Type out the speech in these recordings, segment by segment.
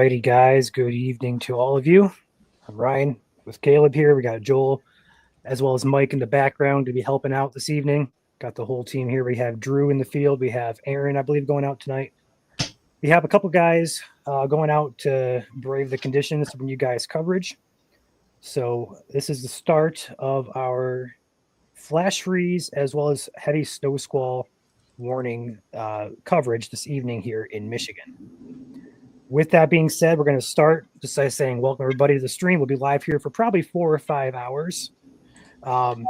Alrighty, guys. Good evening to all of you. I'm Ryan with Caleb here. We got Joel as well as Mike in the background to be helping out this evening. Got the whole team here. We have Drew in the field. We have Aaron, I believe, going out tonight. We have a couple guys going out to brave the conditions to bring you guys coverage. So this is the start of our flash freeze as well as heavy snow squall warning coverage this evening here in Michigan. With that being said, we're going to start just by saying welcome everybody to the stream. We'll be live here for probably 4 or 5 hours. We're going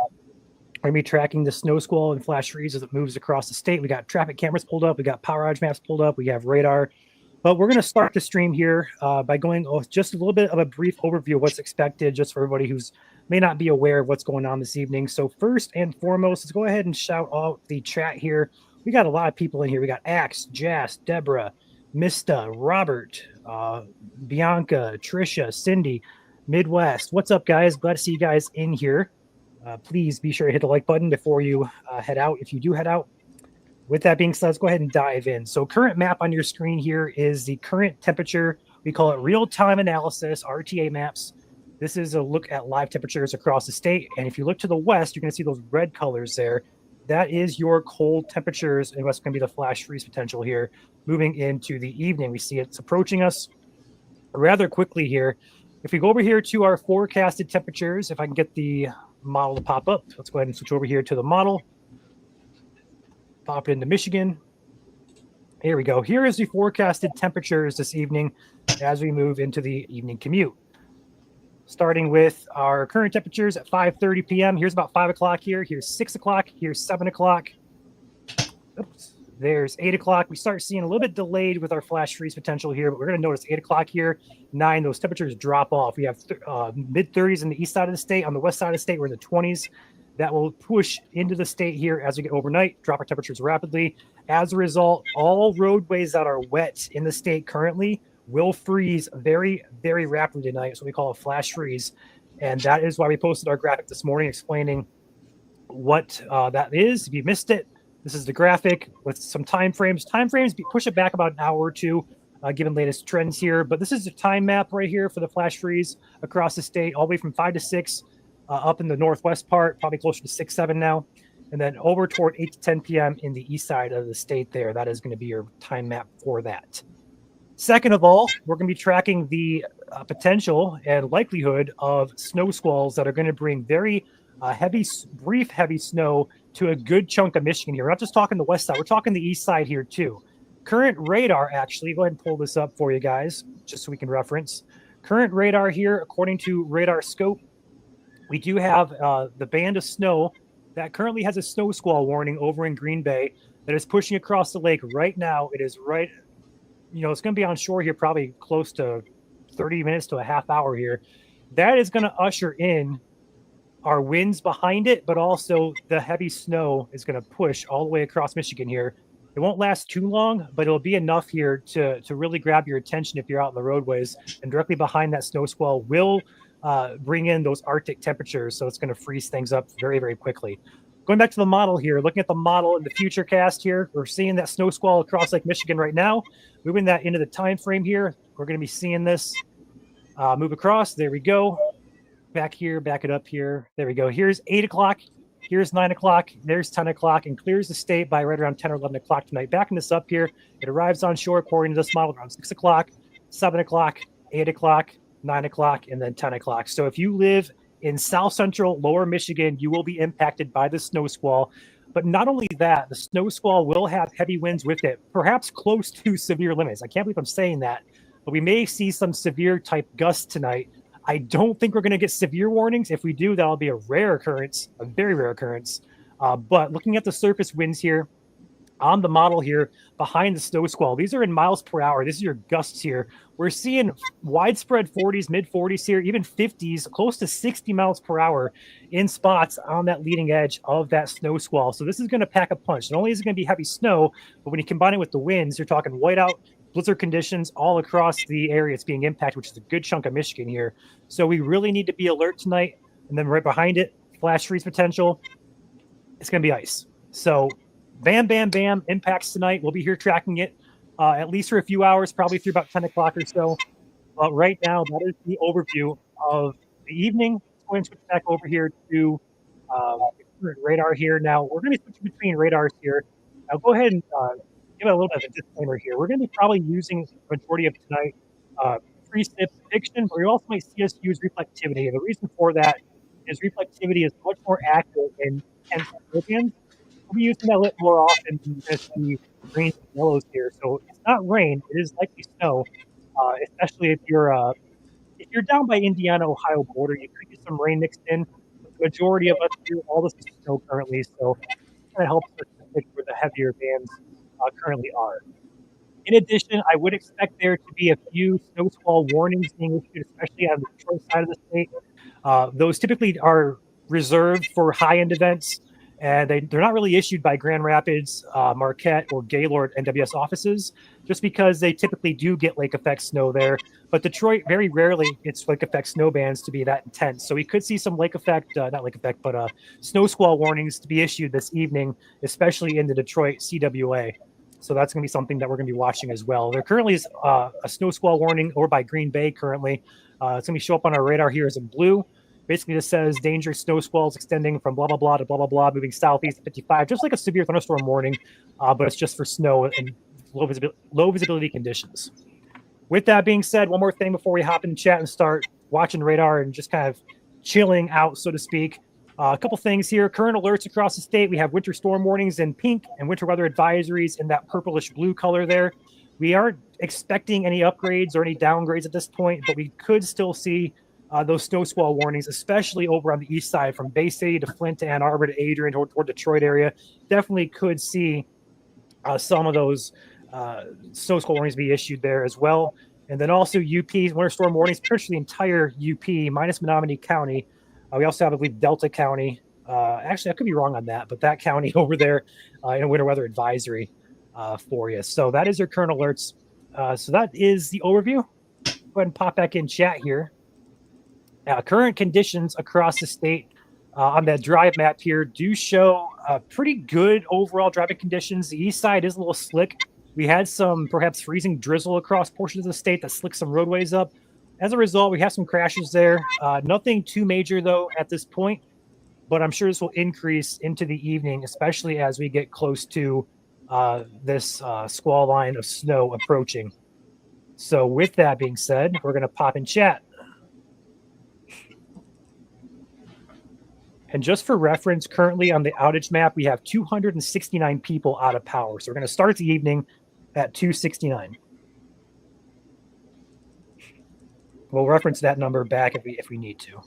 to be tracking the snow squall and flash freeze as it moves across the state. We got traffic cameras pulled up. We got power outage maps pulled up. We have radar. But we're going to start the stream here by going just a little bit of a brief overview of what's expected, just for everybody who's may not be aware of what's going on this evening. So first and foremost, let's go ahead and shout out the chat here. We got a lot of people in here. We got Axe, Jas, Deborah, Mista, Robert, Bianca, Trisha, Cindy, Midwest. What's up, guys? Glad to see you guys in here. Please be sure to hit the like button before you head out, if you do head out. With that being said, let's go ahead and dive in. So current map on your screen here is the current temperature. We call it real-time analysis, RTA maps. This is a look at live temperatures across the state. And if you look to the west, you're going to see those red colors there. That is your cold temperatures and what's going to be the flash freeze potential here. Moving into the evening, we see it's approaching us rather quickly here. If we go over here to our forecasted temperatures, if I can get the model to pop up, let's go ahead and switch over here to the model. Pop into Michigan. Here we go. Here is the forecasted temperatures this evening as we move into the evening commute. Starting with our current temperatures at 5:30 p.m. Here's about 5 o'clock here. Here's 6 o'clock. Here's 7 o'clock. Oops. There's 8 o'clock. We start seeing a little bit delayed with our flash freeze potential here, but we're going to notice 8 o'clock here, 9, those temperatures drop off. We have mid-30s in the east side of the state. On the west side of the state, we're in the 20s. That will push into the state here as we get overnight, drop our temperatures rapidly. As a result, all roadways that are wet in the state currently will freeze very, very rapidly tonight. So we call a flash freeze. And that is why we posted our graphic this morning explaining what that is. If you missed it, this is the graphic with some time frames. Time frames, push it back about an hour or two, given latest trends here. But this is the time map right here for the flash freeze across the state, all the way from 5 to 6 up in the northwest part, probably closer to 6, 7 now. And then over toward 8 to 10 p.m. in the east side of the state there. That is going to be your time map for that. Second of all, we're going to be tracking the potential and likelihood of snow squalls that are going to bring very brief heavy snow to a good chunk of Michigan here. We're not just talking the west side. We're talking the east side here too. Current radar, actually, go ahead and pull this up for you guys, just so we can reference. Current radar here, according to Radar Scope, we do have the band of snow that currently has a snow squall warning over in Green Bay that is pushing across the lake right now. It is right, it's going to be on shore here probably close to 30 minutes to a half hour here. That is going to usher in our winds behind it, but also the heavy snow is going to push all the way across Michigan here. It won't last too long, but it'll be enough here to really grab your attention if you're out in the roadways. And directly behind that snow squall will bring in those Arctic temperatures, so it's going to freeze things up very, very quickly. Going back to the model here, looking at the model in the future cast here, we're seeing that snow squall across Lake Michigan right now. Moving that into the time frame here, we're going to be seeing this move across. There we go. Back here, back it up here. There we go. Here's 8 o'clock. Here's 9 o'clock. There's 10 o'clock, and clears the state by right around 10 or 11 o'clock tonight. Backing this up here, it arrives on shore according to this model around 6 o'clock, 7 o'clock, 8 o'clock, 9 o'clock, and then 10 o'clock. So if you live in south central lower Michigan, you will be impacted by the snow squall. But not only that, the snow squall will have heavy winds with it, perhaps close to severe limits. I can't believe I'm saying that, but we may see some severe type gusts tonight. I don't think we're going to get severe warnings. If we do, that'll be a rare occurrence, a very rare occurrence. But looking at the surface winds here, on the model here behind the snow squall, these are in miles per hour. This is your gusts here. We're seeing widespread 40s, mid 40s here, even 50s, close to 60 miles per hour in spots on that leading edge of that snow squall. So this is going to pack a punch. Not only is it going to be heavy snow, but when you combine it with the winds, you're talking whiteout, blizzard conditions all across the area it's being impacted, which is a good chunk of Michigan here. So we really need to be alert tonight. And then right behind it, flash freeze potential. It's going to be ice. So bam, bam, bam, impacts tonight. We'll be here tracking it at least for a few hours, probably through about 10 o'clock or so. But right now, that is the overview of the evening. Let's go ahead and switch back over here to the current radar here. Now, we're going to be switching between radars here. I'll go ahead and give it a little bit of a disclaimer here. We're going to be probably using the majority of tonight precip prediction, but we also might see us use reflectivity. And the reason for that is reflectivity is much more accurate in intense snow. We'll be using that a little more often than you're going to see greens and yellows here. So it's not rain; it is likely snow, especially if you're down by Indiana Ohio border. You could get some rain mixed in, but the majority of us here, all this is snow currently. So it kind of helps us to pick where the heavier bands currently are. In addition, I would expect there to be a few snow squall warnings being issued, especially on the Detroit side of the state. Those typically are reserved for high-end events, and they're not really issued by Grand Rapids, Marquette, or Gaylord NWS offices, just because they typically do get lake effect snow there. But Detroit very rarely gets lake effect snow bands to be that intense. So we could see some lake effect, not lake effect, but snow squall warnings to be issued this evening, especially in the Detroit CWA. So that's going to be something that we're going to be watching as well. There currently is a snow squall warning over by Green Bay currently. It's going to show up on our radar here as in blue. Basically, just says dangerous snow squalls extending from blah, blah, blah to blah, blah, blah, moving southeast at 55, just like a severe thunderstorm warning, but it's just for snow and low visibility conditions. With that being said, one more thing before we hop in chat and start watching radar and just kind of chilling out, so to speak. A couple things here. Current alerts across the state. We have winter storm warnings in pink and winter weather advisories in that purplish blue color there. We aren't expecting any upgrades or any downgrades at this point, but we could still see those snow squall warnings, especially over on the east side from Bay City to Flint to Ann Arbor to Adrian toward Detroit area. Definitely could see some of those snow squall warnings be issued there as well. And then also UP's winter storm warnings, pretty much the entire UP minus Menominee County. We also have, I believe, Delta County. Actually, I could be wrong on that, but that county over there in a winter weather advisory for you. So that is your current alerts. So that is the overview. Go ahead and pop back in chat here. Current conditions across the state on that drive map here do show pretty good overall driving conditions. The east side is a little slick. We had some perhaps freezing drizzle across portions of the state that slicked some roadways up. As a result, we have some crashes there. Nothing too major, though, at this point, but I'm sure this will increase into the evening, especially as we get close to this squall line of snow approaching. So with that being said, we're going to pop in chat. And just for reference, currently on the outage map, we have 269 people out of power. So we're going to start the evening at 269. We'll reference that number back if we need to.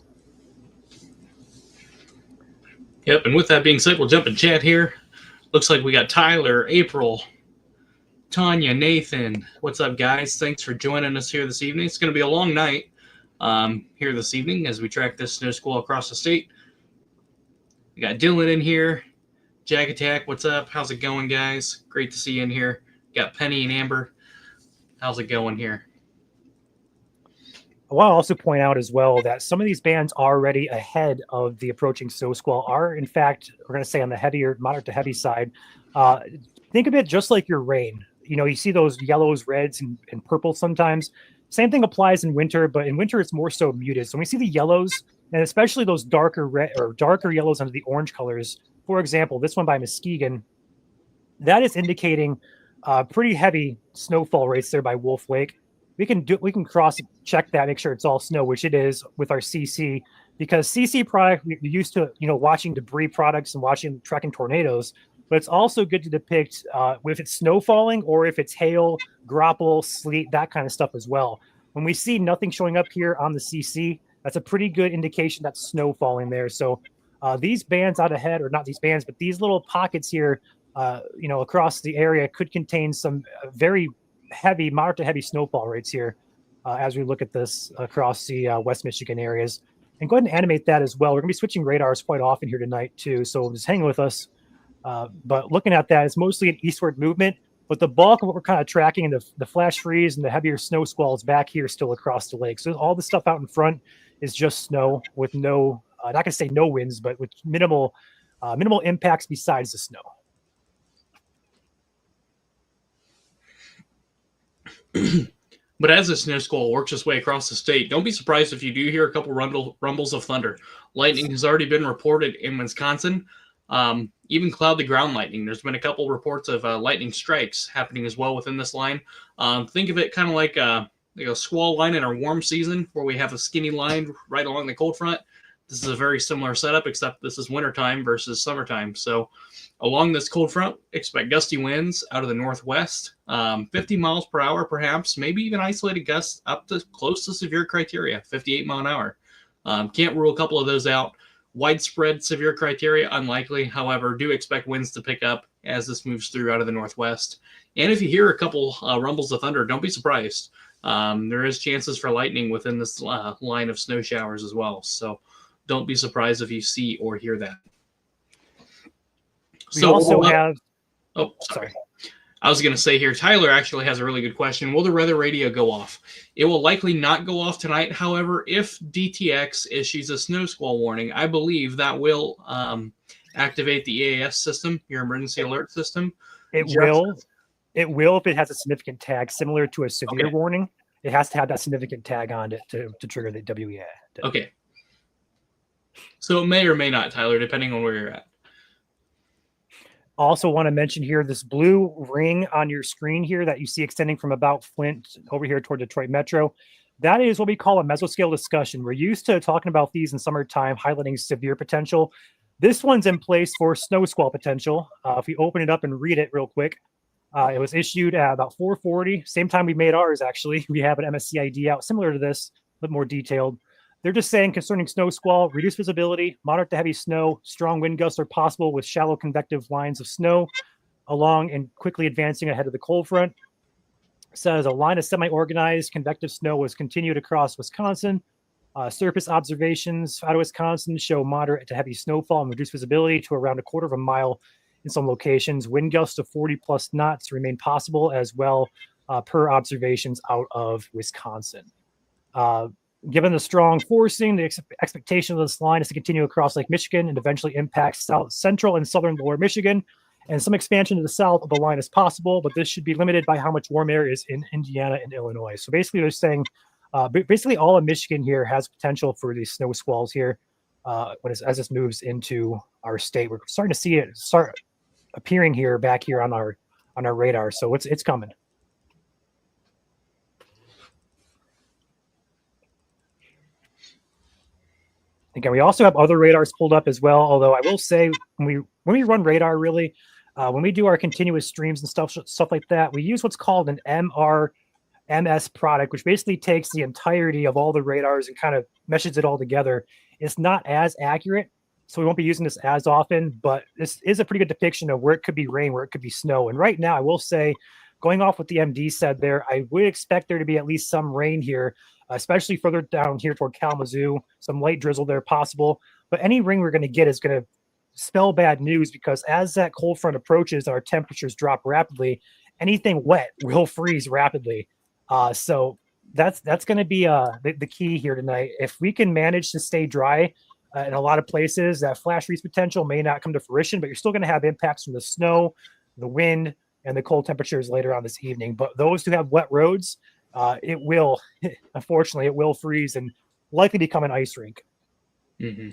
Yep, and with that being said, we'll jump in chat here. Looks like we got Tyler, April, Tanya, Nathan. What's up, guys? Thanks for joining us here this evening. It's going to be a long night here this evening as we track this snow squall across the state. We got Dylan in here. Jag Attack, what's up? How's it going, guys? Great to see you in here. Got Penny and Amber. How's it going here? I want to also point out as well that some of these bands are already ahead of the approaching snow squall are, in fact, we're going to say on the heavier, moderate to heavy side. Think of it just like your rain. You know, you see those yellows, reds, and purples sometimes. Same thing applies in winter, but in winter it's more so muted. So when we see the yellows, and especially those darker red or darker yellows under the orange colors, for example, this one by Muskegon, that is indicating pretty heavy snowfall rates there by Wolf Lake. We can cross check that, make sure it's all snow, which it is with our CC, because CC product we're used to, watching debris products and tracking tornadoes, but it's also good to depict if it's snow falling or if it's hail, graupel, sleet, that kind of stuff as well. When we see nothing showing up here on the CC, that's a pretty good indication that's snow falling there. So these bands out ahead, or not these bands, but these little pockets here, across the area could contain some very heavy, moderate to heavy snowfall rates here as we look at this across the West Michigan areas. And go ahead and animate that as well. We're going to be switching radars quite often here tonight too, so just hang with us. But looking at that, it's mostly an eastward movement, but the bulk of what we're kind of tracking, the flash freeze and the heavier snow squalls back here still across the lake. So all the stuff out in front is just snow with no, not going to say no winds, but with minimal impacts besides the snow. But as the snow squall works its way across the state, don't be surprised if you do hear a couple rumbles of thunder. Lightning has already been reported in Wisconsin. Even cloud the ground lightning. There's been a couple reports of lightning strikes happening as well within this line. Think of it kind of like a squall line in our warm season, where we have a skinny line right along the cold front. This is a very similar setup, except this is wintertime versus summertime. So along this cold front, expect gusty winds out of the northwest, 50 miles per hour perhaps, maybe even isolated gusts up to close to severe criteria, 58 mile an hour. Can't rule a couple of those out. Widespread severe criteria, unlikely. However, do expect winds to pick up as this moves through out of the northwest. And if you hear a couple rumbles of thunder, don't be surprised. There is chances for lightning within this line of snow showers as well. So don't be surprised if you see or hear that. We also have... Oh, sorry. I was going to say here, Tyler actually has a really good question. Will the weather radio go off? It will likely not go off tonight. However, if DTX issues a snow squall warning, I believe that will activate the EAS system, your emergency alert system. It will if it has a significant tag, similar to a severe warning. It has to have that significant tag on it to trigger the WEA. Okay. So it may or may not, Tyler, depending on where you're at. Also want to mention here, this blue ring on your screen here that you see extending from about Flint over here toward Detroit Metro. That is what we call a mesoscale discussion. We're used to talking about these in summertime, highlighting severe potential. This one's in place for snow squall potential. If we open it up and read it real quick, it was issued at about 4:40, same time we made ours, actually. We have an MSC ID out similar to this, but more detailed. They're just saying concerning snow squall, reduced visibility, moderate to heavy snow, strong wind gusts are possible with shallow convective lines of snow along and quickly advancing ahead of the cold front. It says a line of semi-organized convective snow was continued across Wisconsin. Surface observations out of Wisconsin show moderate to heavy snowfall and reduced visibility to around 1/4 mile in some locations. Wind gusts of 40 plus knots remain possible as well per observations out of Wisconsin. Given the strong forcing, the expectation of this line is to continue across Lake Michigan and eventually impact south, central and southern lower Michigan. And some expansion to the south of the line is possible, but this should be limited by how much warm air is in Indiana and Illinois. So basically they're saying basically all of Michigan here has potential for these snow squalls here as this moves into our state. We're starting to see it start appearing here back here on our radar. So it's coming. Again, we also have other radars pulled up as well. Although I will say, when we run radar, really, when we do our continuous streams and stuff like that, we use what's called an MRMS product, which basically takes the entirety of all the radars and kind of meshes it all together. It's not as accurate, so we won't be using this as often. But this is a pretty good depiction of where it could be rain, where it could be snow. And right now, I will say, going off what the MD said there, I would expect there to be at least some rain here, especially further down here toward Kalamazoo, some light drizzle there possible. But any rain we're going to get is going to spell bad news, because as that cold front approaches, our temperatures drop rapidly. Anything wet will freeze rapidly. So that's going to be the key here tonight. If we can manage to stay dry in a lot of places, that flash freeze potential may not come to fruition, but you're still going to have impacts from the snow, the wind, and the cold temperatures later on this evening. But those who have wet roads, it will, unfortunately, it will freeze and likely become an ice rink. Mm-hmm.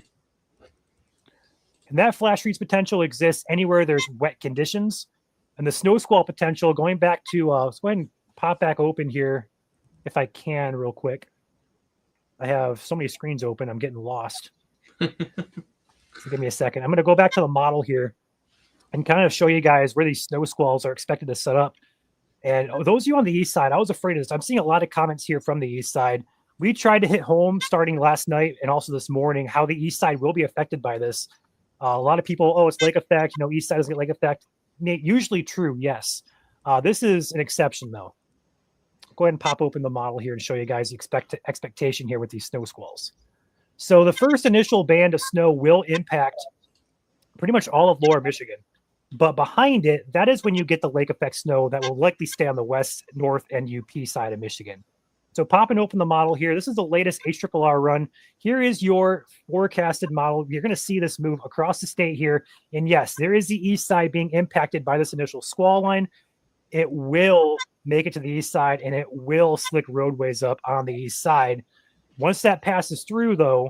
And that flash freeze potential exists anywhere there's wet conditions. And the snow squall potential, going back to, let's go ahead and pop back open here if I can real quick. I have so many screens open, I'm getting lost. So give me a second. I'm going to go back to the model here and kind of show you guys where these snow squalls are expected to set up. And those of you on the east side, I was afraid of this. I'm seeing a lot of comments here from the east side. We tried to hit home starting last night and also this morning how the east side will be affected by this. A lot of people, it's lake effect. East side doesn't get lake effect. Usually true, yes. This is an exception, though. Go ahead and pop open the model here and show you guys the expectation here with these snow squalls. So the first initial band of snow will impact pretty much all of lower Michigan. But behind it, that is when you get the lake effect snow that will likely stay on the west, north, and UP side of Michigan. So popping open the model here, this is the latest HRRR run. Here is your forecasted model. You're going to see this move across the state here. And yes, there is the east side being impacted by this initial squall line. It will make it to the east side, and it will slick roadways up on the east side. Once that passes through, though,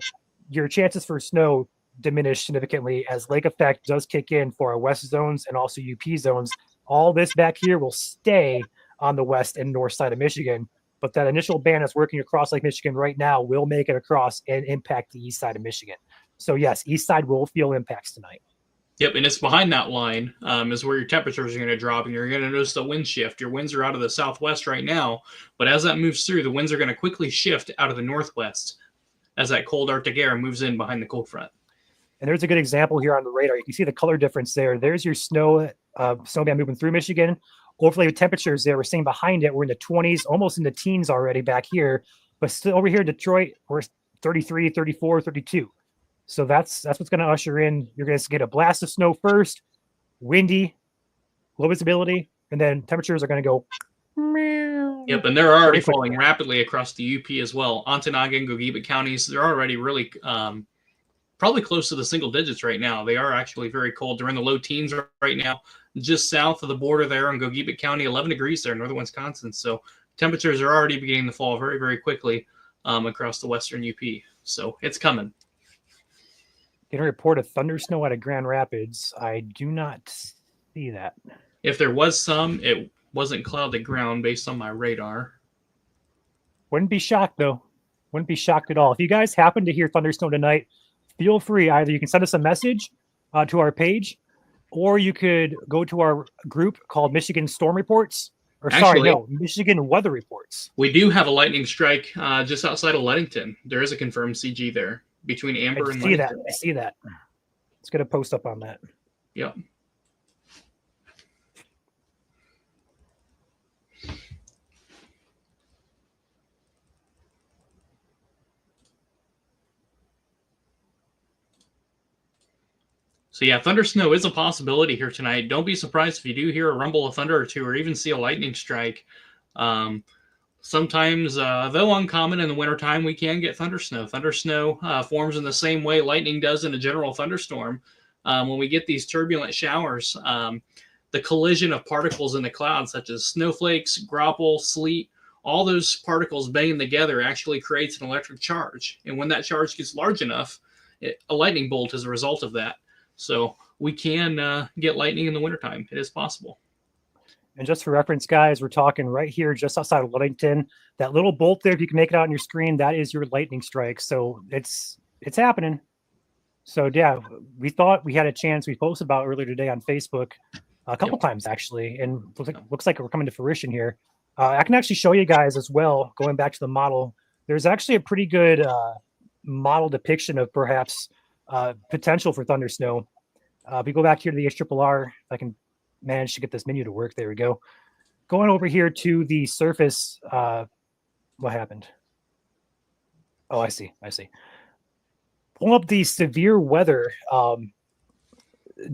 your chances for snow diminish significantly as lake effect does kick in for our west zones and also UP zones. All this back here will stay on the west and north side of Michigan, but that initial band that's working across Lake Michigan right now will make it across and impact the east side of Michigan. So yes, east side will feel impacts tonight. Yep, and it's behind that line is where your temperatures are going to drop, and you're going to notice the wind shift. Your winds are out of the southwest right now, but as that moves through, the winds are going to quickly shift out of the northwest as that cold Arctic air moves in behind the cold front. And there's a good example here on the radar. You can see the color difference there. There's your snow band moving through Michigan. Overlay with temperatures there, we're seeing behind it, we're in the 20s, almost in the teens already back here. But still over here in Detroit, we're 33, 34, 32. So that's what's going to usher in. You're going to get a blast of snow first, windy, low visibility, and then temperatures are going to go. Yep, and they're already falling rapidly across the UP as well. Ontonaga and Gogebic counties, they're already really probably close to the single digits right now. They are actually very cold. They're in the low teens right now, just south of the border there in Gogebic County, 11 degrees there in northern Wisconsin. So temperatures are already beginning to fall very, very quickly across the western UP. So it's coming. Getting a report of thundersnow out of Grand Rapids. I do not see that. If there was some, it wasn't clouded ground based on my radar. Wouldn't be shocked, though. Wouldn't be shocked at all. If you guys happen to hear thundersnow tonight, feel free. Either you can send us a message to our page, or you could go to our group called Michigan Storm Reports. Michigan Weather Reports. We do have a lightning strike just outside of Ludington. There is a confirmed CG there between Amber and Ludington. I see that. Let's get a post up on that. Yep. So yeah, thunder snow is a possibility here tonight. Don't be surprised if you do hear a rumble of thunder or two, or even see a lightning strike. Sometimes, though uncommon in the wintertime, we can get thunder snow. Thunder snow forms in the same way lightning does in a general thunderstorm. When we get these turbulent showers, the collision of particles in the clouds, such as snowflakes, graupel, sleet, all those particles banging together actually creates an electric charge. And when that charge gets large enough, a lightning bolt is a result of that. So we can get lightning in the wintertime. It is possible. And just for reference, guys, we're talking right here just outside of Ludington. That little bolt there, if you can make it out on your screen, that is your lightning strike. So it's happening. So yeah, we thought we had a chance. We posted about earlier today on Facebook a couple times actually, and looks like we're coming to fruition here. I can actually show you guys as well, going back to the model. There's actually a pretty good model depiction of perhaps potential for thunder snow. If we go back here to the HRRR, if I can manage to get this menu to work, there we go. Going over here to the surface, what happened? Oh, I see. Pull up the severe weather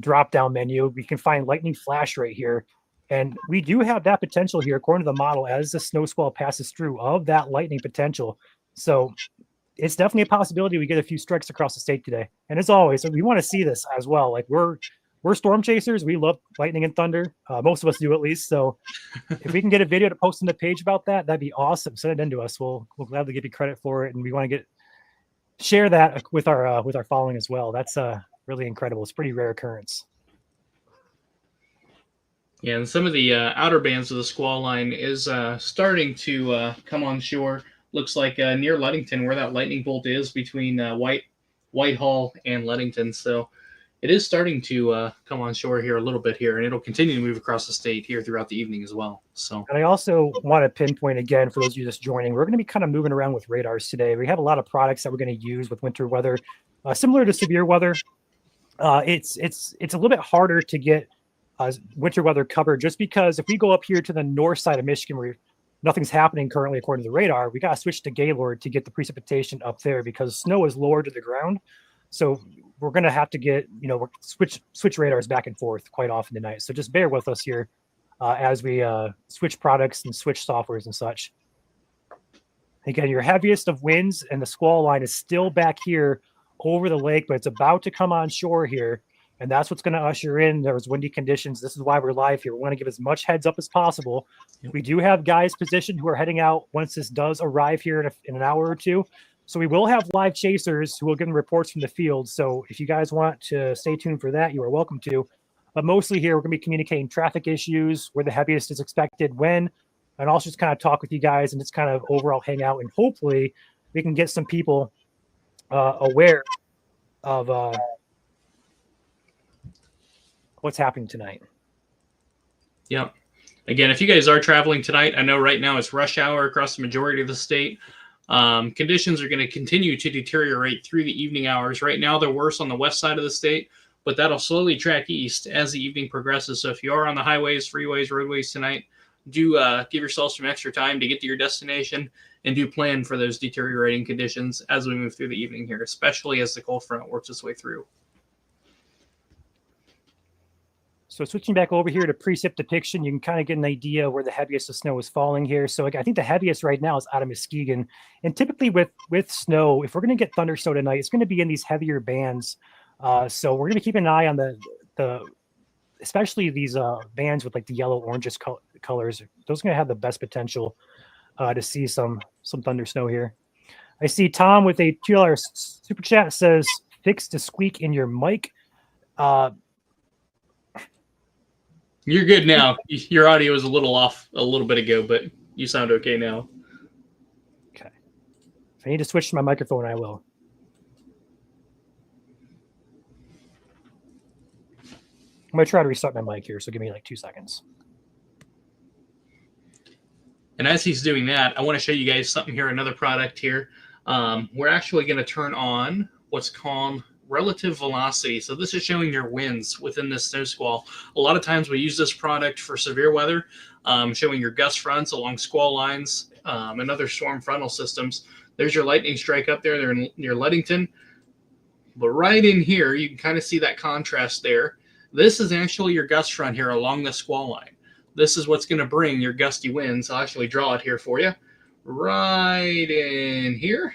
drop-down menu. We can find lightning flash right here. And we do have that potential here, according to the model, as the snow squall passes through, of that lightning potential. So it's definitely a possibility we get a few strikes across the state today. And as always, we want to see this as well. Like we're storm chasers. We love lightning and thunder. Most of us do, at least. So if we can get a video to post on the page about that, that'd be awesome. Send it in to us. We'll gladly give you credit for it. And we want to share that with our following as well. That's really incredible. It's a pretty rare occurrence. Yeah, and some of the outer bands of the squall line is starting to come on shore. Looks like near Ludington, where that lightning bolt is between Whitehall and Ludington. So it is starting to come on shore here a little bit here, and it'll continue to move across the state here throughout the evening as well. So, and I also want to pinpoint again for those of you just joining, we're going to be kind of moving around with radars today. We have a lot of products that we're going to use with winter weather, similar to severe weather. It's a little bit harder to get winter weather covered, just because if we go up here to the north side of Michigan, where nothing's happening currently according to the radar, we got to switch to Gaylord to get the precipitation up there, because snow is lower to the ground. So we're going to have to get, switch radars back and forth quite often tonight. So just bear with us here as we switch products and switch softwares and such. Again, your heaviest of winds and the squall line is still back here over the lake, but it's about to come on shore here. And that's what's going to usher in those windy conditions. This is why we're live here. We want to give as much heads up as possible. Yep. We do have guys positioned who are heading out once this does arrive here in an hour or two. So we will have live chasers who will give them reports from the field. So if you guys want to stay tuned for that, you are welcome to. But mostly here, we're going to be communicating traffic issues, where the heaviest is expected, when, and also just kind of talk with you guys and just kind of overall hang out. And hopefully we can get some people aware of what's happening tonight. Yep. Again, if you guys are traveling tonight, I know right now it's rush hour across the majority of the state. Conditions are going to continue to deteriorate through the evening hours. Right now, they're worse on the west side of the state, but that'll slowly track east as the evening progresses. So if you are on the highways, freeways, roadways tonight, do give yourself some extra time to get to your destination and do plan for those deteriorating conditions as we move through the evening here, especially as the cold front works its way through. So switching back over here to precip depiction, you can kind of get an idea where the heaviest of snow is falling here. So I think the heaviest right now is out of Muskegon. And typically with snow, if we're going to get thundersnow tonight, it's going to be in these heavier bands. So we're going to keep an eye on the especially these bands with like the yellow oranges colors. Those are going to have the best potential to see some thundersnow here. I see Tom with a $2 super chat says, "Fix the squeak in your mic." You're good now. Your audio was a little off a little bit ago, but you sound okay now. Okay. If I need to switch to my microphone, I will. I'm going to try to restart my mic here, so give me like 2 seconds. And as he's doing that, I want to show you guys something here, another product here. We're actually going to turn on what's called relative velocity. So this is showing your winds within this snow squall. A lot of times we use this product for severe weather, showing your gust fronts along squall lines and other storm frontal systems. There's your lightning strike up there. They're near Ludington. But right in here, you can kind of see that contrast there. This is actually your gust front here along the squall line. This is what's going to bring your gusty winds. I'll actually draw it here for you. Right in here.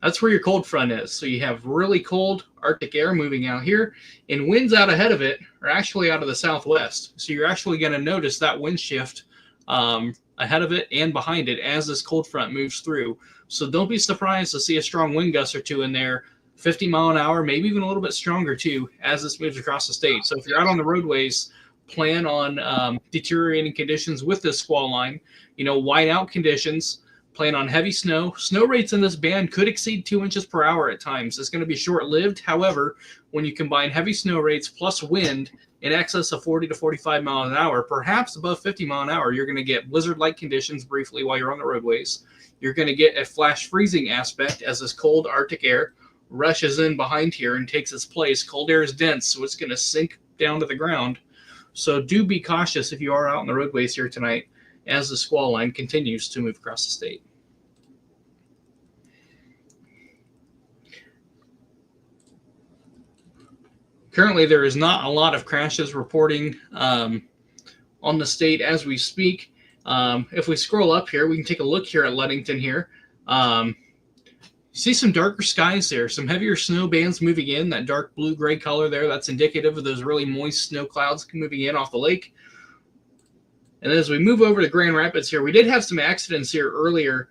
That's where your cold front is. So you have really cold Arctic air moving out here, and winds out ahead of it are actually out of the southwest. So you're actually going to notice that wind shift ahead of it and behind it as this cold front moves through. So don't be surprised to see a strong wind gust or two in there, 50 mile an hour, maybe even a little bit stronger too, as this moves across the state. So if you're out on the roadways, plan on deteriorating conditions with this squall line, white out conditions. Plan on heavy snow. Snow rates in this band could exceed 2 inches per hour at times. It's going to be short-lived. However, when you combine heavy snow rates plus wind in excess of 40 to 45 miles an hour, perhaps above 50 miles an hour, you're going to get blizzard-like conditions briefly while you're on the roadways. You're going to get a flash freezing aspect as this cold Arctic air rushes in behind here and takes its place. Cold air is dense, so it's going to sink down to the ground. So do be cautious if you are out on the roadways here tonight as the squall line continues to move across the state. Currently, there is not a lot of crashes reporting on the state as we speak. If we scroll up here, we can take a look here at Ludington here. You see some darker skies there, some heavier snow bands moving in, that dark blue-gray color there. That's indicative of those really moist snow clouds moving in off the lake. And as we move over to Grand Rapids here, we did have some accidents here earlier,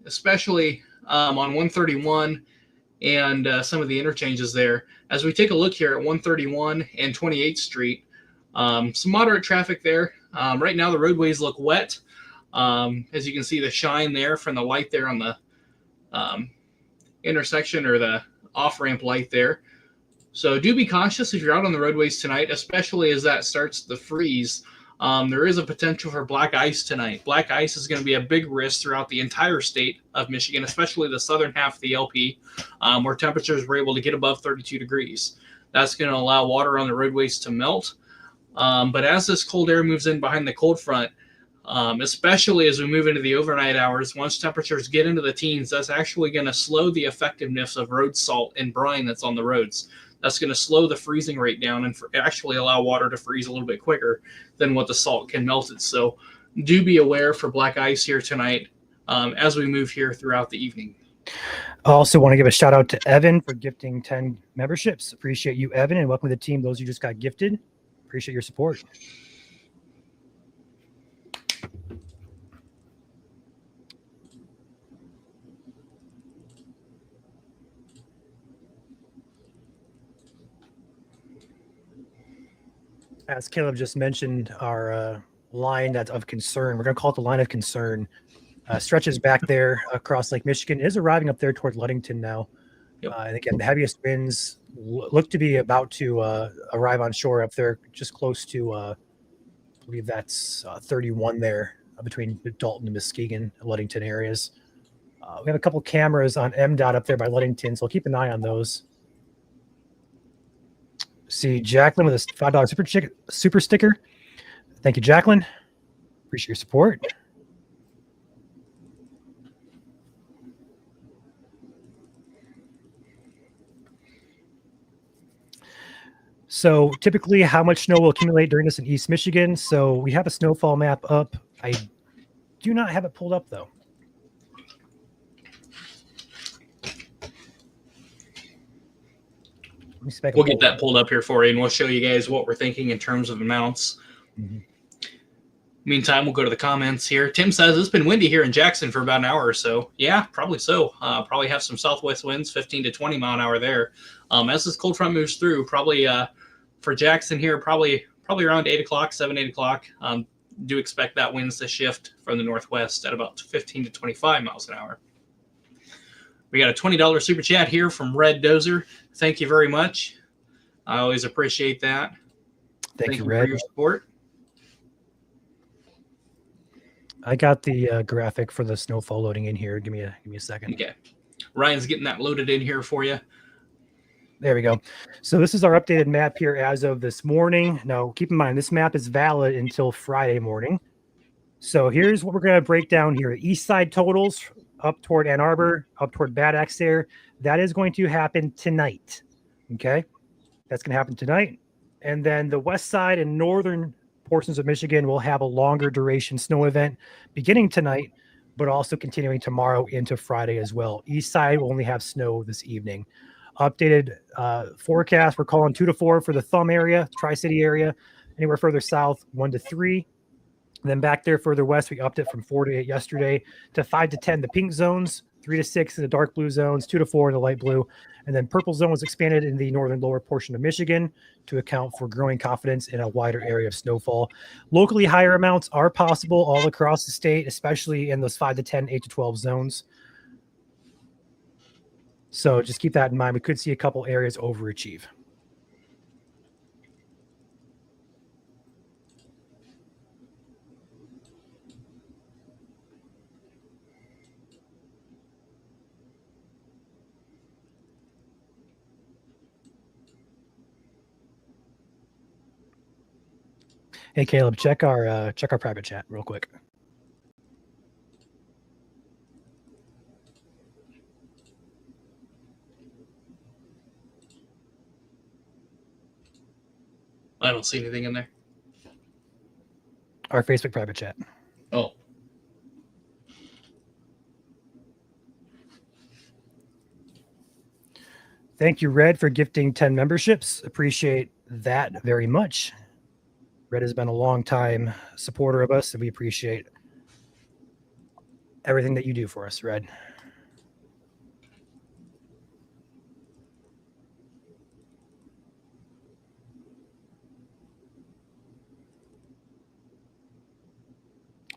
especially on 131 and some of the interchanges there. As we take a look here at 131 and 28th Street, some moderate traffic there. Right now, the roadways look wet. As you can see, the shine there from the light there on the intersection or the off-ramp light there. So do be cautious if you're out on the roadways tonight, especially as that starts to freeze. There is a potential for black ice tonight. Black ice is going to be a big risk throughout the entire state of Michigan, especially the southern half of the LP, where temperatures were able to get above 32 degrees. That's going to allow water on the roadways to melt. But as this cold air moves in behind the cold front, especially as we move into the overnight hours, once temperatures get into the teens, that's actually going to slow the effectiveness of road salt and brine that's on the roads. That's going to slow the freezing rate down and actually allow water to freeze a little bit quicker than what the salt can melt it. So do be aware for black ice here tonight as we move here throughout the evening. I also want to give a shout out to Evan for gifting 10 memberships. Appreciate you, Evan, and welcome to the team. Those who just got gifted, appreciate your support. As Caleb just mentioned, our line that's of concern, we're going to call it the line of concern, stretches back there across Lake Michigan, is arriving up there toward Ludington now. Yep. And again, the heaviest winds look to be about to arrive on shore up there, just close to, I believe that's 31 there between Dalton and Muskegon, Ludington areas. We have a couple cameras on MDOT up there by Ludington, so we'll keep an eye on those. See Jacqueline with a $5 super sticker. Thank you, Jacqueline. Appreciate your support. So typically, how much snow will accumulate during this in East Michigan? So we have a snowfall map up. I do not have it pulled up, though. We'll get that pulled up here for you, and we'll show you guys what we're thinking in terms of amounts. Mm-hmm. Meantime, we'll go to the comments here. Tim says it's been windy here in Jackson for about an hour or so. Yeah, probably so. Probably have some southwest winds, 15 to 20 mile an hour there. As this cold front moves through, probably for Jackson here, probably around 8 o'clock, 7, 8 o'clock. Do expect that winds to shift from the northwest at about 15 to 25 miles an hour. We got a $20 super chat here from Red Dozer. Thank you very much. I always appreciate that. Thank you, for Red. your support. I got the graphic for the snowfall loading in here. Give me a second. Okay. Ryan's getting that loaded in here for you. There we go. So this is our updated map here as of this morning. Now, keep in mind, this map is valid until Friday morning. So here's what we're going to break down here. East side totals up toward Ann Arbor, up toward Bad Axe there. That is going to happen tonight. Okay? That's going to happen tonight. And then the west side and northern portions of Michigan will have a longer duration snow event beginning tonight, but also continuing tomorrow into Friday as well. East side will only have snow this evening. Updated forecast, we're calling 2 to 4 for the Thumb area, Tri-City area. Anywhere further south, 1 to 3. And then back there further west, we upped it from 4 to 8 yesterday to 5 to 10, the pink zones, 3 to 6 in the dark blue zones, 2 to 4 in the light blue. And then purple zone was expanded in the northern lower portion of Michigan to account for growing confidence in a wider area of snowfall. Locally, higher amounts are possible all across the state, especially in those 5 to 10, 8 to 12 zones. So just keep that in mind. We could see a couple areas overachieve. Hey Caleb, check our private chat real quick. I don't see anything in there. Our Facebook private chat. Oh. Thank you, Red, for gifting 10 memberships. Appreciate that very much. Red has been a long time supporter of us, and we appreciate everything that you do for us, Red.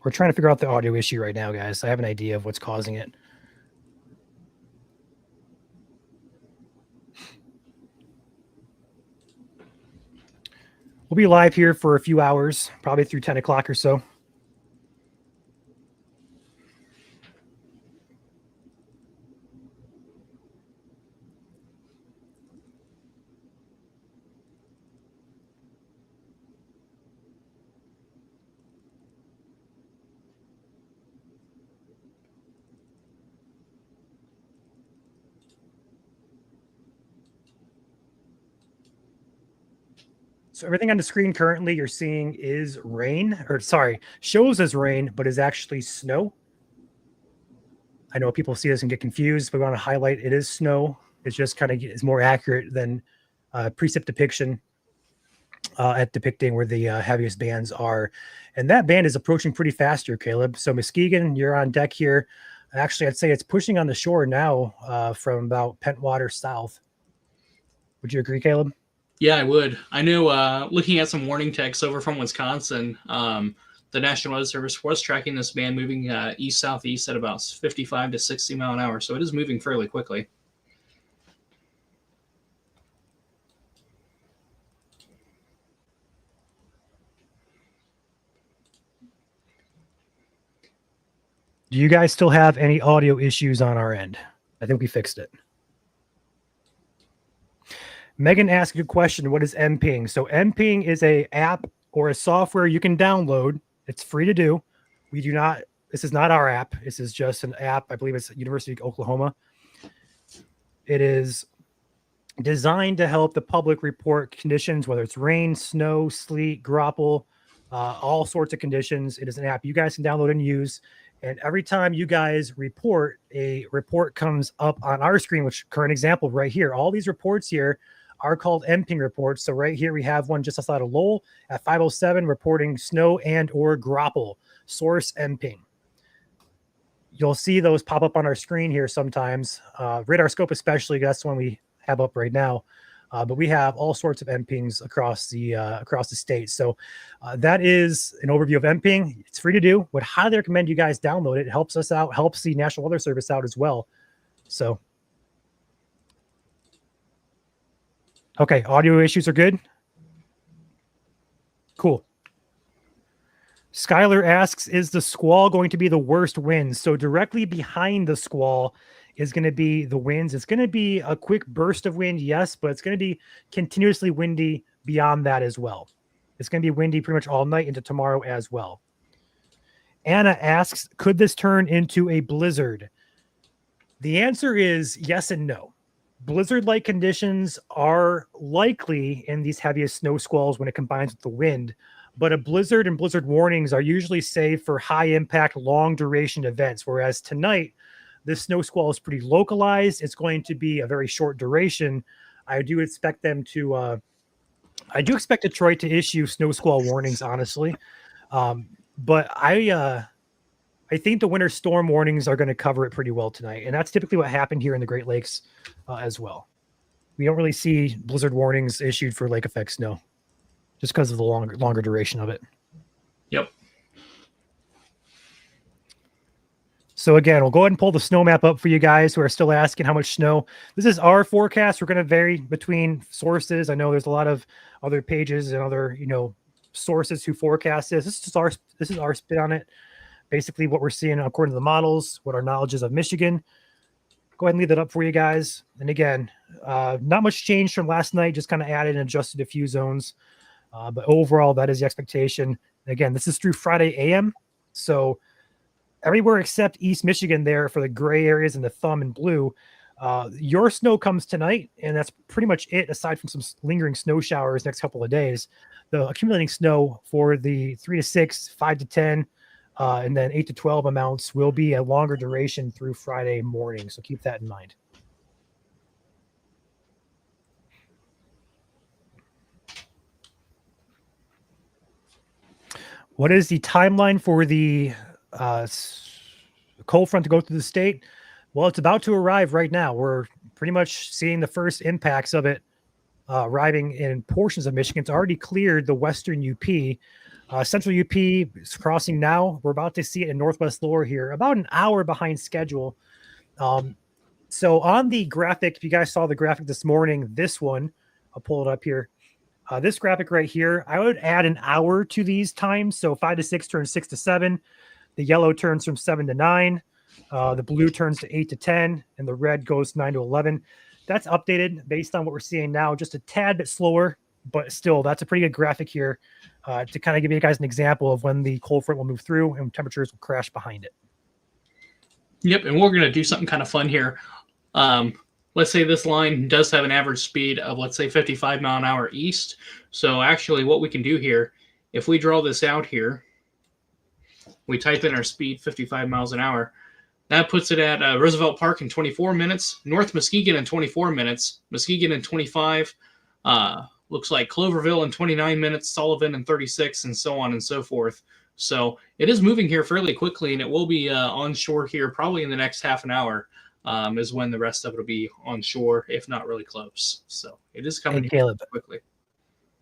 We're trying to figure out the audio issue right now, guys. I have an idea of what's causing it. We'll be live here for a few hours, probably through 10 o'clock or so. So everything on the screen currently you're seeing is rain, or sorry, shows as rain, but is actually snow. I know people see this and get confused, but we want to highlight it is snow. It's just kind of is more accurate than precip depiction at depicting where the heaviest bands are. And that band is approaching pretty fast here, Caleb. So Muskegon, you're on deck here. Actually, I'd say it's pushing on the shore now from about Pentwater south. Would you agree, Caleb? Yeah, I would. I know looking at some warning texts over from Wisconsin, the National Weather Service was tracking this band moving east-southeast at about 55 to 60 mile an hour. So it is moving fairly quickly. Do you guys still have any audio issues on our end? I think we fixed it. Megan asked a good question. What is MPing? So MPing is a app or a software you can download. It's free to do. We do not, this is not our app. This is just an app. I believe it's University of Oklahoma. It is designed to help the public report conditions, whether it's rain, snow, sleet, graupel, all sorts of conditions. It is an app you guys can download and use. And every time you guys report, a report comes up on our screen, which current example right here. All these reports here are called MPing reports. So right here, we have one just outside of Lowell at 5:07 reporting snow and or graupel, source MPing. You'll see those pop up on our screen here sometimes. Radar scope especially, that's the one we have up right now. But we have all sorts of MPings across the state. So that is an overview of MPing. It's free to do. Would highly recommend you guys download it. It helps us out, helps the National Weather Service out as well. So, okay, audio issues are good. Cool. Skylar asks, is the squall going to be the worst winds? So directly behind the squall is going to be the winds. It's going to be a quick burst of wind, yes, but it's going to be continuously windy beyond that as well. It's going to be windy pretty much all night into tomorrow as well. Anna asks, could this turn into a blizzard? The answer is yes and no. Blizzard-like conditions are likely in these heaviest snow squalls when it combines with the wind, but a blizzard and blizzard warnings are usually saved for high-impact, long-duration events, whereas tonight, this snow squall is pretty localized. It's going to be a very short duration. I do expect Detroit to issue snow squall warnings, honestly. But I think the winter storm warnings are going to cover it pretty well tonight. And that's typically what happened here in the Great Lakes as well. We don't really see blizzard warnings issued for lake effect snow just because of the longer duration of it. Yep. So again, we'll go ahead and pull the snow map up for you guys who are still asking how much snow. This is our forecast. We're going to vary between sources. I know there's a lot of other pages and other, sources who forecast this. This is our spin on it. Basically what we're seeing according to the models, what our knowledge is of Michigan. Go ahead and leave that up for you guys. And again, not much change from last night, just kind of added and adjusted a few zones. But overall, that is the expectation. Again, this is through Friday AM. So everywhere except East Michigan there for the gray areas and the thumb and blue. Your snow comes tonight, and that's pretty much it, aside from some lingering snow showers next couple of days. The accumulating snow for the 3 to 6, 5 to 10, and then 8 to 12 amounts will be a longer duration through Friday morning. So keep that in mind. What is the timeline for the cold front to go through the state? Well, it's about to arrive right now. We're pretty much seeing the first impacts of it arriving in portions of Michigan. It's already cleared the western UP. Central UP is crossing now. We're about to see it in Northwest Lower here, about an hour behind schedule. So on the graphic, if you guys saw the graphic this morning, this one, I'll pull it up here. This graphic right here, I would add an hour to these times. So 5 to 6 turns 6 to 7. The yellow turns from 7 to 9. The blue turns to 8 to 10. And the red goes 9 to 11. That's updated based on what we're seeing now. Just a tad bit slower, but still, that's a pretty good graphic here to kind of give you guys an example of when the cold front will move through and temperatures will crash behind it. Yep, and we're going to do something kind of fun here. Let's say this line does have an average speed of, let's say, 55 mile an hour east. So actually what we can do here, if we draw this out here, we type in our speed, 55 miles an hour, That puts it at Roosevelt Park in 24 minutes, North Muskegon in 24 minutes, Muskegon in 25, looks like Cloverville in 29 minutes, Sullivan in 36, and so on and so forth. So it is moving here fairly quickly, and it will be on shore here probably in the next half an hour is when the rest of it will be on shore, if not really close. So it is coming Caleb, quickly.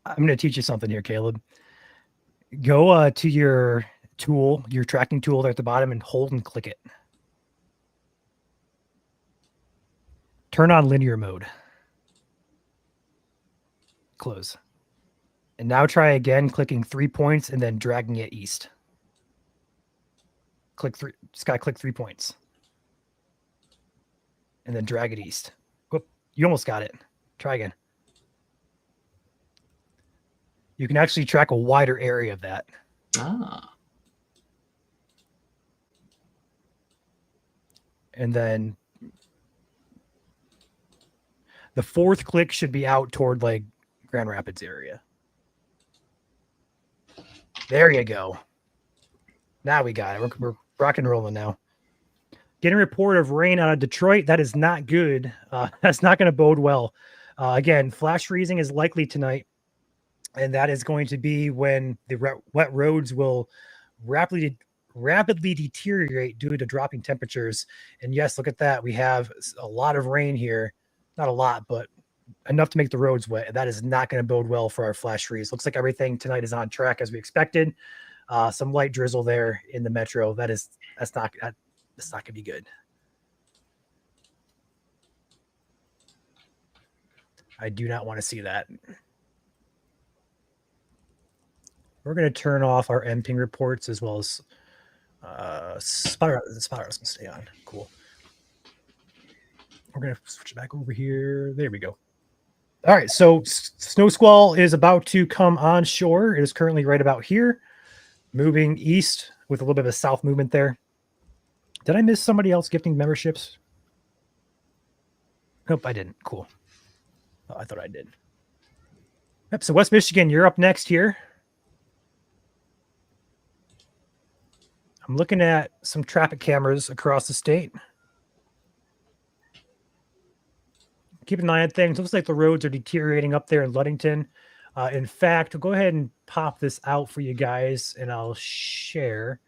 I'm going to teach you something here, Caleb. Go to your tool, your tracking tool there at the bottom, and hold and click it. Turn on linear mode. Close. And now try again, clicking 3 points and then dragging it east. Click 3. Just got to click 3 points. And then drag it east. Whoop, you almost got it. Try again. You can actually track a wider area of that. Ah. And then the fourth click should be out toward like Grand Rapids area. There you go. Now we got it. We're rock and rolling now. Getting a report of rain out of Detroit. That is not good. That's not going to bode well. Again, flash freezing is likely tonight. And that is going to be when the wet roads will rapidly deteriorate due to dropping temperatures. And yes, look at that. We have a lot of rain here. Not a lot, but enough to make the roads wet. That is not going to bode well for our flash freeze. Looks like everything tonight is on track as we expected. Some light drizzle there in the metro. That's not going to be good. I do not want to see that. We're going to turn off our MPing reports as well as spotter. The spotter is going to stay on. Cool. We're going to switch back over here. There we go. All right. So Snow Squall is about to come on shore. It is currently right about here, moving east with a little bit of a south movement there. Did I miss somebody else gifting memberships? Nope, I didn't. Cool. Oh, I thought I did. Yep. So West Michigan, you're up next here. I'm looking at some traffic cameras across the state. Keep an eye on things. Looks like the roads are deteriorating up there in Ludington. In fact, I'll go ahead and pop this out for you guys, and I'll share.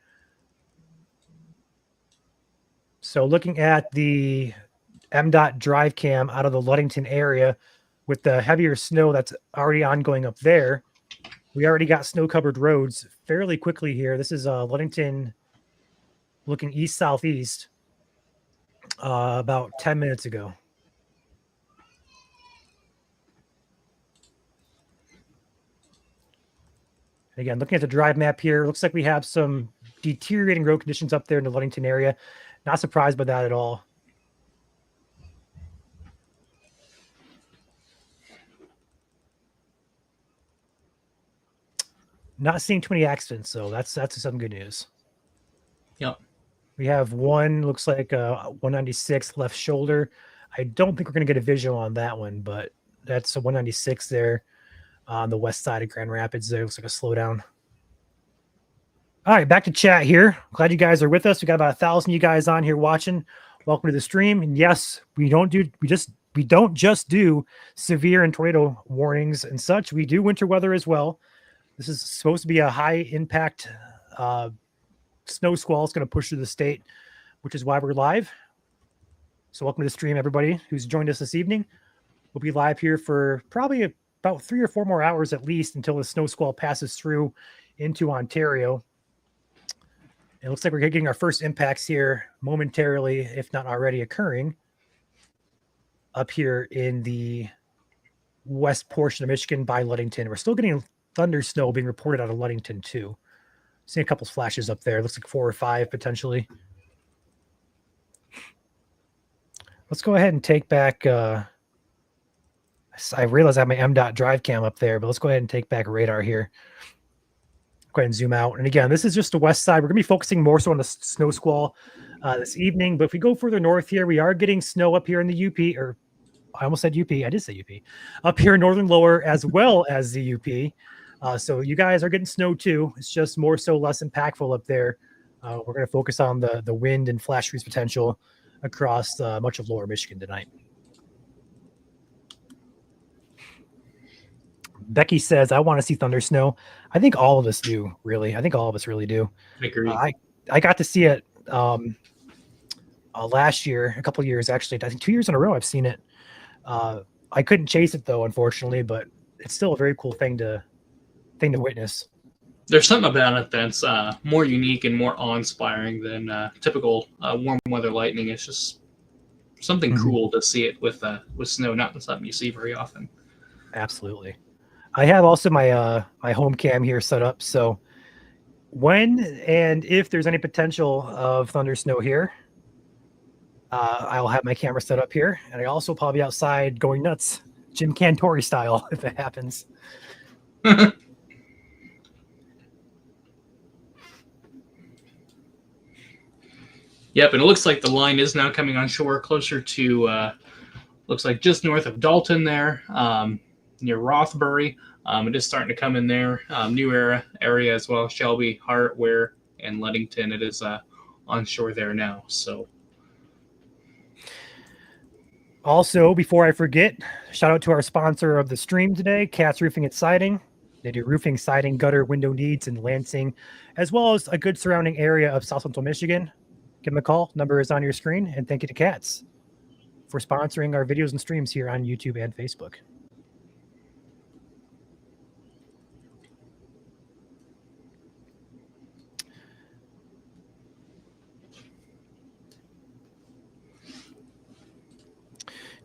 So looking at the MDOT drive cam out of the Ludington area with the heavier snow that's already ongoing up there, we already got snow-covered roads fairly quickly here. This is Ludington looking east-southeast about 10 minutes ago. Again, looking at the drive map here, looks like we have some deteriorating road conditions up there in the Ludington area. Not surprised by that at all. Not seeing too many accidents, so that's some good news. Yep. We have one, looks like 196 left shoulder. I don't think we're going to get a visual on that one, but that's a 196 there on the west side of Grand Rapids. There looks like a slowdown. All right, back to chat here. Glad you guys are with us. We got about 1,000 you guys on here watching. Welcome to the stream. And yes, we don't just do severe and tornado warnings and such. We do winter weather as well. This is supposed to be a high impact snow squall. It's going to push through the state, which is why we're live. So welcome to the stream, everybody who's joined us this evening. We'll be live here for probably about 3 or 4 more hours at least until the snow squall passes through into Ontario. It looks like we're getting our first impacts here momentarily, if not already occurring, up here in the west portion of Michigan by Ludington. We're still getting thundersnow being reported out of Ludington too. Seeing a couple flashes up there. Looks like 4 or 5 potentially. Let's go ahead and take back. I realize I have my MDOT drive cam up there, but let's go ahead and take back radar here. Go ahead and zoom out. And again, this is just the west side. We're going to be focusing more so on the snow squall this evening. But if we go further north here, we are getting snow up here in the UP, or I almost said UP. I did say UP. Up here in northern lower as well as the UP. So you guys are getting snow too. It's just more so less impactful up there We're going to focus on the wind and flash freeze potential across much of lower Michigan tonight. Becky says, I want to see thundersnow. I think all of us do, really. I think all of us really do. I agree. I got to see it last year, a couple of years, actually. I think 2 years in a row I've seen it. I couldn't chase it, though, unfortunately, but it's still a very cool thing to witness. There's something about it that's more unique and more awe-inspiring than typical warm weather lightning. It's just something cool to see it with snow, not something you see very often. Absolutely. I have also my my home cam here set up, so when and if there's any potential of thunder snow here, I'll have my camera set up here, and I also probably be outside going nuts, Jim Cantori style, if it happens. Yep, and it looks like the line is now coming on shore closer to, looks like just north of Dalton there, near Rothbury. It is starting to come in there. New area as well, Shelby, Hart, Ware, and Ludington. It is on shore there now. So, also, before I forget, shout out to our sponsor of the stream today, Cat's Roofing and Siding. They do roofing, siding, gutter, window needs in Lansing, as well as a good surrounding area of South Central Michigan. Give them a call. Number is on your screen. And thank you to Cats for sponsoring our videos and streams here on YouTube and Facebook.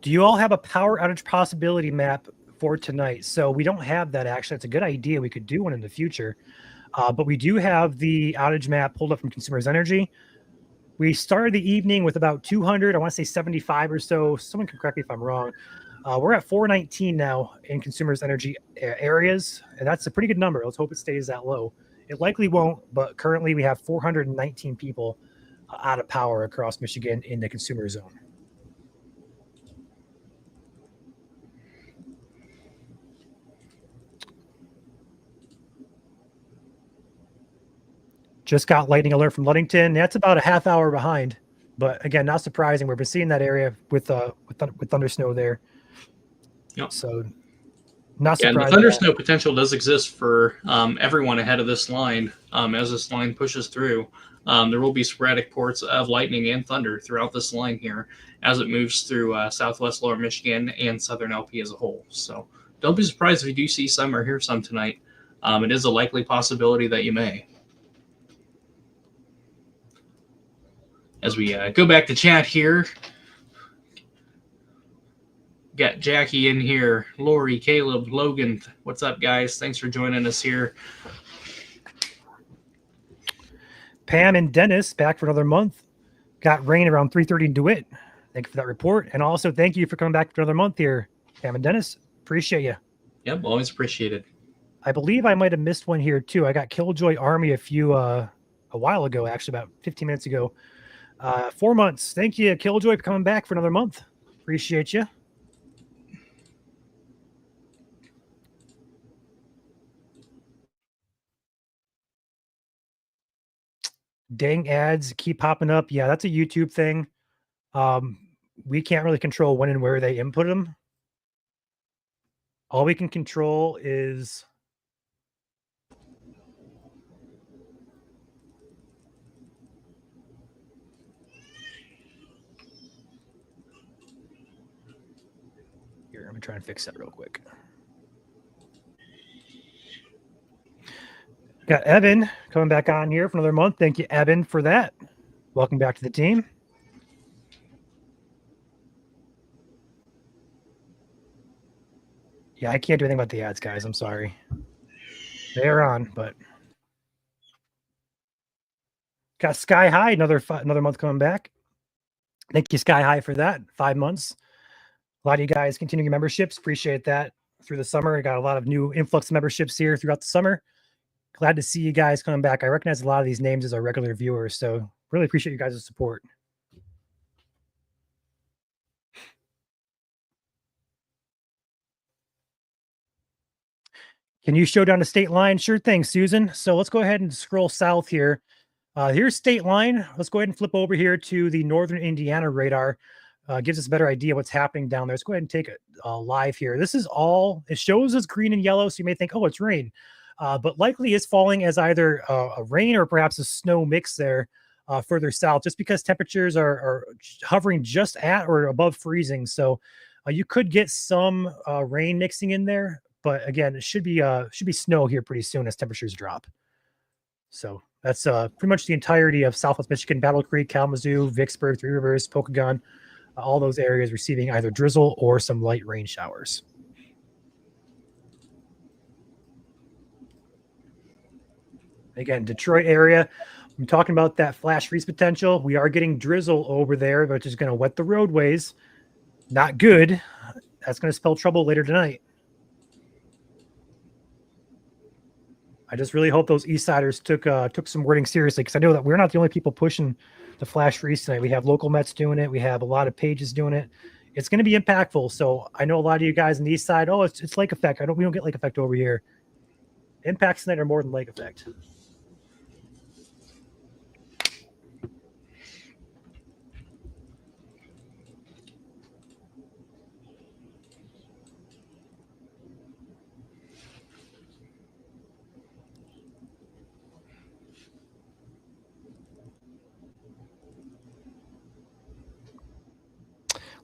Do you all have a power outage possibility map for tonight? So we don't have that, actually. It's a good idea. We could do one in the future. But we do have the outage map pulled up from Consumers Energy. We started the evening with about 200, I want to say 75 or so. Someone can correct me if I'm wrong. We're at 419 now in Consumers Energy areas, and that's a pretty good number. Let's hope it stays that low. It likely won't, but currently we have 419 people out of power across Michigan in the consumer zone. Just got lightning alert from Ludington. That's about a half hour behind, but again, not surprising. We've been seeing that area with thunder snow there. yep. So not surprising. And the thunder snow potential does exist for everyone ahead of this line. As this line pushes through, there will be sporadic reports of lightning and thunder throughout this line here as it moves through southwest lower Michigan and southern LP as a whole. So don't be surprised if you do see some or hear some tonight. It is a likely possibility that you may. As we go back to chat here, got Jackie in here, Lori, Caleb, Logan. What's up, guys? Thanks for joining us here. Pam and Dennis back for another month. Got rain around 3:30 in DeWitt. Thank you for that report. And also thank you for coming back for another month here, Pam and Dennis. Appreciate you. Yep, always appreciated. I believe I might have missed one here too. I got Killjoy Army a while ago, actually about 15 minutes ago. 4 months. Thank you, Killjoy, for coming back for another month. Appreciate you. Dang ads keep popping up. Yeah, that's a YouTube thing. We can't really control when and where they input them. All we can control is here. Let me try and fix that real quick. Got Evan coming back on here for another month. Thank you, Evan, for that. Welcome back to the team. Yeah, I can't do anything about the ads, guys. I'm sorry. They're on, but got Sky High, another month coming back. Thank you, Sky High, for that. 5 months. A lot of you guys continuing your memberships. Appreciate that through the summer. I got a lot of new influx memberships here throughout the summer. Glad to see you guys coming back. I recognize a lot of these names as our regular viewers, so really appreciate you guys' support. Can you show down the state line? Sure thing, Susan. So let's go ahead and scroll south here. Here's state line. Let's go ahead and flip over here to the northern Indiana radar. Gives us a better idea what's happening down there. Let's go ahead and take it live here. This is all, it shows us green and yellow, so you may think, oh, it's rain. But likely is falling as either a rain or perhaps a snow mix there further south, just because temperatures are hovering just at or above freezing. So you could get some rain mixing in there, but again, it should be snow here pretty soon as temperatures drop. So that's pretty much the entirety of Southwest Michigan, Battle Creek, Kalamazoo, Vicksburg, Three Rivers, Pokagon, all those areas receiving either drizzle or some light rain showers. Again, Detroit area, I'm talking about that flash freeze potential. We are getting drizzle over there, which is going to wet the roadways. Not good. That's going to spell trouble later tonight. I just really hope those East Siders took some wording seriously, because I know that we're not the only people pushing the flash freeze tonight. We have local Mets doing it. We have a lot of pages doing it. It's going to be impactful. So I know a lot of you guys on the East Side, oh, it's lake effect. We don't get lake effect over here. Impacts tonight are more than lake effect.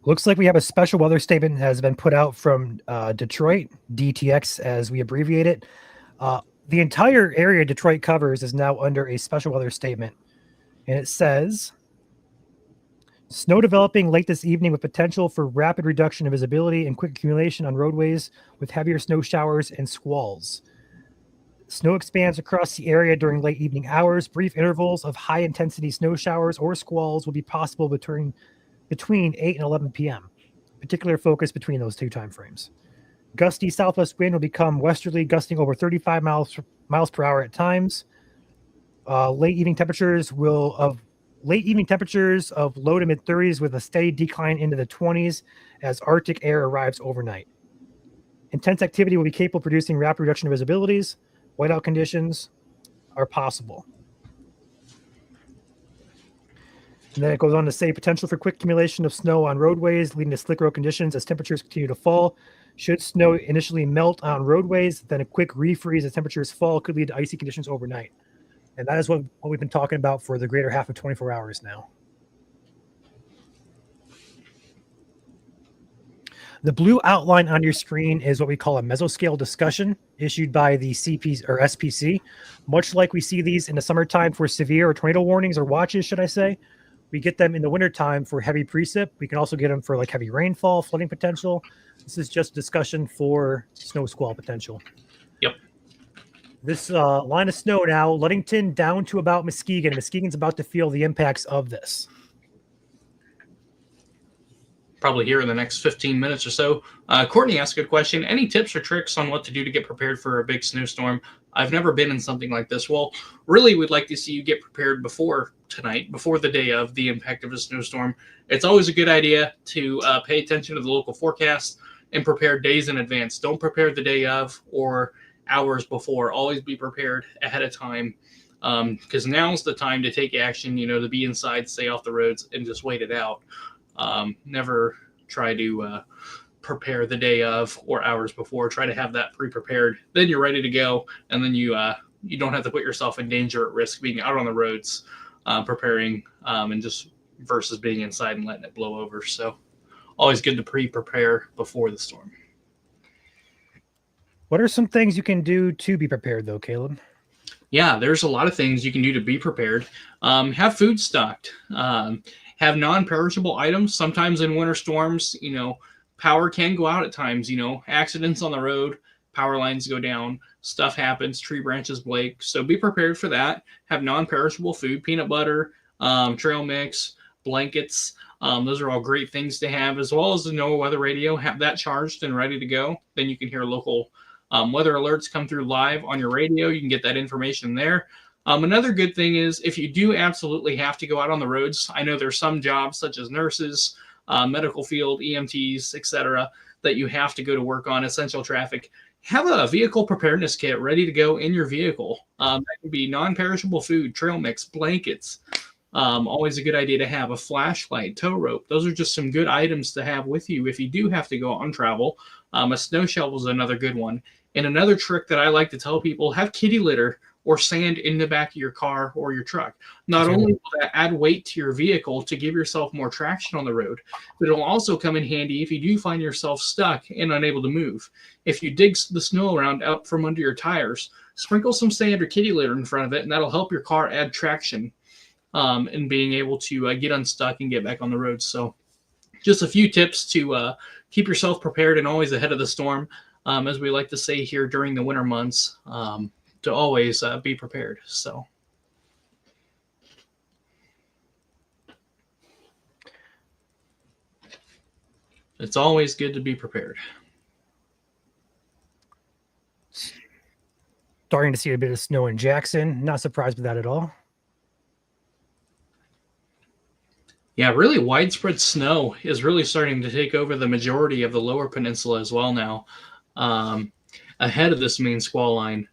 Looks like we have a special weather statement that has been put out from Detroit, DTX as we abbreviate it. The entire area Detroit covers is now under a special weather statement. And it says, snow developing late this evening with potential for rapid reduction of visibility and quick accumulation on roadways with heavier snow showers and squalls. Snow expands across the area during late evening hours. Brief intervals of high intensity snow showers or squalls will be possible between 8 and 11 p.m. Particular focus between those two time frames. Gusty southwest wind will become westerly, gusting over 35 miles per hour at times. Late evening temperatures of low to mid 30s with a steady decline into the 20s as Arctic air arrives overnight. Intense activity will be capable of producing rapid reduction of visibilities. Whiteout conditions are possible. And then it goes on to say potential for quick accumulation of snow on roadways, leading to slick road conditions as temperatures continue to fall. Should snow initially melt on roadways, then a quick refreeze as temperatures fall could lead to icy conditions overnight. And that is what we've been talking about for the greater half of 24 hours now. The blue outline on your screen is what we call a mesoscale discussion issued by the CPs or SPC. Much like we see these in the summertime for severe or tornado warnings or watches, should I say. We get them in the wintertime for heavy precip. We can also get them for like heavy rainfall, flooding potential. This is just discussion for snow squall potential. Yep. This line of snow now, Ludington down to about Muskegon. Muskegon's about to feel the impacts of this. Probably here in the next 15 minutes or so. Courtney asked a good question. Any tips or tricks on what to do to get prepared for a big snowstorm? I've never been in something like this. Well, really, we'd like to see you get prepared before tonight, before the day of the impact of a snowstorm. It's always a good idea to pay attention to the local forecast and prepare days in advance. Don't prepare the day of or hours before. Always be prepared ahead of time, because now's the time to take action, to be inside, stay off the roads, and just wait it out. Never try to prepare the day of or hours before. Try to have that pre-prepared. Then you're ready to go, and then you don't have to put yourself in danger at risk being out on the roads preparing and just versus being inside and letting it blow over. So always good to pre-prepare before the storm. What are some things you can do to be prepared, though, Caleb? Yeah, there's a lot of things you can do to be prepared. Have food stocked. Have non-perishable items. Sometimes in winter storms, power can go out at times. Accidents on the road, power lines go down, stuff happens, tree branches break. So be prepared for that. Have non-perishable food, peanut butter, trail mix, blankets. Those are all great things to have, as well as the NOAA weather radio. Have that charged and ready to go. Then you can hear local weather alerts come through live on your radio. You can get that information there. Another good thing is if you do absolutely have to go out on the roads, I know there's some jobs such as nurses, medical field, EMTs, etc., that you have to go to work on, essential traffic. have a vehicle preparedness kit ready to go in your vehicle. That can be non-perishable food, trail mix, blankets. Always a good idea to have a flashlight, tow rope. Those are just some good items to have with you if you do have to go on travel. A snow shovel is another good one. And another trick that I like to tell people, have kitty litter or sand in the back of your car or your truck. Not only will that add weight to your vehicle to give yourself more traction on the road, but it'll also come in handy if you do find yourself stuck and unable to move. If you dig the snow around out from under your tires, sprinkle some sand or kitty litter in front of it, and that'll help your car add traction and being able to get unstuck and get back on the road. So just a few tips to keep yourself prepared and always ahead of the storm, as we like to say here during the winter months, to always be prepared. So it's always good to be prepared. Starting to see a bit of snow in Jackson. Not surprised with that at all. Yeah, really widespread snow is really starting to take over the majority of the lower peninsula as well now, ahead of this main squall line.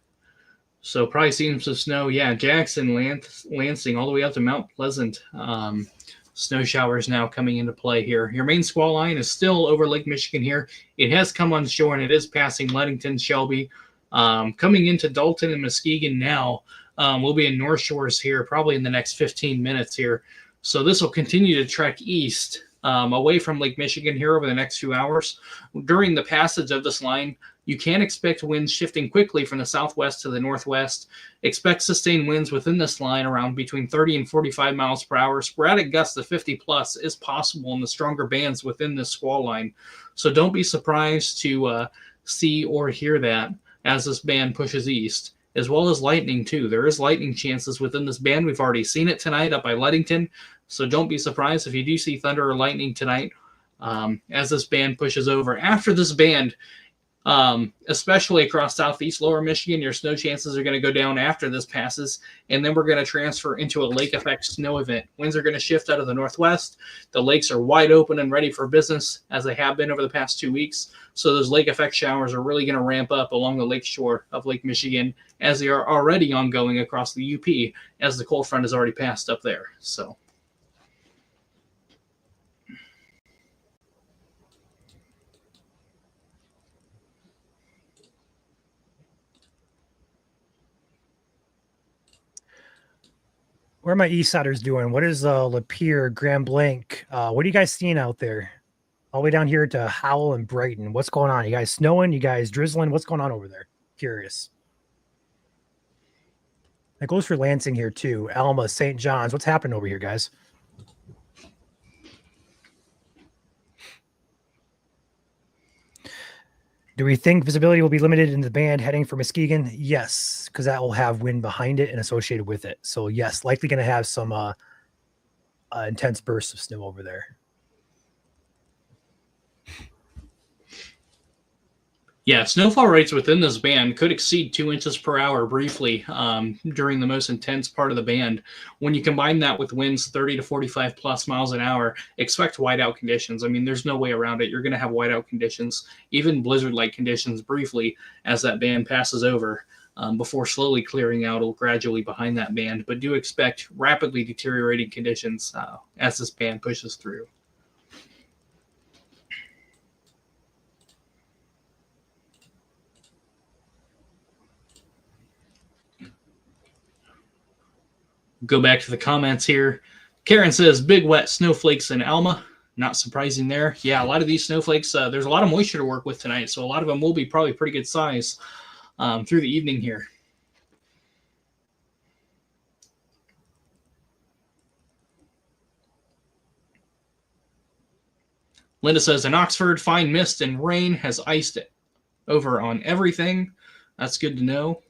So probably seeing some snow. Yeah, Jackson, Lansing, all the way up to Mount Pleasant. Snow showers now coming into play here. Your main squall line is still over Lake Michigan here. It has come on shore and it is passing Ludington, Shelby. Coming into Dalton and Muskegon now. We'll be in North Shores here probably in the next 15 minutes here. So this will continue to trek east away from Lake Michigan here over the next few hours. During the passage of this line, you can expect winds shifting quickly from the southwest to the northwest. Expect sustained winds within this line around between 30 and 45 miles per hour. Sporadic gusts of 50 plus is possible in the stronger bands within this squall line. So don't be surprised to see or hear that as this band pushes east, as well as lightning too. There is lightning chances within this band. We've already seen it tonight up by Ludington. So don't be surprised if you do see thunder or lightning tonight as this band pushes over. After this band, especially across southeast lower Michigan, your snow chances are going to go down after this passes, and then we're going to transfer into a lake effect snow event. Winds are going to shift out of the northwest. The lakes are wide open and ready for business, as they have been over the past 2 weeks. So those lake effect showers are really going to ramp up along the lake shore of Lake Michigan, as they are already ongoing across the UP, as the cold front has already passed up there. So Where are my East Siders doing? What is Lapeer, Grand Blanc? What are you guys seeing out there? All the way down here to Howell and Brighton. What's going on? You guys snowing? You guys drizzling? What's going on over there? Curious. That goes for Lansing here too. Alma, St. John's. What's happening over here, guys? Do we think visibility will be limited in the band heading for Muskegon? Yes, because that will have wind behind it and associated with it. So yes, likely going to have some intense bursts of snow over there. yeah, snowfall rates within this band could exceed 2 inches per hour briefly during the most intense part of the band. When you combine that with winds 30 to 45 plus miles an hour, expect whiteout conditions. I mean, there's no way around it. You're going to have whiteout conditions, even blizzard-like conditions briefly as that band passes over before slowly clearing out gradually behind that band. But do expect rapidly deteriorating conditions as this band pushes through. Go back to the comments here. Karen says, big wet snowflakes in Alma. Not surprising there. Yeah, a lot of these snowflakes, there's a lot of moisture to work with tonight, so a lot of them will be probably pretty good size through the evening here. Linda says, in Oxford, fine mist and rain has iced it over on everything. That's good to know.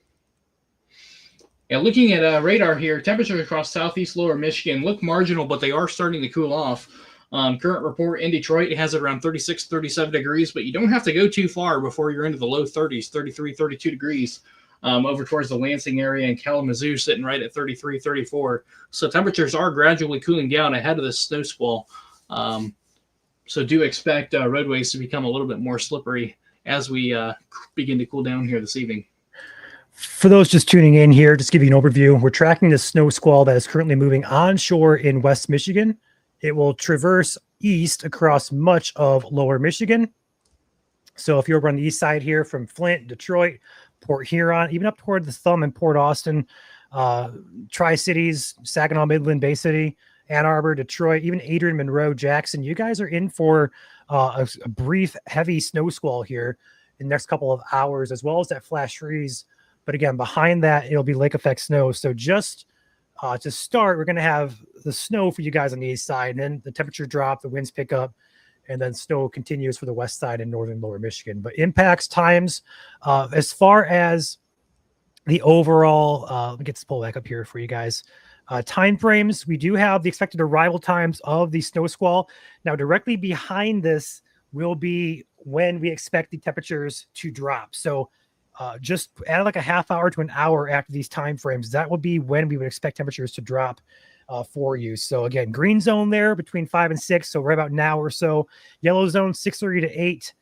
Yeah, looking at radar here, temperatures across southeast lower Michigan look marginal, but they are starting to cool off. Current report in Detroit has it around 36, 37 degrees, but you don't have to go too far before you're into the low 30s, 33, 32 degrees over towards the Lansing area, and Kalamazoo sitting right at 33, 34. So temperatures are gradually cooling down ahead of this snow squall. So do expect roadways to become a little bit more slippery as we begin to cool down here this evening. For those just tuning in here, just give you an overview. We're tracking the snow squall that is currently moving onshore in West Michigan. It will traverse east across much of lower Michigan. So if you're over on the east side here from Flint, Detroit, Port Huron, even up toward the Thumb and Port Austin, Tri-Cities, Saginaw, Midland, Bay City, Ann Arbor, Detroit, even Adrian, Monroe, Jackson, you guys are in for a brief, heavy snow squall here in the next couple of hours, as well as that flash freeze. But again, behind that, it'll be lake effect snow. So just to start, we're going to have the snow for you guys on the east side, and then the temperature drop, the winds pick up, and then snow continues for the west side in northern lower Michigan. But impacts times, as far as the overall, let me get this pull back up here for you guys. Time frames, we do have the expected arrival times of the snow squall. Now, directly behind this will be when we expect the temperatures to drop. So just add like a half hour to an hour after these time frames. That would be when we would expect temperatures to drop for you. So again, green zone there between 5 and 6, so right about an hour or so. Yellow zone 6:30 to 8.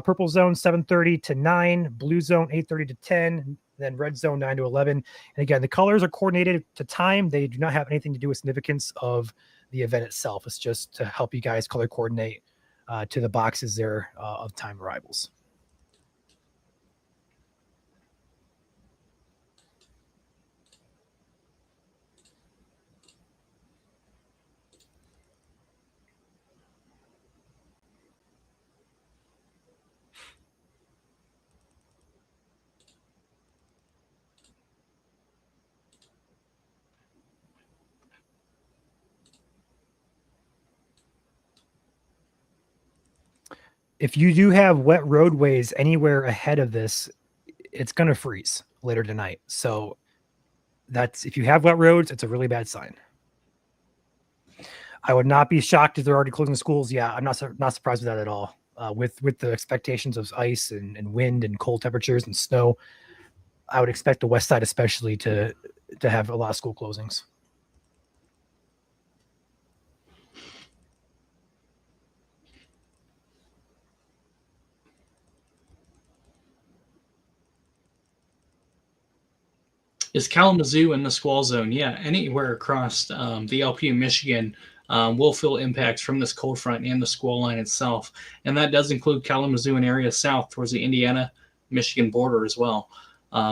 Purple zone 7:30 to 9. Blue zone 8:30 to 10. Then red zone 9 to 11. And again, the colors are coordinated to time. They do not have anything to do with significance of the event itself. It's just to help you guys color coordinate to the boxes there of time arrivals. If you do have wet roadways anywhere ahead of this, it's going to freeze later tonight. So that's, if you have wet roads, it's a really bad sign. I would not be shocked if they're already closing schools. Yeah, I'm not surprised with that at all. With the expectations of ice and wind and cold temperatures and snow, I would expect the west side especially to have a lot of school closings. Is Kalamazoo in the squall zone? Yeah, anywhere across the LPU Michigan will feel impacts from this cold front and the squall line itself. And that does include Kalamazoo and areas south towards the Indiana-Michigan border as well.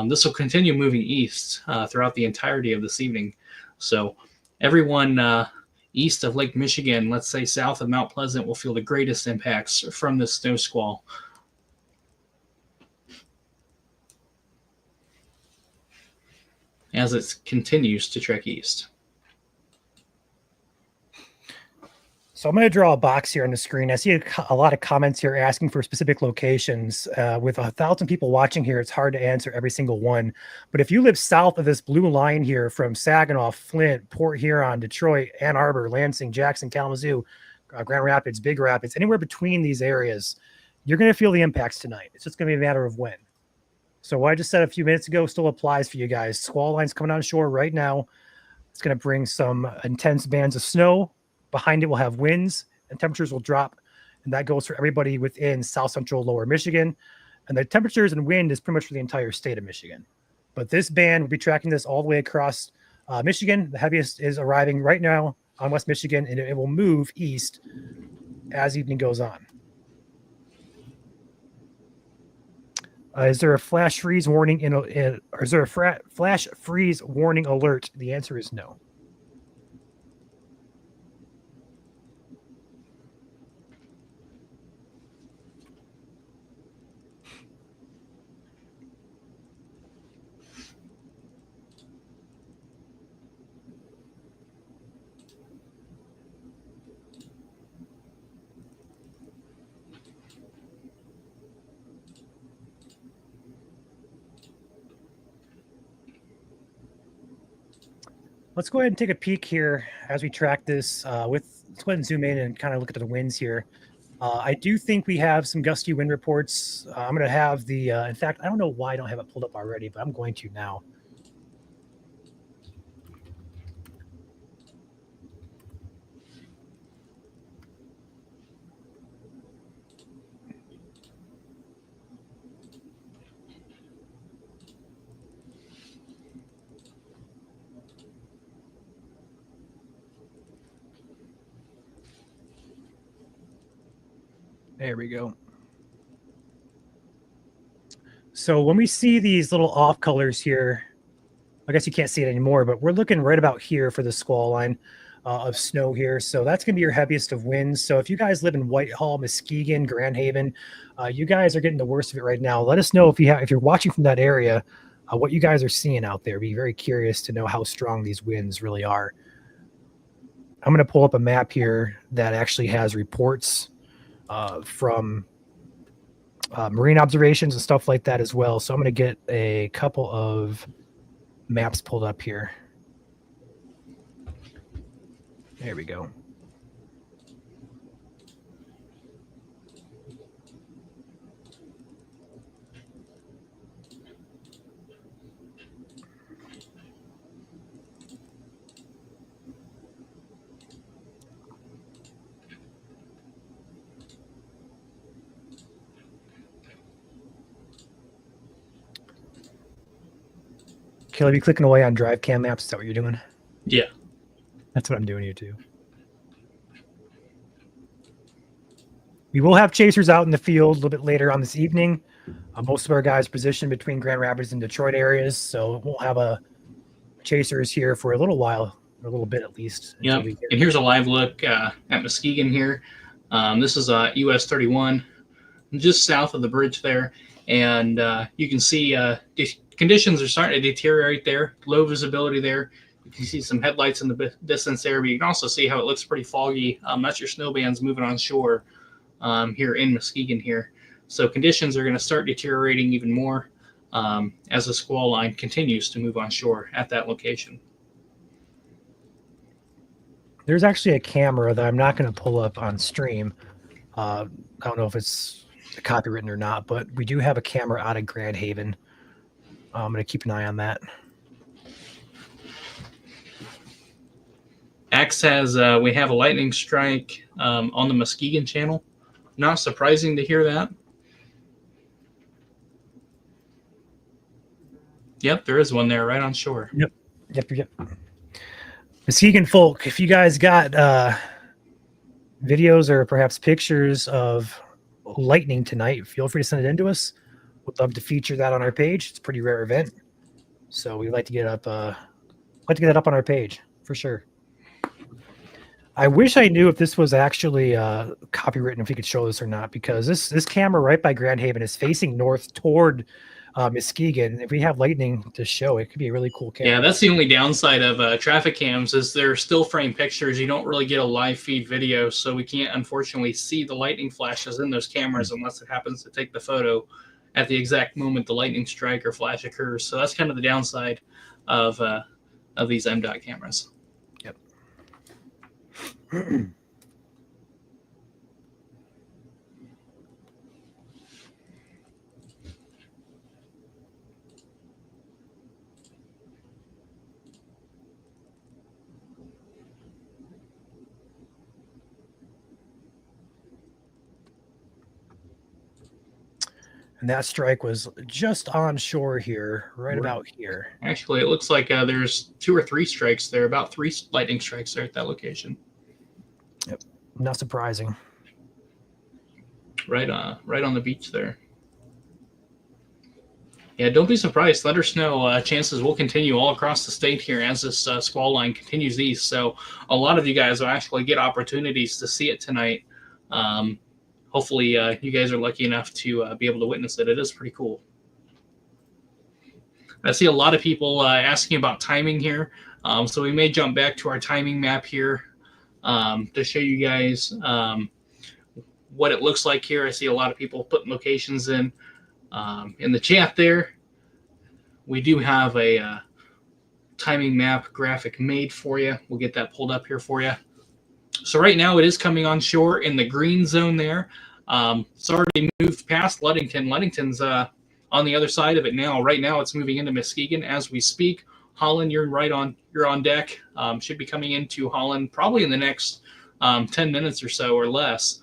This will continue moving east throughout the entirety of this evening. So everyone east of Lake Michigan, let's say south of Mount Pleasant, will feel the greatest impacts from this snow squall. As it continues to trek east. So I'm going to draw a box here on the screen. I see a lot of comments here asking for specific locations. With 1,000 people watching here, it's hard to answer every single one. But if you live south of this blue line here from Saginaw, Flint, Port Huron, Detroit, Ann Arbor, Lansing, Jackson, Kalamazoo, Grand Rapids, Big Rapids, anywhere between these areas, you're going to feel the impacts tonight. It's just going to be a matter of when. So what I just said a few minutes ago still applies for you guys. Squall lines coming on shore right now. It's going to bring some intense bands of snow. Behind it, we'll have winds and temperatures will drop. And that goes for everybody within south central lower Michigan. And the temperatures and wind is pretty much for the entire state of Michigan. But this band will be tracking this all the way across Michigan. The heaviest is arriving right now on West Michigan, and it will move east as evening goes on. Is there a flash freeze warning or is there a flash freeze warning alert? The answer is no. Let's go ahead and take a peek here as we track this let's go ahead and zoom in and kind of look at the winds here. I do think we have some gusty wind reports. I'm going to have the, in fact, I don't know why I don't have it pulled up already, but I'm going to now. There we go. So when we see these little off colors here, I guess you can't see it anymore, but we're looking right about here for the squall line of snow here. So that's going to be your heaviest of winds. So if you guys live in Whitehall, Muskegon, Grand Haven, you guys are getting the worst of it right now. Let us know if you're watching from that area, what you guys are seeing out there. Be very curious to know how strong these winds really are. I'm going to pull up a map here that actually has reports from marine observations and stuff like that as well. So I'm going to get a couple of maps pulled up here. There we go. Caleb, you clicking away on drive cam maps? Is that what you're doing? Yeah. That's what I'm doing here too. We will have chasers out in the field a little bit later on this evening. Most of our guys positioned between Grand Rapids and Detroit areas, so we'll have chasers here for a little while, a little bit at least. Yep. And here's a live look at Muskegon here. This is US 31, just south of the bridge there. And you can see conditions are starting to deteriorate there. Low visibility there. You can see some headlights in the distance there, but you can also see how it looks pretty foggy. That's your snow bands moving on shore here in Muskegon here. So conditions are going to start deteriorating even more as the squall line continues to move on shore at that location. There's actually a camera that I'm not going to pull up on stream. I don't know if it's copywritten or not, but we do have a camera out of Grand Haven. I'm going to keep an eye on that. Axe has, we have a lightning strike on the Muskegon channel. Not surprising to hear that. Yep, there is one there right on shore. Yep. Muskegon folk, if you guys got videos or perhaps pictures of lightning tonight, feel free to send it in to us. We'd love to feature that on our page. It's a pretty rare event, so we'd like to get up up on our page for sure. I wish I knew if this was actually copywritten, if we could show this or not, because this camera right by Grand Haven is facing north toward Muskegon. If we have lightning to show, it could be a really cool camera. Yeah, that's the only downside of traffic cams is they're still frame pictures. You don't really get a live feed video, so we can't unfortunately see the lightning flashes in those cameras unless it happens to take the photo at the exact moment the lightning strike or flash occurs. So that's kind of the downside of these MDOT cameras. Yep. And that strike was just on shore here, right about here. Actually, it looks like there's 2 or 3 strikes there, about 3 lightning strikes there at that location. Yep, not surprising. Right on the beach there. Yeah, don't be surprised. Thundersnow chances will continue all across the state here as this squall line continues east. So a lot of you guys will actually get opportunities to see it tonight. Hopefully you guys are lucky enough to be able to witness it. It is pretty cool. I see a lot of people asking about timing here. So we may jump back to our timing map here to show you guys what it looks like here. I see a lot of people putting locations in the chat there. We do have a timing map graphic made for you. We'll get that pulled up here for you. So right now it is coming on shore in the green zone there. It's already moved past Ludington. Ludington's on the other side of it now. Right now it's moving into Muskegon as we speak. Holland, you're on deck. Should be coming into Holland probably in the next 10 minutes or so or less.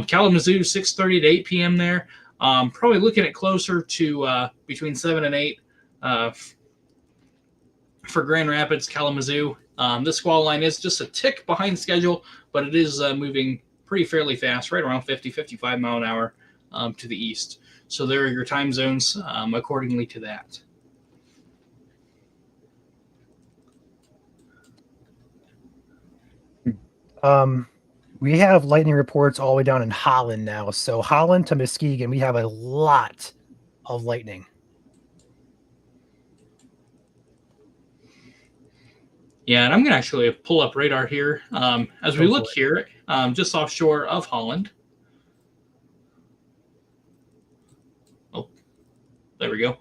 Kalamazoo 6:30 to 8 p.m. there. Probably looking at closer to between 7 and 8 for Grand Rapids, Kalamazoo. This squall line is just a tick behind schedule, but it is moving pretty fairly fast, right around 50, 55 mile an hour to the east. So there are your time zones accordingly to that. We have lightning reports all the way down in Holland now. So Holland to Muskegon, we have a lot of lightning. Yeah, and I'm going to actually pull up radar here as we look here just offshore of Holland. Oh, there we go.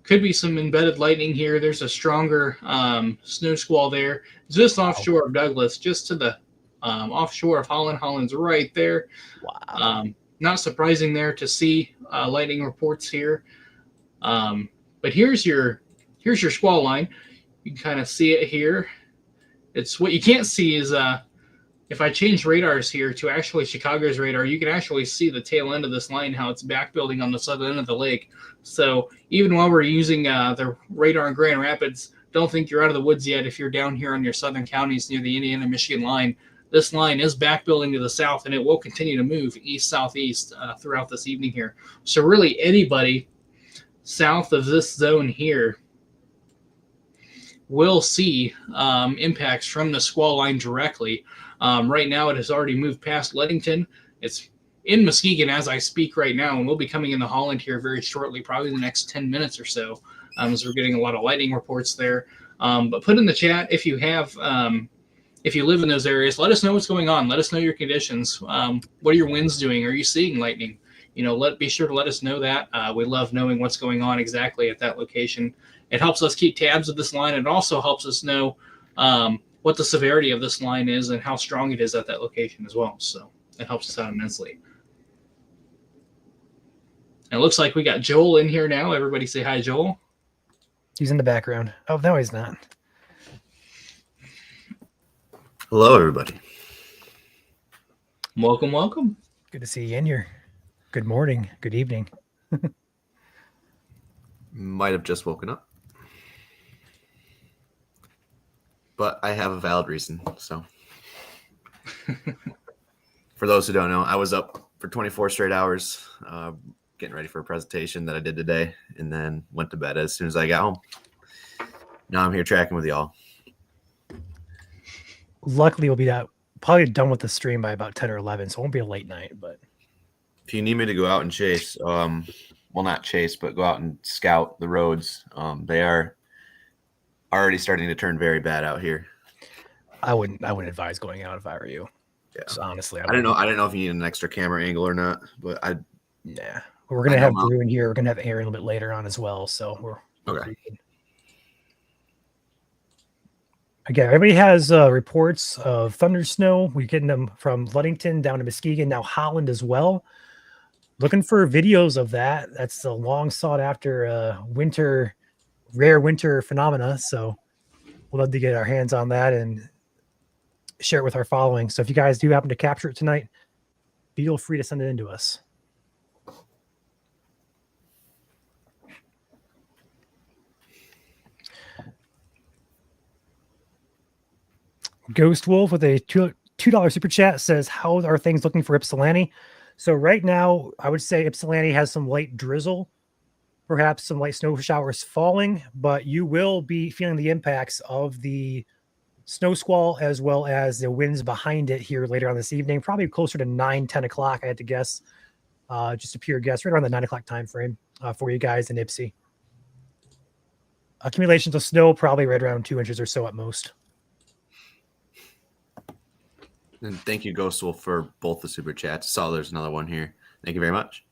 Could be some embedded lightning here. There's a stronger snow squall there. Just offshore of Douglas, just to the offshore of Holland. Holland's right there. Wow. Not surprising there to see lightning reports here. But here's your squall line. You can kind of see it here. It's what you can't see is if I change radars here to actually Chicago's radar, you can actually see the tail end of this line, how it's back building on the southern end of the lake. So even while we're using the radar in Grand Rapids, don't think you're out of the woods yet if you're down here on your southern counties near the Indiana-Michigan line. This line is back building to the south, and it will continue to move east-southeast throughout this evening here. So really anybody south of this zone here will see impacts from the squall line directly. Right now, it has already moved past Leadington. It's in Muskegon as I speak right now, and we'll be coming into Holland here very shortly, probably the next 10 minutes or so, as we're getting a lot of lightning reports there. But put in the chat if you have, if you live in those areas, let us know what's going on. Let us know your conditions. What are your winds doing? Are you seeing lightning? You know, be sure to let us know that. We love knowing what's going on exactly at that location. It helps us keep tabs of this line. It also helps us know what the severity of this line is and how strong it is at that location as well. So it helps us out immensely. And it looks like we got Joel in here now. Everybody say hi, Joel. He's in the background. Oh, no, he's not. Hello, everybody. Welcome, welcome. Good to see you in here. Good morning. Good evening. Might have just woken up. But I have a valid reason, so. For those who don't know, I was up for 24 straight hours getting ready for a presentation that I did today, and then went to bed as soon as I got home. Now I'm here tracking with y'all. Luckily, we'll be probably done with the stream by about 10 or 11, so it won't be a late night. But if you need me to go out and chase, well, not chase, but go out and scout the roads, they are already starting to turn very bad out here. I wouldn't advise going out if I were you. Yeah. So honestly, I don't know if you need an extra camera angle or not, but we're gonna have Drew in here. We're gonna have Aaron a little bit later on as well. So we're okay. Again, everybody has reports of thundersnow. We're getting them from Ludington down to Muskegon, now Holland as well. Looking for videos of that. That's a long sought after rare winter phenomena. So we'll love to get our hands on that and share it with our following. So if you guys do happen to capture it tonight, feel free to send it in to us. Ghost Wolf with a $2 super chat says, how are things looking for Ypsilanti? So right now, I would say Ypsilanti has some light drizzle, perhaps some light snow showers falling, but you will be feeling the impacts of the snow squall as well as the winds behind it here later on this evening, probably closer to 9, 10 o'clock, I had to guess. Just a pure guess, right around the 9 o'clock time frame for you guys in Ypsi. Accumulations of snow probably right around 2 inches or so at most. And thank you, Ghost Wolf, for both the super chats. Saw there's another one here. Thank you very much.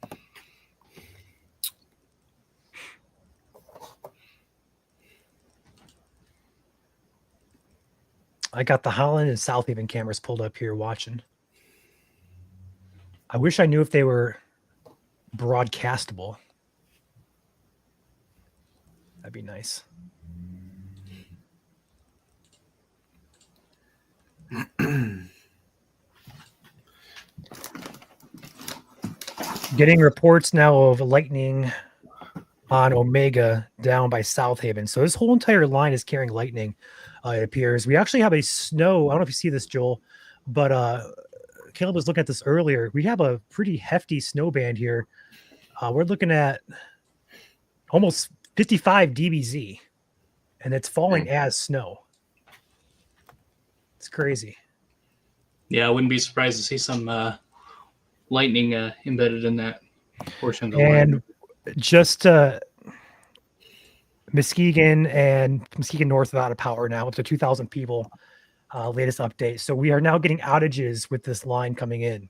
I got the Holland and South Haven cameras pulled up here watching. I wish I knew if they were broadcastable. That'd be nice. Getting reports now of lightning on Omega down by South Haven. So this whole entire line is carrying lightning, it appears. We actually have a snow. I don't know if you see this, Joel, but Caleb was looking at this earlier. We have a pretty hefty snow band here. We're looking at almost 55 dBz, and it's falling as snow. It's crazy. Yeah, I wouldn't be surprised to see some lightning embedded in that portion of the And line. just Muskegon North are out of power now. Up to 2,000 people. Latest update. So we are now getting outages with this line coming in.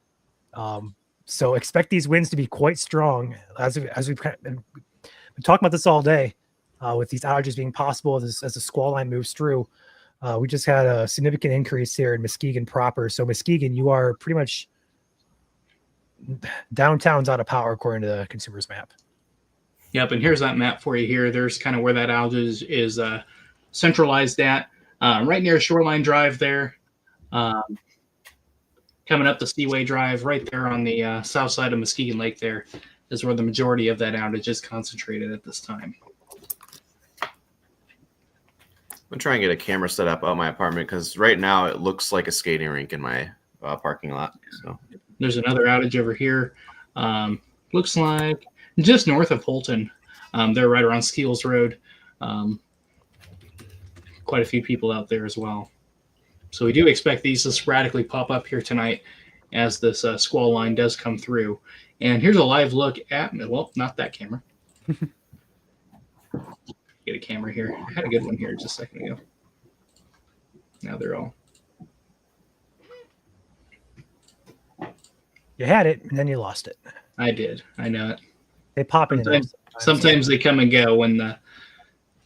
So expect these winds to be quite strong as we've been talking about this all day, with these outages being possible as the squall line moves through. We just had a significant increase here in Muskegon proper. So Muskegon, you are pretty much downtown's out of power according to the consumer's map. Yep, and here's that map for you here. There's kind of where that outage is centralized at. Right near Shoreline Drive there. Coming up the Seaway Drive, right there on the south side of Muskegon Lake there is where the majority of that outage is concentrated at this time. I'm going to try and get a camera set up at my apartment because right now it looks like a skating rink in my parking lot. So there's another outage over here. Looks like just north of Holton. They're right around Skeels Road. Quite a few people out there as well. So we do expect these to sporadically pop up here tonight as this squall line does come through. And here's a live look at, well, not that camera. Get a camera here. I had a good one here just a second ago. Now they're all. You had it, and then you lost it. I did. I know it. They pop in. Sometimes they come and go. When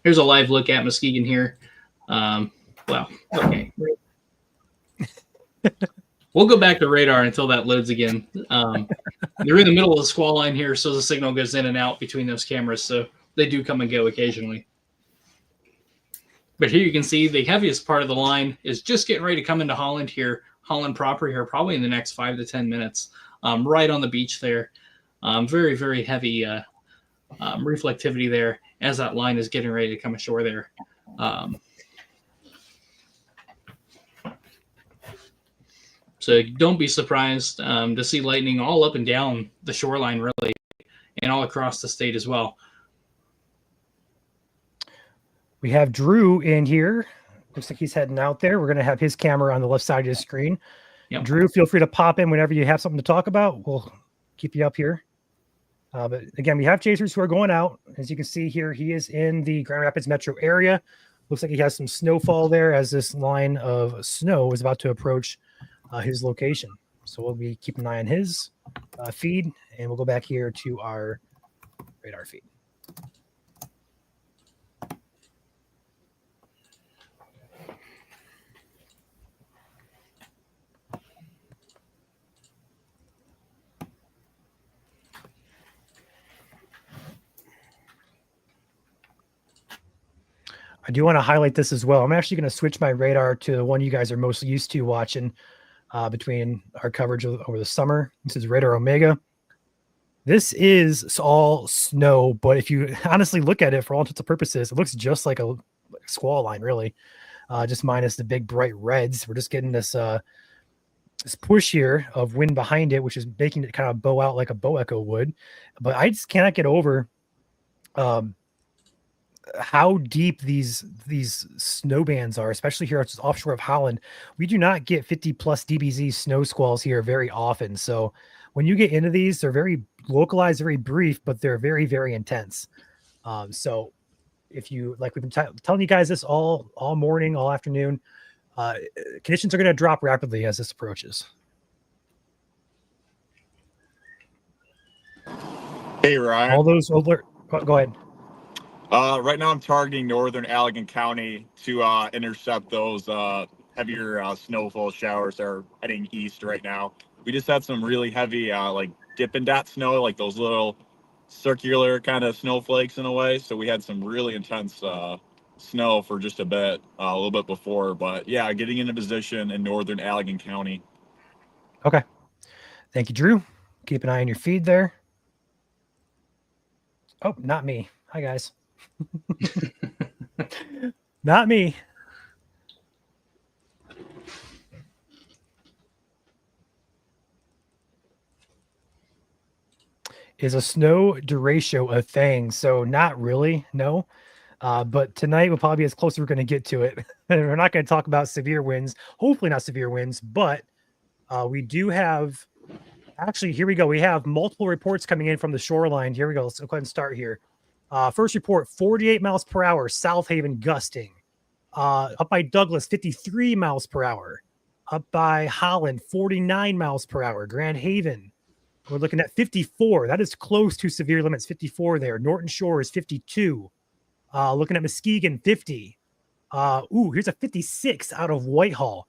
here's a live look at Muskegon here. Well, okay. We'll go back to radar until that loads again. You're in the middle of the squall line here, so the signal goes in and out between those cameras, so they do come and go occasionally. But here you can see the heaviest part of the line is just getting ready to come into Holland here, Holland proper here, probably in the next 5 to 10 minutes, right on the beach there. Very, very heavy reflectivity there as that line is getting ready to come ashore there. So don't be surprised to see lightning all up and down the shoreline, really, and all across the state as well. We have Drew in here. Looks like he's heading out there. We're going to have his camera on the left side of the screen. Yep. Drew, feel free to pop in whenever you have something to talk about. We'll keep you up here. But again, we have chasers who are going out. As you can see here, he is in the Grand Rapids metro area. Looks like he has some snowfall there as this line of snow is about to approach his location. So we'll be keeping an eye on his feed, and we'll go back here to our radar feed. I do want to highlight this as well. I'm actually going to switch my radar to the one you guys are most used to watching between our coverage over the summer. This is Radar Omega. This is all snow, but if you honestly look at it for all intents and purposes, it looks just like a squall line, really, just minus the big bright reds. We're just getting this this push here of wind behind it, which is making it kind of bow out like a bow echo would. But I just cannot get over how deep these snow bands are, especially here offshore of Holland. We do not get 50 plus dBz snow squalls here very often. So when you get into these, they're very localized, very brief, but they're very, very intense. So if you, like we've been telling you guys this all morning, all afternoon, conditions are going to drop rapidly as this approaches. Hey, Ryan. All those alert. Go ahead. Right now I'm targeting northern Allegan County to intercept those heavier snowfall showers that are heading east right now. We just had some really heavy like Dippin' Dot snow, like those little circular kind of snowflakes in a way. So we had some really intense snow for just a little bit before. But yeah, getting into position in northern Allegan County. Okay. Thank you, Drew. Keep an eye on your feed there. Oh, not me. Hi, guys. Not me. Is a snow derecho a thing? So not really, no. But tonight will probably be as close as we're going to get to it. And we're not going to talk about severe winds. Hopefully not severe winds, but we do have. Actually, here we go. We have multiple reports coming in from the shoreline. Here we go. Let's go ahead and start here. First report: 48 miles per hour, South Haven gusting. Up by Douglas, 53 miles per hour. Up by Holland, 49 miles per hour. Grand Haven, we're looking at 54. That is close to severe limits. 54 there. Norton Shore is 52. Looking at Muskegon, 50. Here's a 56 out of Whitehall.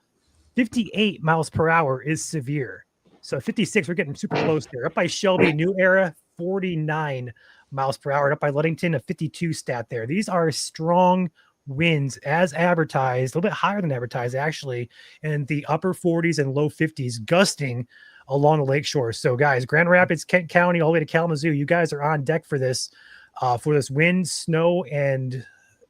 58 miles per hour is severe. So 56, we're getting super close there. Up by Shelby, New Era, 49 miles per hour. And up by Ludington, a 52 stat there. These are strong winds as advertised, a little bit higher than advertised, actually, in the upper 40s and low 50s, gusting along the lakeshore. So, guys, Grand Rapids, Kent County, all the way to Kalamazoo, you guys are on deck for this wind, snow, and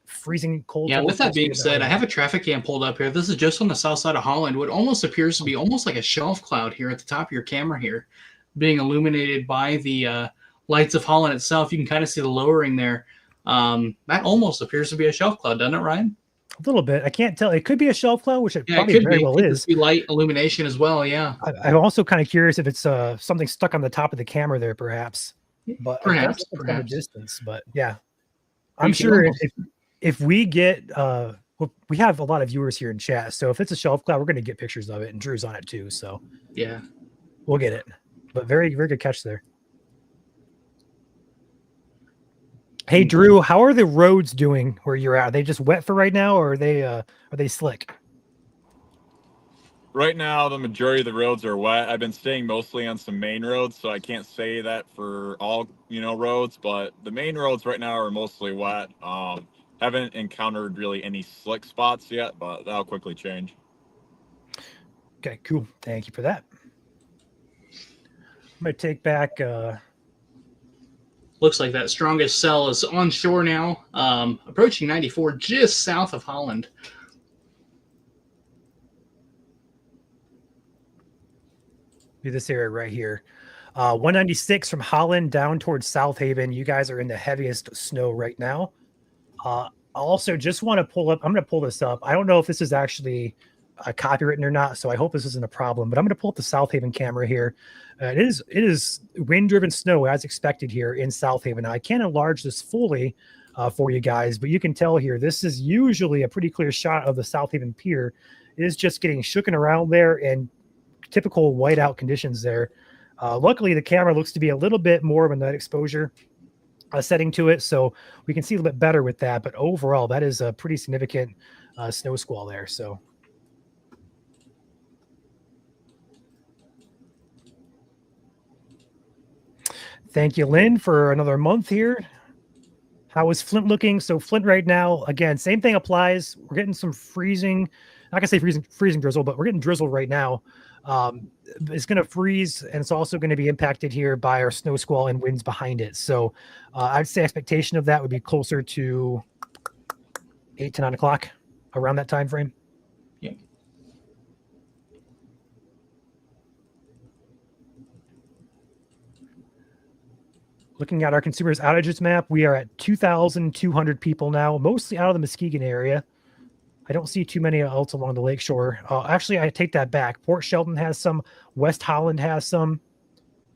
freezing cold. Yeah, with that being said, I have a traffic cam pulled up here. This is just on the south side of Holland. What almost appears to be almost like a shelf cloud here at the top of your camera here, being illuminated by the lights of Holland itself. You can kind of see the lowering there. That almost appears to be a shelf cloud, doesn't it, Ryan? A little bit. I can't tell. It could be a shelf cloud, which it probably could very be. well is. Be light illumination as well, yeah. I'm also kind of curious if it's something stuck on the top of the camera there, perhaps. But perhaps. From a distance. But yeah, I'm sure if we get we have a lot of viewers here in chat, so if it's a shelf cloud, we're going to get pictures of it, and Drew's on it too. So yeah, we'll get it. But very, very good catch there. Hey Drew, how are the roads doing where you're at? Are they just wet for right now, or are they slick? Right now, the majority of the roads are wet. I've been staying mostly on some main roads, so I can't say that for all roads. But the main roads right now are mostly wet. Haven't encountered really any slick spots yet, but that'll quickly change. Okay, cool. Thank you for that. I'm gonna take back. Looks like that strongest cell is on shore now, approaching 94, just south of Holland. This area right here. 196 from Holland down towards South Haven. You guys are in the heaviest snow right now. I also just want to pull up. I'm going to pull this up. I don't know if this is actually copywritten or not, so I hope this isn't a problem. But I'm going to pull up the South Haven camera here. It is wind-driven snow as expected here in South Haven. Now, I can't enlarge this fully for you guys, but you can tell here this is usually a pretty clear shot of the South Haven Pier. It is just getting shooken around there and typical whiteout conditions there. Luckily, the camera looks to be a little bit more of a night exposure setting to it, so we can see a little bit better with that. But overall, that is a pretty significant snow squall there. So, thank you, Lynn, for another month here. How is Flint looking? So Flint right now, again, same thing applies. We're getting some freezing. Not gonna say freezing drizzle, but we're getting drizzle right now. It's going to freeze, and it's also going to be impacted here by our snow squall and winds behind it. So I'd say expectation of that would be closer to 8 to 9 o'clock, around that time frame. Yeah. Looking at our consumers outages map, we are at 2,200 people now, mostly out of the Muskegon area. I don't see too many else along the lakeshore. Actually, I take that back. Port Shelton has some. West Holland has some.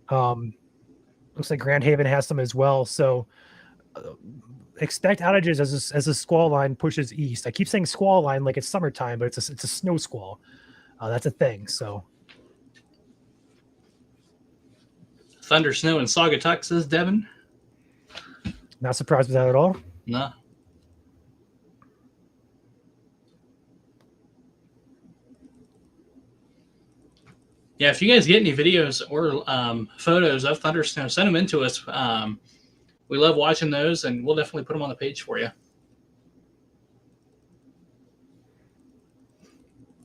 Looks like Grand Haven has some as well. So expect outages as the squall line pushes east. I keep saying squall line like it's summertime, but it's a snow squall. That's a thing. So Thunder, snow, and Saugatuck, says Devin. Not surprised with that at all. No. Yeah, if you guys get any videos or photos of thunder snow, send them in to us. We love watching those, and we'll definitely put them on the page for you.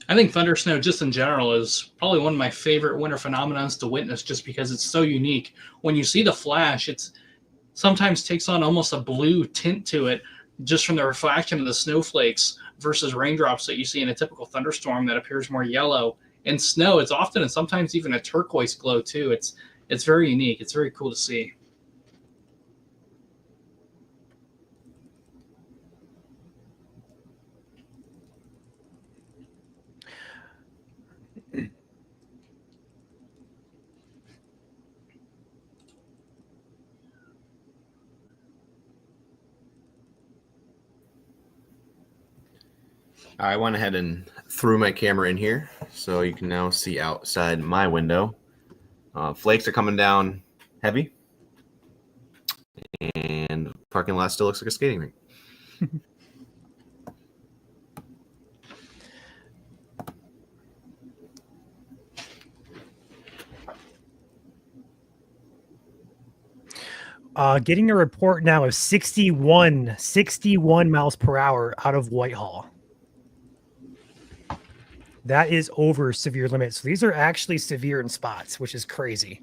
I think thunder snow, just in general, is probably one of my favorite winter phenomenons to witness, just because it's so unique. When you see the flash, it's sometimes takes on almost a blue tint to it, just from the refraction of the snowflakes versus raindrops that you see in a typical thunderstorm that appears more yellow. In snow, it's often and sometimes even a turquoise glow too. It's very unique. It's very cool to see. I went ahead and threw my camera in here, so you can now see outside my window. Flakes are coming down heavy, and the parking lot still looks like a skating rink. Getting a report now of 61 miles per hour out of Whitehall. That is over severe limits. So these are actually severe in spots, which is crazy.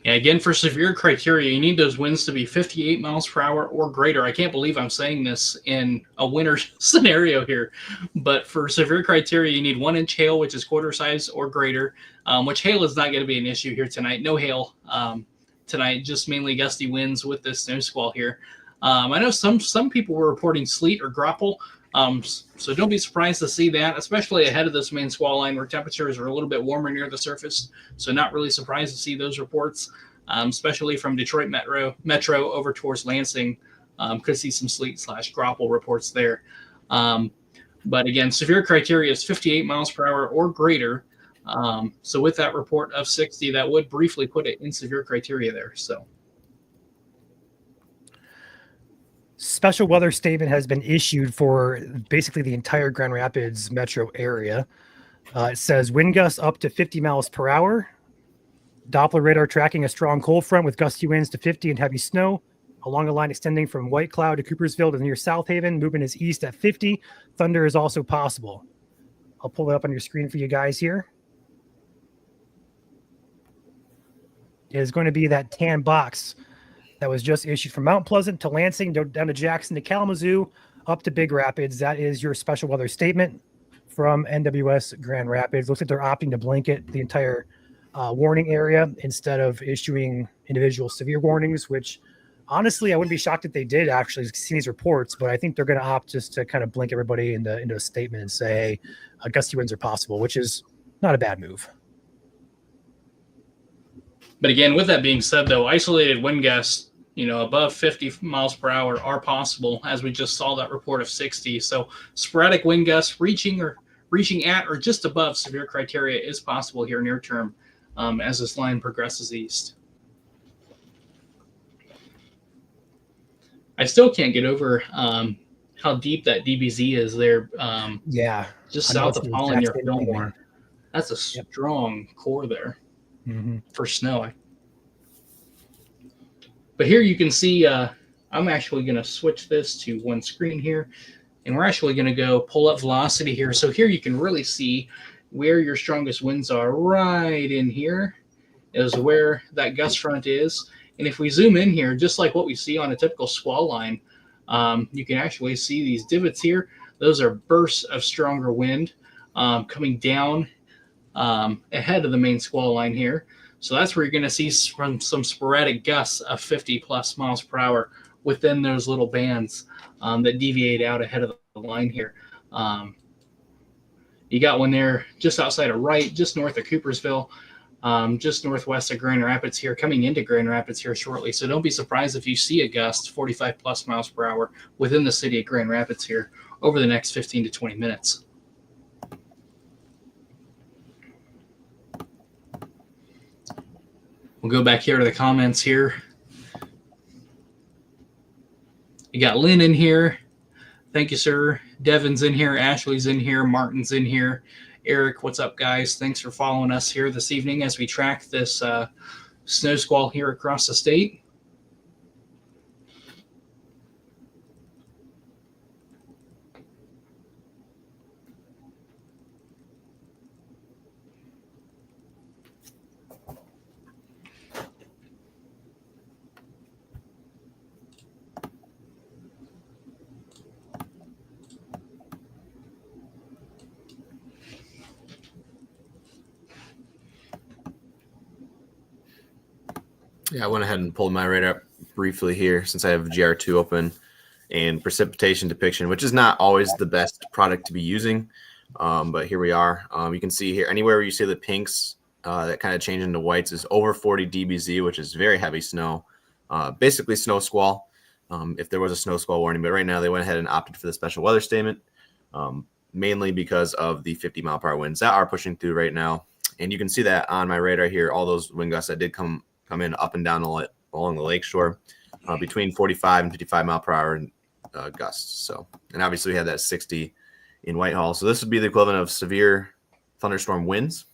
Yeah, again, for severe criteria, you need those winds to be 58 miles per hour or greater. I can't believe I'm saying this in a winter scenario here, but for severe criteria, you need 1 inch hail, which is quarter size or greater, which hail is not going to be an issue here tonight. No hail tonight, just mainly gusty winds with this snow squall here. I know some people were reporting sleet or graupel, so don't be surprised to see that, especially ahead of this main squall line where temperatures are a little bit warmer near the surface. So not really surprised to see those reports, especially from Detroit Metro over towards Lansing. Could see some sleet / graupel reports there. But again, severe criteria is 58 miles per hour or greater. So with that report of 60, that would briefly put it in severe criteria there. So special weather statement has been issued for basically the entire Grand Rapids metro area. It says wind gusts up to 50 miles per hour. Doppler radar tracking a strong cold front with gusty winds to 50 and heavy snow along a line extending from White Cloud to Coopersville to near South Haven. Movement is east at 50. Thunder is also possible. I'll pull it up on your screen for you guys here. It is going to be that tan box that was just issued from Mount Pleasant to Lansing, down to Jackson to Kalamazoo, up to Big Rapids. That is your special weather statement from NWS Grand Rapids. Looks like they're opting to blanket the entire warning area instead of issuing individual severe warnings, which honestly, I wouldn't be shocked if they did actually see these reports, but I think they're going to opt just to kind of blanket everybody into a statement and say, hey, gusty winds are possible, which is not a bad move. But again, with that being said, though, isolated wind gusts, above 50 miles per hour are possible, as we just saw that report of 60. So sporadic wind gusts reaching at or just above severe criteria is possible here near term as this line progresses east. I still can't get over how deep that DBZ is there. Just south of Holland near Fillmore. That's a strong core there. Mm-hmm. For snow. But here you can see I'm actually going to switch this to one screen here, and we're actually going to go pull up velocity here. So here you can really see where your strongest winds are. Right in here is where that gust front is. And if we zoom in here, just like what we see on a typical squall line, you can actually see these divots here. Those are bursts of stronger wind coming down ahead of the main squall line here. So that's where you're going to see some sporadic gusts of 50 plus miles per hour within those little bands that deviate out ahead of the line here. You got one there just outside of Wright, just north of Coopersville, just northwest of Grand Rapids here, coming into Grand Rapids here shortly. So don't be surprised if you see a gust 45 plus miles per hour within the city of Grand Rapids here over the next 15 to 20 minutes. We'll go back here to the comments here. You got Lynn in here. Thank you, sir. Devin's in here. Ashley's in here. Martin's in here. Eric, what's up, guys? Thanks for following us here this evening as we track this snow squall here across the state. Yeah, I went ahead and pulled my radar up briefly here since I have GR2 open, and precipitation depiction, which is not always the best product to be using, but here we are. You can see here, anywhere where you see the pinks that kind of change into whites is over 40 dBz, which is very heavy snow, basically snow squall, if there was a snow squall warning. But right now they went ahead and opted for the special weather statement. mainly because of the 50-mile-per-hour winds that are pushing through right now. And you can see that on my radar here, all those wind gusts that did come in up and down along the lakeshore between 45 and 55-mile-per-hour gusts. So, and obviously we had that 60 in Whitehall. So this would be the equivalent of severe thunderstorm winds.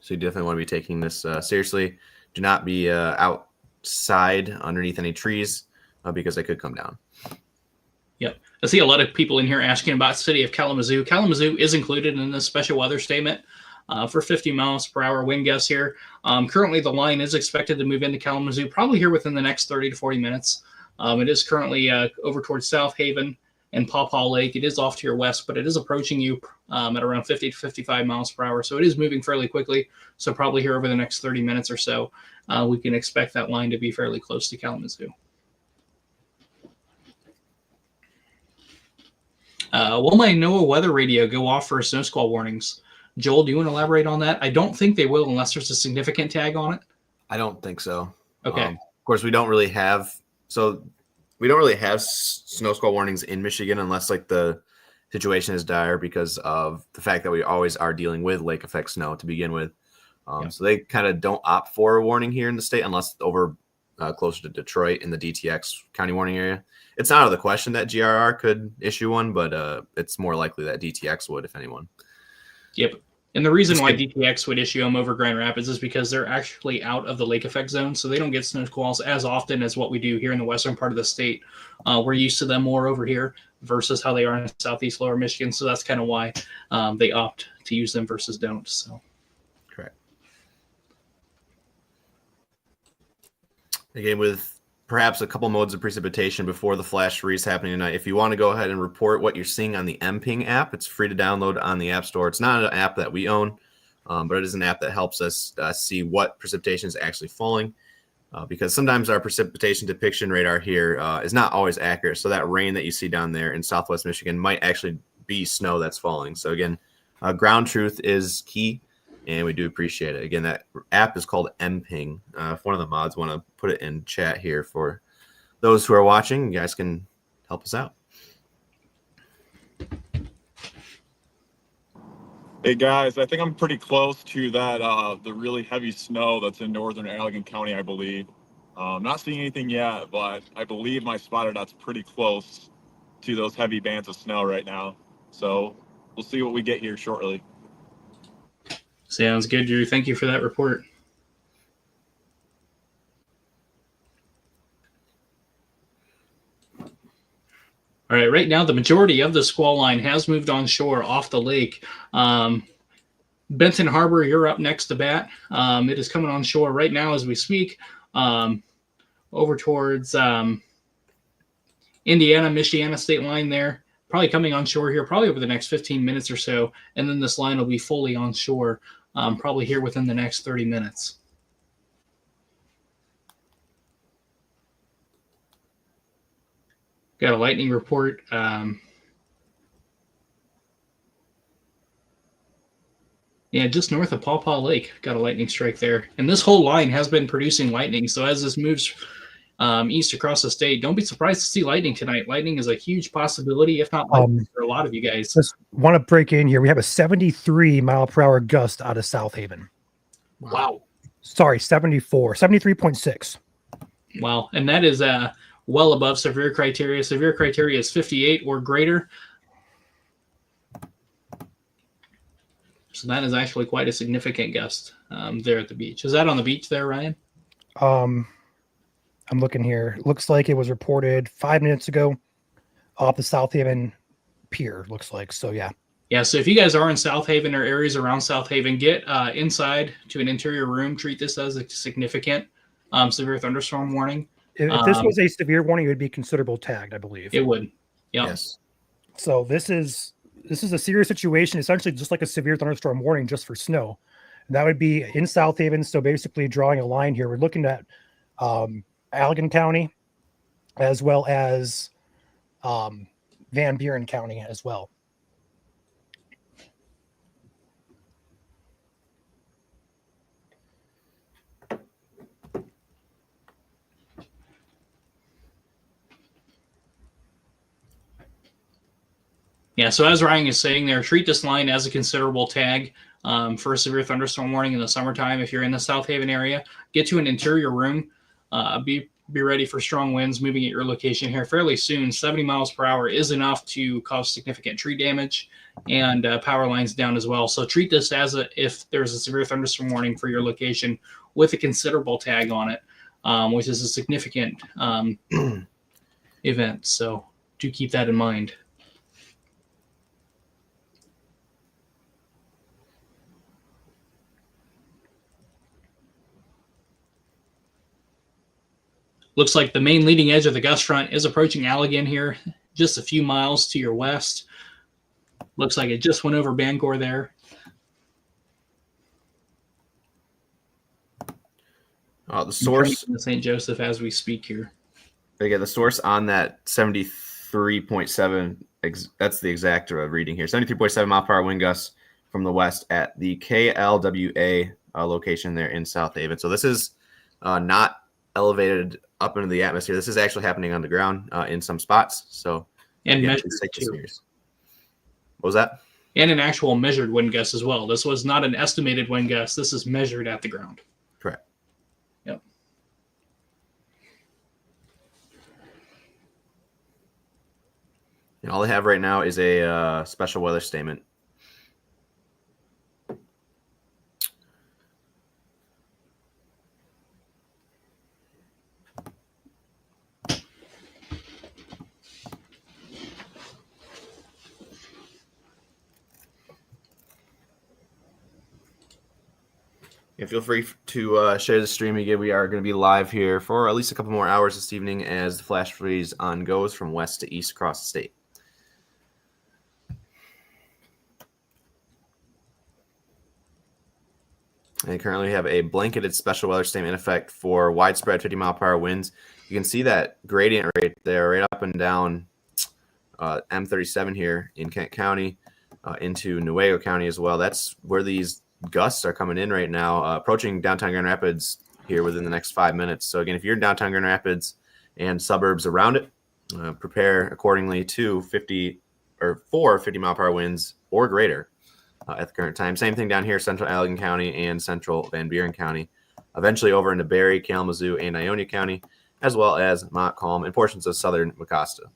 So you definitely want to be taking this seriously. Do not be outside underneath any trees because they could come down. Yep. I see a lot of people in here asking about the city of Kalamazoo. Kalamazoo is included in this special weather statement for 50 miles per hour wind gusts here. Currently, the line is expected to move into Kalamazoo probably here within the next 30 to 40 minutes. It is currently over towards South Haven and Paw Paw Lake. It is off to your west, but it is approaching you at around 50 to 55 miles per hour. So it is moving fairly quickly. So probably here over the next 30 minutes or so, we can expect that line to be fairly close to Kalamazoo. Will my NOAA weather radio go off for snow squall warnings? Joel, do you want to elaborate on that? I don't think they will unless there's a significant tag on it. I don't think so. Okay. Of course, we don't really have snow squall warnings in Michigan unless like the situation is dire because of the fact that we always are dealing with lake effect snow to begin with. So they kind of don't opt for a warning here in the state unless over closer to Detroit in the DTX county warning area. It's not out of the question that GRR could issue one, but it's more likely that DTX would, if anyone. Yep. And the reason why DTX would issue them over Grand Rapids is because they're actually out of the lake effect zone, so they don't get snow squalls as often as what we do here in the western part of the state. We're used to them more over here versus how they are in southeast lower Michigan, so that's kind of why they opt to use them versus don't. So, correct. Again, with perhaps a couple modes of precipitation before the flash freeze happening tonight. If you want to go ahead and report what you're seeing on the MPing app, it's free to download on the App Store. It's not an app that we own, but it is an app that helps us see what precipitation is actually falling because sometimes our precipitation depiction radar here is not always accurate. So that rain that you see down there in Southwest Michigan might actually be snow that's falling. So again, ground truth is key. And we do appreciate it. Again, that app is called MPing. If one of the mods want to put it in chat here for those who are watching, you guys can help us out. Hey guys, I think I'm pretty close to that the really heavy snow that's in northern Allegan County, I believe. I'm not seeing anything yet, but I believe my spotter dot's pretty close to those heavy bands of snow right now. So we'll see what we get here shortly. sounds good, Drew. Thank you for that report. All right, right now the majority of the squall line has moved on shore off the lake. Benton Harbor, you're up next to bat. It is coming on shore right now as we speak, over towards Indiana, Michiana state line there. Probably coming on shore here, probably over the next 15 minutes or so, and then this line will be fully on shore, probably here within the next 30 minutes. Got a lightning report. Yeah, just north of Paw Paw Lake, got a lightning strike there. And this whole line has been producing lightning. So as this moves east across the state, don't be surprised to see lightning tonight. Lightning is a huge possibility, if not lightning for a lot of you guys. Just want to break in here. We have a 73 mile per hour gust out of South Haven. Wow. Sorry, 73.6. Wow. And that is well above severe criteria. Severe criteria is 58 or greater. So that is actually quite a significant gust there at the beach. Is that on the beach there, Ryan? I'm looking here. Looks like it was reported 5 minutes ago off the South Haven pier, looks like. So, yeah. Yeah, so if you guys are in South Haven or areas around South Haven, get inside to an interior room. Treat this as a significant severe thunderstorm warning. If this was a severe warning, it would be considerable tagged, I believe. It would. Yep. Yes. So this is a serious situation, essentially just like a severe thunderstorm warning just for snow. And that would be in South Haven. So basically drawing a line here, we're looking at Allegan County as well as Van Buren County as well. Yeah, so as Ryan is saying there, treat this line as a considerable tag for a severe thunderstorm warning in the summertime. If you're in the South Haven area, get to an interior room. Be ready for strong winds moving at your location here fairly soon. 70 miles per hour is enough to cause significant tree damage and power lines down as well. So treat this as if there's a severe thunderstorm warning for your location with a considerable tag on it, which is a significant event. So do keep that in mind. Looks like the main leading edge of the gust front is approaching Allegan here, just a few miles to your west. Looks like it just went over Bangor there. The source in St. Joseph as we speak here. Again, the source on that 73.7. That's the exact reading here. 73.7 mile per hour wind gusts from the west at the KLWA location there in South Haven. So this is not elevated up into the atmosphere. This is actually happening on the ground in some spots. So and again, measured too. What was that? And an actual measured wind gust as well. This was not an estimated wind gust. This is measured at the ground. Correct. Yep. And all I have right now is a special weather statement. And feel free to share the stream again. We are going to be live here for at least a couple more hours this evening as the flash freeze on goes from west to east across the state. And currently we have a blanketed special weather statement in effect for widespread 50 mile per hour winds. You can see that gradient right there, right up and down M37 here in Kent County into Newaygo County as well. That's where these gusts are coming in right now, approaching downtown Grand Rapids here within the next 5 minutes. So again, if you're in downtown Grand Rapids and suburbs around it, prepare accordingly to 50 mile per hour winds or greater at the current time. Same thing down here, central Allegan County and central Van Buren County, eventually over into Barry, Kalamazoo, and Ionia County, as well as Montcalm and portions of southern Mecosta.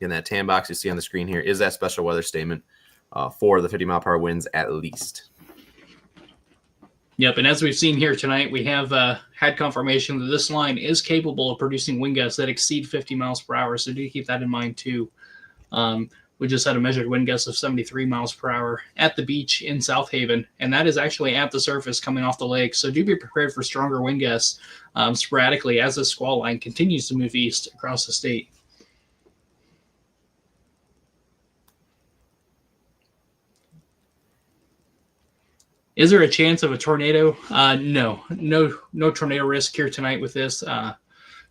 Again, that tan box you see on the screen here is that special weather statement for the 50 mile per hour winds at least. Yep, and as we've seen here tonight, we have had confirmation that this line is capable of producing wind gusts that exceed 50 miles per hour, so do keep that in mind too. We just had a measured wind gust of 73 miles per hour at the beach in South Haven, and that is actually at the surface coming off the lake, so do be prepared for stronger wind gusts sporadically as the squall line continues to move east across the state. Is there a chance of a tornado? No tornado risk here tonight with this.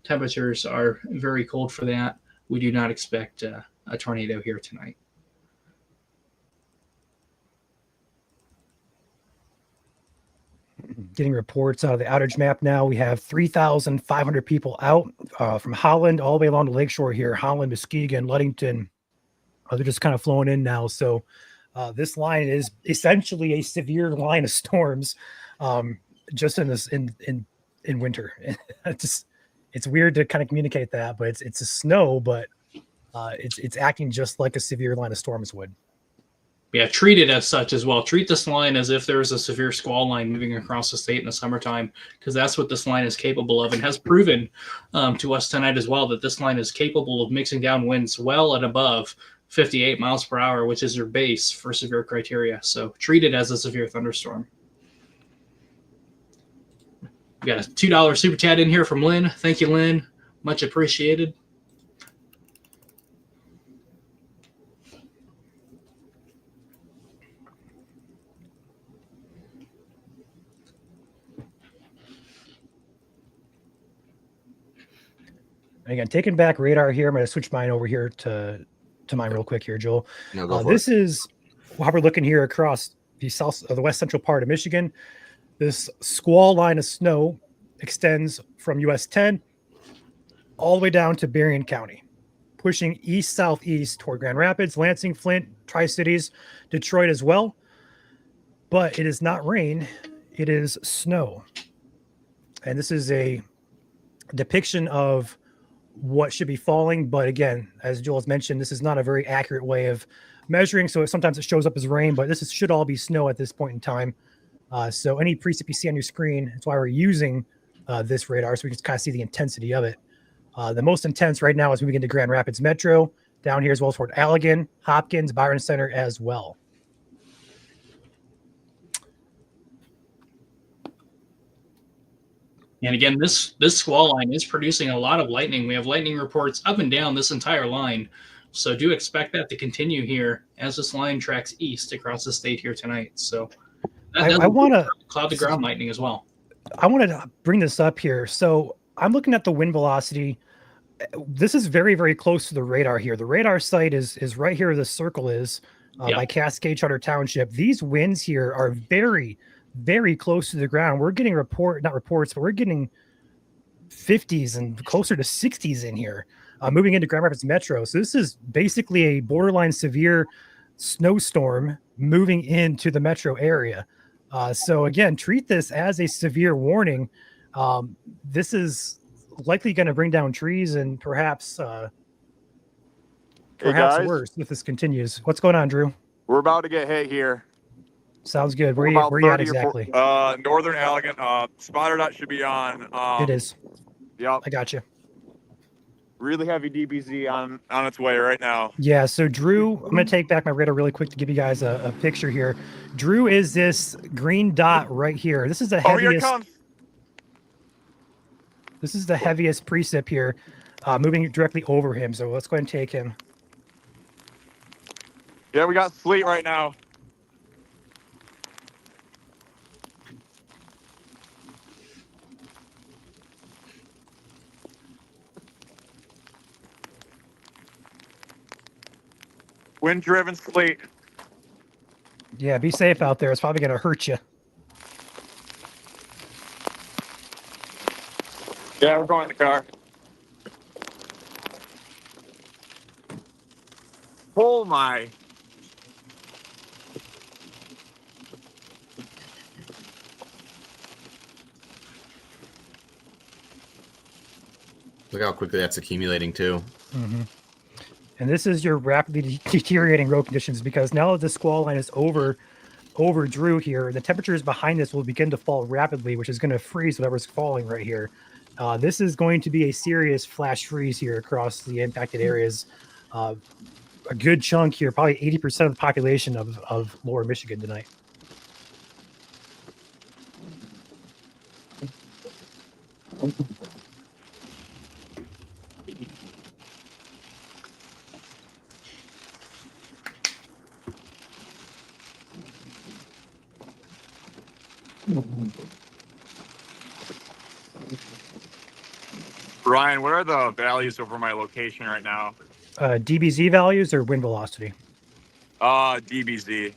Temperatures are very cold for that. We do not expect a tornado here tonight. Getting reports out of the outage map now. We have 3,500 people out from Holland all the way along the lakeshore here. Holland, Muskegon, Ludington. They're just kind of flowing in now. So this line is essentially a severe line of storms just in winter. It's weird to kind of communicate that, but it's a snow, but it's acting just like a severe line of storms would. Yeah, treat it as such as well. Treat this line as if there's a severe squall line moving across the state in the summertime, because that's what this line is capable of, and has proven to us tonight as well that this line is capable of mixing down winds well and above 58 miles per hour, which is your base for severe criteria. So treat it as a severe thunderstorm. We got a $2 super chat in here from Lynn. Thank you, Lynn. Much appreciated. Again, taking back radar here. I'm going to switch mine over here to mine real quick here, Joel. No, this is how we're looking here across the west central part of Michigan. This squall line of snow extends from US 10 all the way down to Berrien County. pushing east-southeast toward Grand Rapids, Lansing, Flint, Tri-Cities, Detroit as well. But it is not rain, it is snow. And this is a depiction of what should be falling. But again, as Joel has mentioned, this is not a very accurate way of measuring. So sometimes it shows up as rain, but should all be snow at this point in time. So any precip you see on your screen, that's why we're using this radar, so we can kind of see the intensity of it. The most intense right now is moving into Grand Rapids Metro, down here as well as toward Allegan, Hopkins, Byron Center as well. And again, this squall line is producing a lot of lightning. We have lightning reports up and down this entire line. So do expect that to continue here as this line tracks east across the state here tonight. So I want to cloud to ground lightning as well. I wanted to bring this up here. So I'm looking at the wind velocity. This is very, very close to the radar here. The radar site is right here. The circle is by Cascade Charter Township. These winds here are very, very close to the ground. We're getting not reports, but we're getting 50s and closer to 60s in here, moving into Grand Rapids Metro. So this is basically a borderline severe snowstorm moving into the metro area. So again, treat this as a severe warning. This is likely going to bring down trees and perhaps worse if this continues. What's going on, Drew? We're about to get hit here. Sounds good. Where are you at exactly? Northern Allegan. Spotter dot should be on. It is. Yep. I got you. Really heavy DBZ on its way right now. Yeah, so Drew, I'm going to take back my radar really quick to give you guys a picture here. Drew is this green dot right here. This is the heaviest. Here it comes. This is the heaviest precip here, moving directly over him. So let's go ahead and take him. Yeah, we got sleet right now. Wind-driven sleet. Yeah, be safe out there. It's probably going to hurt you. Yeah, we're going in the car. Oh my. Look how quickly that's accumulating too. Mm-hmm. And this is your rapidly deteriorating road conditions, because now that the squall line is over Drew here, the temperatures behind this will begin to fall rapidly, which is going to freeze whatever's falling right here. This is going to be a serious flash freeze here across the impacted areas. A good chunk here, probably 80% of the population of lower Michigan tonight. Ryan, what are the values over my location right now? DBZ values or wind velocity? DBZ.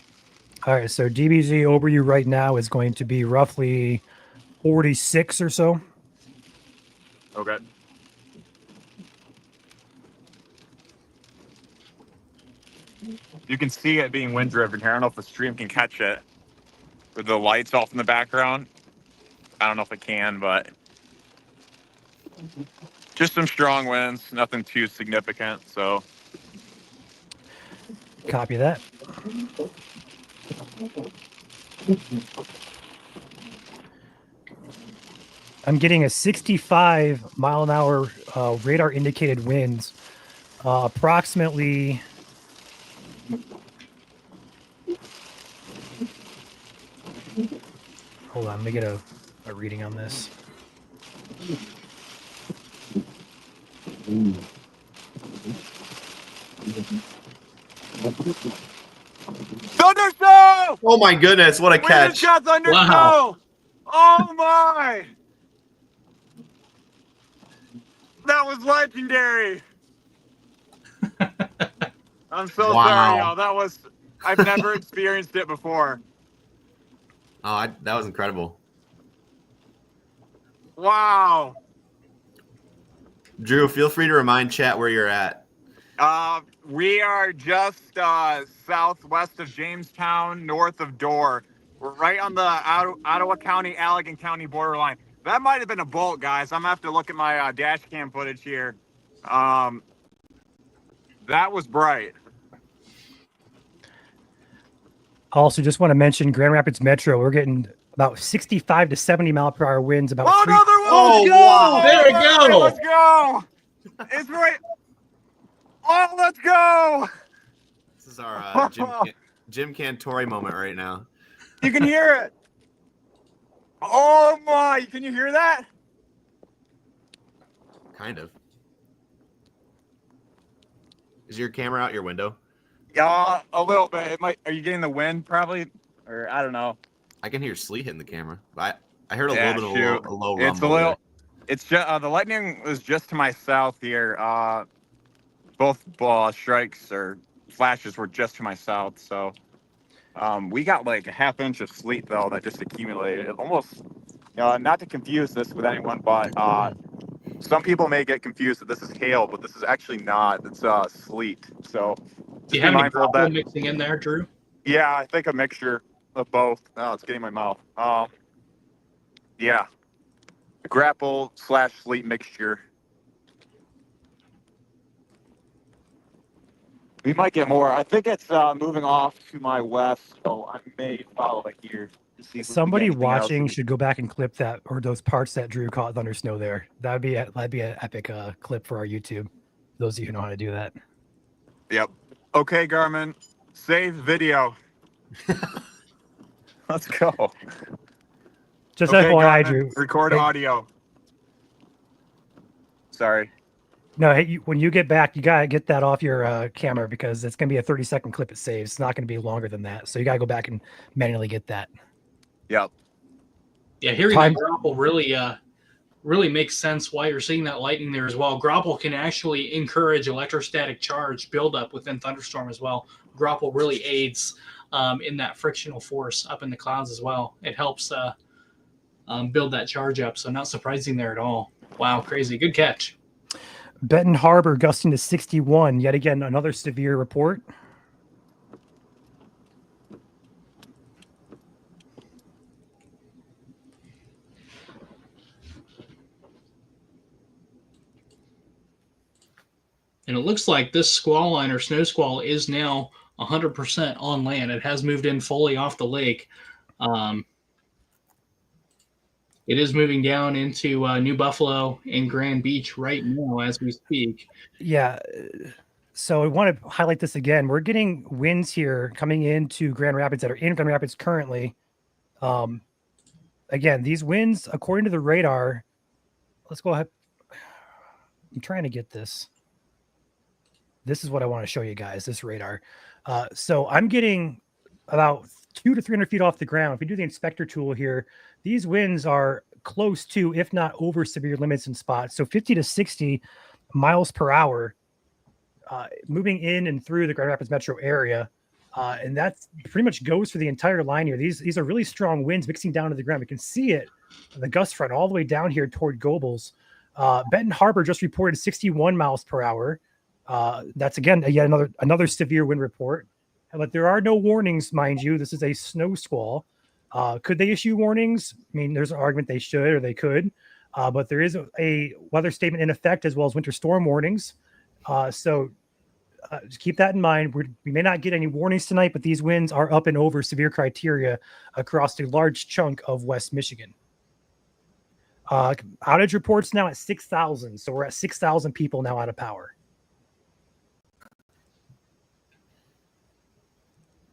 All right, so DBZ over you right now is going to be roughly 46 or so. Okay. You can see it being wind driven here. I don't know if the stream can catch it with the lights off in the background. I don't know if it can, but just some strong winds, nothing too significant. So Copy that. I'm getting a 65 mile an hour radar indicated winds, approximately. Hold on, let me get a reading on this. thundersnow! Oh my goodness, what a We catch. just got thundersnow! Wow. Oh my! That was legendary. I'm so Wow. sorry, y'all. That was, I've never experienced it before. Oh, that was incredible. Wow. Drew, feel free to remind chat where you're at. We are just southwest of Jamestown, north of Dorr. We're right on the Ottawa County, Allegan County borderline. That might have been a bolt, guys. I'm gonna have to look at my dash cam footage here. That was bright. Also, just want to mention Grand Rapids Metro. We're getting about 65 to 70 mile per hour winds. About Oh, three. another one! Oh, wow. There we go. Let's go! It's right. Oh, let's go! This is our Jim Cantori moment right now. You can hear it. Oh my! Can you hear that? Kind of. Is your camera out your window? Yeah, a little bit. It might. Are you getting the wind? Probably, or I don't know. I can hear sleet hitting the camera. But I heard a Yeah, little bit of a low rumble. It's a little. It's just the lightning was just to my south here. Both strikes or flashes were just to my south. So, we got like a half inch of sleet though that just accumulated. It almost, not to confuse this with anyone, but some people may get confused that this is hail, but this is actually not. It's sleet. So. Do you have any graupel mixing in there, Drew? Yeah, I think a mixture of both. Oh, it's getting my mouth. Yeah. Graupel / sleet mixture. We might get more. I think it's moving off to my west, so I may follow it here. To see if we Somebody get anything watching else. should go back and clip that, or those parts that Drew caught thundersnow there. That'd be an epic clip for our YouTube. Those of you who know how to do that. Yep. Okay, Garmin, save video. Let's go. Just Okay, FYI, Garmin, Drew. record Hey, audio. Sorry. No, hey, when you get back, you gotta get that off your camera because it's gonna be a 30-second clip it saves. It's not gonna be longer than that. So you gotta go back and manually get that. Yep. Yeah, hearing that graupel really makes sense why you're seeing that lightning there as well. Graupel can actually encourage electrostatic charge buildup within thunderstorm as well. Graupel really aids in that frictional force up in the clouds as well. It helps build that charge up. So not surprising there at all. Wow, crazy. Good catch. Benton Harbor gusting to 61. Yet again, another severe report. And it looks like this squall line or snow squall is now 100% on land. It has moved in fully off the lake. It is moving down into New Buffalo and Grand Beach right now as we speak. Yeah. So I want to highlight this again. We're getting winds here coming into Grand Rapids that are in Grand Rapids currently. Again, these winds, according to the radar, let's go ahead. I'm trying to get this. This is what I want to show you guys, this radar. So I'm getting about 200 to 300 feet off the ground. If we do the inspector tool here, these winds are close to, if not over severe limits in spots. So 50 to 60 miles per hour moving in and through the Grand Rapids metro area. And that pretty much goes for the entire line here. These are really strong winds mixing down to the ground. We can see it, the gust front all the way down here toward Gobles. Benton Harbor just reported 61 miles per hour. That's again yet another severe wind report. But there are no warnings, mind you. This is a snow squall. Could they issue warnings? I mean, there's an argument they should or they could. But there is a weather statement in effect as well as winter storm warnings. So just keep that in mind. We may not get any warnings tonight, but these winds are up and over severe criteria across a large chunk of West Michigan. Outage reports now at 6,000. So we're at 6,000 people now out of power.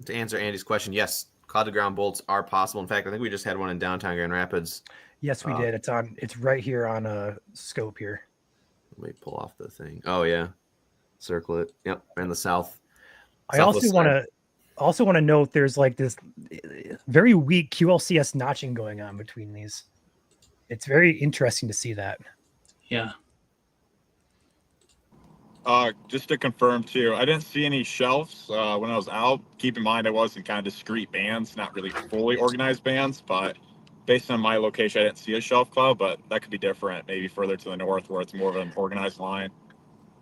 To answer Andy's question, yes, cloud to ground bolts are possible. In fact, I think we just had one in downtown Grand Rapids. Yes, we did. It's right here on a scope here. Let me pull off the thing. Oh yeah, circle it. Yep, in the south. I also want to note there's like this very weak QLCS notching going on between these. It's very interesting to see that. Yeah. Just to confirm too, I didn't see any shelves when I was out. Keep in mind I was in kind of discrete bands, not really fully organized bands, but based on my location, I didn't see a shelf cloud, but that could be different, maybe further to the north where it's more of an organized line.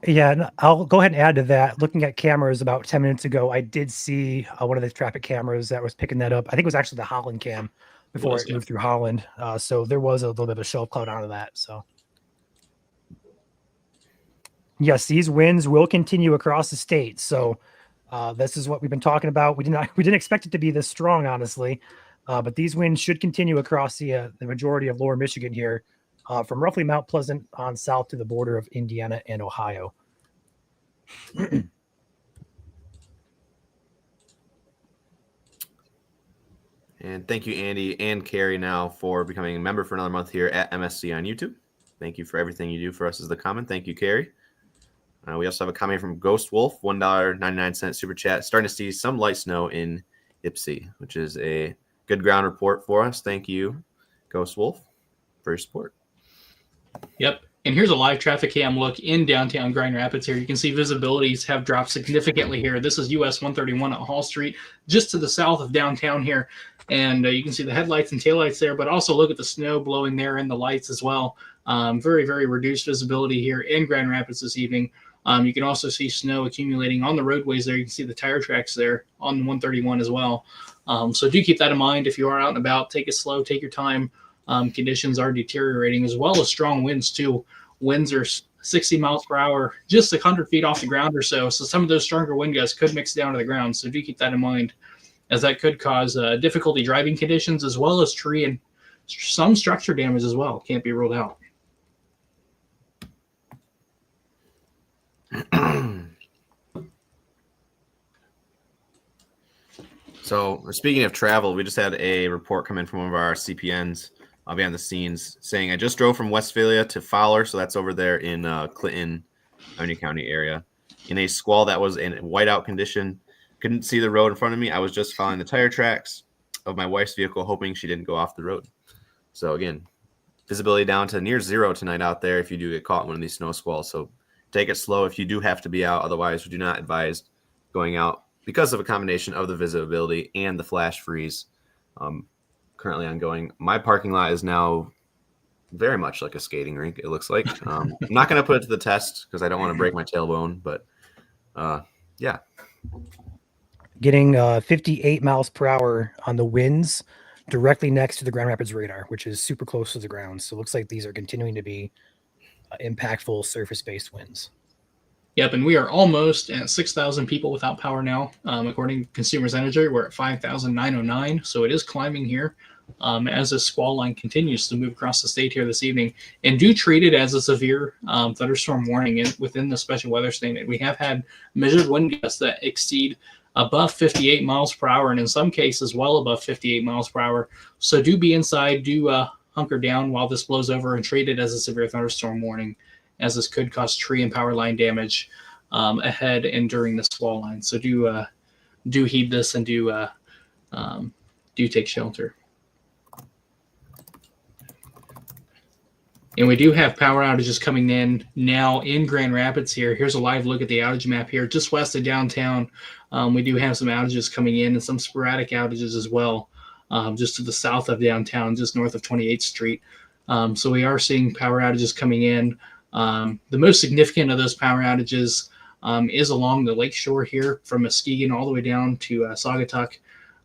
Yeah, and I'll go ahead and add to that. Looking at cameras about 10 minutes ago, I did see one of the traffic cameras that was picking that up. I think it was actually the Holland cam before it Yeah. moved through Holland. So there was a little bit of a show of cloud onto that. So yes, these winds will continue across the state. So this is what we've been talking about. We didn't expect it to be this strong, honestly, but these winds should continue across the majority of Lower Michigan here, from roughly Mount Pleasant on south to the border of Indiana and Ohio. And thank you, Andy and Carrie, now for becoming a member for another month here at MSC on YouTube. Thank you for everything you do for us as the comment. Thank you, Carrie. We also have a comment from Ghost Wolf, $1.99 super chat. Starting to see some light snow in Ypsi, which is a good ground report for us. Thank you, Ghost Wolf, for your support. Yep. And here's a live traffic cam look in downtown Grand Rapids here. You can see visibilities have dropped significantly here. This is US 131 at Hall Street, just to the south of downtown here. And you can see the headlights and taillights there, but also look at the snow blowing there and the lights as well. Very, very reduced visibility here in Grand Rapids this evening. You can also see snow accumulating on the roadways there. You can see the tire tracks there on 131 as well. So do keep that in mind if you are out and about. Take it slow, take your time. Conditions are deteriorating, as well as strong winds too. Winds are 60 miles per hour, just 100 feet off the ground or so. So some of those stronger wind gusts could mix down to the ground. So do keep that in mind, as that could cause difficulty driving conditions, as well as tree and some structure damage as well. Can't be ruled out. So speaking of travel, we just had a report come in from one of our CPNs behind the scenes saying, I just drove from Westphalia to Fowler, so that's over there in Clinton, Onion County area, in a squall that was in whiteout condition. Couldn't see the road in front of me. I was just following the tire tracks of my wife's vehicle, hoping she didn't go off the road. So again, visibility down to near zero tonight out there if you do get caught in one of these snow squalls. So take it slow if you do have to be out. Otherwise, we do not advise going out because of a combination of the visibility and the flash freeze currently ongoing. My parking lot is now very much like a skating rink, it looks like. I'm not going to put it to the test because I don't want to break my tailbone, but yeah. Getting 58 miles per hour on the winds directly next to the Grand Rapids radar, which is super close to the ground. So it looks like these are continuing to be impactful surface-based winds. Yep, and we are almost at 6,000 people without power now. According to Consumers Energy, we're at 5,909, so it is climbing here as this squall line continues to move across the state here this evening. And do treat it as a severe thunderstorm warning within the special weather statement. We have had measured wind gusts that exceed above 58 miles per hour, and in some cases well above 58 miles per hour. So do be inside, do hunker down while this blows over, and treat it as a severe thunderstorm warning, as this could cause tree and power line damage ahead and during the squall line. So do heed this and do take shelter. And we do have power outages coming in now in Grand Rapids here. Here's a live look at the outage map here, just west of downtown. We do have some outages coming in and some sporadic outages as well, just to the south of downtown, just north of 28th Street. So we are seeing power outages coming in. The most significant of those power outages is along the lakeshore here from Muskegon all the way down to Saugatuck.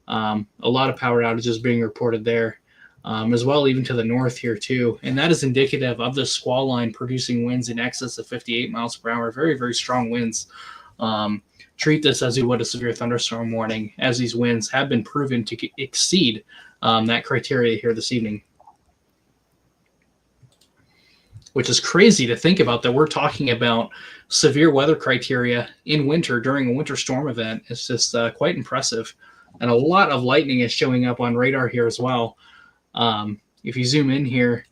A lot of power outages being reported there, as well, even to the north here too. And that is indicative of the squall line producing winds in excess of 58 miles per hour. Very, very strong winds. Treat this as you would a severe thunderstorm warning, as these winds have been proven to exceed that criteria here this evening. Which is crazy to think about, that we're talking about severe weather criteria in winter during a winter storm event. It's just quite impressive. And a lot of lightning is showing up on radar here as well. If you zoom in here,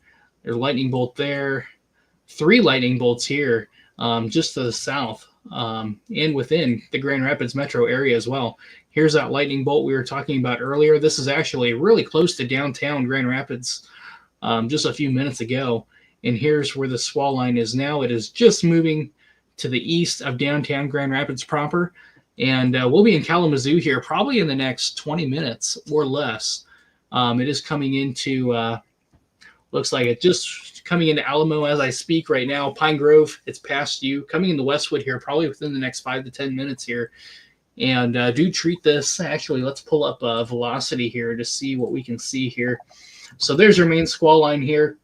there's a lightning bolt there, 3 lightning bolts here just to the south and within the Grand Rapids metro area as well. Here's that lightning bolt we were talking about earlier. This is actually really close to downtown Grand Rapids just a few minutes ago. And here's where the squall line is now. It is just moving to the east of downtown Grand Rapids proper. And we'll be in Kalamazoo here probably in the next 20 minutes or less. It is coming into Looks like it just coming into Alamo as I speak right now. Pine Grove, it's past you. Coming into Westwood here, probably within the next 5 to 10 minutes here. And do treat this. Actually, let's pull up velocity here to see what we can see here. So there's your main squall line here.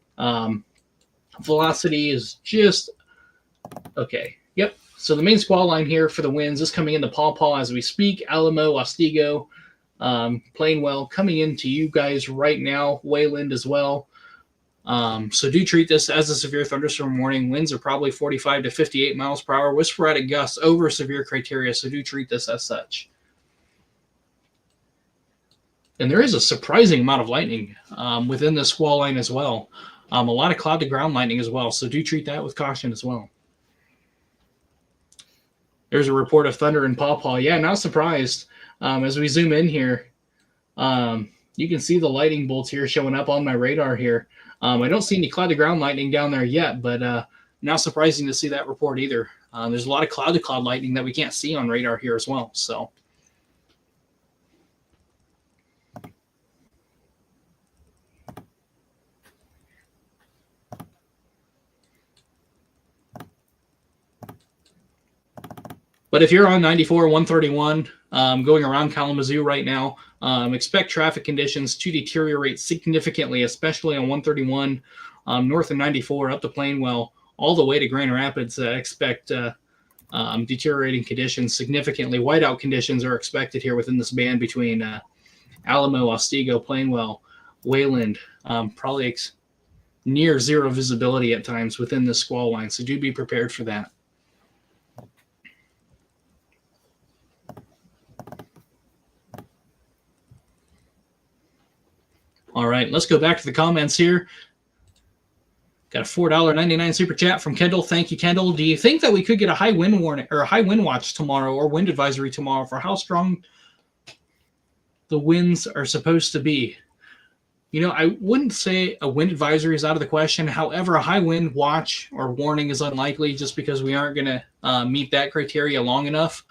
Velocity is just okay. Yep. So the main squall line here for the winds is coming into Paw Paw as we speak. Alamo, Otsego, Plainwell coming into you guys right now. Wayland as well. So do treat this as a severe thunderstorm warning. Winds are probably 45 to 58 miles per hour with sporadic gusts over severe criteria. So do treat this as such. And there is a surprising amount of lightning within the squall line as well. A lot of cloud to ground lightning as well. So do treat that with caution as well. There's a report of thunder in Paw Paw. Yeah, not surprised. As we zoom in here, you can see the lightning bolts here showing up on my radar here. I don't see any cloud to ground lightning down there yet, but not surprising to see that report either. There's a lot of cloud to cloud lightning that we can't see on radar here as well. So. But if you're on 94, 131, going around Kalamazoo right now, expect traffic conditions to deteriorate significantly, especially on 131, north of 94, up to Plainwell, all the way to Grand Rapids. Expect deteriorating conditions significantly. Whiteout conditions are expected here within this band between Alamo, Otsego, Plainwell, Wayland, probably near zero visibility at times within this squall line. So do be prepared for that. All right, let's go back to the comments here. Got a $4.99 super chat from Kendall. Thank you, Kendall. Do you think that we could get a high wind warning or a high wind watch tomorrow or wind advisory tomorrow for how strong the winds are supposed to be? You know, I wouldn't say a wind advisory is out of the question. However, a high wind watch or warning is unlikely just because we aren't going to meet that criteria long enough.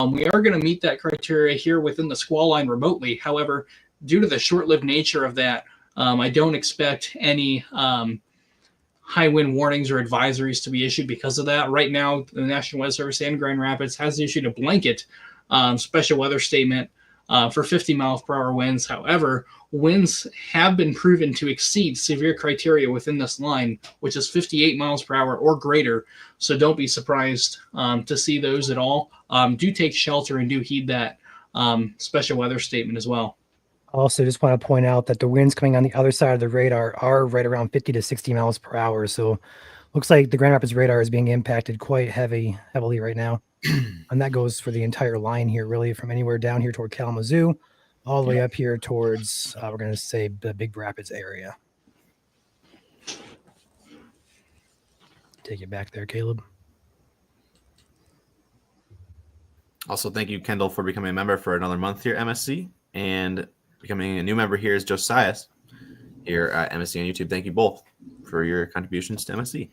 We are going to meet that criteria here within the squall line remotely. However, due to the short-lived nature of that, I don't expect any high wind warnings or advisories to be issued because of that. Right now, the National Weather Service and Grand Rapids has issued a blanket special weather statement for 50 miles per hour winds. However, winds have been proven to exceed severe criteria within this line, which is 58 miles per hour or greater. So don't be surprised to see those at all. Do take shelter and do heed that special weather statement as well. Also, just want to point out that the winds coming on the other side of the radar are right around 50 to 60 miles per hour. So looks like the Grand Rapids radar is being impacted quite heavily right now. And that goes for the entire line here, really, from anywhere down here toward Kalamazoo, all the way up here towards, we're going to say, the Big Rapids area. Take it back there, Caleb. Also, thank you, Kendall, for becoming a member for another month here at MSC. And becoming a new member here is Josiah here at MSC on YouTube. Thank you both for your contributions to MSC.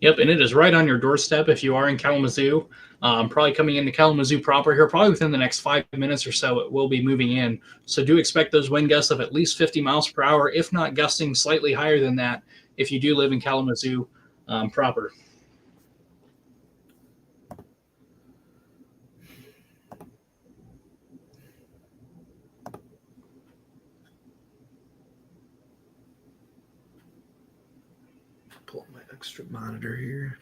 Yep, and it is right on your doorstep if you are in Kalamazoo. Probably coming into Kalamazoo proper here, probably within the next 5 minutes or so, it will be moving in. So do expect those wind gusts of at least 50 miles per hour, if not gusting slightly higher than that, if you do live in Kalamazoo proper. Pull my extra monitor here.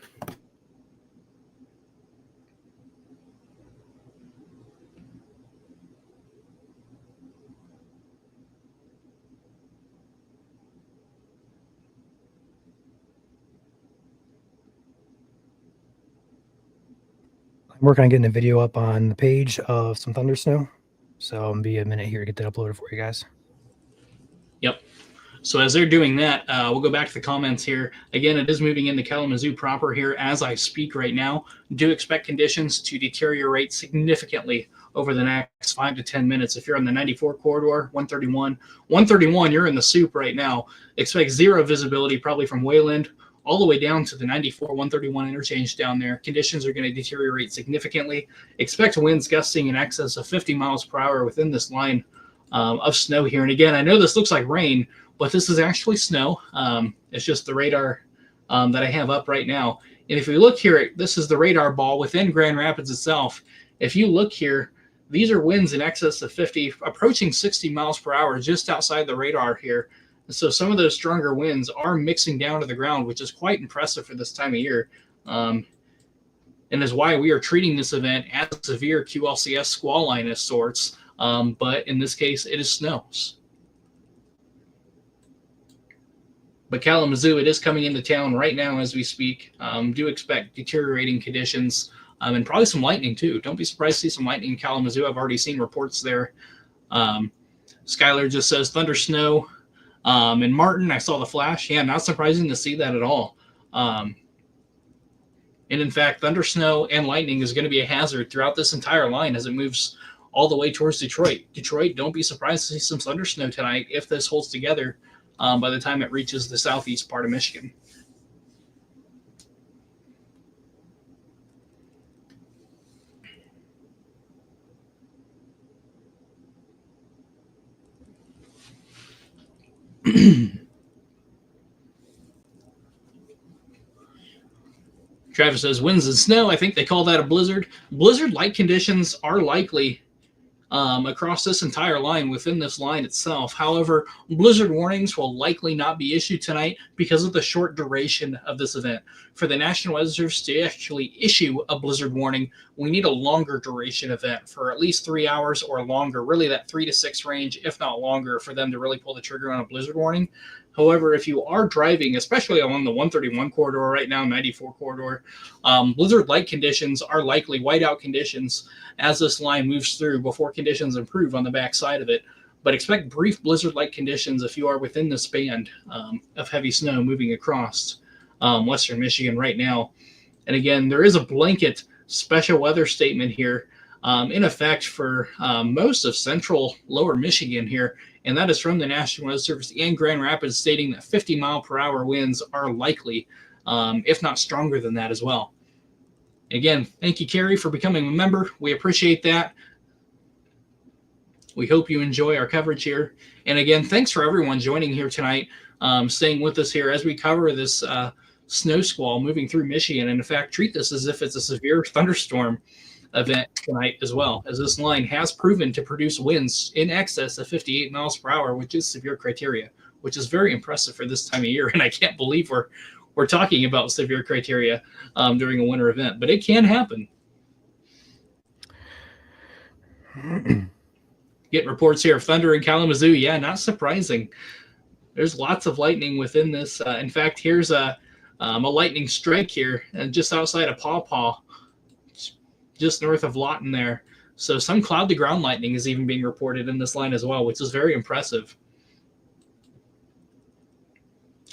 I'm working on getting a video up on the page of some thundersnow. So it'll be a minute here to get that uploaded for you guys. Yep. So as they're doing that, we'll go back to the comments here. Again, it is moving into Kalamazoo proper here as I speak right now. Do expect conditions to deteriorate significantly over the next 5 to 10 minutes. If you're on the 94 corridor, 131, you're in the soup right now. Expect zero visibility probably from Wayland all the way down to the 94, 131 interchange down there. Conditions are going to deteriorate significantly. Expect winds gusting in excess of 50 miles per hour within this line of snow here. And again, I know this looks like rain, but this is actually snow. It's just the radar that I have up right now. And if we look here, this is the radar ball within Grand Rapids itself. If you look here, these are winds in excess of 50, approaching 60 miles per hour just outside the radar here. So some of those stronger winds are mixing down to the ground, which is quite impressive for this time of year. And is why we are treating this event as a severe QLCS squall line of sorts. But in this case, it is snow. But Kalamazoo, it is coming into town right now as we speak. Do expect deteriorating conditions and probably some lightning too. Don't be surprised to see some lightning in Kalamazoo. I've already seen reports there. Skylar just says thunder snow. And Martin, I saw the flash. Yeah, not surprising to see that at all. And in fact, thunder snow and lightning is going to be a hazard throughout this entire line as it moves all the way towards Detroit. Detroit, don't be surprised to see some thunder snow tonight if this holds together by the time it reaches the southeast part of Michigan. Travis says, winds and snow, I think they call that a blizzard. Blizzard-like conditions are likely across this entire line within this line itself. However, blizzard warnings will likely not be issued tonight because of the short duration of this event. For the National Weather Service to actually issue a blizzard warning, we need a longer duration event for at least 3 hours or longer, really that 3 to 6 range, if not longer, for them to really pull the trigger on a blizzard warning. However, if you are driving, especially along the 131 corridor right now, 94 corridor, blizzard-like conditions are likely whiteout conditions as this line moves through before conditions improve on the backside of it. But expect brief blizzard-like conditions if you are within this band of heavy snow moving across western Michigan right now. And again, there is a blanket special weather statement here in effect for most of central lower Michigan here. And that is from the National Weather Service and Grand Rapids, stating that 50-mile-per-hour winds are likely, if not stronger than that as well. Again, thank you, Carrie, for becoming a member. We appreciate that. We hope you enjoy our coverage here. And again, thanks for everyone joining here tonight, staying with us here as we cover this snow squall moving through Michigan. And in fact, treat this as if it's a severe thunderstorm event tonight as well, as this line has proven to produce winds in excess of 58 miles per hour, which is severe criteria, which is very impressive for this time of year. And I can't believe we're talking about severe criteria during a winter event, but it can happen. Get reports here of thunder in Kalamazoo. Yeah, not surprising. There's lots of lightning within this. In fact, here's a lightning strike here just outside of Paw Paw, just north of Lawton there. So some cloud-to-ground lightning is even being reported in this line as well, which is very impressive.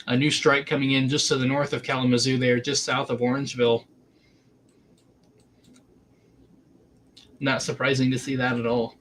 A new strike coming in just to the north of Kalamazoo there, just south of Orangeville. Not surprising to see that at all.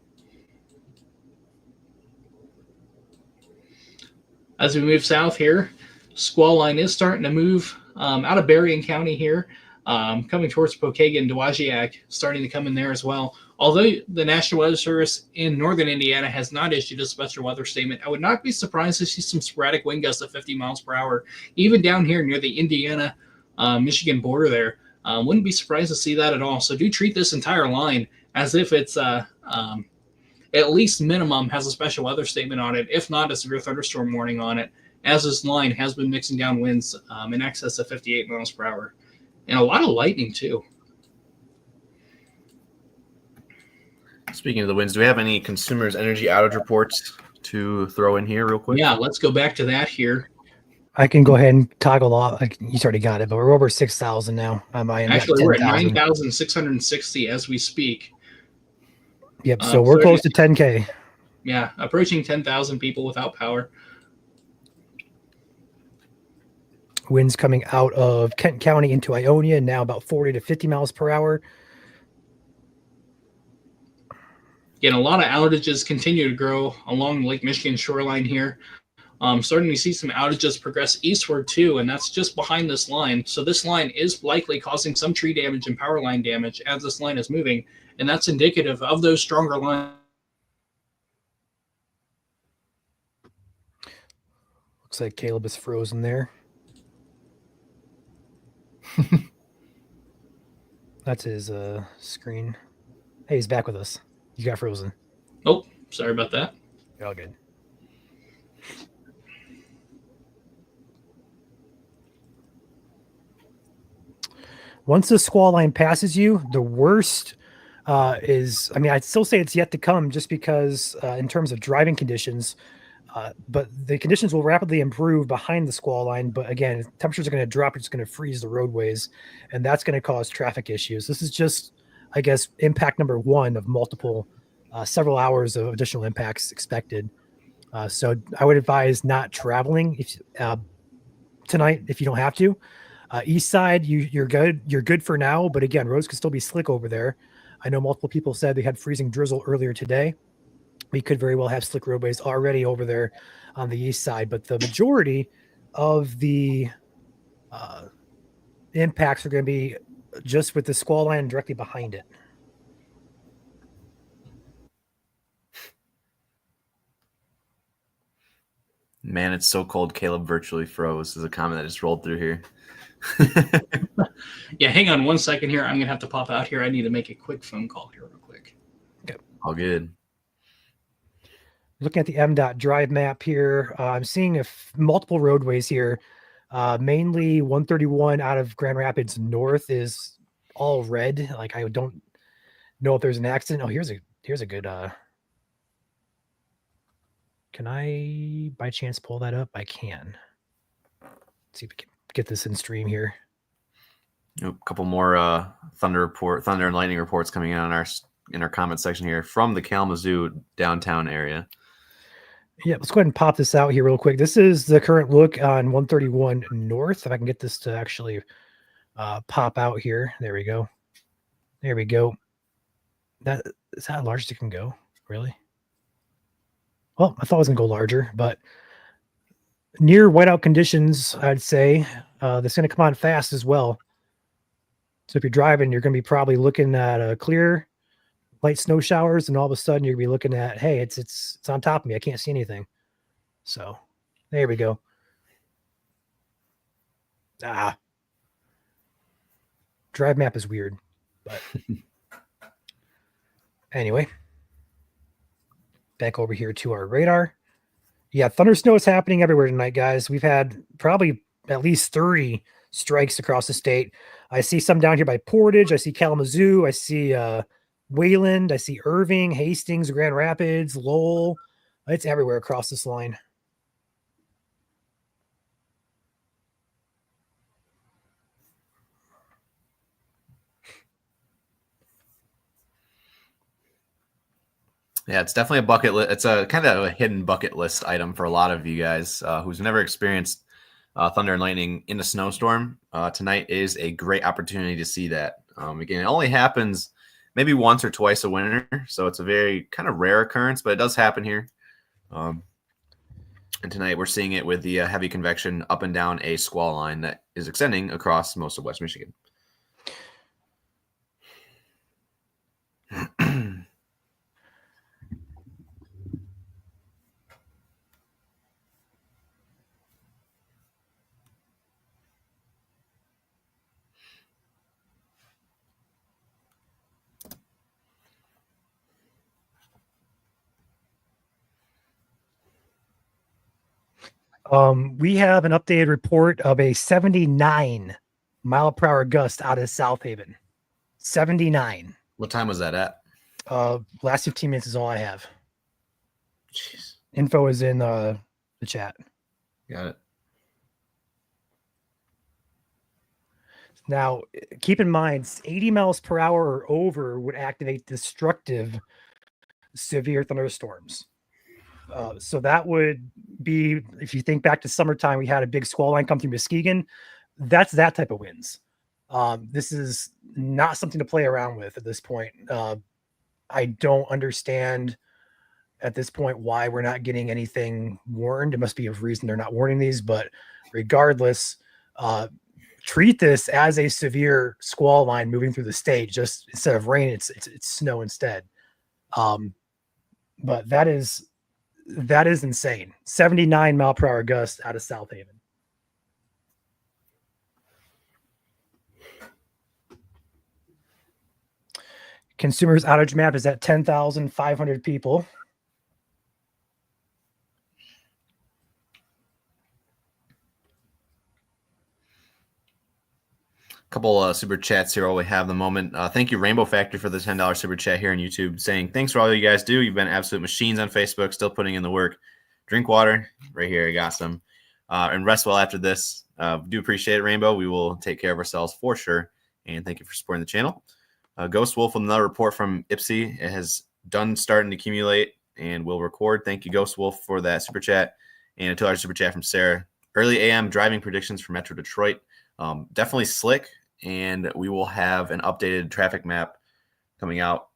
As we move south here, squall line is starting to move out of Berrien County here. Coming towards Pokagon and Dowagiac, starting to come in there as well. Although the National Weather Service in northern Indiana has not issued a special weather statement, I would not be surprised to see some sporadic wind gusts of 50 miles per hour, even down here near the Indiana-Michigan border there. Wouldn't be surprised to see that at all. So do treat this entire line as if it's at least minimum has a special weather statement on it, if not a severe thunderstorm warning on it, as this line has been mixing down winds in excess of 58 miles per hour. And a lot of lightning, too. Speaking of the winds, do we have any consumers' energy outage reports to throw in here real quick? Yeah, let's go back to that here. I can go ahead and toggle off. He's already got it, but we're over 6,000 now. Actually, we're at 9,660 as we speak. Yep, so we're close to 10K. Yeah, approaching 10,000 people without power. Winds coming out of Kent County into Ionia, now about 40 to 50 miles per hour. Again, a lot of outages continue to grow along the Lake Michigan shoreline here. Starting to see some outages progress eastward too, and that's just behind this line. So this line is likely causing some tree damage and power line damage as this line is moving, and that's indicative of those stronger lines Looks like Caleb is frozen there. That's his screen. Hey, he's back with us. You got frozen. Oh, sorry about that. You're all good. Once the squall line passes you, the worst is, I mean, I'd still say it's yet to come just because in terms of driving conditions, but the conditions will rapidly improve behind the squall line. But again, temperatures are going to drop. It's going to freeze the roadways, and that's going to cause traffic issues. This is just, I guess, impact number one of multiple, several hours of additional impacts expected. So I would advise not traveling if, tonight if you don't have to. East side, you're good. You're good for now, but again, roads could still be slick over there. I know multiple people said they had freezing drizzle earlier today. We could very well have slick roadways already over there on the east side, but the majority of the impacts are going to be just with the squall line directly behind it. Man, it's so cold. Caleb virtually froze is a comment that just rolled through here. Yeah, hang on 1 second here. I'm going to have to pop out here. I need to make a quick phone call here real quick. Okay. All good. Looking at the MDOT drive map here, I'm seeing multiple roadways here. Mainly 131 out of Grand Rapids North is all red. Like, I don't know if there's an accident. Oh, here's a good. Can I by chance pull that up? I can. Let's see if we can get this in stream here. A couple more thunder and lightning reports coming in our comment section here from the Kalamazoo downtown area. Yeah, let's go ahead and pop this out here real quick. This is the current look on 131 North. If I can get this to actually pop out here. There we go. There we go. That is how large as it can go. Really? Well, I thought it was going to go larger, but near whiteout conditions, I'd say. That's going to come on fast as well. So if you're driving, you're going to be probably looking at a clear, light snow showers, and all of a sudden you're going to be looking at, hey, it's on top of me. I can't see anything. So there we go. Drive map is weird, but anyway. Back over here to our radar. Yeah, thundersnow is happening everywhere tonight, guys. We've had probably at least 30 strikes across the state. I see some down here by Portage. I see Kalamazoo. I see Wayland. I see Irving, Hastings, Grand Rapids, Lowell. It's everywhere across this line. Yeah, it's definitely a bucket list. It's a kind of a hidden bucket list item for a lot of you guys who's never experienced thunder and lightning in a snowstorm. Tonight is a great opportunity to see that. Again, it only happens maybe once or twice a winter, so it's a very kind of rare occurrence, but it does happen here. And tonight we're seeing it with the heavy convection up and down a squall line that is extending across most of West Michigan. We have an updated report of a 79 mile per hour gust out of South Haven. 79. What time was that at? Last 15 minutes is all I have. Jeez. Info is in the chat. Got it. Now, keep in mind, 80 miles per hour or over would activate destructive severe thunderstorms. So that would be, if you think back to summertime, we had a big squall line come through Muskegon. That's that type of winds. This is not something to play around with at this point. I don't understand at this point why we're not getting anything warned. It must be a reason they're not warning these, but regardless, treat this as a severe squall line moving through the state. Just instead of rain, it's snow instead. But that is That is insane. 79 mile per hour gusts out of South Haven. Consumers outage map is at 10,500 people. Couple super chats here while we have the moment. Thank you, Rainbow Factory, for the $10 super chat here on YouTube, saying thanks for all you guys do. You've been absolute machines on Facebook, still putting in the work. Drink water right here. I got some. And rest well after this. Do appreciate it, Rainbow. We will take care of ourselves for sure. And thank you for supporting the channel. Ghost Wolf, another report from Ipsy. It has done starting to accumulate and will record. Thank you, Ghost Wolf, for that super chat. And a $2 super chat from Sarah. Early AM driving predictions for Metro Detroit. Definitely slick. And we will have an updated traffic map coming out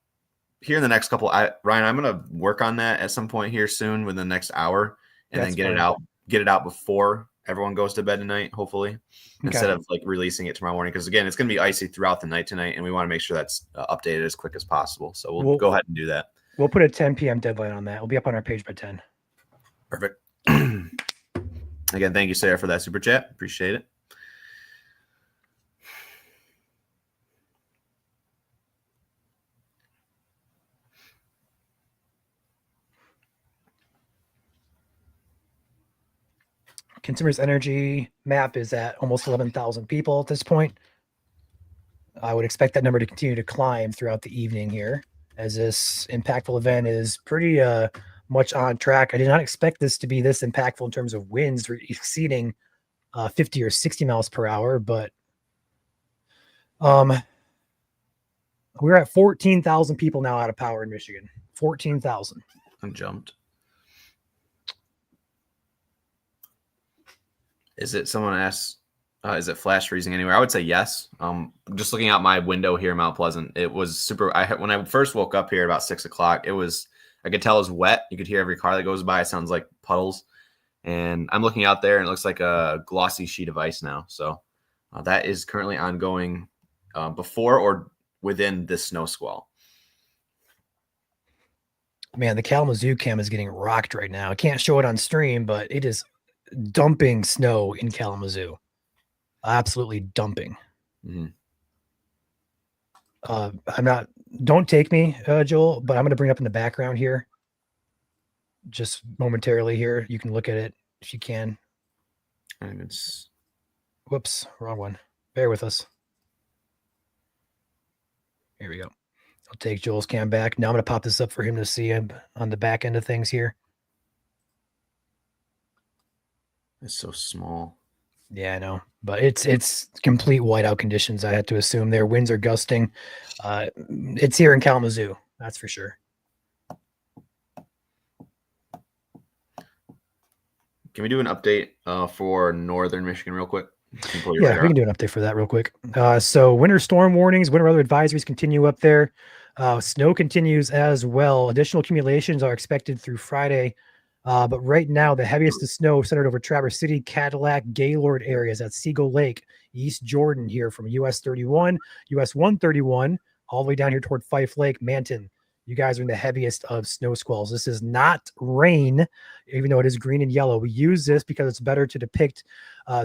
here in the next couple. Ryan, I'm going to work on that at some point here soon within the next hour, and then get it out before everyone goes to bed tonight, hopefully, instead of like releasing it tomorrow morning. Because again, it's going to be icy throughout the night tonight, and we want to make sure that's updated as quick as possible. So we'll go ahead and do that. We'll put a 10 p.m. deadline on that. It'll be up on our page by 10. Perfect. Again, thank you, Sarah, for that super chat. Appreciate it. Consumers energy map is at almost 11,000 people at this point. I would expect that number to continue to climb throughout the evening here, as this impactful event is pretty much on track. I did not expect this to be this impactful in terms of winds exceeding 50 or 60 miles per hour, but we're at 14,000 people now out of power in Michigan. 14,000. I'm jumped. Is it, someone asked, is it flash freezing anywhere? I would say yes. Just looking out my window here in Mount Pleasant, it was super. When I first woke up here about 6 o'clock, I could tell it was wet. You could hear every car that goes by. It sounds like puddles. And I'm looking out there and it looks like a glossy sheet of ice now. So that is currently ongoing before or within this snow squall. Man, the Kalamazoo cam is getting rocked right now. I can't show it on stream, but it is dumping snow in Kalamazoo. Absolutely dumping. Mm-hmm. Don't take me, Joel, but I'm going to bring up in the background here. Just momentarily here. You can look at it if you can. Whoops, wrong one. Bear with us. Here we go. I'll take Joel's cam back. Now I'm going to pop this up for him to see him on the back end of things here. It's so small. Yeah, I know, but it's complete whiteout conditions. I had to assume their winds are gusting. It's here in Kalamazoo, that's for sure. Can we do an update for northern Michigan real quick? Yeah, we can do an update for that real quick. So winter storm warnings, winter weather advisories continue up there. Snow continues as well. Additional accumulations are expected through Friday. But right now, the heaviest of snow centered over Traverse City, Cadillac, Gaylord areas at Seagull Lake, East Jordan here from US 31, US 131, all the way down here toward Fife Lake, Manton. You guys are in the heaviest of snow squalls. This is not rain, even though it is green and yellow. We use this because it's better to depict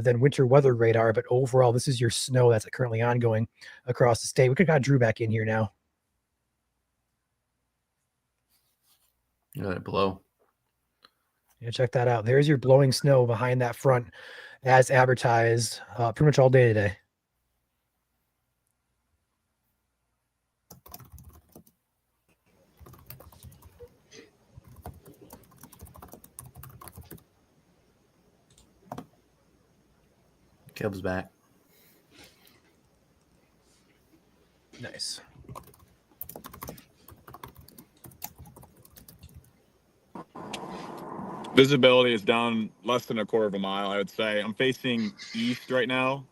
than winter weather radar. But overall, this is your snow that's currently ongoing across the state. We could got Drew back in here now. Let it blow. Yeah, check that out. There's your blowing snow behind that front as advertised pretty much all day today. Caleb's back. Nice. Visibility is down less than a quarter of a mile, I would say. I'm facing east right now.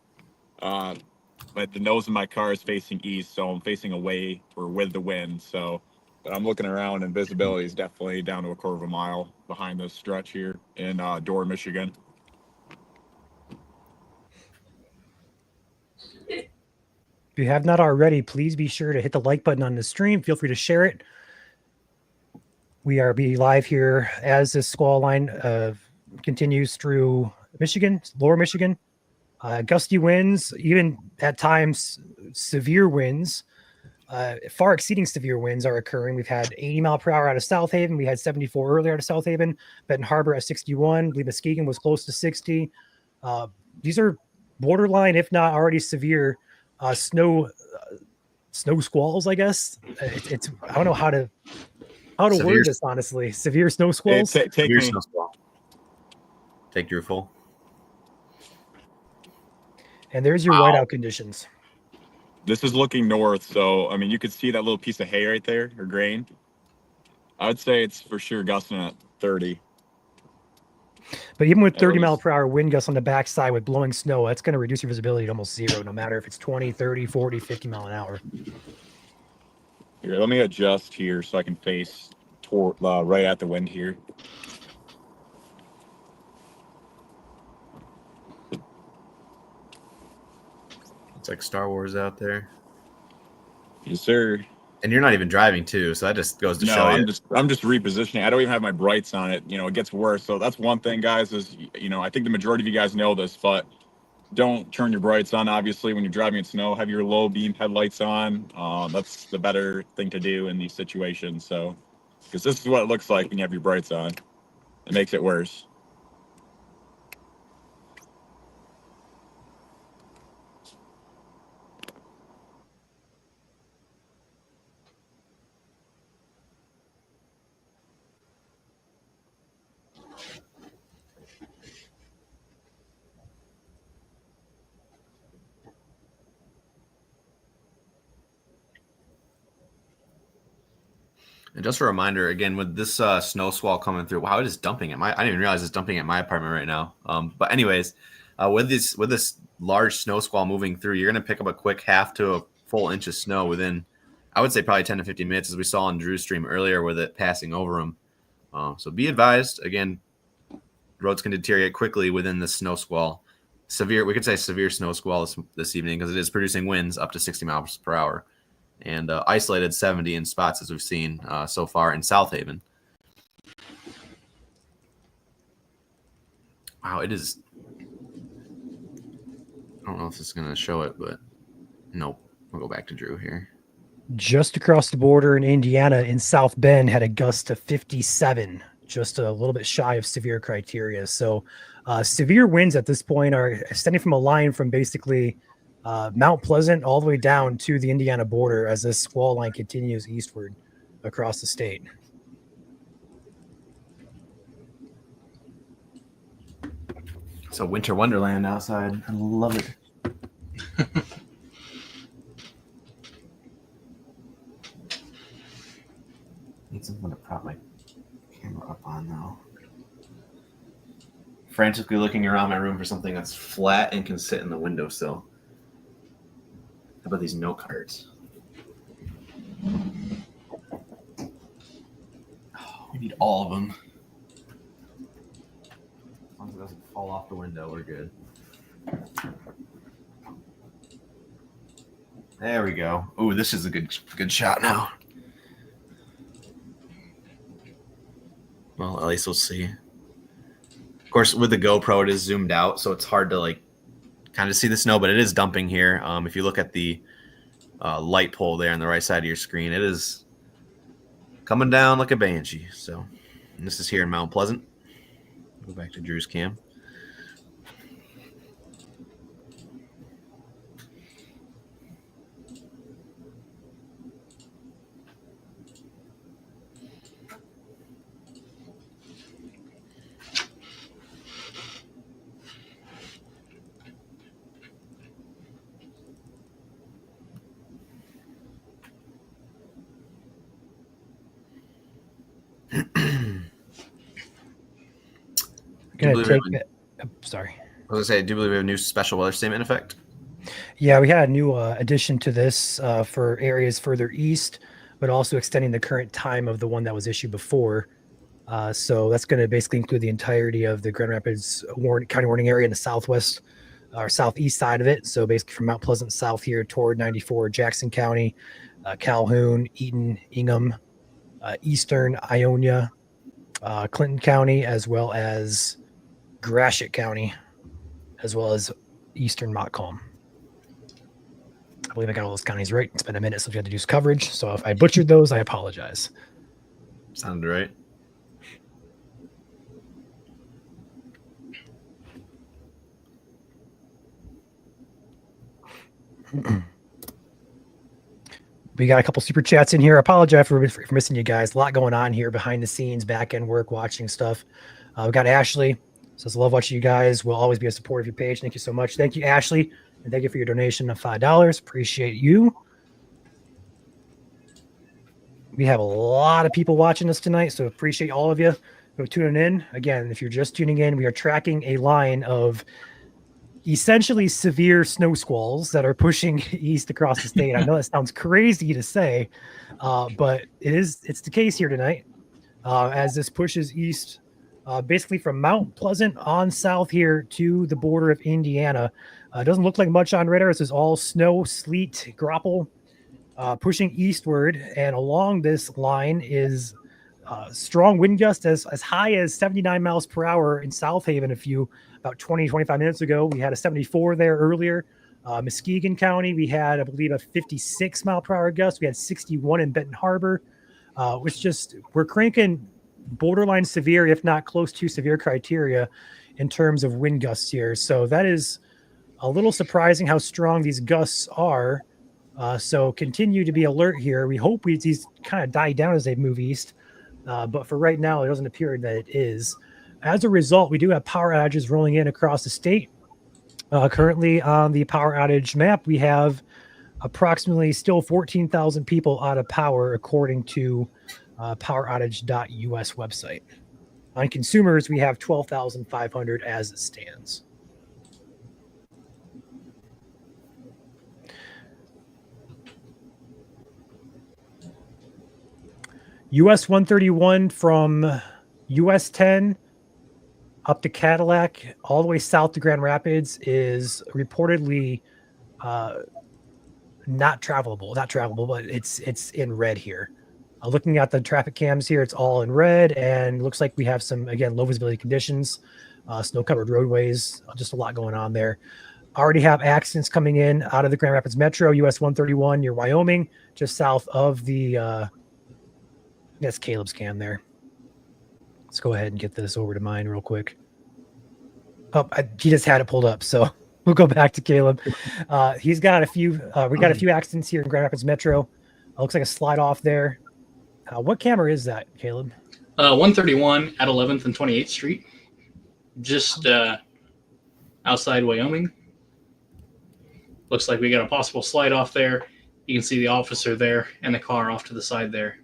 But the nose of my car is facing east, so I'm facing away or with the wind. So, but I'm looking around, and visibility is definitely down to a quarter of a mile behind this stretch here in Dorr, Michigan. If you have not already, please be sure to hit the like button on the stream. Feel free to share it. We are be live here as this squall line continues through Michigan, lower Michigan. Gusty winds, even at times severe winds, far exceeding severe winds are occurring. We've had 80 mile per hour out of South Haven. We had 74 earlier out of South Haven. Benton Harbor at 61. Lee Muskegon was close to 60. These are borderline, if not already severe, snow squalls. I guess it's I don't know how to Severe- word this honestly. Severe snow squalls. Take Severe me. snow squall. Take Drew full. And there's your Wow. whiteout conditions. This is looking north, so I mean you could see that little piece of hay right there, or grain. I would say it's for sure gusting at 30. But even with That 30 was- mile per hour wind gusts on the backside with blowing snow, that's going to reduce your visibility to almost zero, no matter if it's 20, 30, 40, 50 mile an hour. Here, let me adjust here so I can face toward right at the wind here. It's like Star Wars out there. Yes, sir. And you're not even driving too, so that just goes to No, show I'm you. just repositioning. I don't even have my brights on it. You know, it gets worse. So that's one thing, guys, is I think the majority of you guys know this, but don't turn your brights on, obviously, when you're driving in snow. Have your low beam headlights on. That's the better thing to do in these situations. So, because this is what it looks like when you have your brights on. It makes it worse. And just a reminder, again, with this snow squall coming through, wow, it is dumping at I didn't even realize it's dumping at my apartment right now. But anyways, with this large snow squall moving through, you're going to pick up a quick half to a full inch of snow within, I would say, probably 10 to 15 minutes, as we saw on Drew's stream earlier with it passing over him. So be advised, again, roads can deteriorate quickly within the snow squall. We could say severe snow squall this evening, because it is producing winds up to 60 miles per hour. And isolated 70 in spots, as we've seen so far in South Haven. Wow, it is. I don't know if it's going to show it, but nope. We'll go back to Drew here. Just across the border in Indiana, in South Bend, had a gust of 57, just a little bit shy of severe criteria. So severe winds at this point are extending from a line from basically Mount Pleasant all the way down to the Indiana border as this squall line continues eastward across the state. It's a winter wonderland outside. I love it. Need something to prop my camera up on, though. Frantically looking around my room for something that's flat and can sit in the windowsill. How about these note cards? Oh, we need all of them. As long as it doesn't fall off the window, we're good. There we go. Ooh, this is a good shot now. Well, at least we'll see. Of course, with the GoPro, it is zoomed out, so it's hard to kind of see the snow, but it is dumping here. If you look at the light pole there on the right side of your screen, it is coming down like a banshee. So, and this is here in Mount Pleasant. Go back to Drew's cam. Sorry. I was gonna say, I do believe we have a new special weather statement in effect. Yeah, we had a new addition to this for areas further east, but also extending the current time of the one that was issued before. So that's going to basically include the entirety of the Grand Rapids County warning area in the southwest or southeast side of it. So basically from Mount Pleasant south here toward 94, Jackson County, Calhoun, Eaton, Ingham, eastern Ionia, Clinton County, as well as Gratiot County, as well as eastern Montcalm. I believe I got all those counties right. It's been a minute since we had to do coverage, so if I butchered those, I apologize. Sounded right. We got a couple super chats in here. I apologize for missing you guys. A lot going on here behind the scenes, back end work, watching stuff. We got Ashley. Says, love watching you guys. We'll always be a supporter of your page. Thank you so much. Thank you, Ashley. And thank you for your donation of $5. Appreciate you. We have a lot of people watching us tonight, so appreciate all of you who are tuning in. Again, if you're just tuning in, we are tracking a line of essentially severe snow squalls that are pushing east across the state. I know that sounds crazy to say, but it's the case here tonight as this pushes east, basically from Mount Pleasant on south here to the border of Indiana. It doesn't look like much on radar. This is all snow, sleet, graupel, pushing eastward, and along this line is strong wind gusts as high as 79 miles per hour in South Haven about 25 minutes ago. We had a 74 there earlier. Muskegon County, we had, I believe, a 56 mile per hour gust. We had 61 in Benton Harbor, we're cranking borderline severe, if not close to severe criteria in terms of wind gusts here. So that is a little surprising how strong these gusts are. So continue to be alert here. We hope these kind of die down as they move east. But for right now, it doesn't appear that it is. As a result, we do have power outages rolling in across the state. Currently on the power outage map, we have approximately still 14,000 people out of power, according to poweroutage.us website. On consumers, we have 12,500 as it stands. US 131 from US 10 up to Cadillac, all the way south to Grand Rapids is reportedly not travelable, but it's in red here. Looking at the traffic cams here, it's all in red, and looks like we have some, again, low visibility conditions, snow-covered roadways, just a lot going on there. Already have accidents coming in out of the Grand Rapids Metro, US 131 near Wyoming, just south of the, that's Caleb's cam there. Let's go ahead and get this over to mine real quick. Oh, he just had it pulled up, so we'll go back to Caleb. He's got a few, we got a few accidents here in Grand Rapids Metro. Looks like a slide off there. What camera is that, Caleb? 131 at 11th and 28th Street, just outside Wyoming. Looks like we got a possible slide off there. You can see the officer there and the car off to the side there.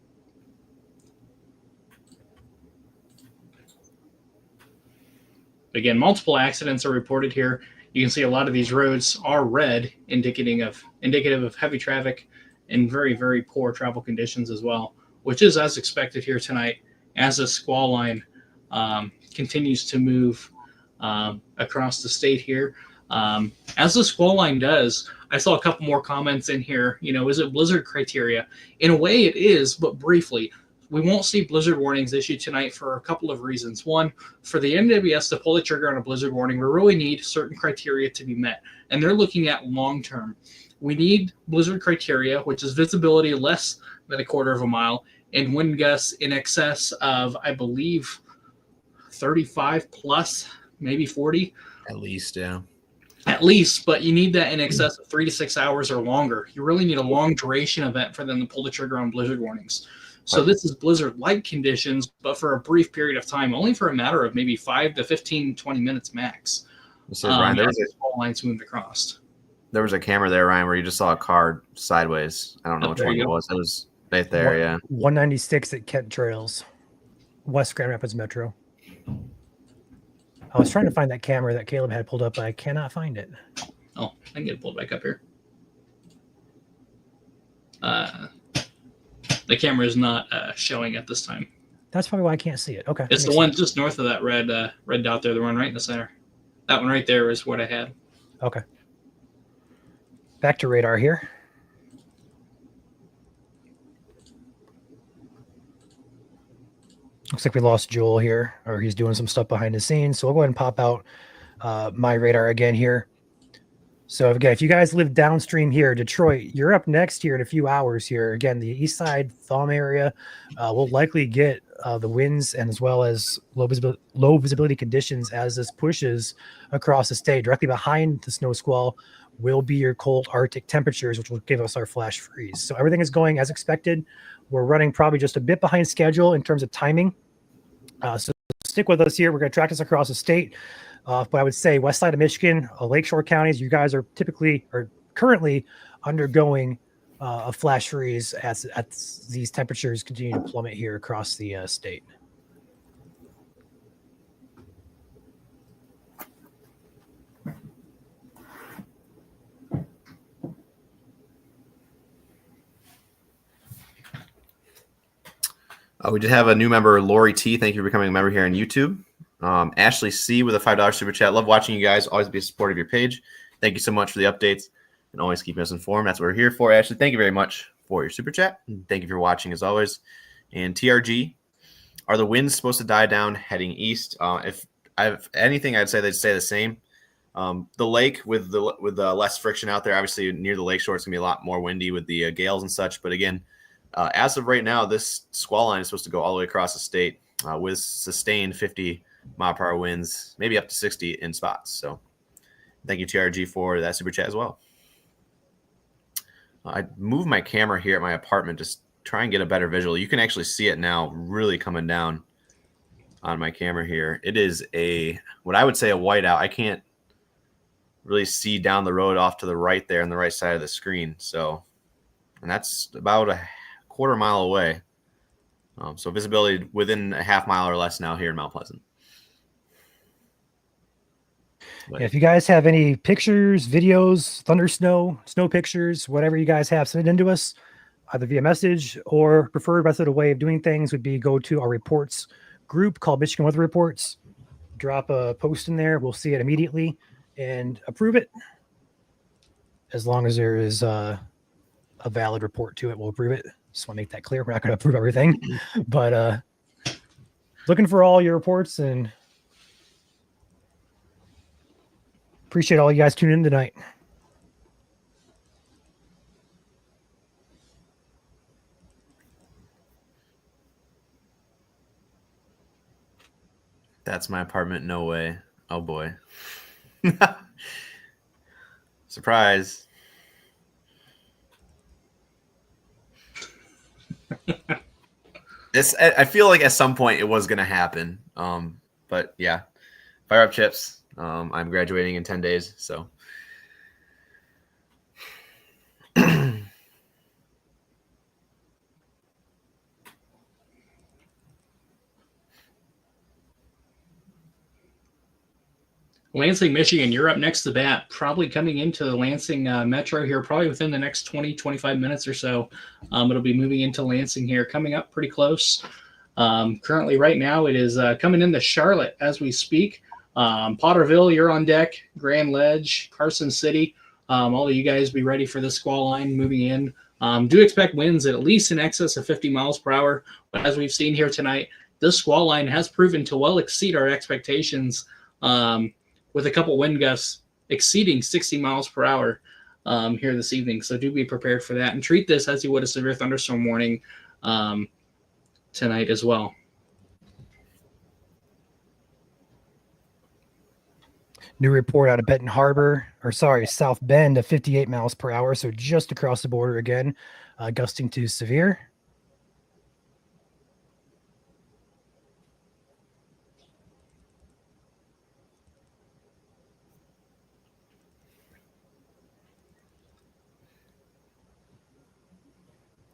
Again, multiple accidents are reported here. You can see a lot of these roads are red, indicative of heavy traffic and very, very poor travel conditions as well, which is as expected here tonight as the squall line continues to move across the state here. As the squall line does, I saw a couple more comments in here. Is it blizzard criteria? In a way it is, but briefly. We won't see blizzard warnings issued tonight for a couple of reasons. One, for the NWS to pull the trigger on a blizzard warning, we really need certain criteria to be met. And they're looking at long term. We need blizzard criteria, which is visibility less than a quarter of a mile, and wind gusts in excess of, I believe, 35 plus, maybe 40. At least, yeah. At least, but you need that in excess of 3 to 6 hours or longer. You really need a long duration event for them to pull the trigger on blizzard warnings. So this is blizzard-like conditions, but for a brief period of time, only for a matter of maybe 5 to 15, 20 minutes max. So, Ryan, there was a small lines moved across. There was a camera there, Ryan, where you just saw a car sideways. I don't know which one it was. It was right there, yeah. 196 at Kent Trails, West Grand Rapids Metro. I was trying to find that camera that Caleb had pulled up, but I cannot find it. Oh, I can get it pulled back up here. The camera is not showing at this time. That's probably why I can't see it. Okay. It's the one just north of that red dot there, the one right in the center. That one right there is what I had. Okay. Back to radar here. Looks like we lost Joel here, or he's doing some stuff behind the scenes. So I'll go ahead and pop out my radar again here. So again, if you guys live downstream here, Detroit, you're up next here in a few hours here. Again, the east side thumb area will likely get the winds and as well as low visibility conditions as this pushes across the state. Directly behind the snow squall will be your cold Arctic temperatures, which will give us our flash freeze. So everything is going as expected. We're running probably just a bit behind schedule in terms of timing. So stick with us here. We're going to track this across the state. But I would say west side of Michigan, lakeshore counties, you guys are currently undergoing a flash freeze as these temperatures continue to plummet here across the state. We did have a new member, Lori T. Thank you for becoming a member here on YouTube. Ashley C. with a $5 super chat. Love watching you guys. Always be a supporter of your page. Thank you so much for the updates and always keeping us informed. That's what we're here for, Ashley. Thank you very much for your super chat. Thank you for watching as always. And TRG, are the winds supposed to die down heading east? If I have anything, I'd say they'd stay the same. The lake with the less friction out there, obviously near the lake shore, it's gonna be a lot more windy with the gales and such. But again, as of right now, this squall line is supposed to go all the way across the state with sustained 50-mile-per-hour winds, maybe up to 60 in spots. So thank you, TRG, for that super chat as well. I moved my camera here at my apartment just try and get a better visual. You can actually see it now really coming down on my camera here. It is what I would say a whiteout. I can't really see down the road off to the right there on the right side of the screen. So, and that's about a quarter mile away. So visibility within a half mile or less now here in Mount Pleasant. Yeah, if you guys have any pictures, videos, thundersnow, snow pictures, whatever you guys have, send it into us either via message or preferred method of way of doing things would be go to our reports group called Michigan Weather Reports. Drop a post in there. We'll see it immediately and approve it. As long as there is a valid report to it, we'll approve it. Just want to make that clear. We're not going to approve everything, but looking for all your reports and appreciate all you guys tuning in tonight. That's my apartment. No way. Oh boy. Surprise. I feel like at some point it was going to happen. But yeah, fire up chips. I'm graduating in 10 days. So Lansing, Michigan, you're up next to bat, probably coming into the Lansing metro here, probably within the next 20, 25 minutes or so. It'll be moving into Lansing here, coming up pretty close. Currently, right now, it is coming into Charlotte as we speak. Potterville, you're on deck. Grand Ledge, Carson City. All of you guys be ready for the squall line moving in. Do expect winds at least in excess of 50 miles per hour. But as we've seen here tonight, this squall line has proven to well exceed our expectations. With a couple wind gusts exceeding 60 miles per hour here this evening. So do be prepared for that and treat this as you would a severe thunderstorm warning tonight as well. New report out of South Bend of 58 miles per hour. So just across the border again, gusting to severe.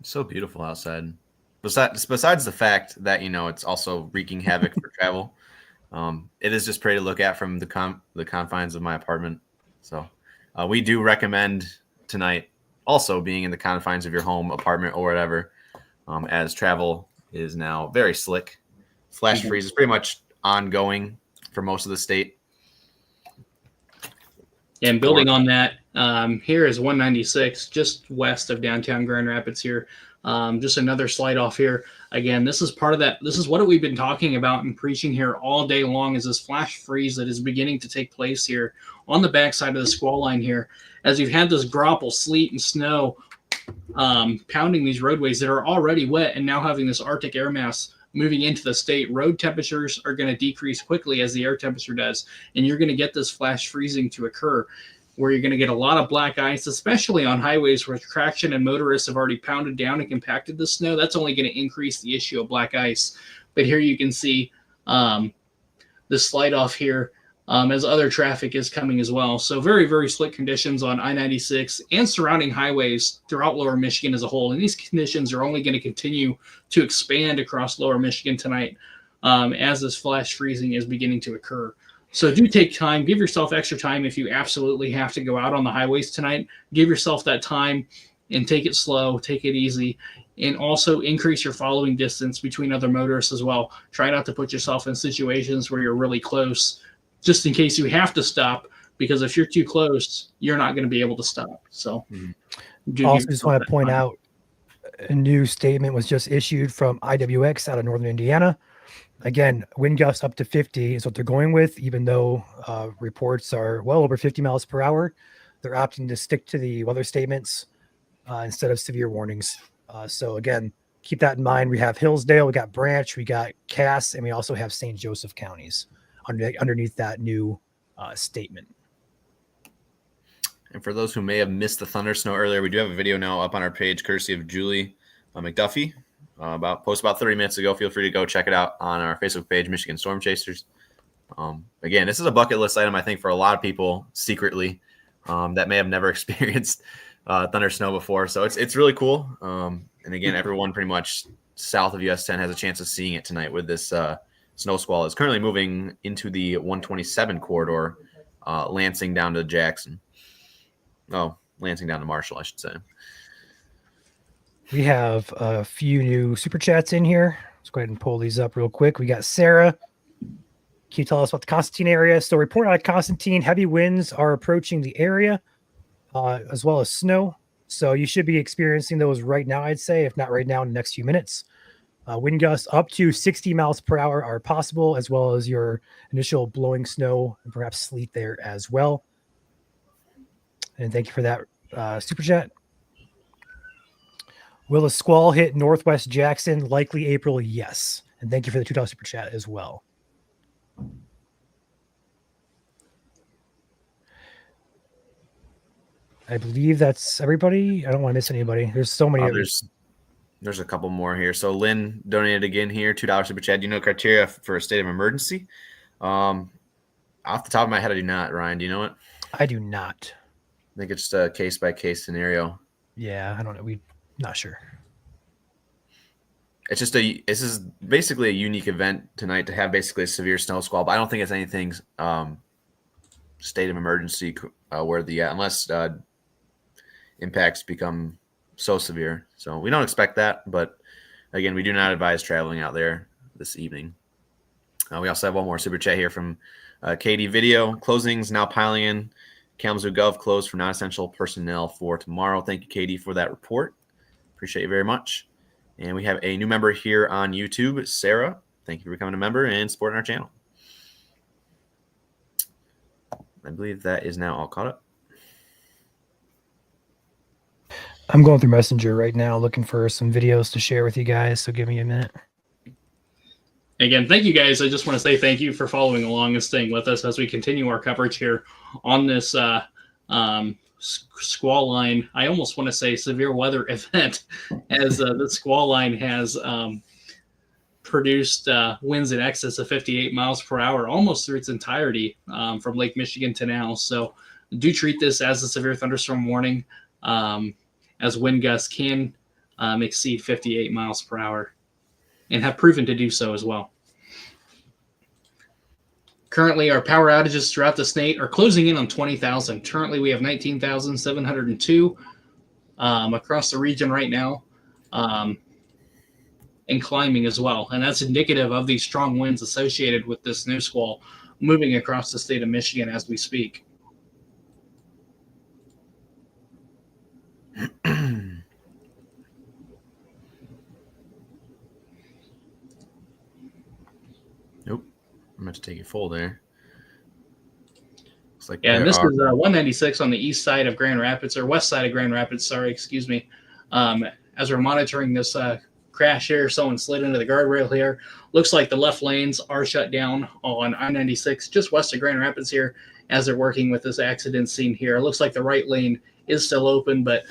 It's so beautiful outside. Besides the fact that, it's also wreaking havoc for travel. It is just pretty to look at from the confines of my apartment. So we do recommend tonight also being in the confines of your home, apartment, or whatever, as travel is now very slick. Flash freeze is pretty much ongoing for most of the state. And building on that, here is 196, just west of downtown Grand Rapids here. Just another slide off here. Again, this is part of that. This is what we've been talking about and preaching here all day long, is this flash freeze that is beginning to take place here on the backside of the squall line here. As you've had this graupel, sleet, and snow pounding these roadways that are already wet, and now having this Arctic air mass moving into the state, road temperatures are going to decrease quickly as the air temperature does, and you're going to get this flash freezing to occur, where you're going to get a lot of black ice, especially on highways where traction and motorists have already pounded down and compacted the snow. That's only going to increase the issue of black ice. But here you can see the slide off here as other traffic is coming as well. So very, very slick conditions on I-96 and surrounding highways throughout Lower Michigan as a whole. And these conditions are only going to continue to expand across Lower Michigan tonight as this flash freezing is beginning to occur. So do take time, give yourself extra time if you absolutely have to go out on the highways tonight. Give yourself that time and take it slow, take it easy, and also increase your following distance between other motorists as well. Try not to put yourself in situations where you're really close, just in case you have to stop, because if you're too close, you're not going to be able to stop. So also just want to point out, a new statement was just issued from IWX out of Northern Indiana. Again, wind gusts up to 50 is what they're going with, even though reports are well over 50 miles per hour. They're opting to stick to the weather statements instead of severe warnings. So again, keep that in mind. We have Hillsdale, we got Branch, we got Cass, and we also have St. Joseph counties underneath that new statement. And for those who may have missed the thundersnow earlier, we do have a video now up on our page, courtesy of Julie McDuffie. Post about 30 minutes ago. Feel free to go check it out on our Facebook page, Michigan Storm Chasers. Again, this is a bucket list item, I think, for a lot of people secretly that may have never experienced thunder snow before. So it's really cool. And again, everyone pretty much south of US 10 has a chance of seeing it tonight with this snow squall. It's currently moving into the 127 corridor, Lansing down to Jackson. Oh, Lansing down to Marshall, I should say. We have a few new super chats in here. Let's go ahead and pull these up real quick. We got Sarah. Can you tell us about the Constantine area? So report out of Constantine, heavy winds are approaching the area as well as snow. So you should be experiencing those right now, I'd say, if not right now in the next few minutes. Wind gusts up to 60 miles per hour are possible, as well as your initial blowing snow and perhaps sleet there as well. And thank you for that super chat. Will a squall hit Northwest Jackson? Likely April, yes. And thank you for the $2 super chat as well. I believe that's everybody. I don't want to miss anybody. There's so many. There's a couple more here. So Lynn donated again here, $2 super chat. Do you know criteria for a state of emergency? Off the top of my head, I do not. Ryan, do you know it? I do not. I think it's just a case-by-case scenario. Yeah, I don't know. We're not sure. It's just this is basically a unique event tonight to have basically a severe snow squall, but I don't think it's anything state of emergency worthy yet, unless impacts become so severe. So we don't expect that, but again, we do not advise traveling out there this evening. We also have one more super chat here from Katie Video. Closings now piling in. Kalamazoo Gov closed for non-essential personnel for tomorrow. Thank you, Katie, for that report. Appreciate you very much. And we have a new member here on YouTube, Sarah. Thank you for becoming a member and supporting our channel. I believe that is now all caught up. I'm going through Messenger right now looking for some videos to share with you guys, so give me a minute. Again, thank you guys. I just want to say thank you for following along and staying with us as we continue our coverage here on this squall line. I almost want to say severe weather event, as the squall line has produced winds in excess of 58 miles per hour almost through its entirety from Lake Michigan to now. So do treat this as a severe thunderstorm warning, as wind gusts can exceed 58 miles per hour and have proven to do so as well. Currently, our power outages throughout the state are closing in on 20,000. Currently, we have 19,702 across the region right now, and climbing as well. And that's indicative of these strong winds associated with this snow squall moving across the state of Michigan as we speak. Nope. I'm going to take it full there. Looks like Yeah, and there this are... is 196 on the east side of Grand Rapids, or west side of Grand Rapids, sorry, excuse me. As we're monitoring this crash here, someone slid into the guardrail here. Looks like the left lanes are shut down on I-96 just west of Grand Rapids here as they're working with this accident scene here. It looks like the right lane is still open, but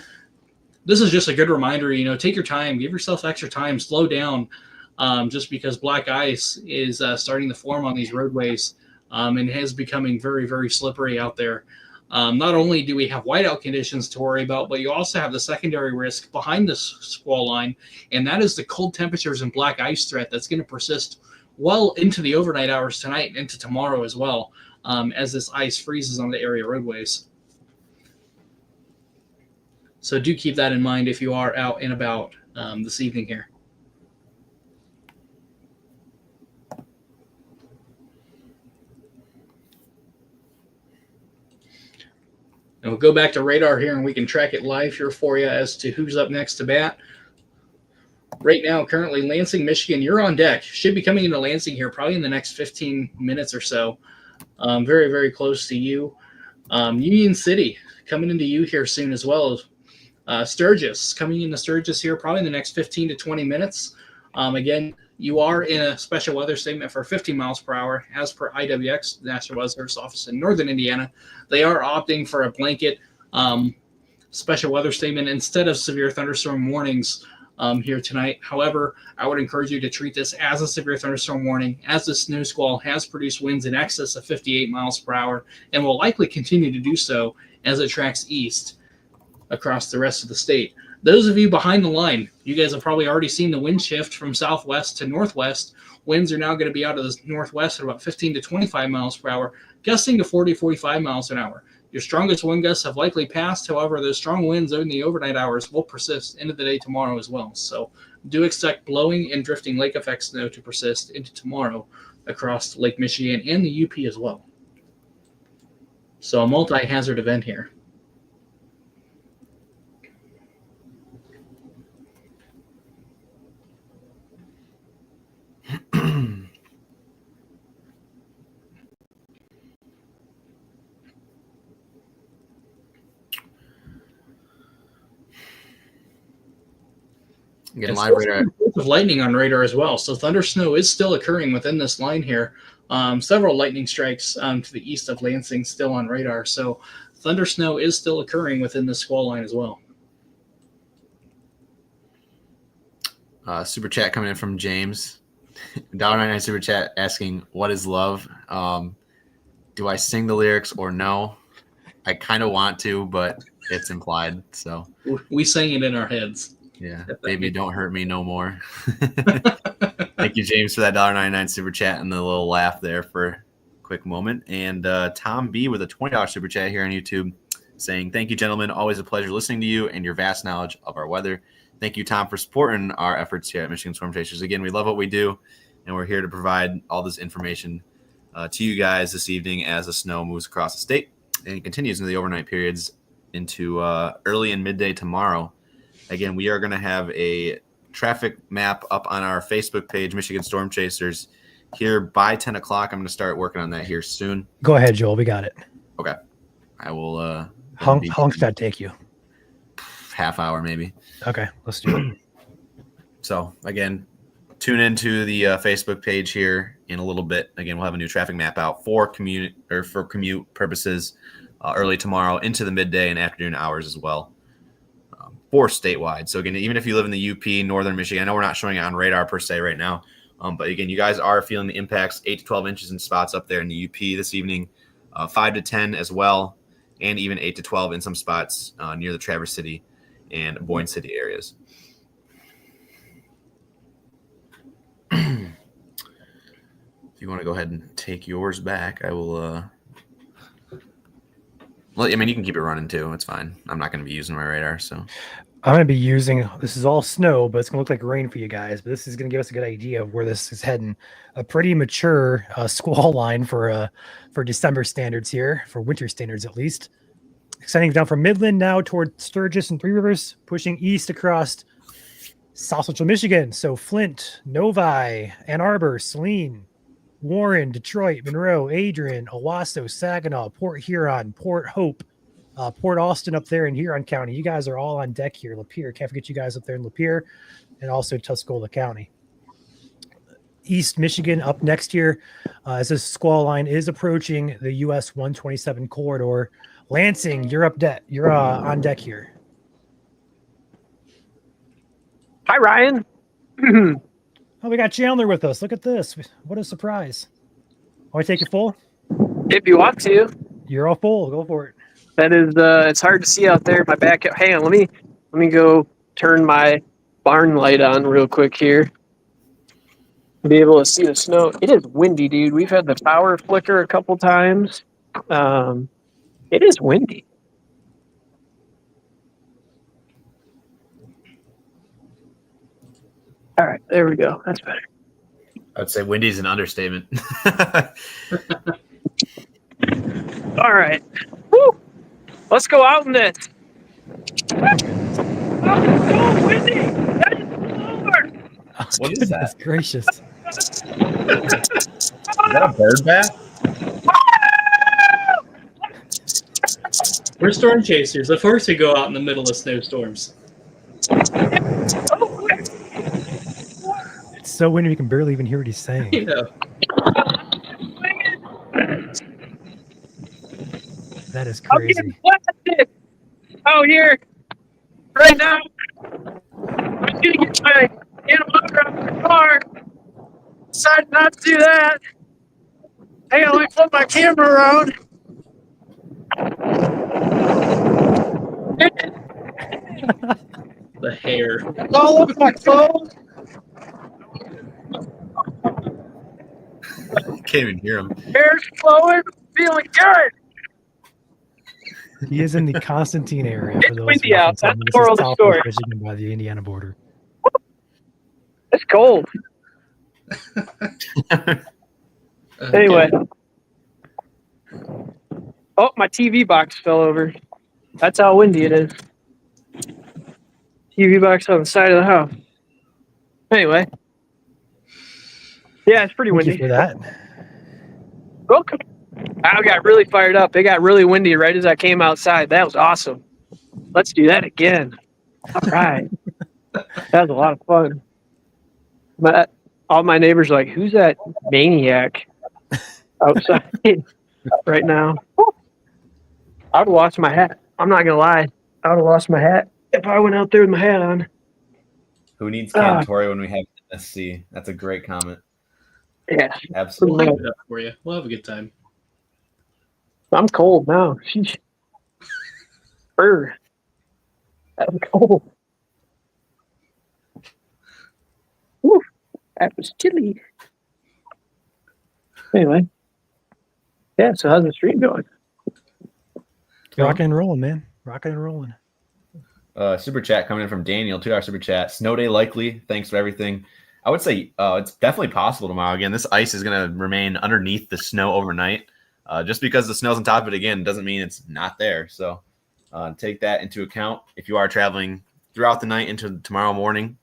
this is just a good reminder, take your time, give yourself extra time, slow down, just because black ice is starting to form on these roadways and is becoming very, very slippery out there. Not only do we have whiteout conditions to worry about, but you also have the secondary risk behind this squall line, and that is the cold temperatures and black ice threat that's going to persist well into the overnight hours tonight and into tomorrow as well, as this ice freezes on the area roadways. So do keep that in mind if you are out and about this evening here. And we'll go back to radar here and we can track it live here for you as to who's up next to bat. Right now, currently, Lansing, Michigan, you're on deck. Should be coming into Lansing here probably in the next 15 minutes or so. Very, very close to you. Union City coming into you here soon as well. Sturgis coming into Sturgis here probably in the next 15 to 20 minutes. Again, you are in a special weather statement for 50 miles per hour as per IWX, National Weather Service Office in Northern Indiana. They are opting for a blanket special weather statement instead of severe thunderstorm warnings here tonight. However, I would encourage you to treat this as a severe thunderstorm warning, as the snow squall has produced winds in excess of 58 miles per hour and will likely continue to do so as it tracks east across the rest of the state. Those of you behind the line, you guys have probably already seen the wind shift from southwest to northwest. Winds are now going to be out of the northwest at about 15 to 25 miles per hour, gusting to 40 to 45 miles an hour. Your strongest wind gusts have likely passed. However, those strong winds in the overnight hours will persist into the day tomorrow as well. So do expect blowing and drifting lake effect snow to persist into tomorrow across Lake Michigan and the UP as well. So a multi-hazard event here. Getting live radar. Of lightning on radar as well. So thundersnow is still occurring within this line here. Several lightning strikes to the east of Lansing still on radar. So thundersnow is still occurring within the squall line as well. Super chat coming in from James. $1.99 super chat asking, what is love? Do I sing the lyrics or no? I kind of want to, but it's implied. So we sang it in our heads. Yeah, baby, don't hurt me no more. Thank you, James, for that $1.99 super chat and the little laugh there for a quick moment. And Tom B with a $20 super chat here on YouTube saying, thank you, gentlemen. Always a pleasure listening to you and your vast knowledge of our weather. Thank you, Tom, for supporting our efforts here at Michigan Storm Chasers. Again, we love what we do, and we're here to provide all this information to you guys this evening as the snow moves across the state and continues into the overnight periods into early and midday tomorrow. Again, we are going to have a traffic map up on our Facebook page, Michigan Storm Chasers, here by 10 o'clock. I'm going to start working on that here soon. Go ahead, Joel. We got it. Okay. I will. How long does that take you? Half hour, maybe. Okay, let's do it. So, again, tune into the Facebook page here in a little bit. Again, we'll have a new traffic map out for commute purposes early tomorrow into the midday and afternoon hours as well. For statewide. So again, even if you live in the UP, Northern Michigan, I know we're not showing it on radar per se right now, but again, you guys are feeling the impacts, 8 to 12 inches in spots up there in the UP this evening, 5 to 10 as well, and even 8 to 12 in some spots near the Traverse City and Boyne City areas. If you want to go ahead and take yours back, I will. Well, I mean, you can keep it running too. It's fine. I'm not going to be using my radar, so. I'm going to be using, this is all snow, but it's going to look like rain for you guys. But this is going to give us a good idea of where this is heading. A pretty mature squall line for December standards here, for winter standards at least. Extending down from Midland now toward Sturgis and Three Rivers, pushing east across South Central Michigan. So Flint, Novi, Ann Arbor, Saline, Warren, Detroit, Monroe, Adrian, Owasso, Saginaw, Port Huron, Port Hope, Port Austin up there in Huron County. You guys are all on deck here. Lapeer, can't forget you guys up there in Lapeer, and also Tuscola County. East Michigan up next here as this squall line is approaching the US 127 corridor. Lansing, you're up deck. You're on deck here. Hi, Ryan. Oh, we got Chandler with us. Look at this. What a surprise. Want to take it full? If you want to. You're all full. Go for it. That is, it's hard to see out there in my back. Hang on, let me go turn my barn light on real quick here. Be able to see the snow. It is windy, dude. We've had the power flicker a couple times. It is windy. All right, there we go. That's better. I would say windy is an understatement. All right. Woo! Let's go out in this. Oh, windy! That is over! What is Goodness that? gracious. Is that a bird bath? We're storm chasers. Of course we go out in the middle of snowstorms. It's so windy we can barely even hear what he's saying. Yeah. That is I'm getting crazy. blasted out here right now. I'm gonna get my animal out of the car. Decided not to do that. Hey, let me flip my camera around. The hair. It's all over my clothes. Can't even hear him. Hair's flowing. Feeling good. He is in the Constantine area. It's For those windy who out. can tell. That's the This moral is of the Southwest story. Michigan by the Indiana border. It's cold. Anyway. Oh, my TV box fell over. That's how windy it is. TV box on the side of the house. Anyway. Yeah, it's pretty Thank you windy. for that. Welcome. I got really fired up. It got really windy right as I came outside. That was awesome. Let's do that again. All right. That was a lot of fun. But all my neighbors are like, who's that maniac outside right now? I would have lost my hat. I'm not going to lie. I would have lost my hat if I went out there with my hat on. Who needs Cantori when we have NSC? That's a great comment. Yeah. We'll Absolutely. hype it up for you. We'll have a good time. I'm cold now. Sheesh. Brr. I'm cold. Woo. That was chilly. Anyway. Yeah, so how's the stream going? Rocking and rolling, man. Rocking and rolling. Super chat coming in from Daniel, $2 super chat. Snow day likely. Thanks for everything. I would say it's definitely possible tomorrow. Again, this ice is going to remain underneath the snow overnight. Just because the snow's on top of it again doesn't mean it's not there. So take that into account. If you are traveling throughout the night into tomorrow morning,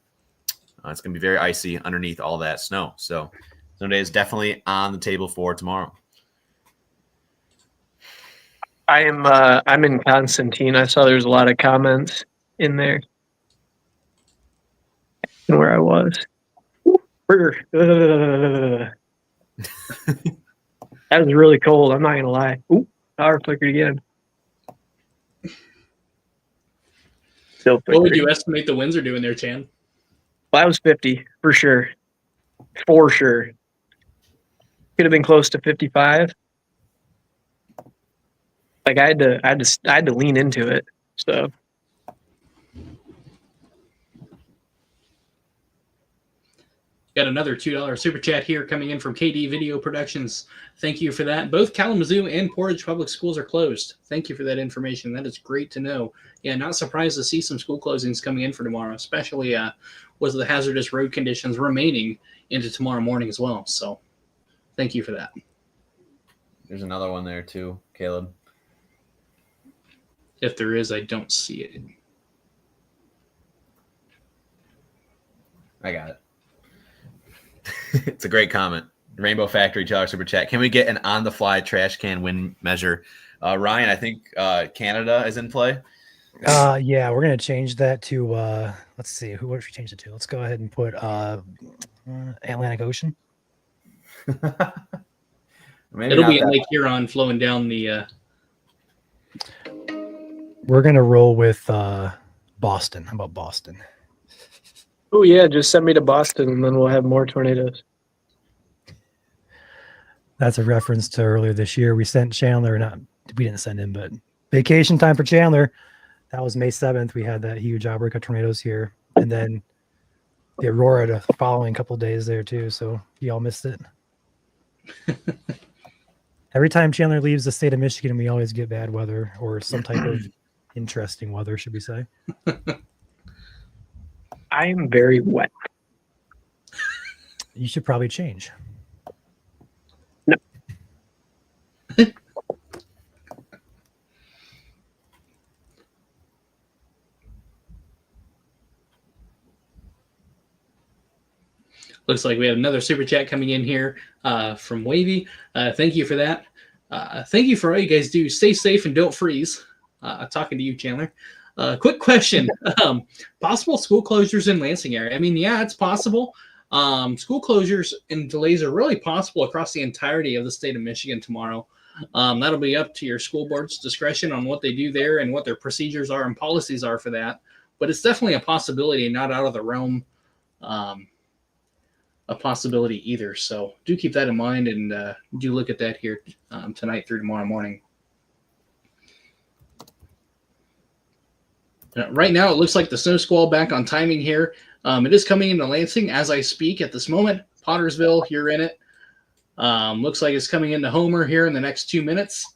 it's going to be very icy underneath all that snow. So snow day is definitely on the table for tomorrow. I'm in Constantine. I saw there's a lot of comments in there. And where I was. Brr. That was really cold. I'm not gonna lie. Ooh, power flickered again. Still What would flickering. you estimate the winds are doing there, Chan? That was 50 for sure. For sure. Could have been close to 55. Like I had to lean into it. So Got another $2 super chat here coming in from KD Video Productions. Thank you for that. Both Kalamazoo and Portage Public Schools are closed. Thank you for that information. That is great to know. Yeah, not surprised to see some school closings coming in for tomorrow, especially with the hazardous road conditions remaining into tomorrow morning as well. So thank you for that. There's another one there too, Caleb. If there is, I don't see it. I got it. It's a great comment. Rainbow Factory $2 super chat. Can we get an on-the-fly trash can wind measure? Ryan, I think Canada is in play. Yeah, we're gonna change that to let's see, what should we change it to? Let's go ahead and put Atlantic Ocean. It'll be in Lake Huron flowing down the We're gonna roll with Boston. How about Boston? Oh yeah, just send me to Boston and then we'll have more tornadoes. That's a reference to earlier this year. We sent Chandler, we didn't send him, but vacation time for Chandler. That was May 7th. We had that huge outbreak of tornadoes here. And then the Aurora the following couple days there too. So you all missed it. Every time Chandler leaves the state of Michigan, we always get bad weather or some type of interesting weather, should we say. I am very wet. You should probably change. No. Looks like we have another super chat coming in here from Wavy. Thank you for that. Thank you for all you guys do. Stay safe and don't freeze. Talking to you, Chandler. Quick question. Possible school closures in Lansing area. I mean, yeah, it's possible. School closures and delays are really possible across the entirety of the state of Michigan tomorrow. That'll be up to your school board's discretion on what they do there and what their procedures are and policies are for that. But it's definitely a possibility, not out of the realm a possibility either. So do keep that in mind and do look at that here tonight through tomorrow morning. Right now, it looks like the snow squall back on timing here. It is coming into Lansing as I speak at this moment. Pottersville, you're in it. Looks like it's coming into Homer here in the next 2 minutes.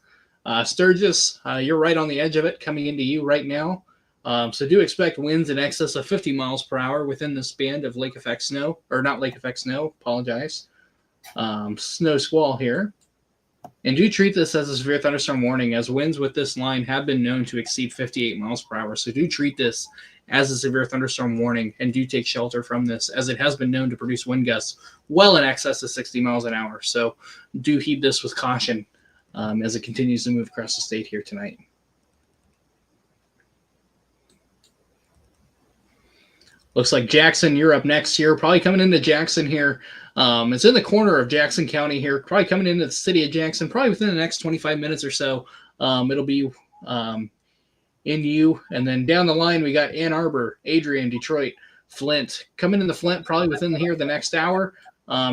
Sturgis, you're right on the edge of it, coming into you right now. So do expect winds in excess of 50 miles per hour within this band of lake effect snow, or not lake effect snow, apologize. Snow squall here. And do treat this as a severe thunderstorm warning, as winds with this line have been known to exceed 58 miles per hour. So do treat this as a severe thunderstorm warning and do take shelter from this, as it has been known to produce wind gusts well in excess of 60 miles an hour. So do heed this with caution as it continues to move across the state here tonight. Looks like Jackson, you're up next here. Probably coming into Jackson here. It's in the corner of Jackson County here. Probably coming into the city of Jackson. Probably within the next 25 minutes or so. It'll be in you. And then down the line, we got Ann Arbor, Adrian, Detroit, Flint. Coming into Flint probably within here the next hour.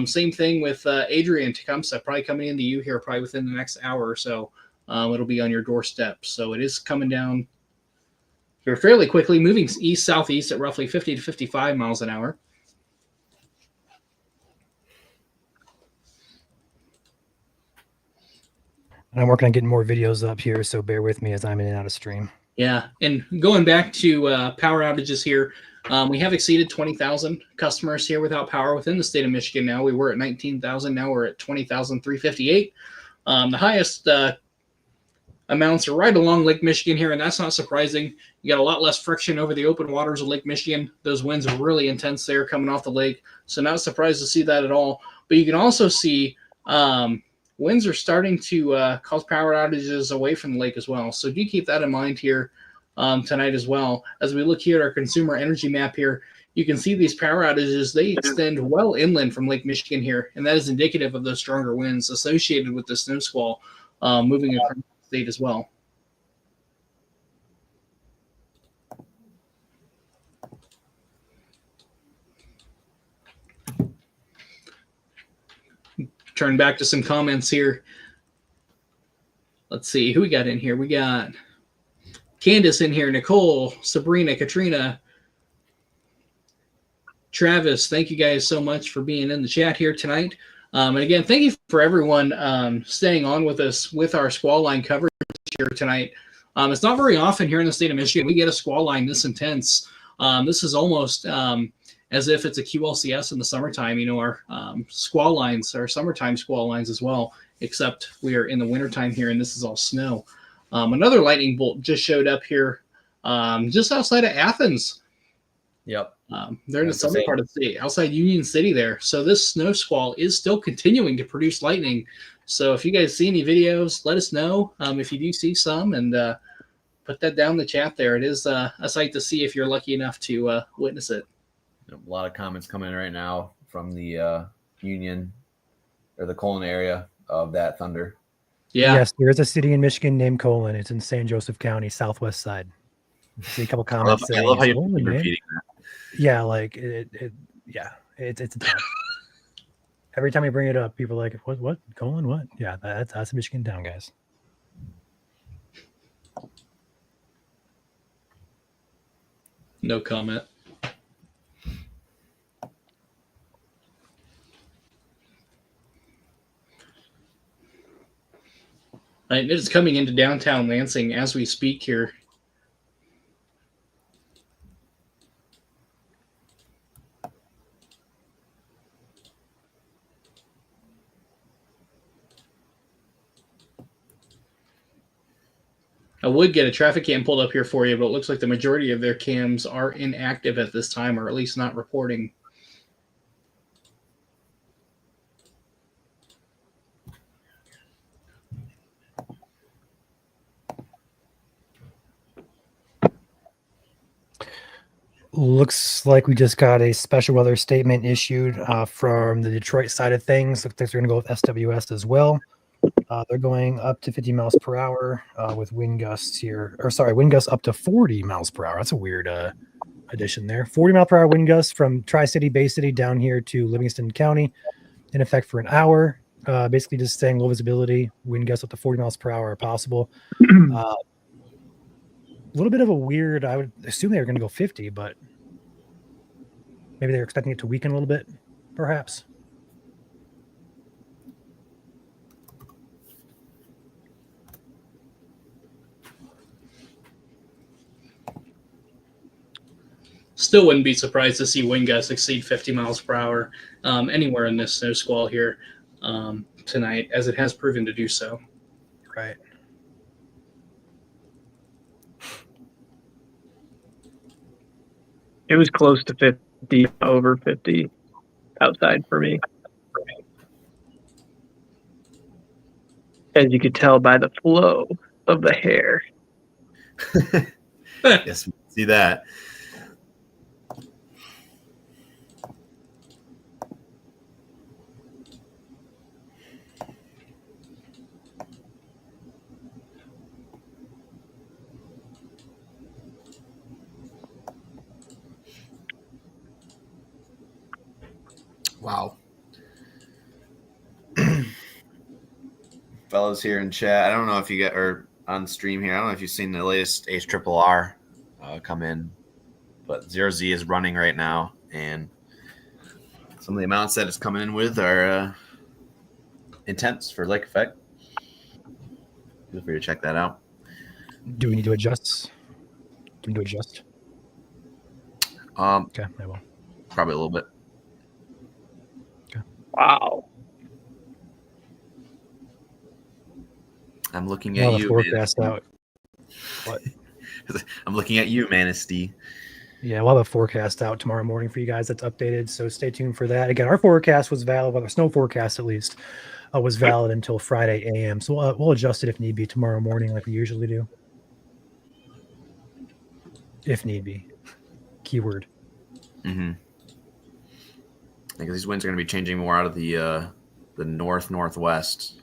Same thing with Adrian, Tecumseh. Probably coming into you here probably within the next hour or so. It'll be on your doorstep. So it is coming down here fairly quickly, moving east-southeast at roughly 50 to 55 miles an hour. I'm working on getting more videos up here, so bear with me as I'm in and out of stream. Yeah, and going back to power outages here, we have exceeded 20,000 customers here without power within the state of Michigan now. We were at 19,000. Now we're at 20,358. The highest amounts are right along Lake Michigan here, and that's not surprising. You got a lot less friction over the open waters of Lake Michigan. Those winds are really intense there coming off the lake, so not surprised to see that at all. But you can also see winds are starting to cause power outages away from the lake as well. So do keep that in mind here tonight as well. As we look here at our consumer energy map here, you can see these power outages, they extend well inland from Lake Michigan here, and that is indicative of those stronger winds associated with the snow squall moving across the state as well. Turn back to some comments here. Let's see who we got in here. We got Candace in here, Nicole, Sabrina, Katrina, Travis. Thank you guys so much for being in the chat here tonight. And again, thank you for everyone staying on with us with our squall line coverage here tonight. It's not very often here in the state of Michigan we get a squall line this intense. This is almost as if it's a QLCS in the summertime. You know, our squall lines, our summertime squall lines as well, except we are in the wintertime here and this is all snow. Another lightning bolt just showed up here just outside of Athens. Yep. They're in the southern part of the state, outside Union City there. So this snow squall is still continuing to produce lightning. So if you guys see any videos, let us know if you do see some, and put that down in the chat there. It is a sight to see if you're lucky enough to witness it. A lot of comments coming in right now from the Union or the Colon area of that thunder. Yeah. Yes, there is a city in Michigan named Colon. It's in St. Joseph County, southwest side. See a couple comments. I love how you Colon, keep man. repeating that. Yeah, like it's a town. Every time I bring it up, people are like, what, Colon, what? Yeah, that's a Michigan town, guys. No comment. Right, it is coming into downtown Lansing as we speak here. I would get a traffic cam pulled up here for you, but it looks like the majority of their cams are inactive at this time, or at least not reporting. Looks like we just got a special weather statement issued from the Detroit side of things. Looks like they're going to go with SWS as well. They're going up to 50 miles per hour with wind gusts here. Or sorry, wind gusts up to 40 miles per hour. That's a weird addition there. 40 mile per hour wind gusts from Tri-City, Bay City down here to Livingston County in effect for an hour. Basically just saying low visibility, wind gusts up to 40 miles per hour are possible. A little bit of a weird, I would assume they were going to go 50, but maybe they're expecting it to weaken a little bit, perhaps. Still wouldn't be surprised to see wind gusts exceed 50 miles per hour anywhere in this snow squall here tonight, as it has proven to do so. Right. It was close to 50, over 50 outside for me. As you could tell by the flow of the hair. Yes, we see that. Wow. Fellas here in chat, I don't know if you get, or on stream here, I don't know if you've seen the latest HRRR come in, but 0Z is running right now, and some of the amounts that it's coming in with are intense for lake effect. Feel free to check that out. Do we need to adjust? Do we need to adjust? Okay, I will. Probably a little bit. Wow. I'm looking We'll at have a you. forecast out. What? I'm looking at you, Manistee. Yeah, we'll have a forecast out tomorrow morning for you guys that's updated, so stay tuned for that. Again, our forecast was valid, well, the snow forecast at least, was valid until Friday a.m., so we'll adjust it if need be tomorrow morning like we usually do. If need be. Keyword. Mm-hmm. I think these winds are going to be changing more out of the northwest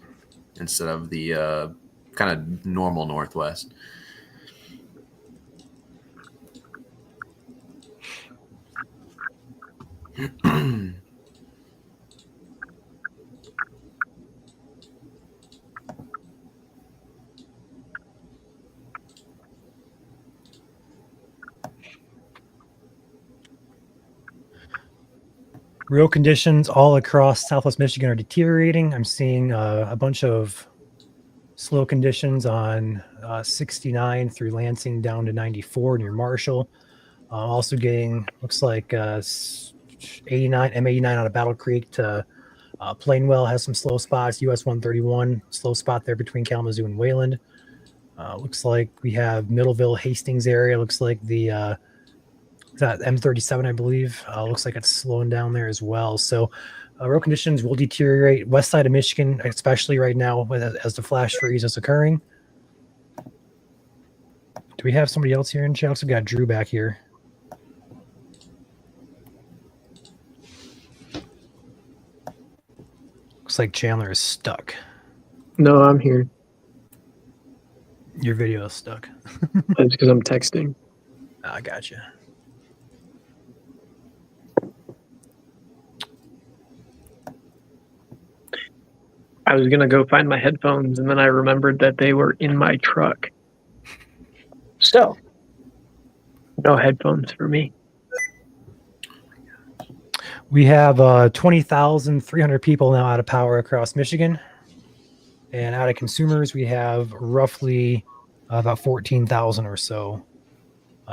instead of the kind of normal northwest. Real conditions all across Southwest Michigan are deteriorating. I'm seeing a bunch of slow conditions on 69 through Lansing down to 94 near Marshall. Also getting, looks like 89, M89 out of Battle Creek to Plainwell has some slow spots. US 131, slow spot there between Kalamazoo and Wayland. Looks like we have Middleville, Hastings area. Looks like the that M37, I believe. Looks like it's slowing down there as well. So road conditions will deteriorate west side of Michigan, especially right now as the flash freeze is occurring. Do we have somebody else here in chat? We've got Drew back here. Looks like Chandler is stuck. No, I'm here. Your video is stuck. That's because I'm texting. I gotcha. I was gonna go find my headphones, and then I remembered that they were in my truck. So, no headphones for me. We have 20,300 people now out of power across Michigan. And out of consumers, we have roughly about 14,000 or so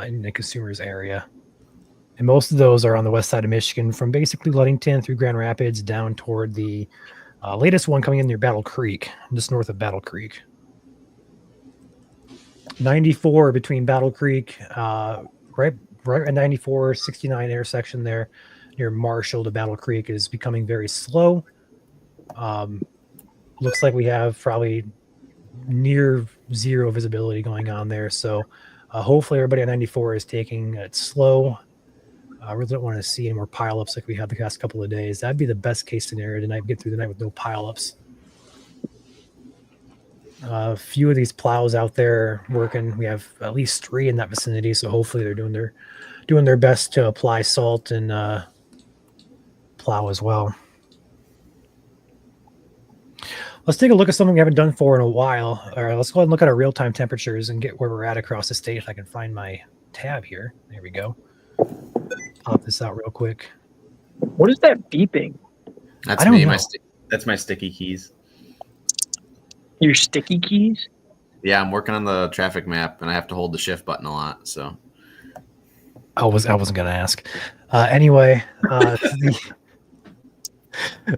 in the consumers area. And most of those are on the west side of Michigan, from basically Ludington through Grand Rapids down toward the latest one coming in near Battle Creek, just north of Battle Creek. 94 between Battle Creek, right at 94, 69 intersection there near Marshall to Battle Creek is becoming very slow. Looks like we have probably near zero visibility going on there. So hopefully everybody at 94 is taking it slow. I really don't want to see any more pileups like we had the past couple of days. That'd be the best case scenario tonight. Get through the night with no pileups. A few of these plows out there working. We have at least 3 in that vicinity. So hopefully they're doing their best to apply salt and plow as well. Let's take a look at something we haven't done for in a while. All right, let's go ahead and look at our real-time temperatures and get where we're at across the state. If I can find my tab here. There we go. Pop this out real quick. What is that beeping? That's I don't me. know. That's my sticky keys. Your sticky keys? Yeah, I'm working on the traffic map, and I have to hold the shift button a lot. So I wasn't gonna ask. Anyway,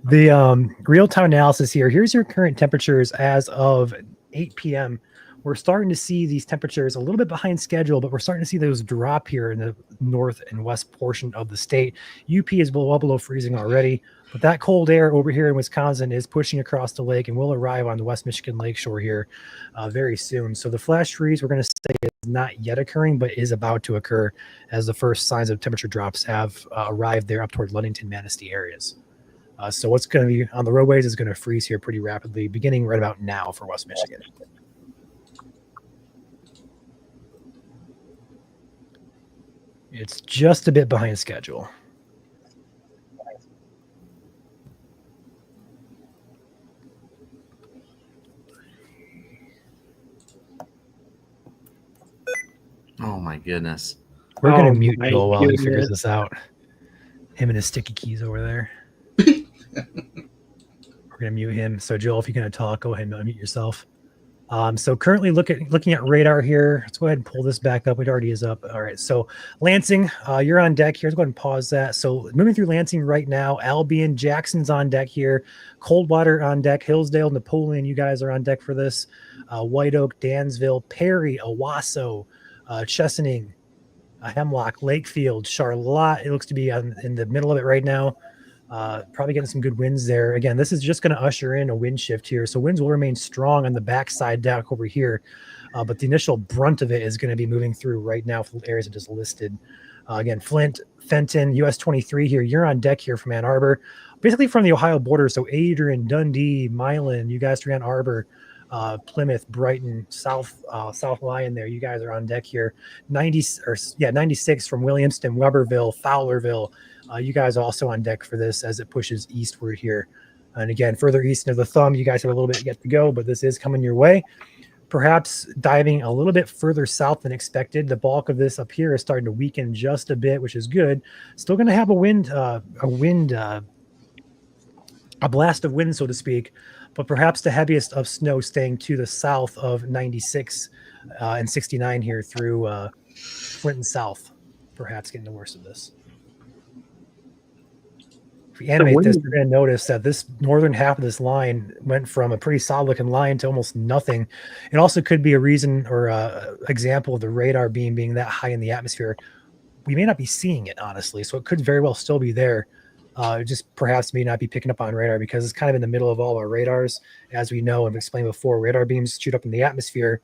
the real-time analysis here. Here's your current temperatures as of 8 p.m. We're starting to see these temperatures a little bit behind schedule, but we're starting to see those drop here in the north and west portion of the state. UP is well below freezing already, but that cold air over here in Wisconsin is pushing across the lake and will arrive on the West Michigan lakeshore here very soon. So the flash freeze, we're going to say, is not yet occurring, but is about to occur as the first signs of temperature drops have arrived there up toward Ludington, Manistee areas. So what's going to be on the roadways is going to freeze here pretty rapidly, beginning right about now for West Michigan. It's just a bit behind schedule. oh my goodness. We're going Oh to mute my Joel while he figures goodness. this out. Him and his sticky keys over there. We're going to mute him. So Joel, if you're going to talk, go ahead and unmute yourself. So currently looking at radar here. Let's go ahead and pull this back up. It already is up. All right. So Lansing, you're on deck here. Let's go ahead and pause that. So moving through Lansing right now, Albion, Jackson's on deck here. Coldwater on deck. Hillsdale, Napoleon, you guys are on deck for this. White Oak, Dansville, Perry, Owasso, Chesaning, Hemlock, Lakefield, Charlotte. It looks to be in the middle of it right now. Probably getting some good winds there. Again, this is just going to usher in a wind shift here. So winds will remain strong on the backside deck over here. But the initial brunt of it is going to be moving through right now for the areas I just listed. Again, Flint, Fenton, US 23 here. You're on deck here from Ann Arbor. Basically from the Ohio border. So Adrian, Dundee, Milan, you guys are Ann Arbor. Plymouth, Brighton, South Lyon there. You guys are on deck here. 96 from Williamston, Weberville, Fowlerville. You guys are also on deck for this as it pushes eastward here. And again, further east of the thumb, you guys have a little bit yet to go, but this is coming your way. Perhaps diving a little bit further south than expected. The bulk of this up here is starting to weaken just a bit, which is good. Still going to have a blast of wind, so to speak, but perhaps the heaviest of snow staying to the south of 96 and 69 here through Flint and South, perhaps getting the worst of this. If we animate this, you're going to notice that this northern half of this line went from a pretty solid looking line to almost nothing. It also could be a reason or a example of the radar beam being that high in the atmosphere. We may not be seeing it, honestly, so it could very well still be there. It just perhaps may not be picking up on radar because it's kind of in the middle of all our radars. As we know and explained before, radar beams shoot up in the atmosphere.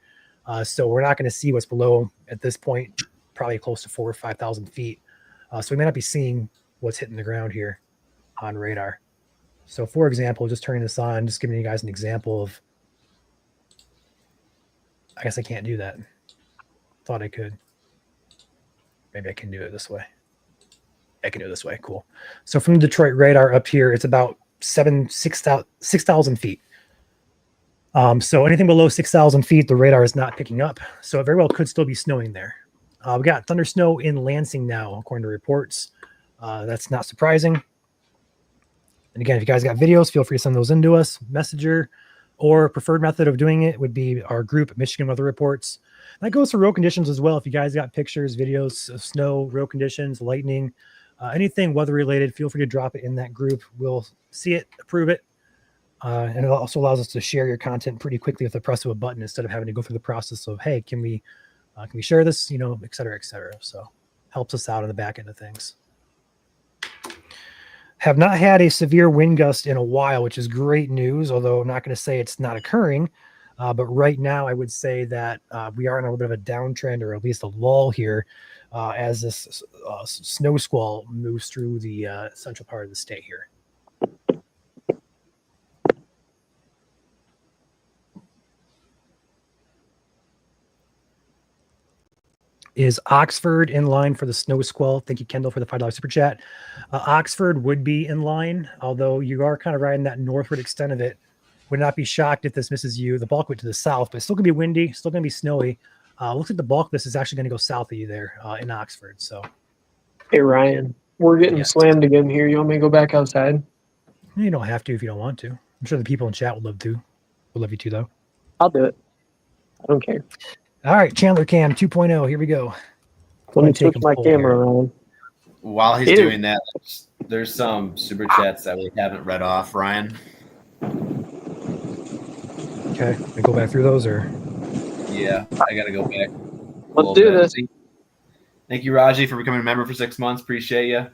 So we're not going to see what's below at this point, probably close to 4,000 or 5,000 feet. So we may not be seeing what's hitting the ground here on radar. So for example, just turning this on, just giving you guys an example of, I guess I can't do that. Thought I could. Maybe I can do it this way. I can do it this way. Cool. So from the Detroit radar up here, it's about 6,000 feet. So anything below 6,000 feet, the radar is not picking up. So it very well could still be snowing there. We got thundersnow in Lansing now, according to reports. That's not surprising. And again, if you guys got videos, feel free to send those into us, Messenger, or preferred method of doing it would be our group, Michigan Weather Reports. That goes for road conditions as well. If you guys got pictures, videos of snow, road conditions, lightning, anything weather related, feel free to drop it in that group. We'll see it, approve it. And it also allows us to share your content pretty quickly with the press of a button instead of having to go through the process of, hey, can we share this, et cetera, et cetera. So helps us out on the back end of things. Have not had a severe wind gust in a while, which is great news, although I'm not going to say it's not occurring. But right now, I would say that we are in a little bit of a downtrend, or at least a lull here, as this snow squall moves through the central part of the state here. Is Oxford in line for the snow squall? Thank you, Kendall, for the $5 super chat. Oxford would be in line, although you are kind of riding that northward extent of it. Would not be shocked if this misses you. The bulk of it to the south, but it's still going to be windy, still going to be snowy. Looks like the bulk of this is actually going to go south of you there in Oxford. So, hey, Ryan, we're getting slammed again here. You want me to go back outside? You don't have to if you don't want to. I'm sure the people in chat would love to. Would love you to, though. I'll do it. I don't care. All right, Chandler Cam 2.0. Here we go. Let me switch my camera around. While he's doing that, there's some super chats that we haven't read off, Ryan. Okay, we go back through those, or? Yeah, I got to go back. Let's do this. Thank you, Raji, for becoming a member for 6 months. Appreciate you.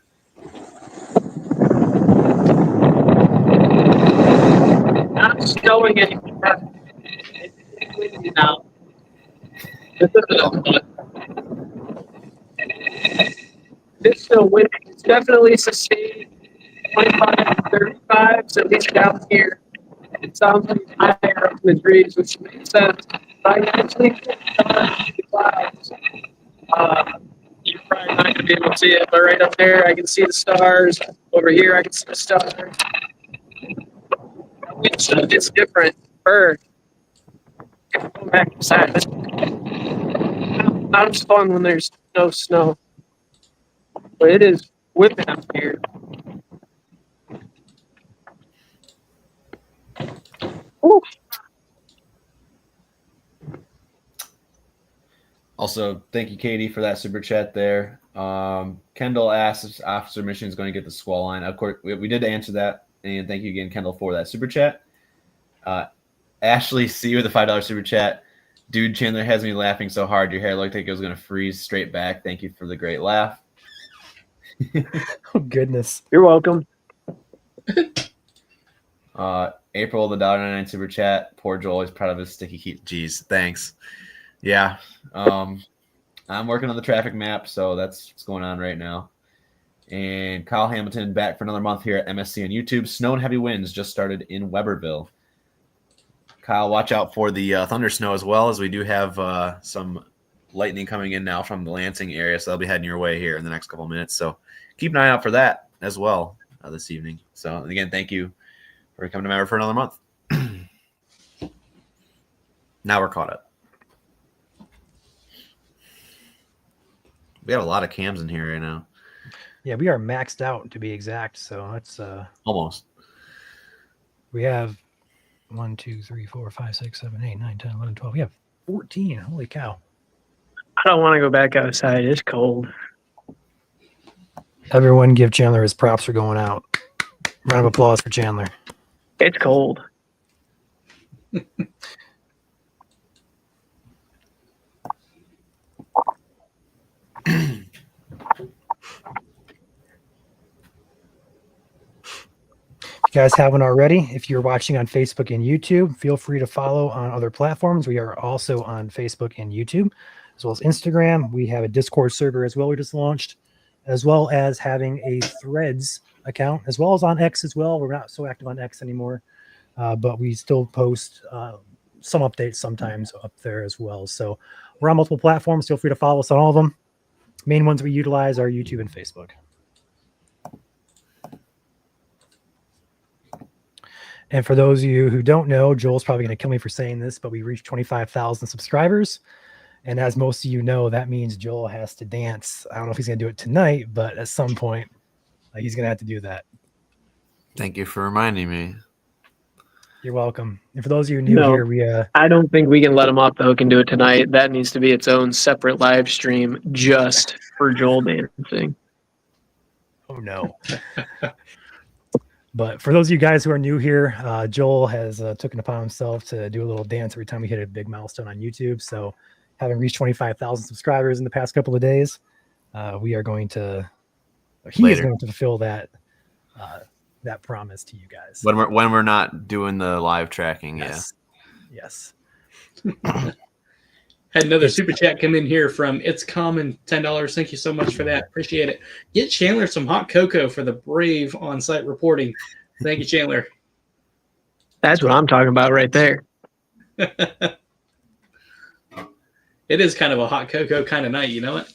Not snowing anymore. Now. This still windy. It's definitely sustained 25 to 35. So at least down here, it sounds like it's higher up in the trees, which makes sense. But I can actually get the clouds. You're probably not going to be able to see it, but right up there, I can see the stars. Over here, I can see the stars. It's different. Bird. Go back inside. Not as fun when there's no snow, but it is whipping up here. Ooh. Also, thank you, Katie, for that super chat there. Kendall asks if Officer Mission is going to get the squall line. Of course, we did answer that, and thank you again, Kendall, for that super chat. Ashley C with the $5 super chat. Dude, Chandler has me laughing so hard. Your hair looked like it was going to freeze straight back. Thank you for the great laugh. Oh, goodness. You're welcome. April, the $1.99 super chat. Poor Joel is proud of his sticky heat. Jeez, thanks. Yeah. I'm working on the traffic map, so that's what's going on right now. And Kyle Hamilton back for another month here at MSC on YouTube. Snow and heavy winds just started in Weberville. Kyle, watch out for the thunder snow as well, as we do have some lightning coming in now from the Lansing area, so they'll be heading your way here in the next couple of minutes. So keep an eye out for that as well this evening. So again, thank you for coming to member for another month. Now we're caught up. We have a lot of cams in here right now. Yeah, we are maxed out to be exact. So that's almost. We have 1, 2, 3, 4, 5, 6, 7, 8, 9, 10, 11, 12. We have 14. Holy cow. I don't want to go back outside. It's cold. Everyone give Chandler his props for going out. Round of applause for Chandler. It's cold. If you guys haven't already, if you're watching on Facebook and YouTube, feel free to follow on other platforms. We are also on Facebook and YouTube, as well as Instagram. We have a Discord server as well we just launched, as well as having a Threads account, as well as on X as well. We're not so active on X anymore, but we still post some updates sometimes up there as well. So we're on multiple platforms. Feel free to follow us on all of them. Main ones we utilize are YouTube and Facebook. And for those of you who don't know, Joel's probably going to kill me for saying this, but we reached 25,000 subscribers. And as most of you know, that means Joel has to dance. I don't know if he's going to do it tonight, but at some point, he's going to have to do that. Thank you for reminding me. You're welcome. And for those of you new here, I don't think we can let him off the hook and do it tonight. That needs to be its own separate live stream just for Joel dancing. Oh, no. But for those of you guys who are new here, Joel has taken upon himself to do a little dance every time we hit a big milestone on YouTube. So having reached 25,000 subscribers in the past couple of days, he is going to fulfill that that promise to you guys. When we're not doing the live tracking, yes. Had another super chat come in here from It's Common, $10. Thank you so much for that. Appreciate it. Get Chandler some hot cocoa for the brave on-site reporting. Thank you, Chandler. That's what I'm talking about right there. It is kind of a hot cocoa kind of night, you know it?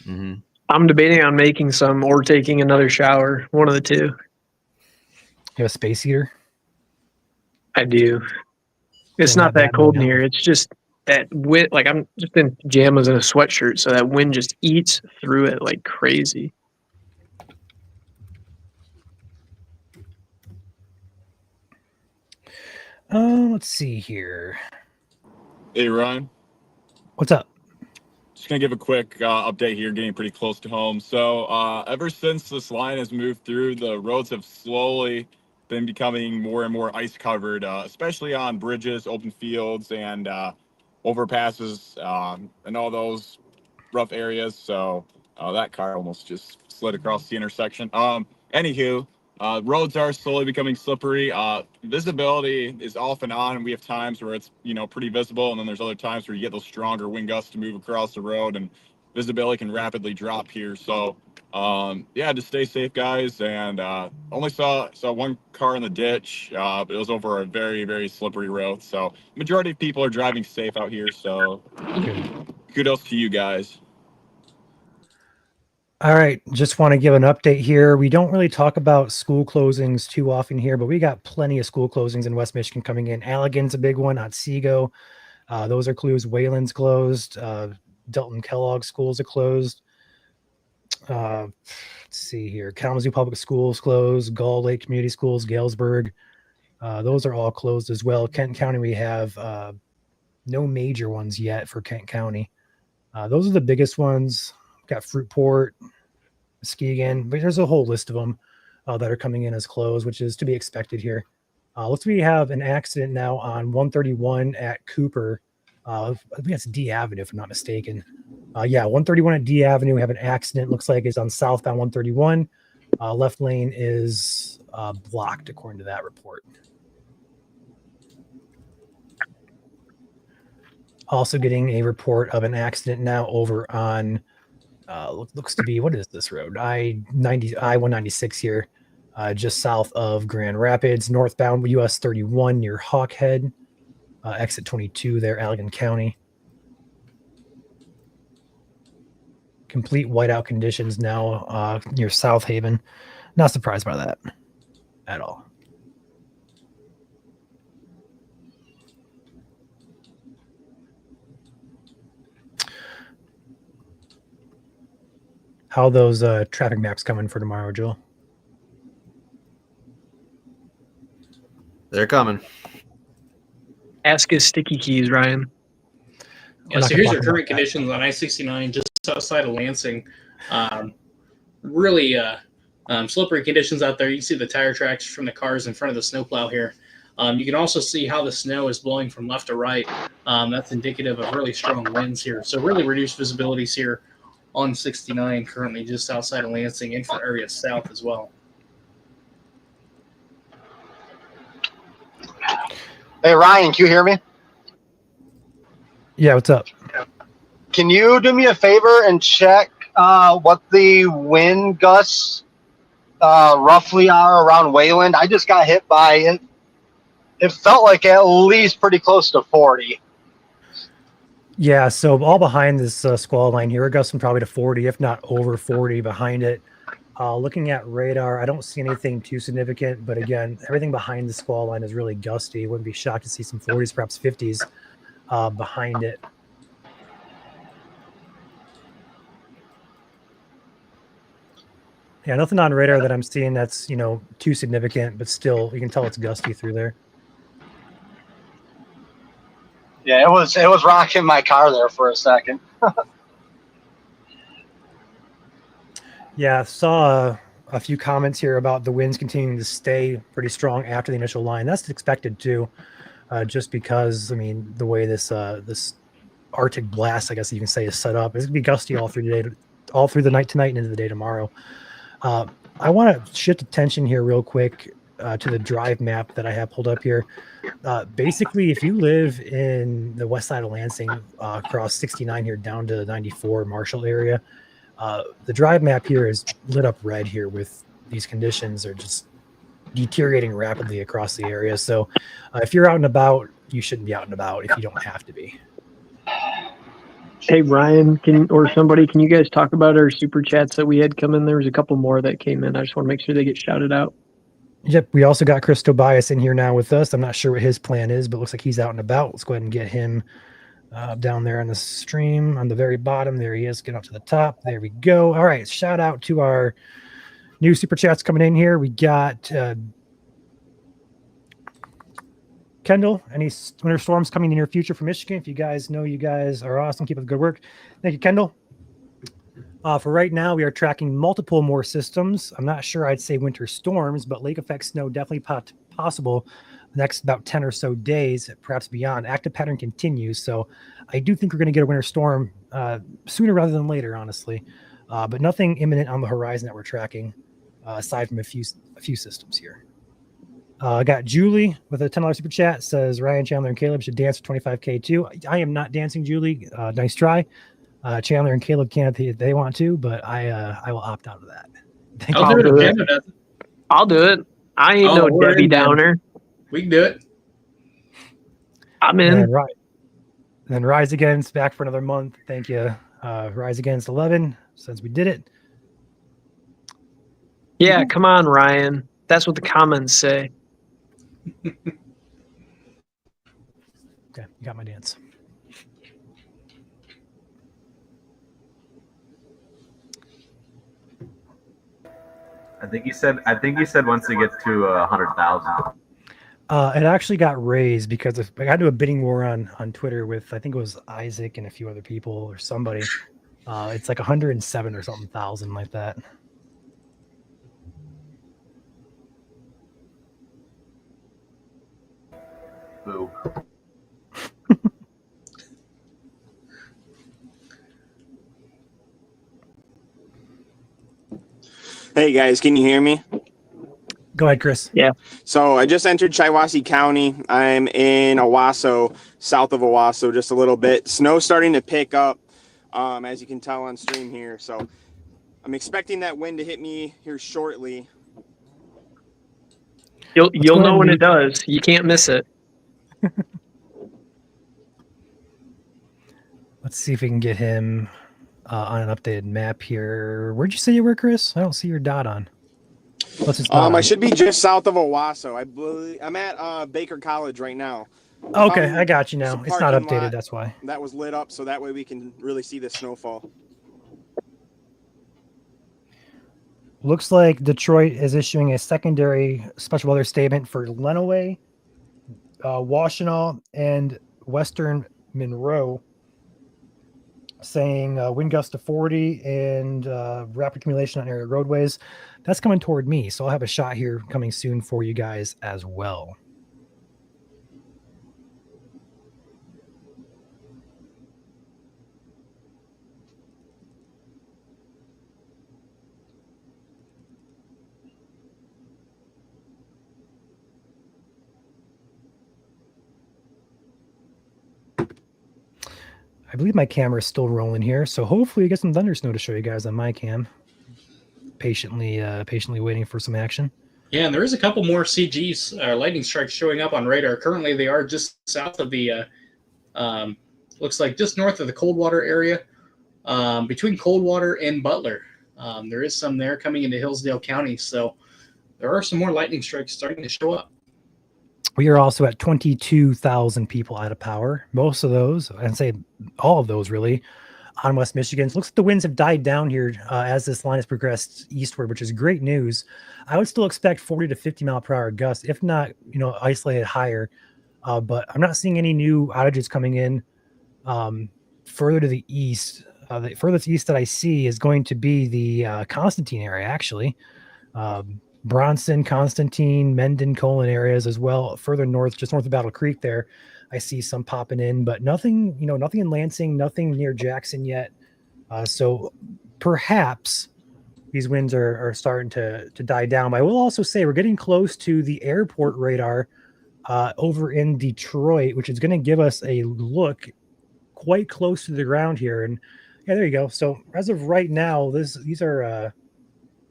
Mm-hmm. I'm debating on making some or taking another shower. One of the two. You have a space heater? I do. It's not that cold in here. It's just that wind. Like, I'm just in pajamas and a sweatshirt, so that wind just eats through it like crazy. Let's see here. Hey, Ryan. What's up? Just going to give a quick update here, getting pretty close to home. So ever since this line has moved through, the roads have slowly been becoming more and more ice covered, especially on bridges, open fields, and overpasses, and all those rough areas. So that car almost just slid across the intersection. Anywho, roads are slowly becoming slippery. Visibility is off and on, and we have times where it's pretty visible, and then there's other times where you get those stronger wind gusts to move across the road, and visibility can rapidly drop here. So just stay safe, guys. And only saw one car in the ditch, but it was over a very, very slippery road. So majority of people are driving safe out here. So kudos to you guys. All right, just want to give an update here. We don't really talk about school closings too often here, but we got plenty of school closings in West Michigan coming in. Allegan's a big one. Otsego, those are closed. Wayland's closed. Delton Kellogg schools are closed. Let's see here. Kalamazoo Public Schools closed. Gull Lake Community Schools, Galesburg. Those are all closed as well. Kent County, we have no major ones yet for Kent County. Those are the biggest ones. Got Fruitport, Muskegon, but there's a whole list of them that are coming in as closed, which is to be expected here. We have an accident now on 131 at Cooper. I think that's D Avenue, if I'm not mistaken. 131 at D Avenue. We have an accident. Looks like it's on southbound 131. Left lane is blocked, according to that report. Also getting a report of an accident now over on looks to be, what is this road? I-196 here, just south of Grand Rapids, northbound US 31 near Hawkhead, exit 22 there, Allegan County. Complete whiteout conditions now near South Haven. Not surprised by that at all. How are those traffic maps coming for tomorrow, Joel? They're coming. Ask his sticky keys, Ryan. Yeah, so here's your current conditions on I-69 just outside of Lansing. Really Slippery conditions out there. You can see the tire tracks from the cars in front of the snowplow here. You can also see how the snow is blowing from left to right. That's indicative of really strong winds here. So really reduced visibilities here on 69, currently just outside of Lansing and for areas south as well. Hey, Ryan, can you hear me? Yeah, what's up? Can you do me a favor and check what the wind gusts roughly are around Wayland? I just got hit by it. It felt like at least pretty close to 40. Yeah, so all behind this squall line here, we're gusting probably to 40, if not over 40 behind it. Looking at radar, I don't see anything too significant, but again, everything behind the squall line is really gusty. Wouldn't be shocked to see some 40s, perhaps 50s behind it. Yeah, nothing on radar that I'm seeing that's, too significant, but still, you can tell it's gusty through there. Yeah, it was rocking my car there for a second. Yeah, saw a few comments here about the winds continuing to stay pretty strong after the initial line. That's expected too, just because, the way this Arctic blast, I guess you can say, is set up, it's gonna be gusty all through the night tonight and into the day tomorrow. I want to shift attention here real quick to the drive map that I have pulled up here. Basically, if you live in the west side of Lansing, across 69 here down to 94 Marshall area, the drive map here is lit up red here with these conditions are just deteriorating rapidly across the area. So if you're out and about, you shouldn't be out and about if you don't have to be. Hey, Ryan, can you guys talk about our super chats that we had come in? There was a couple more that came in. I just want to make sure they get shouted out. Yep, we also got Chris Tobias in here now with us. I'm not sure what his plan is, but it looks like he's out and about. Let's go ahead and get him down there on the stream on the very bottom. There he is. Get up to the top. There we go. All right, shout out to our new super chats coming in here. We got Kendall, any winter storms coming in your future from Michigan? If you guys know, you guys are awesome. Keep up the good work. Thank you, Kendall. For right now, we are tracking multiple more systems. I'm not sure I'd say winter storms, but lake effect snow definitely possible the next about 10 or so days, perhaps beyond. Active pattern continues. So I do think we're going to get a winter storm sooner rather than later, honestly. But nothing imminent on the horizon that we're tracking, aside from a few systems here. I got Julie with a $10 super chat. Says Ryan, Chandler, and Caleb should dance for 25K too. I am not dancing, Julie. Nice try. Chandler and Caleb can if they want to, but I will opt out of that. I'll do it if Chandler does it. I'll do it. I ain't no Debbie Downer. We can do it. I'm in. And then Rise Against back for another month. Thank you. Rise Against 11 since we did it. Yeah, come on, Ryan. That's what the comments say. Okay, you got my dance. I think you said once it gets to 100,000. It actually got raised because I got into a bidding war on Twitter with, I think it was Isaac and a few other people or somebody. It's like 107 or something thousand like that. Boo. Hey guys, can you hear me? Go ahead, Chris. Yeah. So I just entered Shiawassee County. I'm in Owasso, south of Owasso, just a little bit. Snow starting to pick up, as you can tell on stream here. So I'm expecting that wind to hit me here shortly. You'll know when it does. You can't miss it. Let's see if we can get him on an updated map here. Where'd you say you were, Chris? I don't see your dot on. What's his dot I on? should be just south of Owasso. I believe I'm at Baker College right now. Okay, I got you now. There's a It's not parking updated, lot that's why. that was lit up, so that way we can really see the snowfall. Looks like Detroit is issuing a secondary special weather statement for Lenawee, Washtenaw, and Western Monroe. saying wind gust to 40 and rapid accumulation on area roadways. That's coming toward me, so I'll have a shot here coming soon for you guys as well. I believe my camera is still rolling here, so hopefully we get some thundersnow to show you guys on my cam. Patiently waiting for some action. Yeah, and there is a couple more CGs, lightning strikes showing up on radar. Currently, they are just south of the, looks like just north of the Coldwater area, between Coldwater and Butler. There is some there coming into Hillsdale County, so there are some more lightning strikes starting to show up. We are also at 22,000 people out of power. Most of those, I'd say all of those really, on West Michigan. It looks like the winds have died down here as this line has progressed eastward, which is great news. I would still expect 40 to 50 mile per hour gusts, if not, isolated higher. But I'm not seeing any new outages coming in further to the east. The furthest east that I see is going to be the Constantine area, actually. Bronson, Constantine, Mendon, Colon areas as well. Further north, just north of Battle Creek there, I see some popping in, but nothing, nothing in Lansing, nothing near Jackson yet. So perhaps these winds are starting to die down. But I will also say we're getting close to the airport radar over in Detroit, which is going to give us a look quite close to the ground here. And yeah, there you go. So as of right now, these are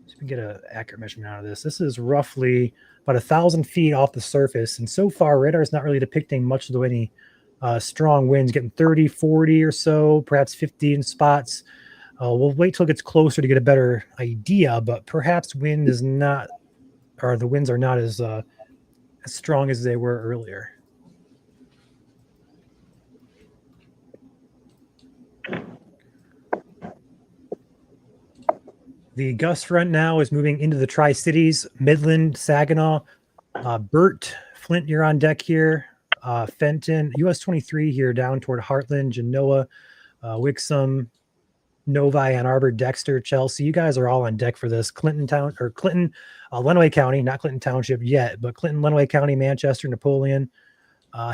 so we can get an accurate measurement out of this. This is roughly about 1,000 feet off the surface. And so far, radar is not really depicting much of any strong winds, getting 30, 40 or so, perhaps 50 in spots. We'll wait till it gets closer to get a better idea, but perhaps the winds are not as strong as they were earlier. The gust front now is moving into the Tri-Cities, Midland, Saginaw, Burt, Flint, you're on deck here. Fenton, US 23 here down toward Heartland, Genoa, Wixom, Novi, Ann Arbor, Dexter, Chelsea. You guys are all on deck for this. Clinton, Lenawee County, not Clinton Township yet, but Clinton, Lenawee County, Manchester, Napoleon,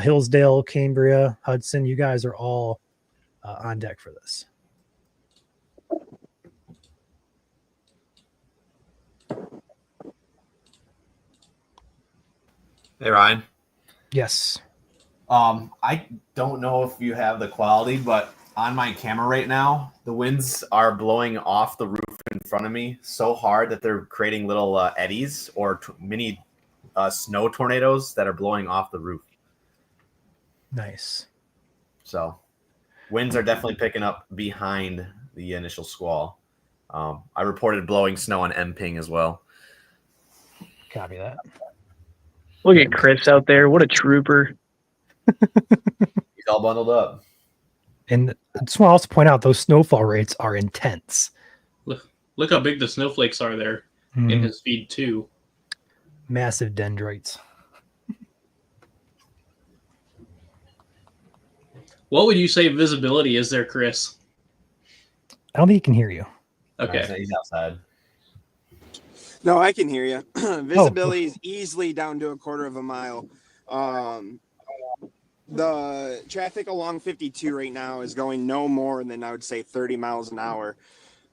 Hillsdale, Cambria, Hudson. You guys are all on deck for this. Hey, Ryan. Yes. I don't know if you have the quality, but on my camera right now, the winds are blowing off the roof in front of me so hard that they're creating little eddies or mini snow tornadoes that are blowing off the roof. Nice. So winds are definitely picking up behind the initial squall. I reported blowing snow on Mping as well. Copy that. Look at Chris out there. What a trooper. He's all bundled up. And I just want to also point out those snowfall rates are intense. Look how big the snowflakes are there in his feed too. Massive dendrites. What would you say visibility is there, Chris? I don't think he can hear you. Okay. He's outside. No, I can hear you. Visibility is easily down to a quarter of a mile. The traffic along 52 right now is going no more than, I would say, 30 miles an hour.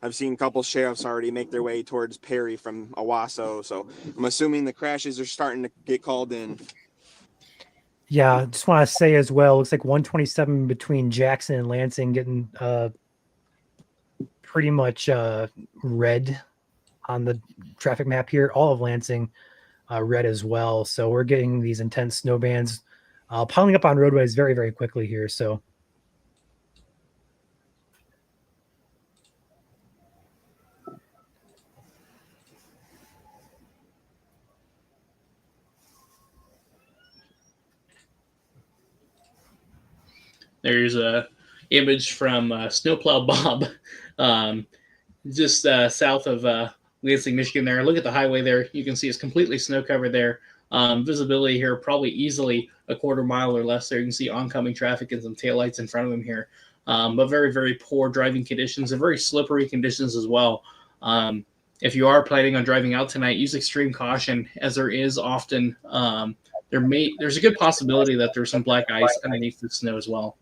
I've seen a couple sheriffs already make their way towards Perry from Owasso, so I'm assuming the crashes are starting to get called in. Yeah, I just want to say as well, looks like 127 between Jackson and Lansing getting pretty much red on the traffic map here. All of Lansing red as well. So we're getting these intense snow bands piling up on roadways very, very quickly here. So there's a image from Snowplow Bob, just south of Lansing, Michigan there. Look at the highway there. You can see it's completely snow covered there. Visibility here, probably easily a quarter mile or less there. You can see oncoming traffic and some taillights in front of him here. but very, very poor driving conditions and very slippery conditions as well. If you are planning on driving out tonight, use extreme caution, as there is often there's a good possibility that there's some black ice underneath the snow as well.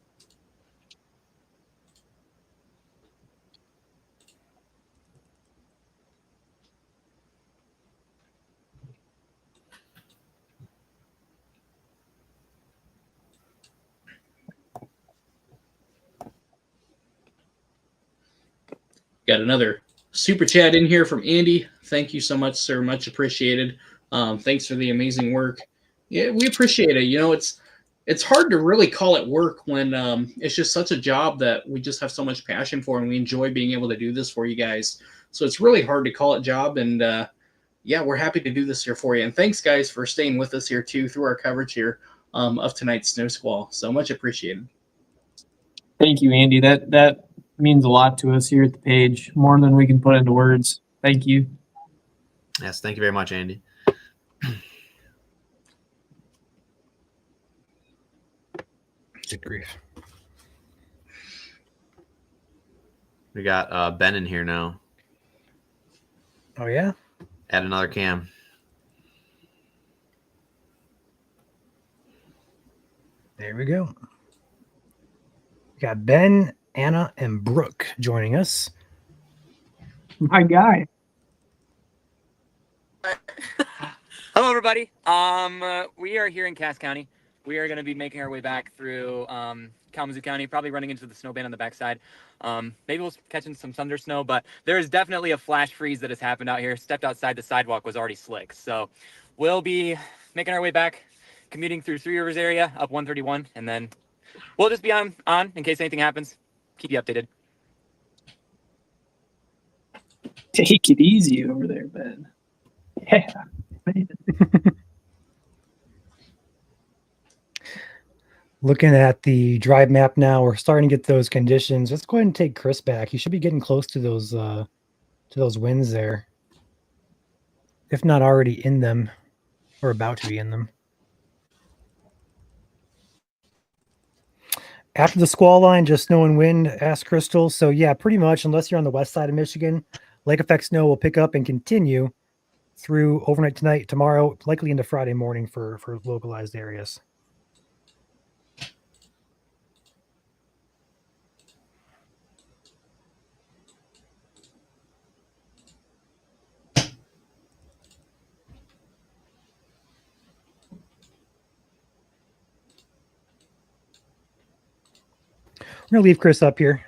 Got another super chat in here from Andy. Thank you so much, sir. Much appreciated. Thanks for the amazing work. Yeah, we appreciate it. You know, it's hard to really call it work when it's just such a job that we just have so much passion for, and we enjoy being able to do this for you guys. So it's really hard to call it job, and yeah, we're happy to do this here for you. And thanks, guys, for staying with us here too through our coverage here of tonight's snow squall. So much appreciated. Thank you, Andy. That means a lot to us here at the page, more than we can put into words. Thank you. Yes, thank you very much, Andy. Good grief. We got Ben in here now. Oh, yeah? Add another cam. There we go. We got Ben, Anna, and Brooke joining us. My guy. Hello, everybody. We are here in Cass County. We are going to be making our way back through Kalamazoo County, probably running into the snow band on the backside. Maybe we'll catching some thunder snow, but there is definitely a flash freeze that has happened out here. Stepped outside, the sidewalk was already slick. So we'll be making our way back, commuting through Three Rivers area, up 131, and then we'll just be on in case anything happens. Keep you updated. Take it easy over there, Ben. Yeah. Looking at the drive map now, we're starting to get those conditions. Let's go ahead and take Chris back. He should be getting close to those winds there, if not already in them or about to be in them. After the squall line, just snow and wind, asked Crystal. So yeah, pretty much, unless you're on the west side of Michigan, lake effect snow will pick up and continue through overnight tonight, tomorrow, likely into Friday morning for localized areas. I'm gonna leave Chris up here.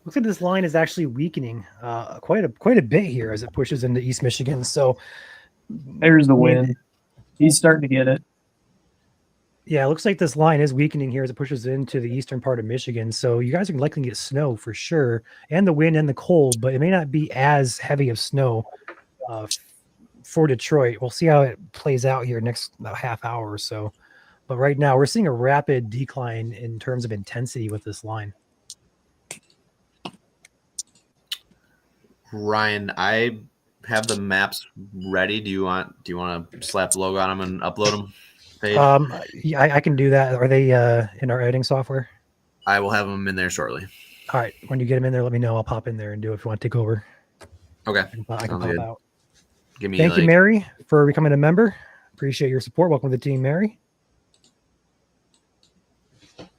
Looks like this line is actually weakening quite a bit here as it pushes into East Michigan. So There's the wind. He's starting to get it. yeah, it looks like this line is weakening here as it pushes into the eastern part of Michigan. So you guys are likely to get snow for sure, and the wind and the cold, but it may not be as heavy of snow for Detroit. We'll see how it plays out here next half hour or so. But right now, we're seeing a rapid decline in terms of intensity with this line. Ryan, I have the maps ready. Do you want to slap the logo on them and upload them? Yeah, I can do that. Are they in our editing software? I will have them in there shortly. All right. When you get them in there, let me know. I'll pop in there and do it if you want to take over. Okay. I can pop good. out. Give me. Thank you, Mary, for becoming a member. Appreciate your support. Welcome to the team, Mary.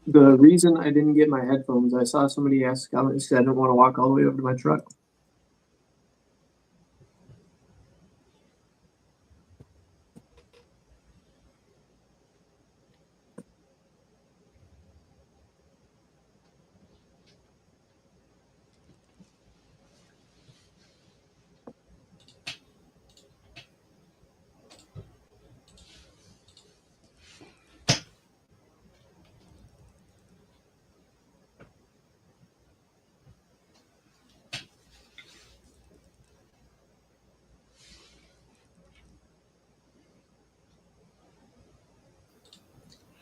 The reason I didn't get my headphones, I saw somebody ask, I said I didn't want to walk all the way over to my truck.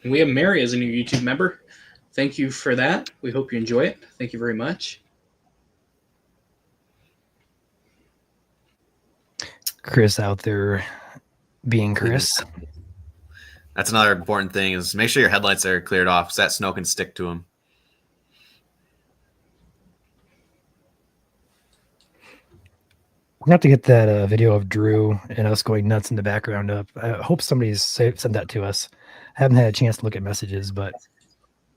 And we have Mary as a new YouTube member. Thank you for that. We hope you enjoy it. Thank you very much. Chris out there being Chris. That's another important thing is make sure your headlights are cleared off because that snow can stick to them. We'll have to get that video of Drew and us going nuts in the background up. I hope somebody's sent that to us. I haven't had a chance to look at messages, but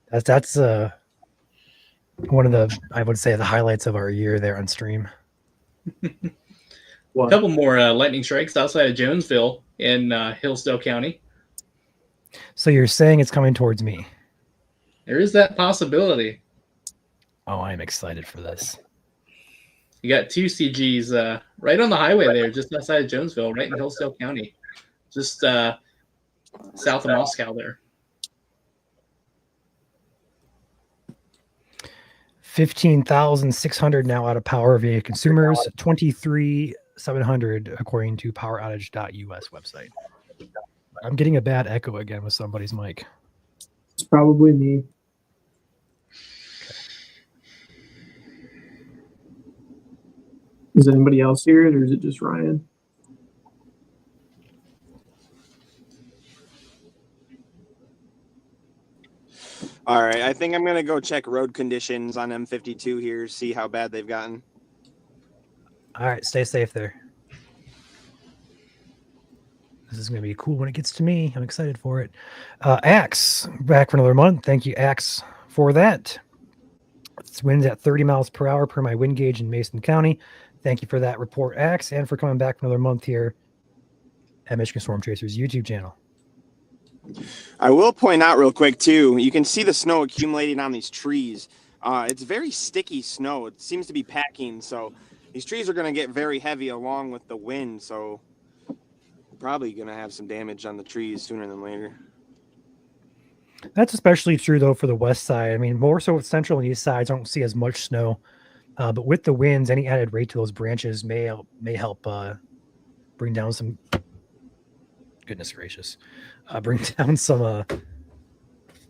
that's one of the, I would say, the highlights of our year there on stream. A couple more lightning strikes outside of Jonesville in Hillsdale County. So you're saying it's coming towards me? There is that possibility. Oh, I'm excited for this. You got 2 CGs right on the highway there, just outside of Jonesville, right in Hillsdale County, just south of Mesoscale there. 15,600 now out of power via consumers, 23,700 according to poweroutage.us website. I'm getting a bad echo again with somebody's mic. It's probably me. Is anybody else here, or is it just Ryan? All right, I think I'm gonna go check road conditions on M52 here, see how bad they've gotten. All right, stay safe there. This is going to be cool when it gets to me. I'm excited for it. Axe, back for another month. Thank you, Axe, for that. This winds at 30 miles per hour per my wind gauge in Mason County. Thank you for that report, Axe, and for coming back for another month here at Michigan Storm Chasers YouTube channel. I will point out real quick, too, you can see the snow accumulating on these trees. It's very sticky snow. It seems to be packing, so these trees are going to get very heavy along with the wind, so probably going to have some damage on the trees sooner than later. That's especially true, though, for the west side. I mean, more so with central and east sides, I don't see as much snow. But with the winds, any added weight to those branches may help bring down some... Goodness gracious. Bring down some...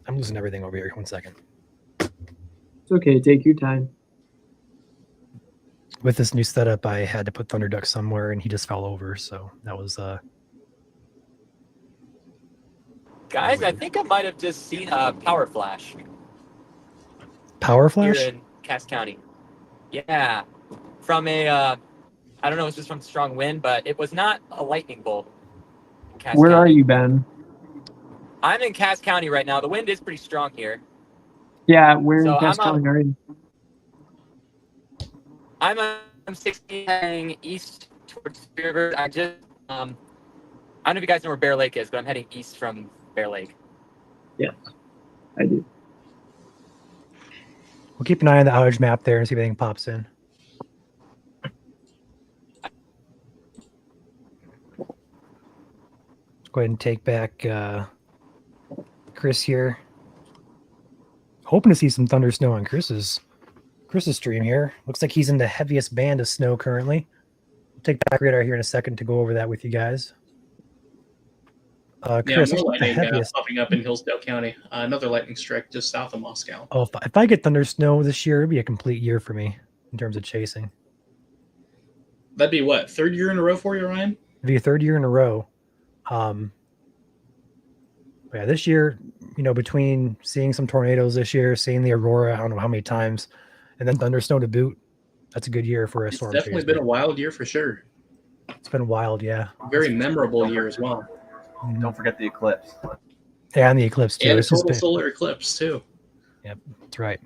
I'm losing everything over here. 1 second. It's okay. Take your time. With this new setup, I had to put Thunder Duck somewhere, and he just fell over. So that was... Guys, I think I might have just seen a power flash. Power flash? Here in Cass County. Yeah. From a, I don't know if it's just from strong wind, but it was not a lightning bolt. Where are you, Ben? I'm in Cass County right now. The wind is pretty strong here. Yeah, where in Cass County are you? I'm 60 heading east towards Spear River. I just, I don't know if you guys know where Bear Lake is, but I'm heading east from Bear Lake. Yes, I do. We'll keep an eye on the outage map there and see if anything pops in. Let's go ahead and take back Chris here. Hoping to see some thunder snow on Chris's stream here. Looks like he's in the heaviest band of snow currently. We'll take back radar here in a second to go over that with you guys. Chris, more lightning popping up in Hillsdale County. Another lightning strike just south of Mesoscale. Oh, if I get thunder snow this year, it'd be a complete year for me in terms of chasing. That'd be what, 3rd year in a row for you, Ryan? It'd be a 3rd year in a row. Yeah, this year, between seeing some tornadoes this year, seeing the aurora, I don't know how many times, and then thunder snow to boot, that's a good year for a storm. It's definitely been a wild year for sure. It's been wild, yeah. Very memorable year as well. Don't forget the eclipse. Yeah, and the eclipse too. And a total solar eclipse too. Yep, that's right.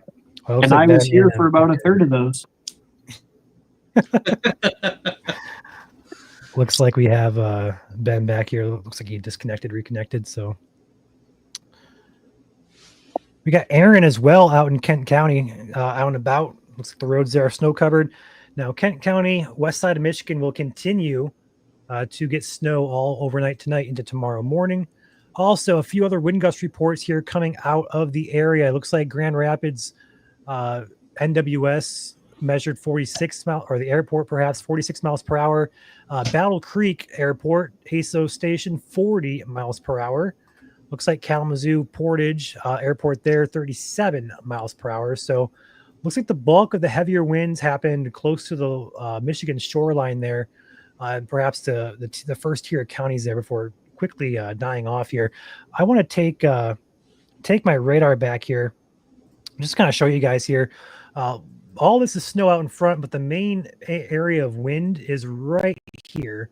Well, and I was here for about a third of those. Looks like we have Ben back here. Looks like he disconnected, reconnected. So we got Aaron as well out in Kent County, out and about. Looks like the roads there are snow covered. Now, Kent County, west side of Michigan, will continue to get snow all overnight tonight into tomorrow morning. Also, a few other wind gust reports here coming out of the area. It looks like Grand Rapids, NWS measured 46 miles, or the airport perhaps 46 miles per hour. Battle Creek Airport, ASO Station, 40 miles per hour. Looks like Kalamazoo Portage Airport there, 37 miles per hour. So looks like the bulk of the heavier winds happened close to the Michigan shoreline there. Perhaps the first tier of counties there before quickly dying off here. I want to take my radar back here. Just kind of show you guys here. all this is snow out in front, but the main area of wind is right here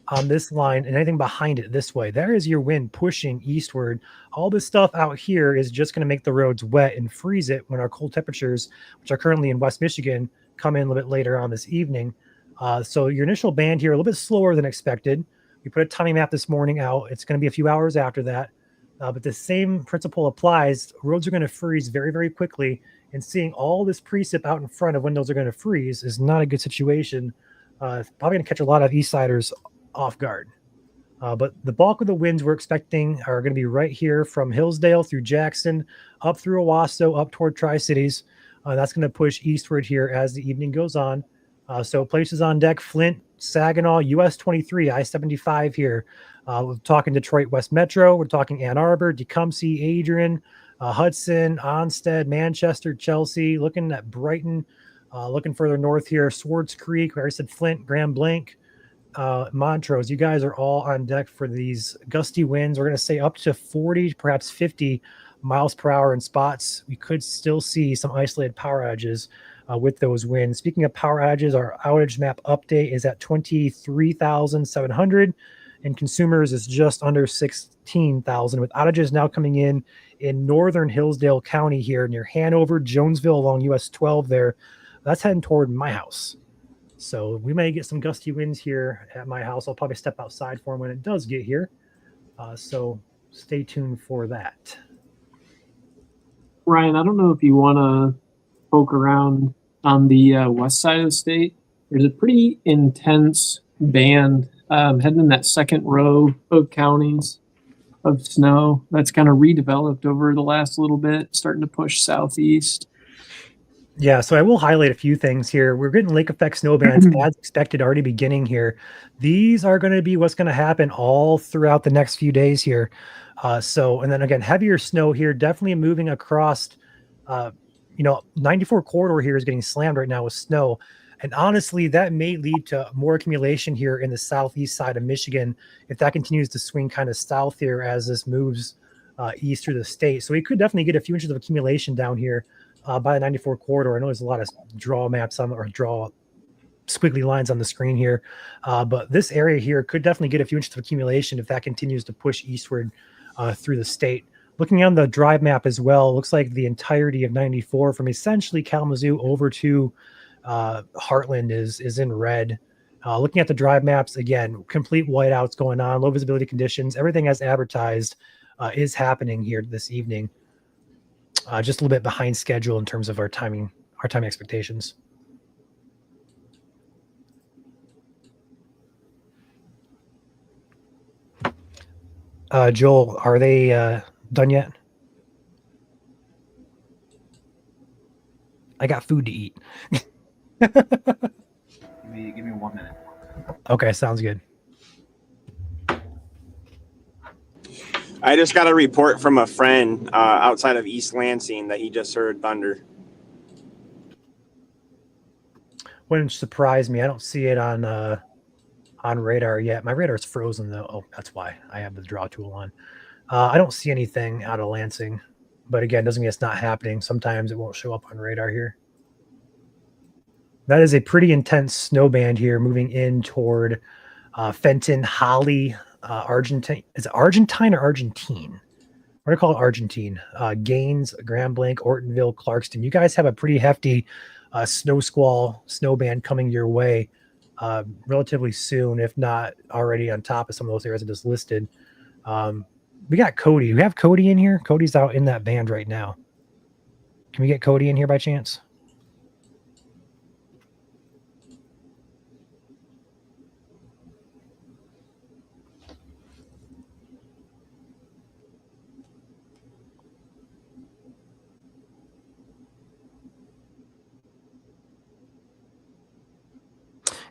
on this line, and anything behind it this way. There is your wind pushing eastward. All this stuff out here is just going to make the roads wet and freeze it when our cold temperatures, which are currently in West Michigan, come in a little bit later on this evening. So your initial band here, a little bit slower than expected. We put a timing map this morning out. It's going to be a few hours after that. But the same principle applies. Roads are going to freeze very, very quickly. And seeing all this precip out in front of when those are going to freeze is not a good situation. It's probably going to catch a lot of east siders off guard. But the bulk of the winds we're expecting are going to be right here from Hillsdale through Jackson, up through Owasso, up toward Tri-Cities. That's going to push eastward here as the evening goes on. So places on deck: Flint, Saginaw, US 23, I-75 here. We're talking Detroit West Metro. We're talking Ann Arbor, Tecumseh, Adrian, Hudson, Onstead, Manchester, Chelsea. Looking at Brighton. Looking further north here, Swartz Creek. We already said Flint, Grand Blanc. Montrose. You guys are all on deck for these gusty winds. We're going to say up to 40, perhaps 50 miles per hour in spots. We could still see some isolated power outages with those winds. Speaking of power outages, our outage map update is at 23,700, and consumers is just under 16,000, with outages now coming in northern Hillsdale County here near Hanover, Jonesville along US 12 there. That's heading toward my house. So we may get some gusty winds here at my house. I'll probably step outside for them when it does get here. So stay tuned for that. Ryan, I don't know if you want to poke around on the west side of the state. There's a pretty intense band heading in that second row of counties of snow that's kind of redeveloped over the last little bit, starting to push southeast. Yeah, so I will highlight a few things here. We're getting lake effect snow bands as expected already beginning here. These are going to be what's going to happen all throughout the next few days here. And then again, heavier snow here, definitely moving across, 94 corridor here is getting slammed right now with snow. And honestly, that may lead to more accumulation here in the southeast side of Michigan if that continues to swing kind of south here as this moves east through the state. So we could definitely get a few inches of accumulation down here by the 94 corridor. I know there's a lot of draw maps on, or draw squiggly lines on the screen here. But this area here could definitely get a few inches of accumulation if that continues to push eastward through the state. Looking on the drive map as well, looks like the entirety of 94 from essentially Kalamazoo over to Heartland is in red. Looking at the drive maps, again, complete whiteouts going on, low visibility conditions. Everything as advertised is happening here this evening. Just a little bit behind schedule in terms of our timing expectations. Joel, are they done yet? I got food to eat. Give me 1 minute. Okay, sounds good. I just got a report from a friend outside of East Lansing that he just heard thunder. Wouldn't surprise me. I don't see it on radar yet. My radar's frozen though. Oh, that's why I have the draw tool on. I don't see anything out of Lansing, but again, doesn't mean it's not happening. Sometimes it won't show up on radar here. That is a pretty intense snow band here moving in toward Fenton, Holly, Argentine. Is it Argentine or Argentine? We're gonna call it Argentine. Gaines, Grand Blanc, Ortonville, Clarkston. You guys have a pretty hefty snow squall snow band coming your way relatively soon, if not already on top of some of those areas I just listed. We got Cody. We have Cody in here. Cody's out in that band right now. Can we get Cody in here by chance?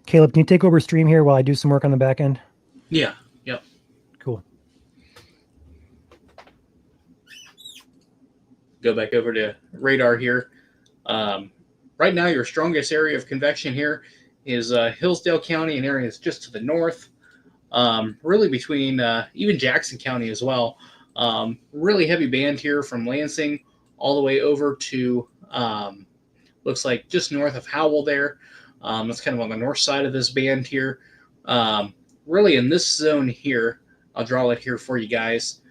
Caleb, can you take over stream here while I do some work on the back end? Yeah. Yep. Cool. Go back over to radar here. Right now, your strongest area of convection here is Hillsdale County and areas just to the north. Really between even Jackson County as well. Really heavy band here from Lansing all the way over to Looks like just north of Howell there. That's kind of on the north side of this band here. Really in this zone here, I'll draw it here for you guys.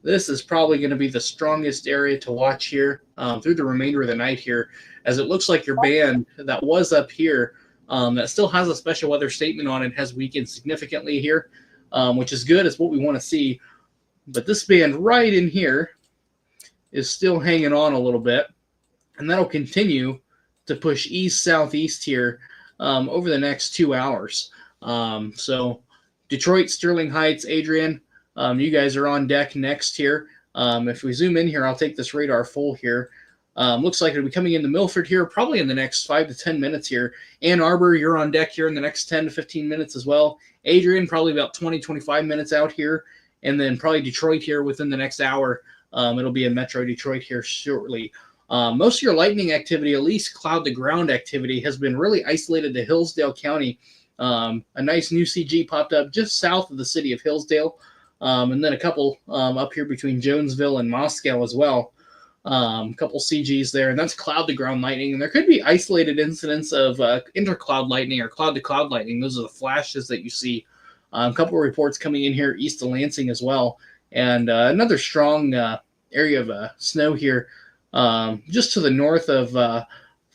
This is probably going to be the strongest area to watch here through the remainder of the night here, as it looks like your band that was up here that still has a special weather statement on it has weakened significantly here, which is good. It's what we want to see. But this band right in here is still hanging on a little bit, and that'll continue to push east-southeast here over the next 2 hours. So Detroit, Sterling Heights, Adrian, you guys are on deck next here. If we zoom in here, I'll take this radar full here. Looks like it'll be coming into Milford here probably in the next 5 to 10 minutes here. Ann Arbor, you're on deck here in the next 10 to 15 minutes as well. Adrian, probably about 20, 25 minutes out here. And then probably Detroit here within the next hour. It'll be in Metro Detroit here shortly. Most of your lightning activity, at least cloud-to-ground activity, has been really isolated to Hillsdale County. A nice new CG popped up just south of the city of Hillsdale. And then a couple up here between Jonesville and Mesoscale as well. A couple CGs there, and that's cloud-to-ground lightning. And there could be isolated incidents of intercloud lightning or cloud-to-cloud lightning. Those are the flashes that you see. A couple of reports coming in here east of Lansing as well. And another strong area of snow here just to the north of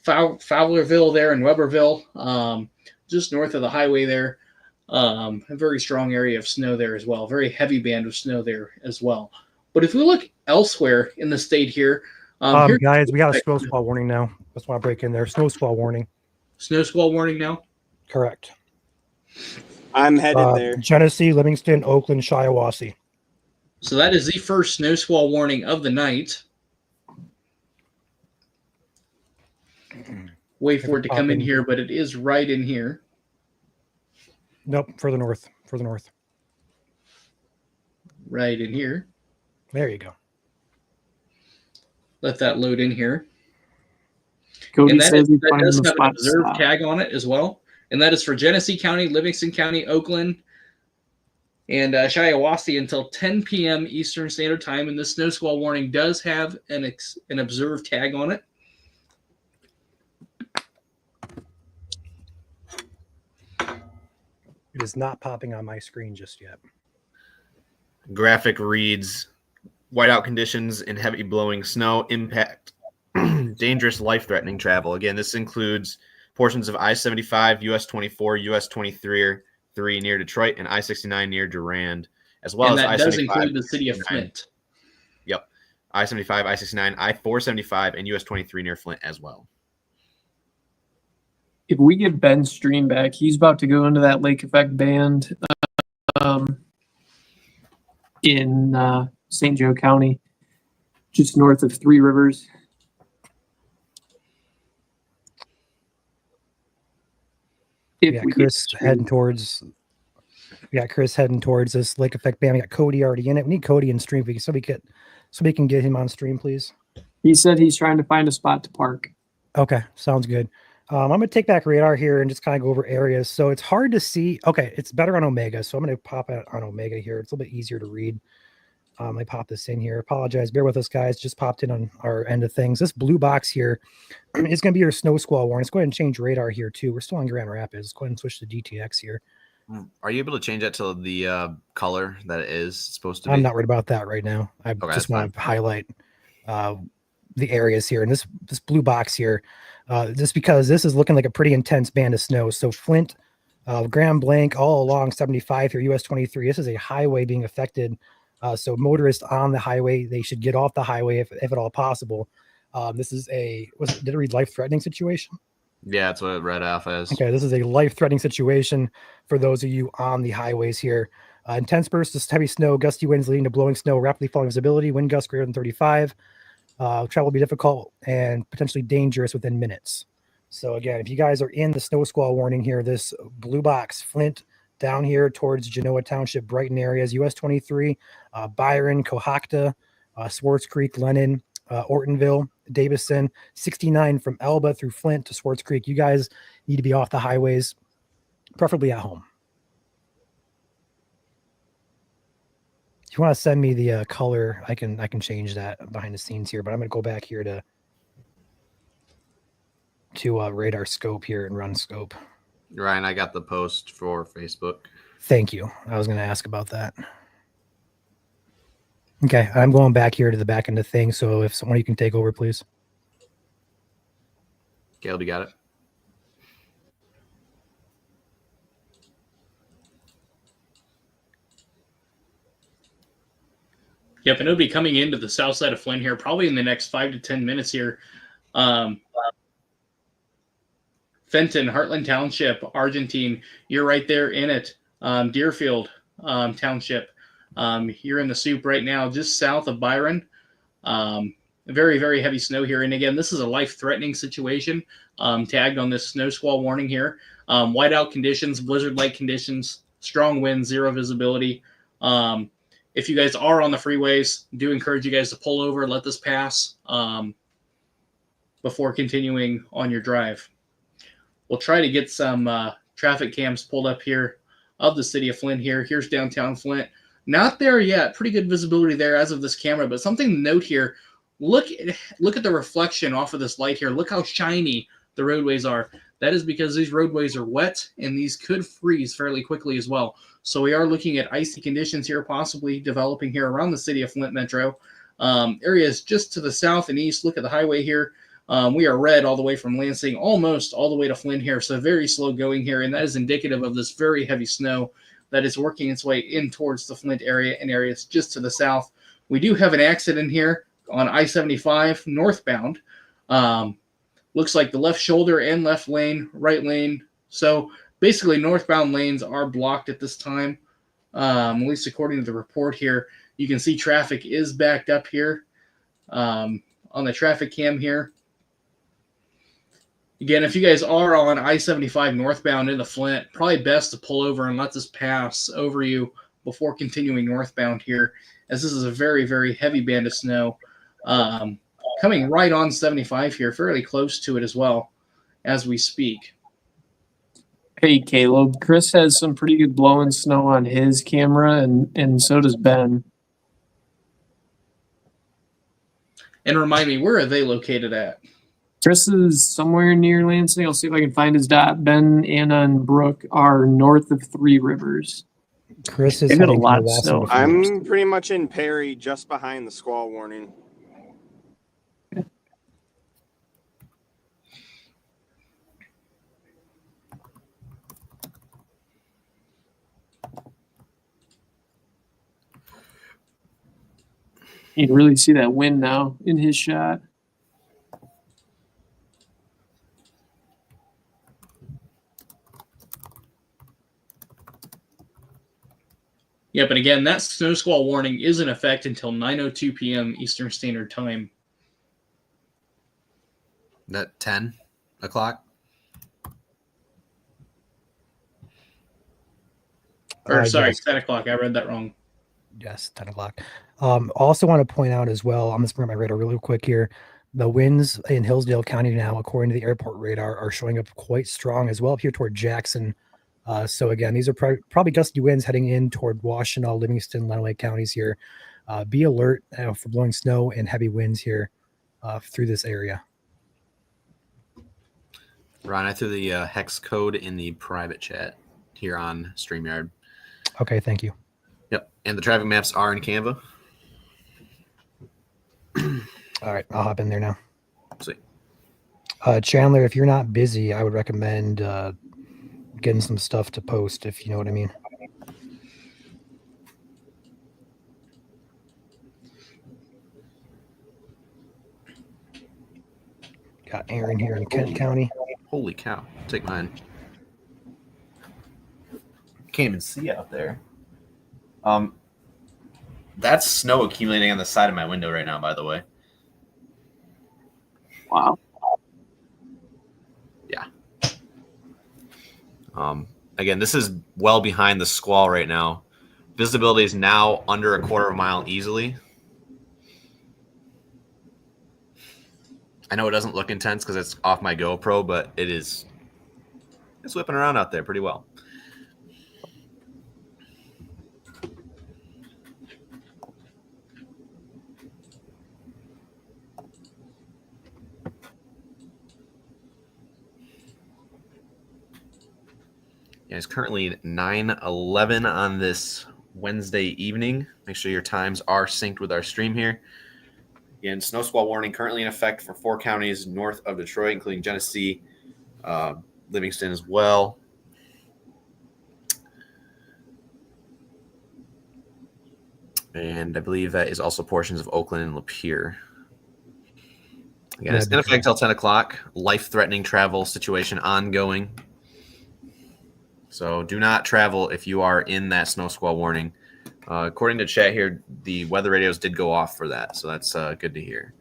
Fowlerville there and Weberville, just north of the highway there. A very strong area of snow there as well. Very heavy band of snow there as well. But if we look elsewhere in the state here, guys, we got a snow squall warning now. Just want to break in there. Snow squall warning. Snow squall warning now? Correct. I'm headed there. Genesee, Livingston, Oakland, Shiawassee. So that is the first snow squall warning of the night. Wait for it to come in here, but it is right in here. Nope, further north. Further north. Right in here. There you go. Let that load in here. Cody And that, says that does have an observed tag on it as well. And that is for Genesee County, Livingston County, Oakland, and Shiawassee until 10 p.m. Eastern Standard Time. And this snow squall warning does have an observed tag on it. It is not popping on my screen just yet. Graphic reads, whiteout conditions and heavy blowing snow impact dangerous, life-threatening travel. Again, this includes portions of I-75, US 24, US 23 near Detroit, and I-69 near Durand, as well and as that I-75. does include the city of Flint. Yep. I-75, I-69, I-475, and US 23 near Flint as well. If we get Ben's stream back, he's about to go into that lake effect band in St. Joe County, just north of Three Rivers. We got Chris heading towards this lake effect band. We got Cody already in it. We need Cody in stream so we can get him on stream, please. He said he's trying to find a spot to park. Okay, sounds good. I'm going to take back radar here and just kind of go over areas. So it's hard to see. Okay, it's better on Omega. So I'm going to pop it on Omega here. It's a little bit easier to read. I pop this in here. Apologize. Bear with us, guys. Just popped in on our end of things. This blue box here is going to be your snow squall warning. Let's go ahead and change radar here, too. We're still on Grand Rapids. Let's go ahead and switch to DTX here. Are you able to change that to the color that it is supposed to be? I'm not worried about that right now. I just want to highlight the areas here. And this blue box here, just because this is looking like a pretty intense band of snow. So Flint, Grand Blanc, all along 75 here, US 23. This is a highway being affected. So motorists on the highway, they should get off the highway if at all possible. This is did it read life-threatening situation? Yeah, that's what it read off as. Okay, this is a life-threatening situation for those of you on the highways here. Intense bursts of heavy snow, gusty winds leading to blowing snow, rapidly falling visibility, wind gusts greater than 35. Travel will be difficult and potentially dangerous within minutes. So again, if you guys are in the snow squall warning here, this blue box, Flint, down here towards Genoa Township, Brighton areas, US 23, Byron, Cohocton, Swartz Creek, Lennon, Ortonville, Davison, 69 from Elba through Flint to Swartz Creek. You guys need to be off the highways, preferably at home. If you want to send me the color, I can change that behind the scenes here, but I'm going to go back here to to radar scope here and run scope. Ryan, I got the post for Facebook. Thank you. I was going to ask about that. Okay, I'm going back here to the back end of things. So if someone you can take over, please. Caleb, you got it? Yep, and it'll be coming into the south side of Flint here probably in the next 5 to 10 minutes here. Fenton, Heartland Township, Argentine, you're right there in it. Deerfield Township, you're in the soup right now, just south of Byron. Very, very heavy snow here. And again, this is a life-threatening situation tagged on this snow squall warning here. Whiteout conditions, blizzard-like conditions, strong winds, zero visibility. If you guys are on the freeways, do encourage you guys to pull over, let this pass before continuing on your drive. We'll try to get some traffic cams pulled up here of the city of Flint here. Here's downtown Flint. Not there yet. Pretty good visibility there as of this camera, but something to note here. Look at the reflection off of this light here. Look how shiny the roadways are. That is because these roadways are wet, and these could freeze fairly quickly as well. So we are looking at icy conditions here, possibly developing here around the city of Flint Metro. Areas just to the south and east. Look at the highway here. We are red all the way from Lansing, almost all the way to Flint here. So very slow going here, and that is indicative of this very heavy snow that is working its way in towards the Flint area and areas just to the south. We do have an accident here on I-75 northbound. Looks like the left shoulder and left lane, right lane. So basically northbound lanes are blocked at this time, at least according to the report here. You can see traffic is backed up here on the traffic cam here. Again, if you guys are on I-75 northbound into Flint, probably best to pull over and let this pass over you before continuing northbound here, as this is a very, very heavy band of snow coming right on 75 here, fairly close to it as well as we speak. Hey, Caleb. Chris has some pretty good blowing snow on his camera, and so does Ben. And remind me, where are they located at? Chris is somewhere near Lansing. I'll see if I can find his dot. Ben, Anna, and Brooke are north of Three Rivers. Chris is They've got a heading to lot the of west snow. end of I'm pretty much in Perry, just behind the squall warning. You can really see that wind now in his shot. Yeah, but again, that snow squall warning is in effect until 9:02 p.m. Eastern Standard Time. That 10 o'clock? Or sorry, yes. 10 o'clock. I read that wrong. Yes, 10 o'clock. Also want to point out as well, I'm just bring up my radar really quick here. The winds in Hillsdale County now, according to the airport radar, are showing up quite strong as well up here toward Jackson. So again, these are probably gusty winds heading in toward Washtenaw, Livingston, Lenawee counties here. Be alert for blowing snow and heavy winds here through this area. Ron, I threw the hex code in the private chat here on StreamYard. Okay, thank you. Yep, and the traffic maps are in Canva. All right, I'll hop in there now. Sweet. Chandler, if you're not busy, I would recommend getting some stuff to post, if you know what I mean. Got Aaron here in Kent County. Holy cow. Take mine. Can't even see out there. That's snow accumulating on the side of my window right now, by the way. Wow. Yeah. Again, this is well behind the squall right now. Visibility is now under a quarter of a mile easily. I know it doesn't look intense because it's off my GoPro, but it's whipping around out there pretty well. Yeah, it's currently 9:11 on this Wednesday evening. Make sure your times are synced with our stream here. Again, snow squall warning currently in effect for 4 counties north of Detroit, including Genesee, Livingston as well. And I believe that is also portions of Oakland and Lapeer. Again, it's in effect until 10 o'clock. Life-threatening travel situation ongoing. So do not travel if you are in that snow squall warning. According to chat here, the weather radios did go off for that, so that's good to hear.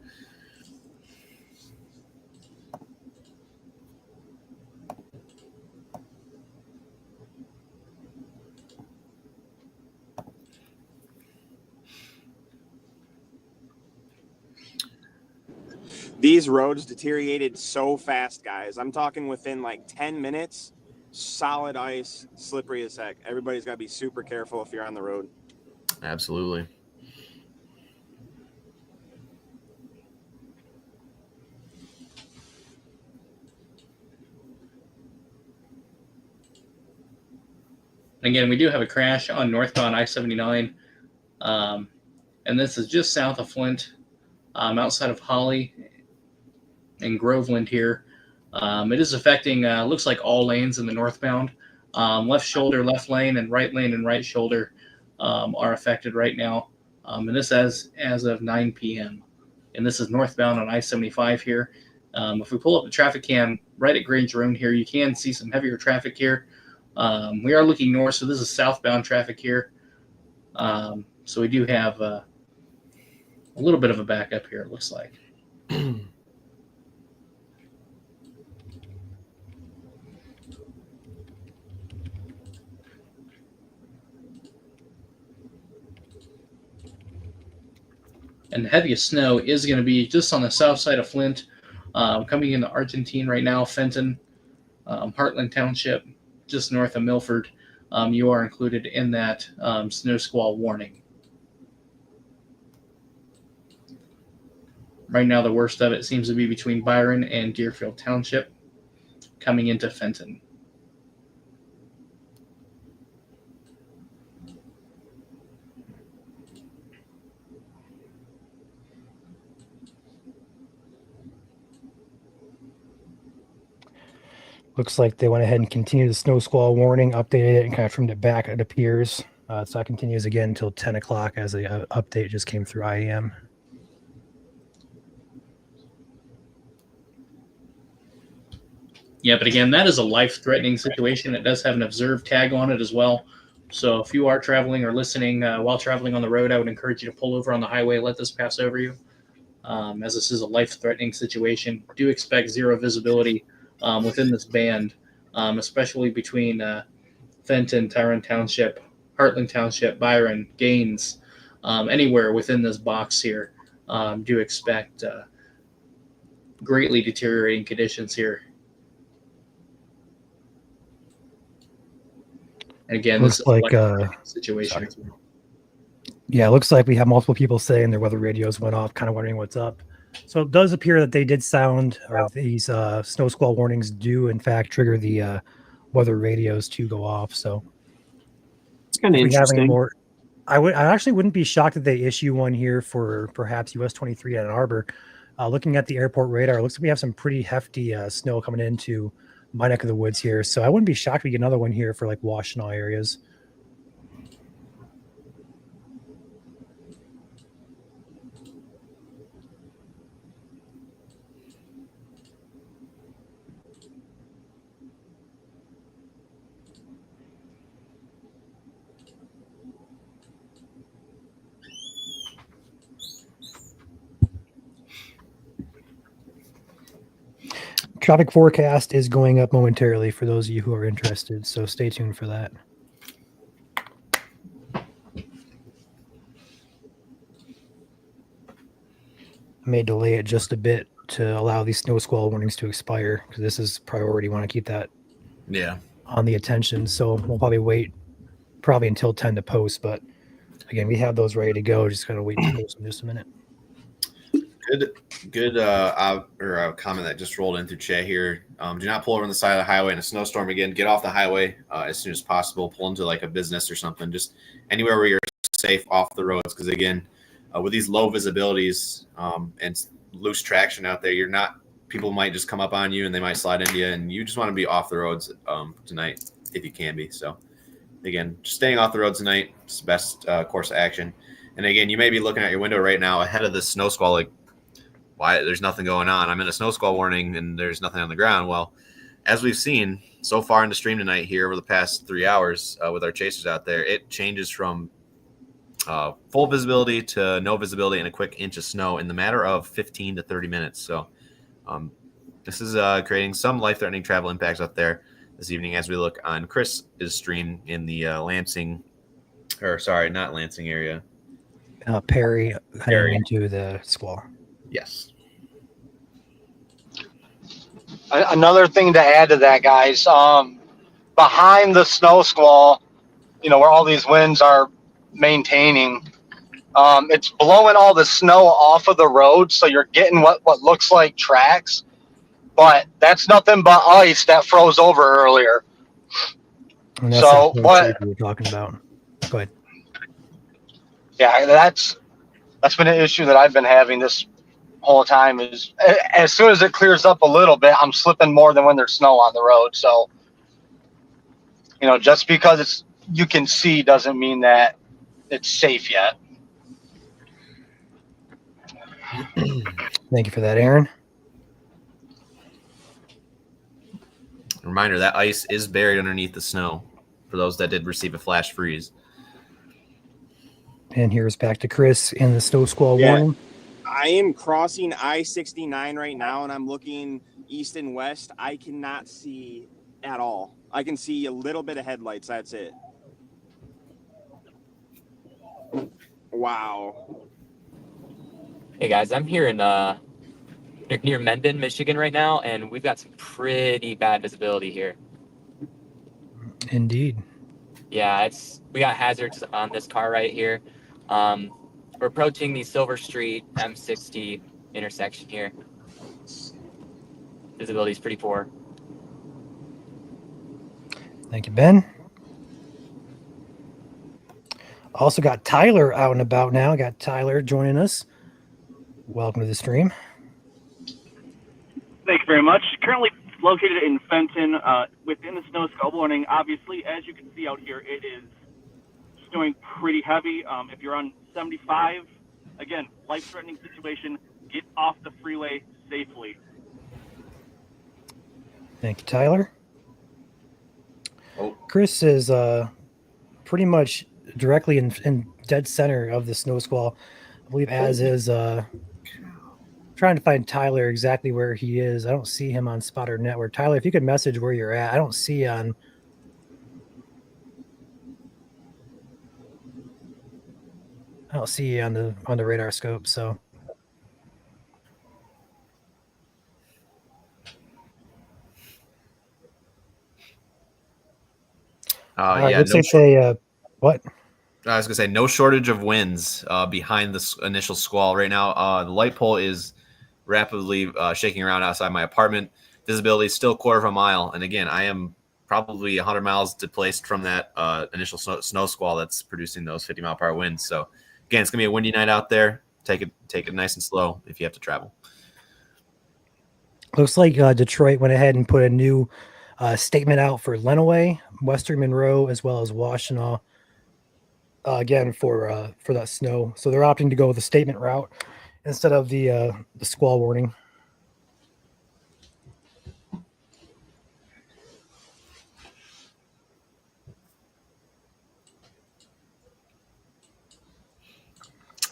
These roads deteriorated so fast, guys. I'm talking within like 10 minutes. Solid ice, slippery as heck. Everybody's got to be super careful if you're on the road. Absolutely. Again, we do have a crash on northbound I-79, and this is just south of Flint, outside of Holly and Groveland here. It is affecting, looks like all lanes in the northbound. Left shoulder, left lane, and right shoulder are affected right now. And this as of 9 p.m. And this is northbound on I-75 here. If we pull up the traffic cam right at Grange Road here, you can see some heavier traffic here. We are looking north, so this is southbound traffic here. So we do have a little bit of a backup here, it looks like. And the heaviest snow is going to be just on the south side of Flint, coming into Argentine right now, Fenton, Heartland Township, just north of Milford. You are included in that snow squall warning. Right now, the worst of it seems to be between Byron and Deerfield Township, coming into Fenton. Looks like they went ahead and continued the snow squall warning, updated it, and kind of trimmed it back, it appears. So that continues again until 10 o'clock as the update just came through IEM. Yeah, but again, that is a life-threatening situation. It does have an observed tag on it as well. So if you are traveling or listening while traveling on the road, I would encourage you to pull over on the highway, let this pass over you. As this is a life-threatening situation, do expect zero visibility within this band, especially between Fenton, Tyrone Township, Heartland Township, Byron, Gaines, anywhere within this box here. Do expect greatly deteriorating conditions here. And again, Looks this is like a situation. Yeah, it looks like we have multiple people saying their weather radios went off, kind of wondering what's up. So it does appear that they did sound, or these snow squall warnings do, in fact, trigger the weather radios to go off. So It's kind of interesting. I actually wouldn't be shocked if they issue one here for perhaps US 23 Ann Arbor. Looking at the airport radar, it looks like we have some pretty hefty snow coming into my neck of the woods here. So I wouldn't be shocked if we get another one here for like Washtenaw areas. Traffic forecast is going up momentarily for those of you who are interested, so stay tuned for that. I may delay it just a bit to allow these snow squall warnings to expire because this is priority. Want to keep that on the attention, so we'll probably wait until 10 to post, but again, we have those ready to go. Just gotta wait to post in just a minute. Good Good comment that just rolled in through chat here. Do not pull over on the side of the highway in a snowstorm again. Get off the highway as soon as possible. Pull into like a business or something. Just anywhere where you're safe off the roads. Because again, with these low visibilities and loose traction out there, people might just come up on you and they might slide into you, and you just want to be off the roads tonight if you can be. So again, just staying off the road tonight is the best course of action. And again, you may be looking at your window right now ahead of this snow squall, like, why there's nothing going on. I'm in a snow squall warning and there's nothing on the ground. Well, as we've seen so far in the stream tonight here over the past 3 hours with our chasers out there, it changes from full visibility to no visibility and a quick inch of snow in the matter of 15 to 30 minutes. So this is creating some life-threatening travel impacts out there this evening as we look on Chris's stream in the Lansing, or sorry, not Lansing area. Perry heading into the squall. Yes. Another thing to add to that, guys, behind the snow squall, where all these winds are maintaining, it's blowing all the snow off of the road, so you're getting what looks like tracks, but that's nothing but ice that froze over earlier. And that's So what we were talking about. Go ahead. Yeah, that's been an issue that I've been having this whole time. Is as soon as it clears up a little bit, I'm slipping more than when there's snow on the road. So, just because you can see doesn't mean that it's safe yet. Thank you for that, Aaron. Reminder, that ice is buried underneath the snow for those that did receive a flash freeze. And here's back to Chris in the snow squall warning. I am crossing I-69 right now, and I'm looking east and west. I cannot see at all. I can see a little bit of headlights. That's it. Wow. Hey guys, I'm here in near Mendon, Michigan right now, and we've got some pretty bad visibility here. Indeed. Yeah, we got hazards on this car right here. We're approaching the Silver Street M60 intersection here. Visibility is pretty poor. Thank you, Ben. Also got Tyler out and about now. Got Tyler joining us. Welcome to the stream. Thank you very much. Currently located in Fenton, within the snow squall warning. Obviously, as you can see out here, it is snowing pretty heavy. If you're on 75, again, life-threatening situation. Get off the freeway safely. Thank you, Tyler. Chris is pretty much directly in dead center of the snow squall, I believe, as is trying to find Tyler exactly where he is. I don't see him on Spotter Network. Tyler, if you could message where you're at. I don't see on you on the radar scope. So what? I was gonna say no shortage of winds behind this initial squall right now. The light pole is rapidly shaking around outside my apartment. Visibility is still 1/4 of a mile, and again, I am probably 100 miles displaced from that initial snow squall that's producing those 50-mile-per-hour winds. So again, it's gonna be a windy night out there. Take it nice and slow if you have to travel. Looks like Detroit went ahead and put a new statement out for Lenawee, Western Monroe, as well as Washtenaw. Again, for that snow, so they're opting to go with the statement route instead of the squall warning.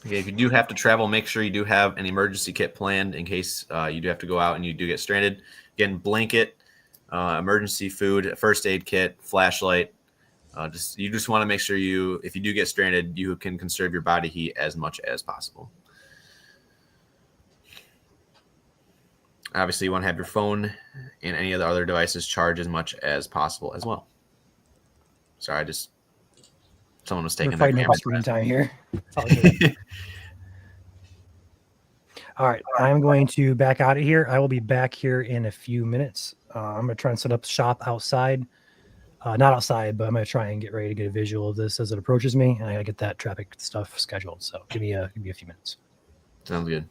Okay, if you do have to travel, make sure you do have an emergency kit planned in case you do have to go out and you do get stranded. Again, blanket, emergency food, a first aid kit, flashlight. You just want to make sure if you do get stranded, you can conserve your body heat as much as possible. Obviously, you want to have your phone and any of the other devices charged as much as possible as well. Sorry, someone was taking their camera screen time here. All right, I'm going to back out of here. I will be back here in a few minutes. I'm going to try and set up shop outside. Not outside, but I'm going to try and get ready to get a visual of this as it approaches me. And I got to get that traffic stuff scheduled. So give me a few minutes. Sounds good.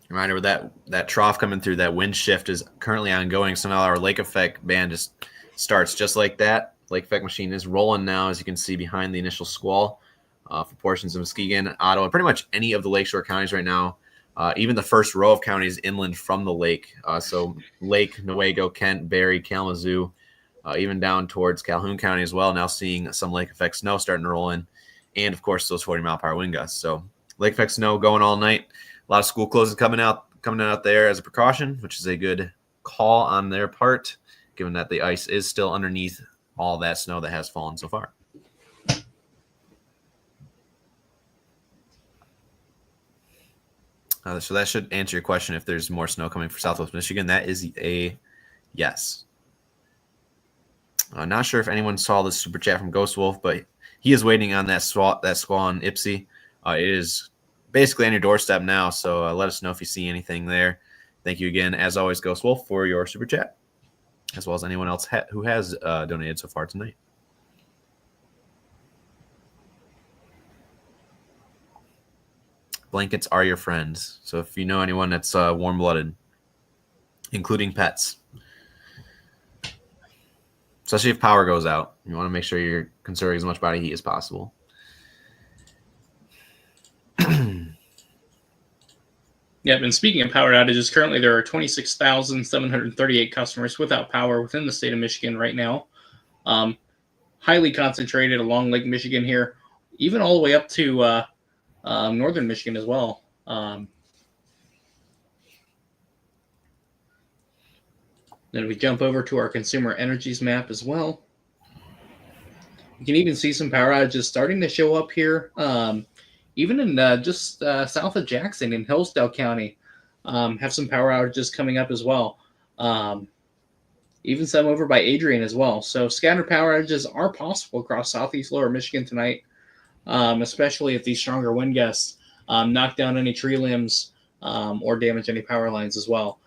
Reminder with that trough coming through, that wind shift is currently ongoing. So now our lake effect band just starts just like that. Lake effect machine is rolling now, as you can see behind the initial squall. For portions of Muskegon, Ottawa, pretty much any of the lakeshore counties right now, even the first row of counties inland from the lake. So Lake, Newaygo, Kent, Barrie, Kalamazoo, even down towards Calhoun County as well, now seeing some lake effect snow starting to roll in. And, of course, those 40-mile-per-hour wind gusts. So lake effect snow going all night. A lot of school closings coming out there as a precaution, which is a good call on their part, given that the ice is still underneath all that snow that has fallen so far. So that should answer your question if there's more snow coming for Southwest Michigan. That is a yes. Not sure if anyone saw the super chat from Ghost Wolf, but he is waiting on that squall on Ipsy. It is basically on your doorstep now, so let us know if you see anything there. Thank you again, as always, Ghost Wolf, for your super chat, as well as anyone else who has donated so far tonight. Blankets are your friends. So if you know anyone that's warm-blooded, including pets, especially if power goes out, you want to make sure you're conserving as much body heat as possible. Yep, and speaking of power outages, currently there are 26,738 customers without power within the state of Michigan right now. Highly concentrated along Lake Michigan here, even all the way up to northern Michigan as well. Then we jump over to our consumer energies map as well. You can even see some power outages starting to show up here, even in just south of Jackson in Hillsdale County. Have some power outages coming up as well. Even some over by Adrian as well. So scattered power outages are possible across southeast lower Michigan tonight. Especially if these stronger wind gusts knock down any tree limbs or damage any power lines as well.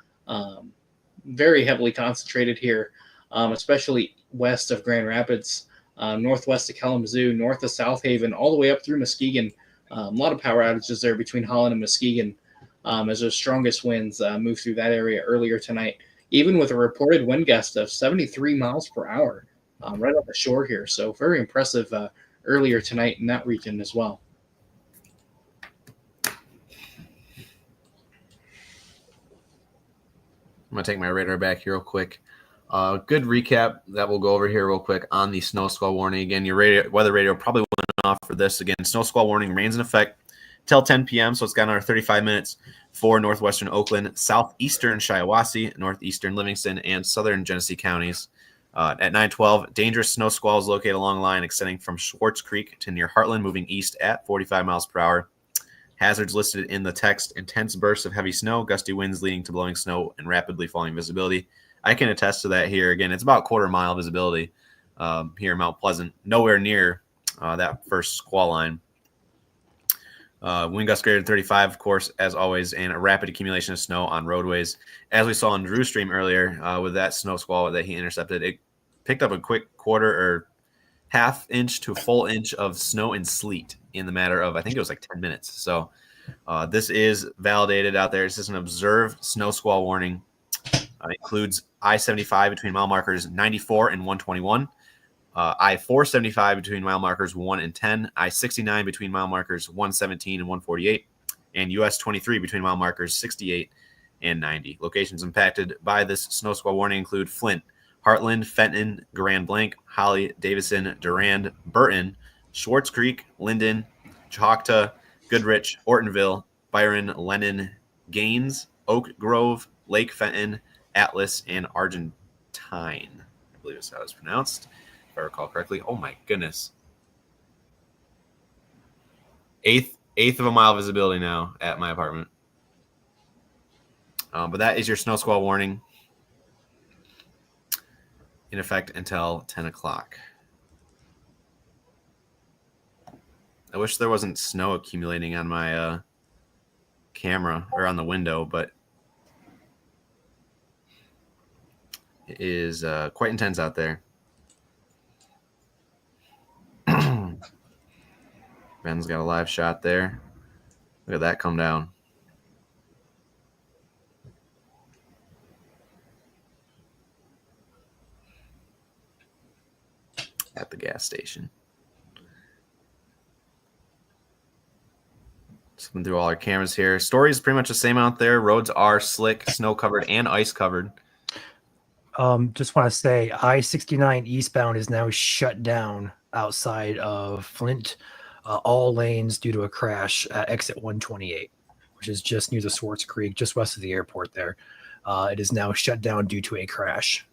Very heavily concentrated here, especially west of Grand Rapids, northwest of Kalamazoo, north of South Haven, all the way up through Muskegon. A lot of power outages there between Holland and Muskegon as those strongest winds move through that area earlier tonight, even with a reported wind gust of 73 miles per hour right off the shore here. So very impressive earlier tonight in that region as well. I'm going to take my radar back here real quick. Good recap that we'll go over here real quick on the snow squall warning. Again, your weather radio probably went off for this. Again, snow squall warning remains in effect till 10 p.m., so it's got another 35 minutes for northwestern Oakland, southeastern Shiawassee, northeastern Livingston, and southern Genesee counties. At 9:12, dangerous snow squalls located along the line extending from Schwartz Creek to near Heartland, moving east at 45 miles per hour. Hazards listed in the text: intense bursts of heavy snow, gusty winds leading to blowing snow, and rapidly falling visibility. I can attest to that here. Again, it's about quarter-mile visibility here in Mount Pleasant, nowhere near that first squall line. Wind gusts greater than 35, of course, as always, and a rapid accumulation of snow on roadways. As we saw on Drew's stream earlier with that snow squall that he intercepted, it picked up a quick quarter or half inch to a full inch of snow and sleet in the matter of, I think it was like 10 minutes. So this is validated out there. This is an observed snow squall warning. Includes I-75 between mile markers 94 and 121. I-475 between mile markers 1 and 10, I-69 between mile markers 117 and 148, and US 23 between mile markers 68 and 90. Locations impacted by this snow squall warning include Flint, Heartland, Fenton, Grand Blanc, Holly, Davison, Durand, Burton, Schwartz Creek, Linden, Choctaw, Goodrich, Ortonville, Byron, Lennon, Gaines, Oak Grove, Lake Fenton, Atlas, and Argentine. I believe is how it's pronounced, if I recall correctly. Oh my goodness. Eighth of a mile visibility now at my apartment. But that is your snow squall warning in effect until 10 o'clock. I wish there wasn't snow accumulating on my camera or on the window, but it is quite intense out there. Ben's got a live shot there. Look at that come down. At the gas station. Slipping through all our cameras here. Story is pretty much the same out there. Roads are slick, snow covered, and ice covered. Just want to say I-69 eastbound is now shut down outside of Flint, all lanes due to a crash at exit 128, which is just near the Swartz Creek, just west of the airport there. It is now shut down due to a crash.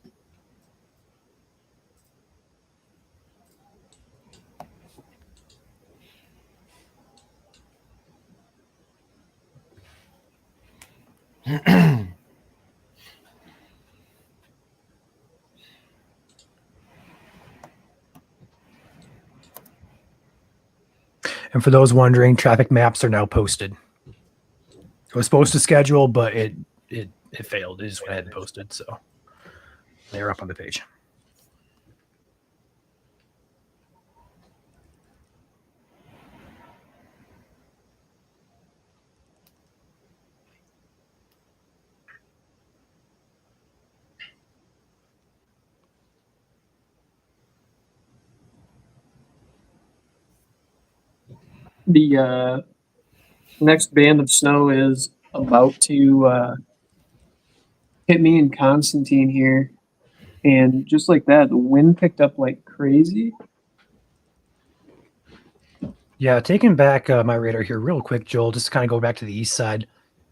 And for those wondering, traffic maps are now posted. It was supposed to schedule, but it failed. It just went ahead and posted, so they're up on the page. The next band of snow is about to hit me in Constantine here. And just like that, the wind picked up like crazy. Yeah, taking back my radar here real quick, Joel, just to kind of go back to the east side.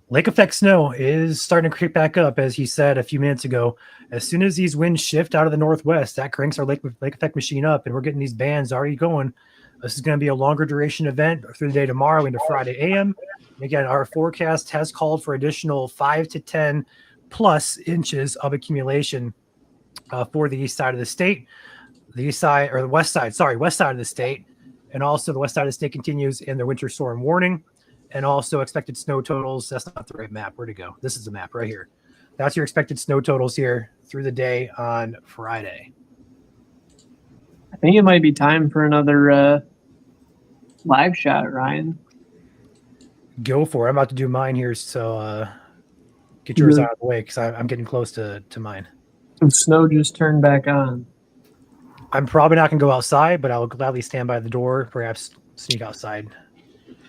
Lake effect snow is starting to creep back up, as he said a few minutes ago. As soon as these winds shift out of the northwest, that cranks our lake effect machine up, and we're getting these bands already going. This is going to be a longer duration event through the day tomorrow into Friday AM. Again, our forecast has called for additional 5 to 10 plus inches of accumulation for the east side of the state, west side of the state, and also the west side of the state continues in their winter storm warning, and also expected snow totals. That's not the right map. Where'd it go? This is the map right here. That's your expected snow totals here through the day on Friday. I think it might be time for another live shot, Ryan. Go for it. I'm about to do mine here, so get yours out of the way because I'm getting close to mine. Some snow just turned back on. I'm probably not going to go outside, but I will gladly stand by the door, perhaps sneak outside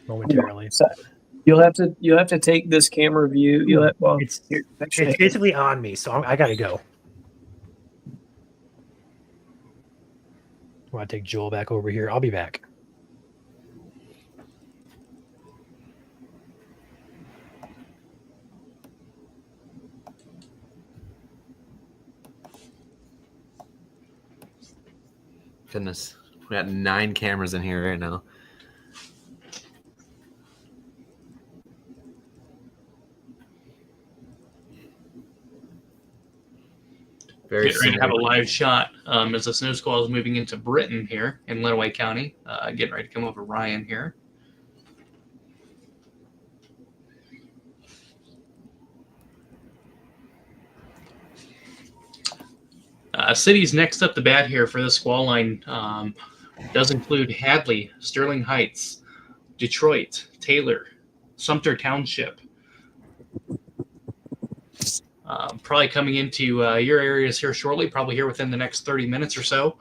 momentarily. You'll have to take this camera view. It's basically on me, so I got to go. I want to take Joel back over here. I'll be back. Goodness, we got 9 cameras in here right now. Getting ready to have a live shot as the snow squall is moving into Britain here in Lenawee County. Getting ready to come over Ryan here. Cities next up the bat here for the squall line does include Hadley, Sterling Heights, Detroit, Taylor, Sumter Township. Probably coming into your areas here shortly, probably here within the next 30 minutes or so.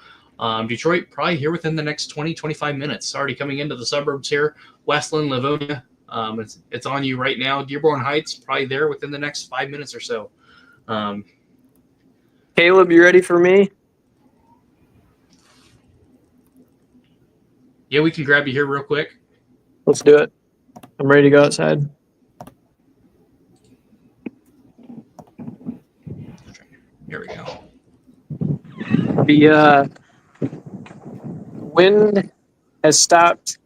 Detroit, probably here within the next 20, 25 minutes. Already coming into the suburbs here. Westland, Livonia, it's on you right now. Dearborn Heights, probably there within the next 5 minutes or so. Caleb, you ready for me? Yeah, we can grab you here real quick. Let's do it. I'm ready to go outside. Here we go. The wind has stopped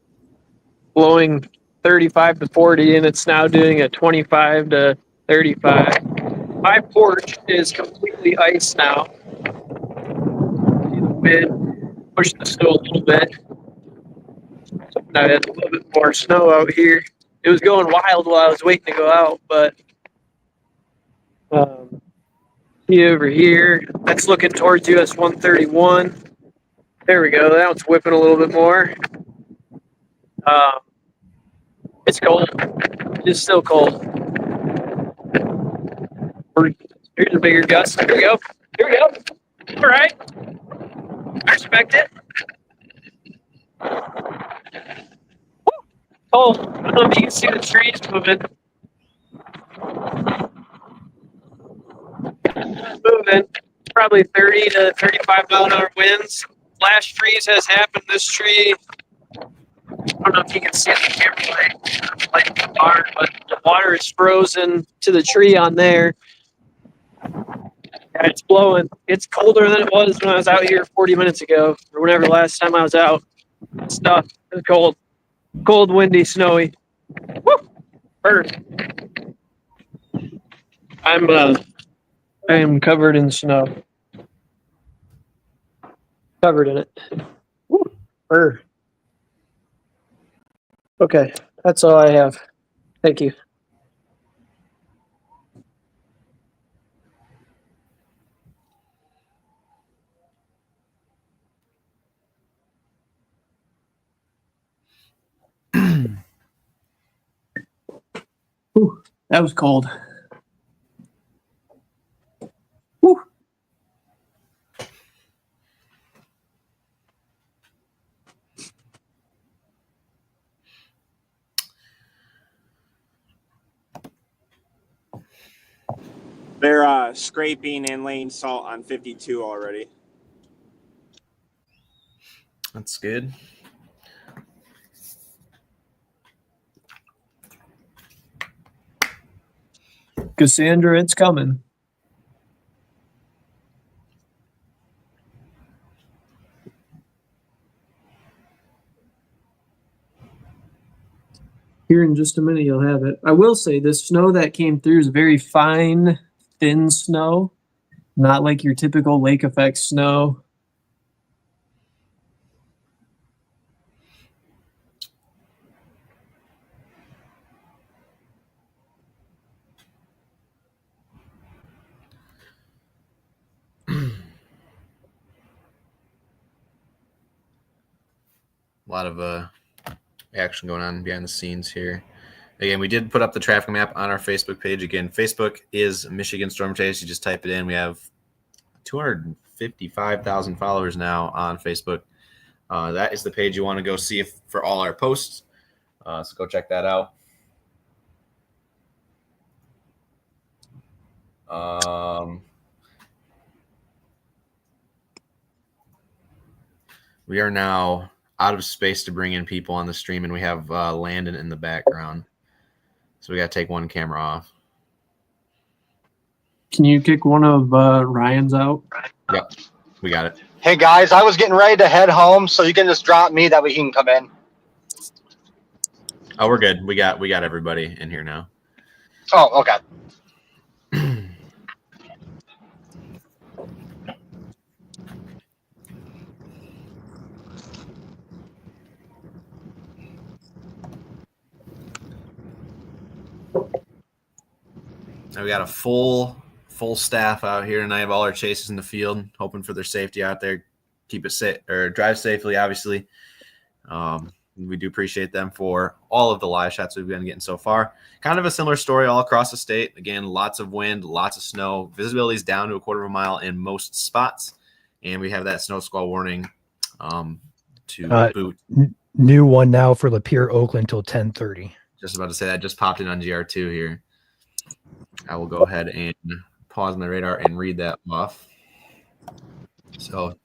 blowing 35 to 40, and it's now doing a 25 to 35. My porch is completely ice now. See the wind push the snow a little bit. So I had a little bit more snow out here. It was going wild while I was waiting to go out, but see over here, that's looking towards US 131. There we go. Now it's whipping a little bit more. It's cold. It's still cold. Here's a bigger gust. Here we go. Here we go. All right. I respect it. Oh, I don't know if you can see the trees moving. Moving. Probably 30 to 35 mile an hour winds. Flash freeze has happened. This tree, I don't know if you can see it in the camera like the water, but the water is frozen to the tree on there. And it's blowing. It's colder than it was when I was out here 40 minutes ago, or whenever last time I was out. Stuff. It's cold. Cold, windy, snowy. Woo! Bird. I am covered in snow. Covered in it. Woo! Bird. Okay, that's all I have. Thank you. Whew, that was cold. Whew. They're scraping and laying salt on 52 already. That's good. Cassandra, it's coming. Here in just a minute, you'll have it. I will say this snow that came through is very fine, thin snow, not like your typical lake effect snow. A lot of action going on behind the scenes here. Again, we did put up the traffic map on our Facebook page. Again, Facebook is Michigan Storm Chase. You just type it in. We have 255,000 followers now on Facebook. That is the page you want to go see for all our posts. So go check that out. We are now out of space to bring in people on the stream, and we have Landon in the background. So we got to take one camera off. Can you kick one of Ryan's out? Yep, we got it. Hey guys, I was getting ready to head home, so you can just drop me that way he can come in. Oh, we're good. We got everybody in here now. Oh, okay. Now we got a full staff out here, and I have all our chasers in the field, hoping for their safety out there. Keep it safe or drive safely, obviously. We do appreciate them for all of the live shots we've been getting so far. Kind of a similar story all across the state. Again, lots of wind, lots of snow. Visibility is down to a quarter of a mile in most spots, and we have that snow squall warning to boot. New one now for Lapeer, Oakland till 10:30. Just about to say that just popped in on GR2 here. I will go ahead and pause my radar and read that off. So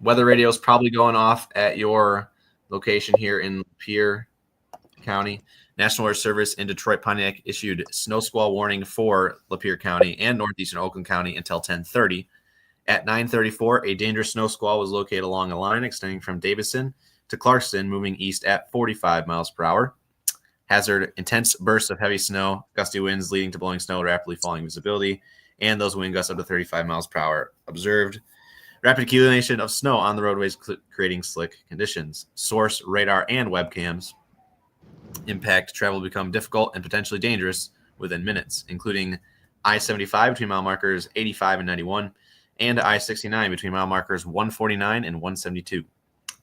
weather radio is probably going off at your location here in Lapeer County. National Weather Service in Detroit Pontiac issued snow squall warning for Lapeer County and northeastern Oakland County until 10:30. At 9:34, a dangerous snow squall was located along a line extending from Davison to Clarkston, moving east at 45 miles per hour. Hazard intense bursts of heavy snow, gusty winds leading to blowing snow, rapidly falling visibility, and those wind gusts up to 35 miles per hour observed. Rapid accumulation of snow on the roadways, creating slick conditions. Source, radar, and webcams. Impact travel will become difficult and potentially dangerous within minutes, including I-75 between mile markers 85 and 91, and I-69 between mile markers 149 and 172.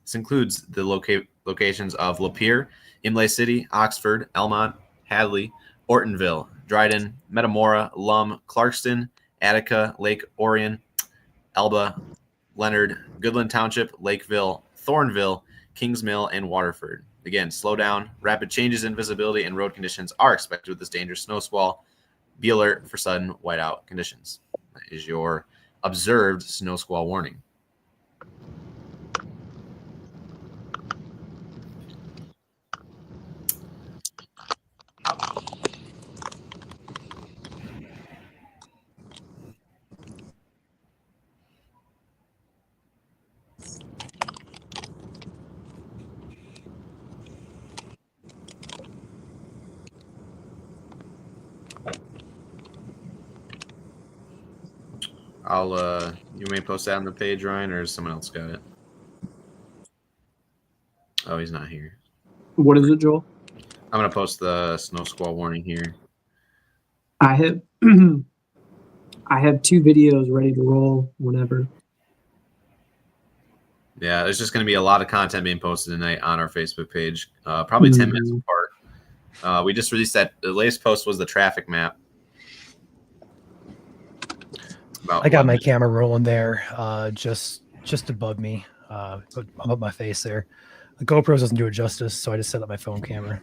This includes the locations of Lapeer, Imlay City, Oxford, Elmont, Hadley, Ortonville, Dryden, Metamora, Lum, Clarkston, Attica, Lake Orion, Elba, Leonard, Goodland Township, Lakeville, Thornville, Kings Mill, and Waterford. Again, slow down. Rapid changes in visibility and road conditions are expected with this dangerous snow squall. Be alert for sudden whiteout conditions. That is your observed snow squall warning. You may post that on the page, Ryan, or has someone else got it? Oh, he's not here. What is it, Joel? I'm going to post the snow squall warning here. I have I have 2 videos ready to roll whenever. Yeah, there's just going to be a lot of content being posted tonight on our Facebook page, probably 10 minutes apart. We just released that. The latest post was the traffic map. I got my camera rolling there, just above me, above my face there. The GoPros doesn't do it justice, so I just set up my phone camera.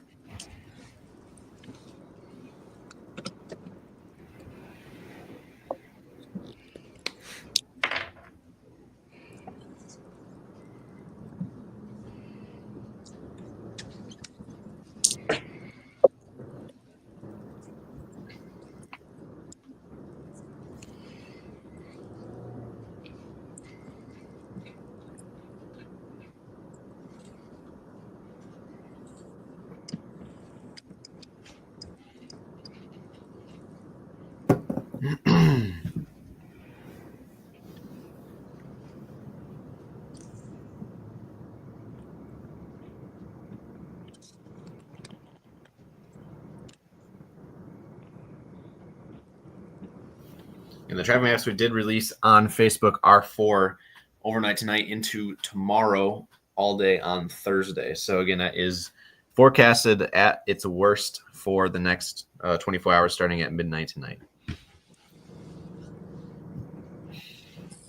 And the traffic maps we did release on Facebook are for overnight tonight into tomorrow, all day on Thursday. So again, that is forecasted at its worst for the next 24 hours starting at midnight tonight.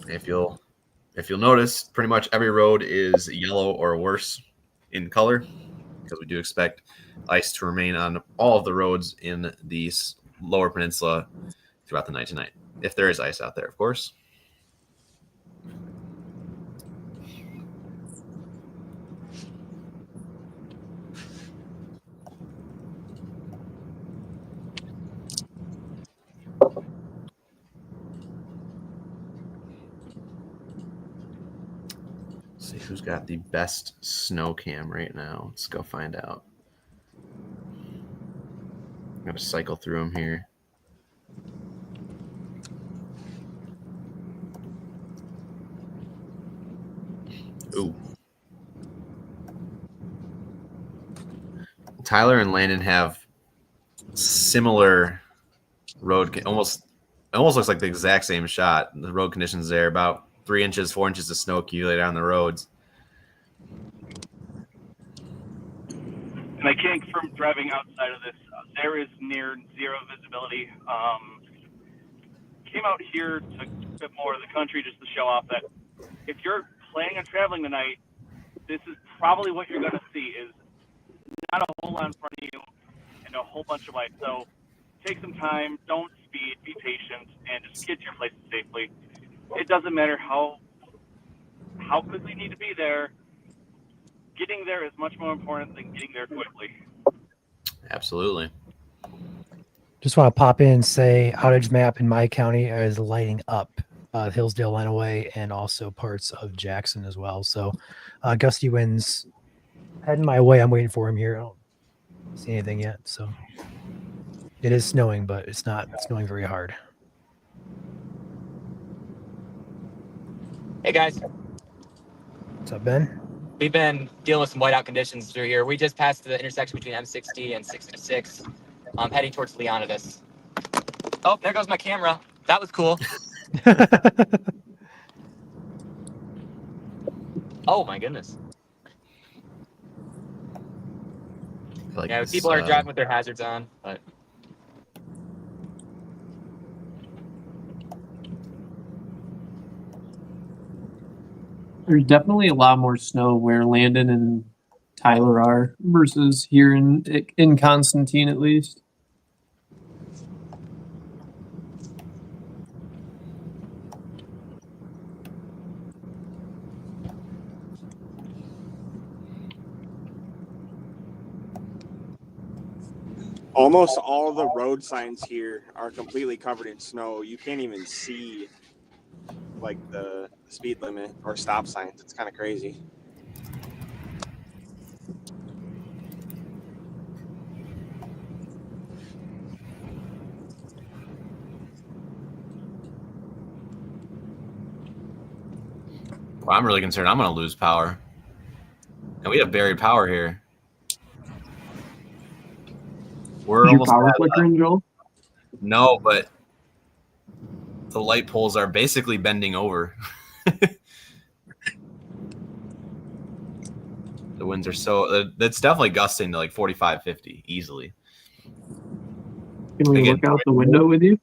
If you'll notice, pretty much every road is yellow or worse in color because we do expect ice to remain on all of the roads in the lower peninsula throughout the night tonight. If there is ice out there, of course. See who's got the best snow cam right now. Let's go find out. I'm going to cycle through them here. Ooh. Tyler and Landon have similar road, almost looks like the exact same shot. The road conditions there, about 3 inches, 4 inches of snow accumulated on the roads. And I can't confirm driving outside of this. There is near zero visibility. Came out here to a bit more of the country just to show off that if you're planning on traveling tonight, this is probably what you're going to see is not a whole lot in front of you and a whole bunch of ice. So take some time, don't speed, be patient, and just get to your places safely. It doesn't matter how quickly you need to be there. Getting there is much more important than getting there quickly. Absolutely. Just want to pop in and say outage map in my county is lighting up. Hillsdale, Lenawee, and also parts of Jackson as well. So gusty winds heading my way. I'm waiting for him here. I don't see anything yet. So it is snowing, but it's not snowing very hard. Hey guys, What's up, Ben? we've been dealing with some whiteout conditions through here. We just passed the intersection between M60 and 606. I'm heading towards Leonidas. Oh, there goes my camera. That was cool. Oh my goodness. Like Yeah, this, people are driving with their hazards on, but There's definitely a lot more snow where Landon and Tyler are versus here in Constantine, at least. Almost all the road signs here are completely covered in snow. You can't even see like the speed limit or stop signs. It's kind of crazy. well, I'm really concerned I'm going to lose power. And we have buried power here. We're Is your almost power at, flickering, Joel? no, but the light poles are basically bending over. The winds are so that's definitely gusting to like 45, 50 easily. Can we Again, look out the window with you?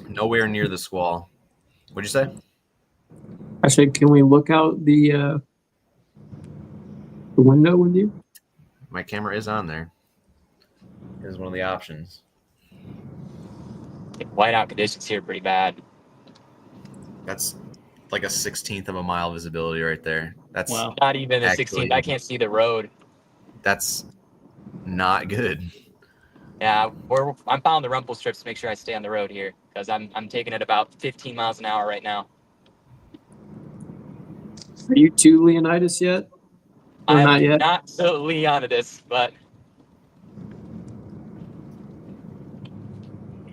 Nowhere near the squall. What'd you say? I said, can we look out the window with you? My camera is on there. Here's one of the options. whiteout conditions here are pretty bad. That's like a 16th of a mile visibility right there. That's Wow. Not even a actually- 16th. I can't see the road. That's not good. Yeah, I'm following the rumple strips to make sure I stay on the road here because I'm taking it about 15 miles an hour right now. Are you to Leonidas yet? Or I'm not yet? not so Leonidas, but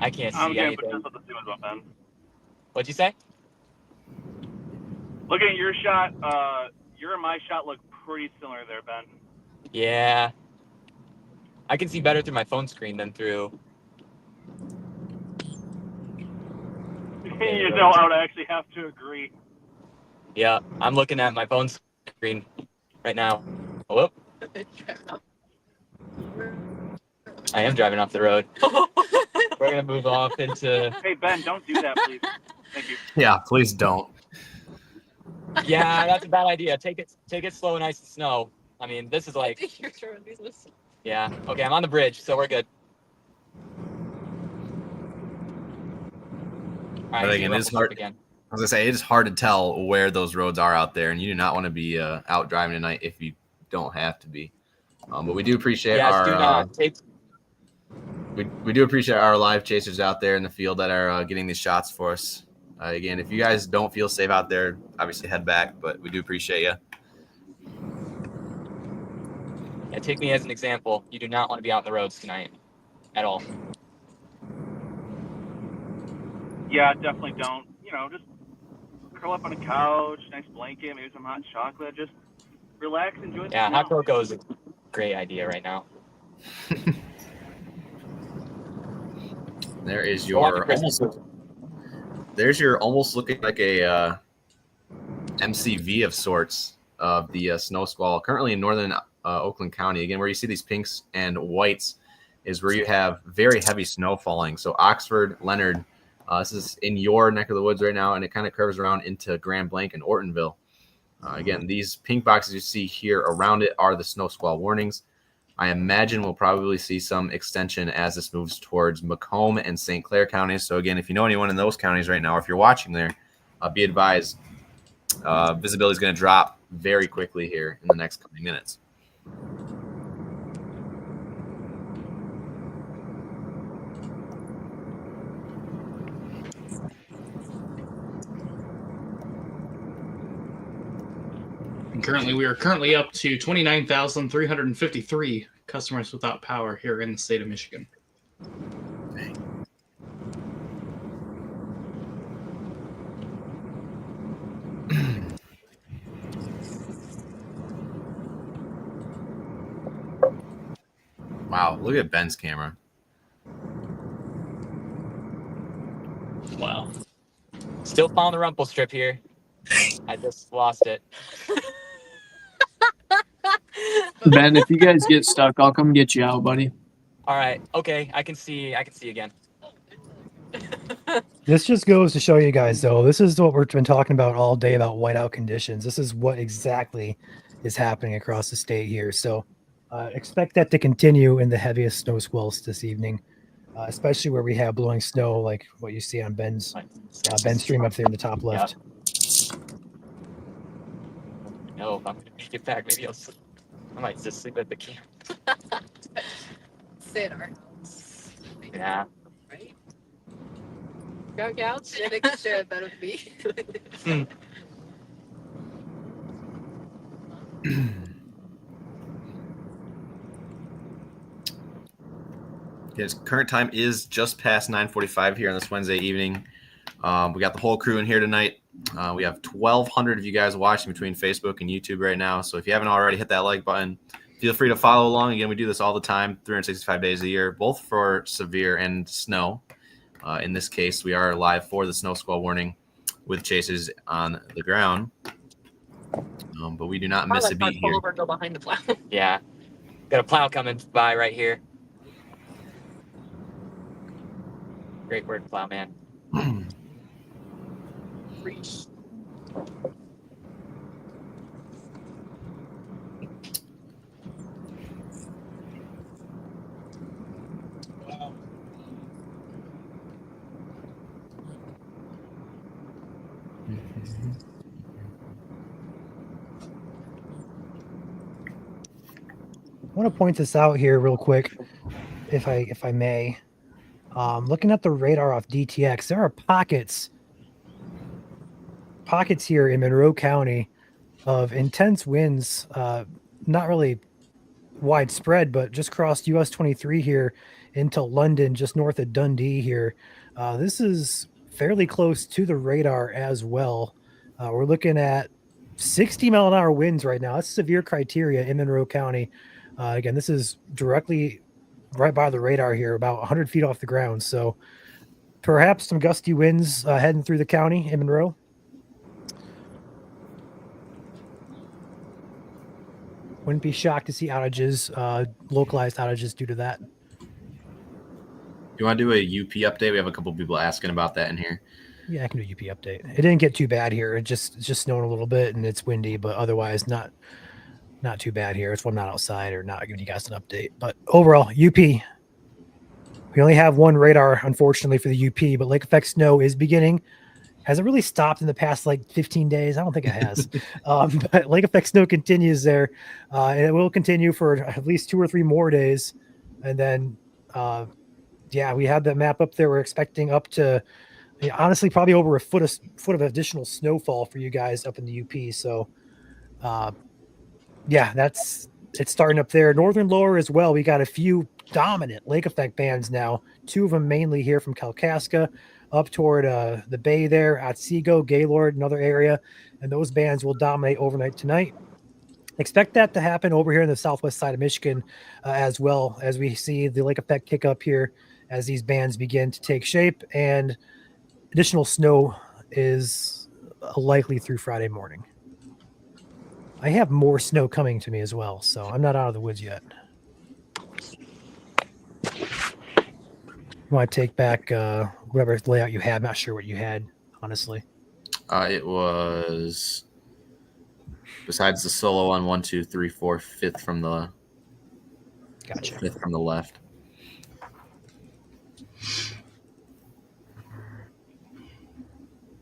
I can't I'm see getting anything. potential to see what's up, Ben. What'd you say? Looking at your shot, your and my shot look pretty similar there, Ben. Yeah. I can see better through my phone screen than through. You know, I would actually have to agree. Yeah, I'm looking at my phone screen right now. Whoop. I am driving off the road. We're gonna move off into. Hey, Ben, don't do that, please. Thank you. Yeah, please don't. Yeah, that's a bad idea. Take it slow and ice and snow. I mean, this is like. Yeah. Okay, I'm on the bridge, so we're good. All right, Again, it's hard. again. I was gonna say it is hard to tell where those roads are out there, and you do not want to be out driving tonight if you don't have to be. But we do appreciate Yes, do our not take. we do appreciate our live chasers out there in the field that are getting these shots for us. Again, if you guys don't feel safe out there, obviously head back, but we do appreciate you. Yeah, take me as an example. You do not want to be out on the roads tonight, at all. Yeah, definitely don't. You know, just curl up on a couch, nice blanket, maybe some hot chocolate. Just relax, enjoy the Yeah, snow. hot cocoa is a great idea right now. There is Go on to your Christmas. almost. There's your almost looking like a MCV of sorts of the snow squall. Currently in northern Oakland County, again, where you see these pinks and whites is where you have very heavy snow falling. So Oxford, Leonard, this is in your neck of the woods right now, and it kind of curves around into Grand Blanc and Ortonville. Again, these pink boxes you see here around it are the snow squall warnings. I imagine we'll probably see some extension as this moves towards Macomb and St. Clair counties. So again, if you know anyone in those counties right now, or if you're watching there, be advised, visibility is going to drop very quickly here in the next coming minutes. And we are currently up to 29,353 customers without power here in the state of Michigan. Wow, look at Ben's camera. Wow. Still following the rumple strip here. I just lost it. Ben, if you guys get stuck, I'll come get you out, buddy. All right. Okay. I can see again. This just goes to show you guys, though, this is what we've been talking about all day about whiteout conditions. This is what exactly is happening across the state here. So expect that to continue in the heaviest snow squalls this evening, especially where we have blowing snow like what you see on Ben's stream up there in the top left. No, if I'm going to make it back, maybe I might just sleep at the camp. Sit our house. Yeah. Right? Go couch. Yeah, they can share a bed with me. His current time is just past 9:45 here on this Wednesday evening. We got the whole crew in here tonight. We have 1,200 of you guys watching between Facebook and YouTube right now. So if you haven't already, hit that like button. Feel free to follow along. Again, we do this all the time, 365 days a year, both for severe and snow. In this case, we are live for the snow squall warning with chases on the ground. But we do not miss a beat here. Pull over and go behind the plow. Yeah. Got a plow coming by right here. Great work, plowman. Reach. I want to point this out here real quick, if I may. Looking at the radar off DTX, there are pockets here in Monroe County of intense winds, not really widespread, but just crossed US 23 here into London, just north of Dundee here. This is fairly close to the radar as well. We're looking at 60-mile-an-hour winds right now. That's severe criteria in Monroe County. Again, this is directly right by the radar here, about 100 feet off the ground. So perhaps some gusty winds heading through the county in Monroe. Wouldn't be shocked to see outages, localized outages due to that. You want to do a UP update? We have a couple people asking about that in here. Yeah, I can do a UP update. It didn't get too bad here. It's just snowing a little bit and it's windy, but otherwise not too bad here. It's when I'm not outside or not giving you guys an update. But overall, UP, we only have one radar, unfortunately, for the UP, but lake effect snow is beginning. Has it really stopped in the past like 15 days? I don't think it has. But lake effect snow continues there. And it will continue for at least 2 or 3 more days. And then, yeah, we have that map up there. We're expecting up to, honestly, probably over a foot of additional snowfall for you guys up in the UP. So, yeah, it's starting up there. Northern lower as well. We got a few dominant lake effect bands now. 2 of them mainly here from Kalkaska up toward the bay there, Otsego, Gaylord, another area. And those bands will dominate overnight tonight. Expect that to happen over here in the southwest side of Michigan as well, as we see the lake effect kick up here as these bands begin to take shape. And additional snow is likely through Friday morning. I have more snow coming to me as well, so I'm not out of the woods yet. You want to take back whatever layout you had? I'm not sure what you had, honestly. It was, besides the solo on 1, 2, 3, 4, 5th from the Gotcha. 5th from the left.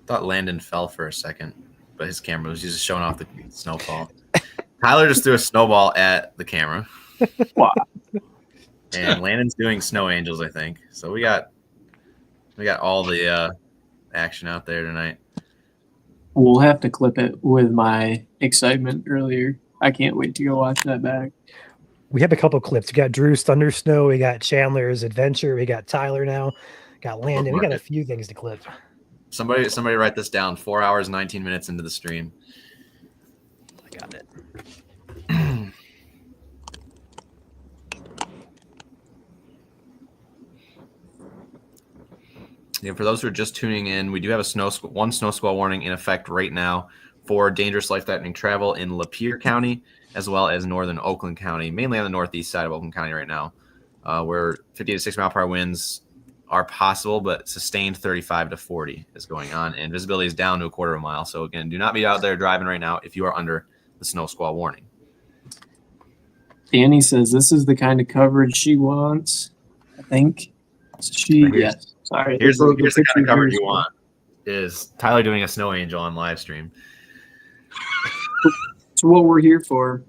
Thought Landon fell for a second, but his camera was just showing off the snowfall. Tyler just threw a snowball at the camera. Wow. And Landon's doing snow angels, I think. So we got all the action out there tonight. We'll have to clip it with my excitement earlier. I can't wait to go watch that back. We have a couple clips. We got Drew's Thundersnow. We got Chandler's Adventure. We got Tyler now. Got Landon. We got a few things to clip. Somebody write this down. 4 hours, 19 minutes into the stream. I got it. And for those who are just tuning in, we do have one snow squall warning in effect right now for dangerous life-threatening travel in Lapeer County, as well as northern Oakland County, mainly on the northeast side of Oakland County right now, where 50 to 60 mile per hour winds are possible, but sustained 35 to 40 is going on, and visibility is down to a quarter of a mile. So again, do not be out there driving right now if you are under the snow squall warning. Danny says this is the kind of coverage she wants. I think yes. Sorry, Here's the kind of coverage here. you want. Is Tyler doing a snow angel on live stream? It's what we're here for.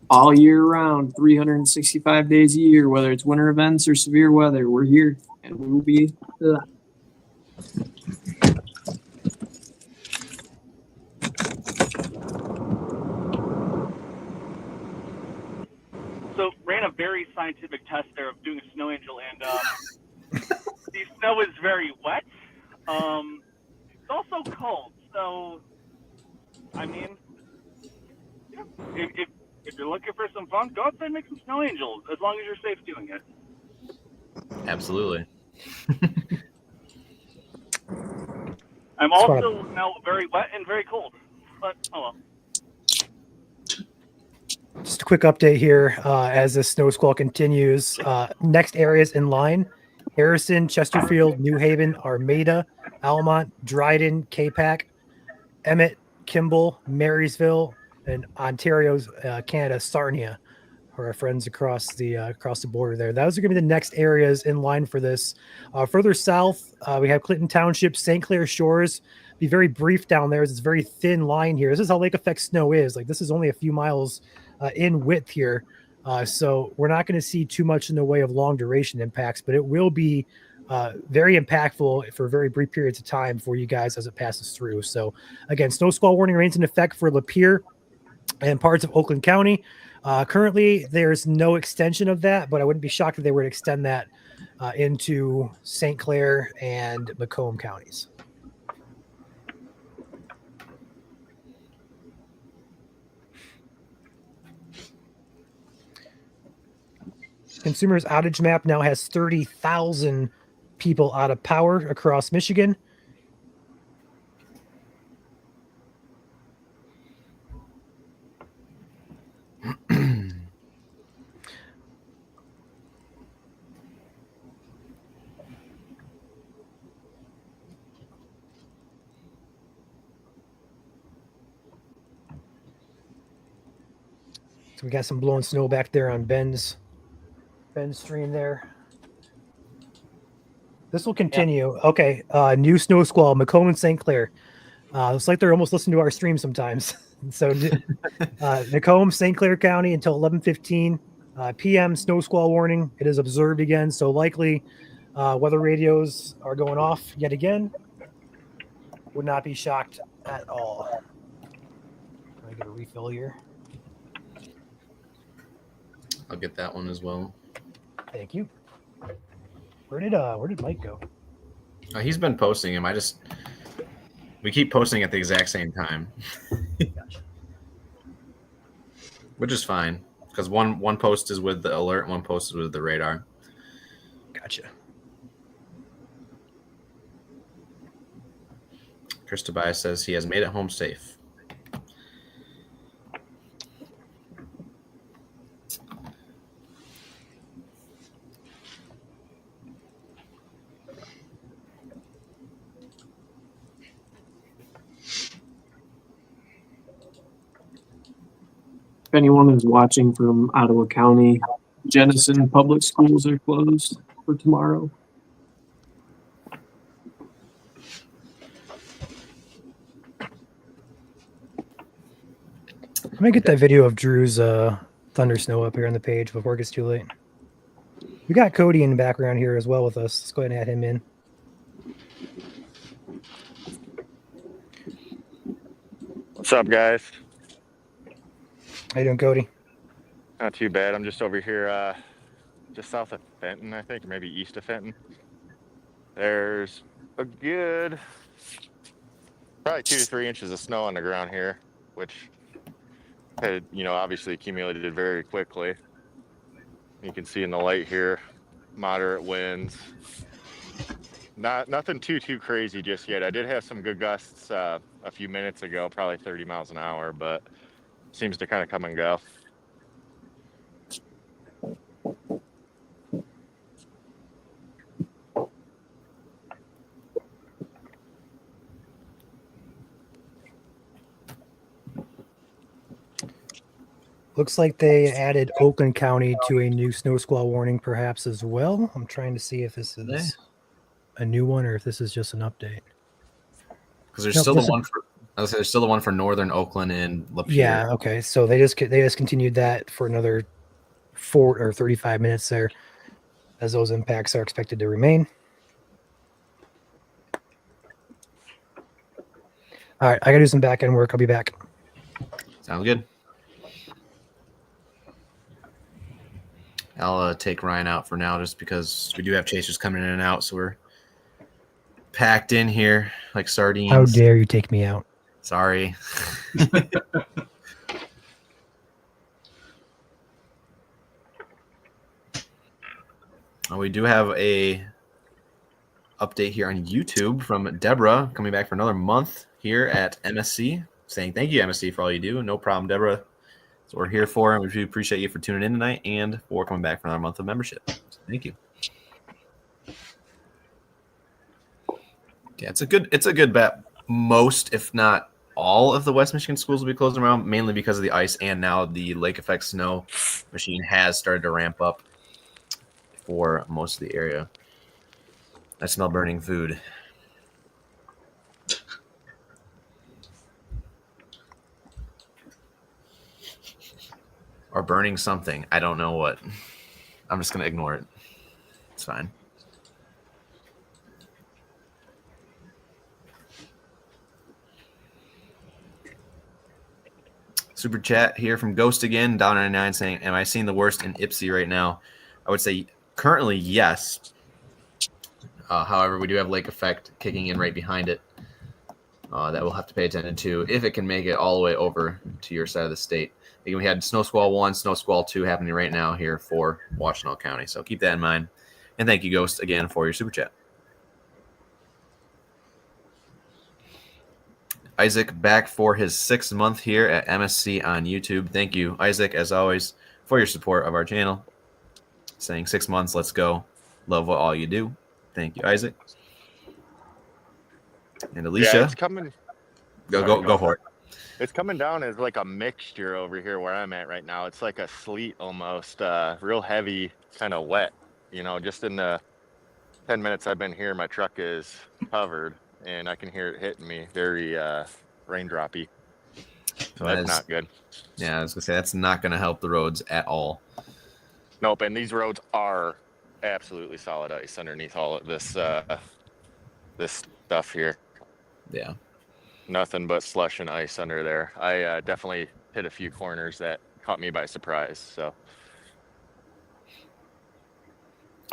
All year round, 365 days a year, whether it's winter events or severe weather, we're here and we will be. So ran a very scientific test there of doing a snow angel, and the snow is very wet. It's also cold, so I mean, yeah, if you're looking for some fun, go outside and make some snow angels, as long as you're safe doing it. Absolutely. I'm also now very wet and very cold, but oh well. Just a quick update here as the snow squall continues. Next areas in line: Harrison, Chesterfield, New Haven, Armada, Almont, Dryden, Capac, Emmett, Kimball, Marysville, and Ontario's Canada, Sarnia, for our friends across the border there. Those are going to be the next areas in line for this. Further south, we have Clinton Township, St. Clair Shores. Be very brief down there. It's a very thin line here. This is how lake effect snow is. Like, this is only a few miles in width here. So we're not going to see too much in the way of long duration impacts, but it will be very impactful for very brief periods of time for you guys as it passes through. So again, snow squall warning remains in effect for Lapeer and parts of Oakland County. Currently, there's no extension of that, but I wouldn't be shocked if they were to extend that into St. Clair and Macomb counties. Consumers outage map now has 30,000 people out of power across Michigan. So we got some blowing snow back there on Ben's stream there. This will continue. Yeah. Okay. New snow squall, Macomb and St. Clair. It's like they're almost listening to our stream sometimes. So Macomb, St. Clair County until 11:15 p.m. snow squall warning. It is observed again. So likely weather radios are going off yet again. Would not be shocked at all. Let me get a refill here. I'll get that one as well. Thank you. Where did Mike go? He's been posting him. We keep posting at the exact same time. Gotcha. Which is fine, because one post is with the alert, one post is with the radar. Gotcha. Chris Tobias says he has made it home safe. If anyone is watching from Ottawa County, Jenison public schools are closed for tomorrow. Let me get that video of Drew's thundersnow up here on the page before it gets too late. We got Cody in the background here as well with us. Let's go ahead and add him in. What's up, guys? How you doing, Cody? Not too bad. I'm just over here, just south of Fenton, I think, or maybe east of Fenton. There's a good, probably 2 to 3 inches of snow on the ground here, which had, obviously accumulated very quickly. You can see in the light here, moderate winds. nothing too crazy just yet. I did have some good gusts a few minutes ago, probably 30 miles an hour, but seems to kind of come and go. Looks like they added Oakland County to a new snow squall warning, perhaps as well. I'm trying to see if this is a new one or if this is just an update. Because there's still the one for. I was there's still the one for northern Oakland and Lapeer. Yeah. Okay. So they just continued that for another 4 or 35 minutes there, as those impacts are expected to remain. All right, I gotta do some back end work. I'll be back. Sounds good. I'll take Ryan out for now just because we do have chasers coming in and out, so we're packed in here like sardines. How dare you take me out? Sorry. We do have a update here on YouTube from Deborah coming back for another month here at MSC, saying thank you, MSC, for all you do. No problem, Deborah. That's what we're here for, and we do appreciate you for tuning in tonight and for coming back for another month of membership. So thank you. Yeah, it's a good bet. Most, if not all, of the West Michigan schools will be closing around, mainly because of the ice, and now the lake effect snow machine has started to ramp up for most of the area. I smell burning food. Or burning something. I don't know what. I'm just going to ignore it. It's fine. Super chat here from Ghost again, $1.99, saying, am I seeing the worst in Ipsy right now? I would say currently, yes. However, we do have lake effect kicking in right behind it that we'll have to pay attention to if it can make it all the way over to your side of the state. Again, we had Snow Squall 1, Snow Squall 2 happening right now here for Washtenaw County. So keep that in mind. And thank you, Ghost, again for your super chat. Isaac back for his 6th month here at MSC on YouTube. Thank you, Isaac, as always, for your support of our channel. Saying 6 months, let's go. Love what all you do. Thank you, Isaac. And Alicia. Yeah, it's coming. Go for it. It's coming down as like a mixture over here where I'm at right now. It's like a sleet almost, real heavy, kind of wet. You know, just in the 10 minutes I've been here, my truck is covered, and I can hear it hitting me. Very raindroppy. So that's not good. Yeah, I was going to say, that's not going to help the roads at all. Nope, and these roads are absolutely solid ice underneath all of this this stuff here. Yeah. Nothing but slush and ice under there. I definitely hit a few corners that caught me by surprise. So,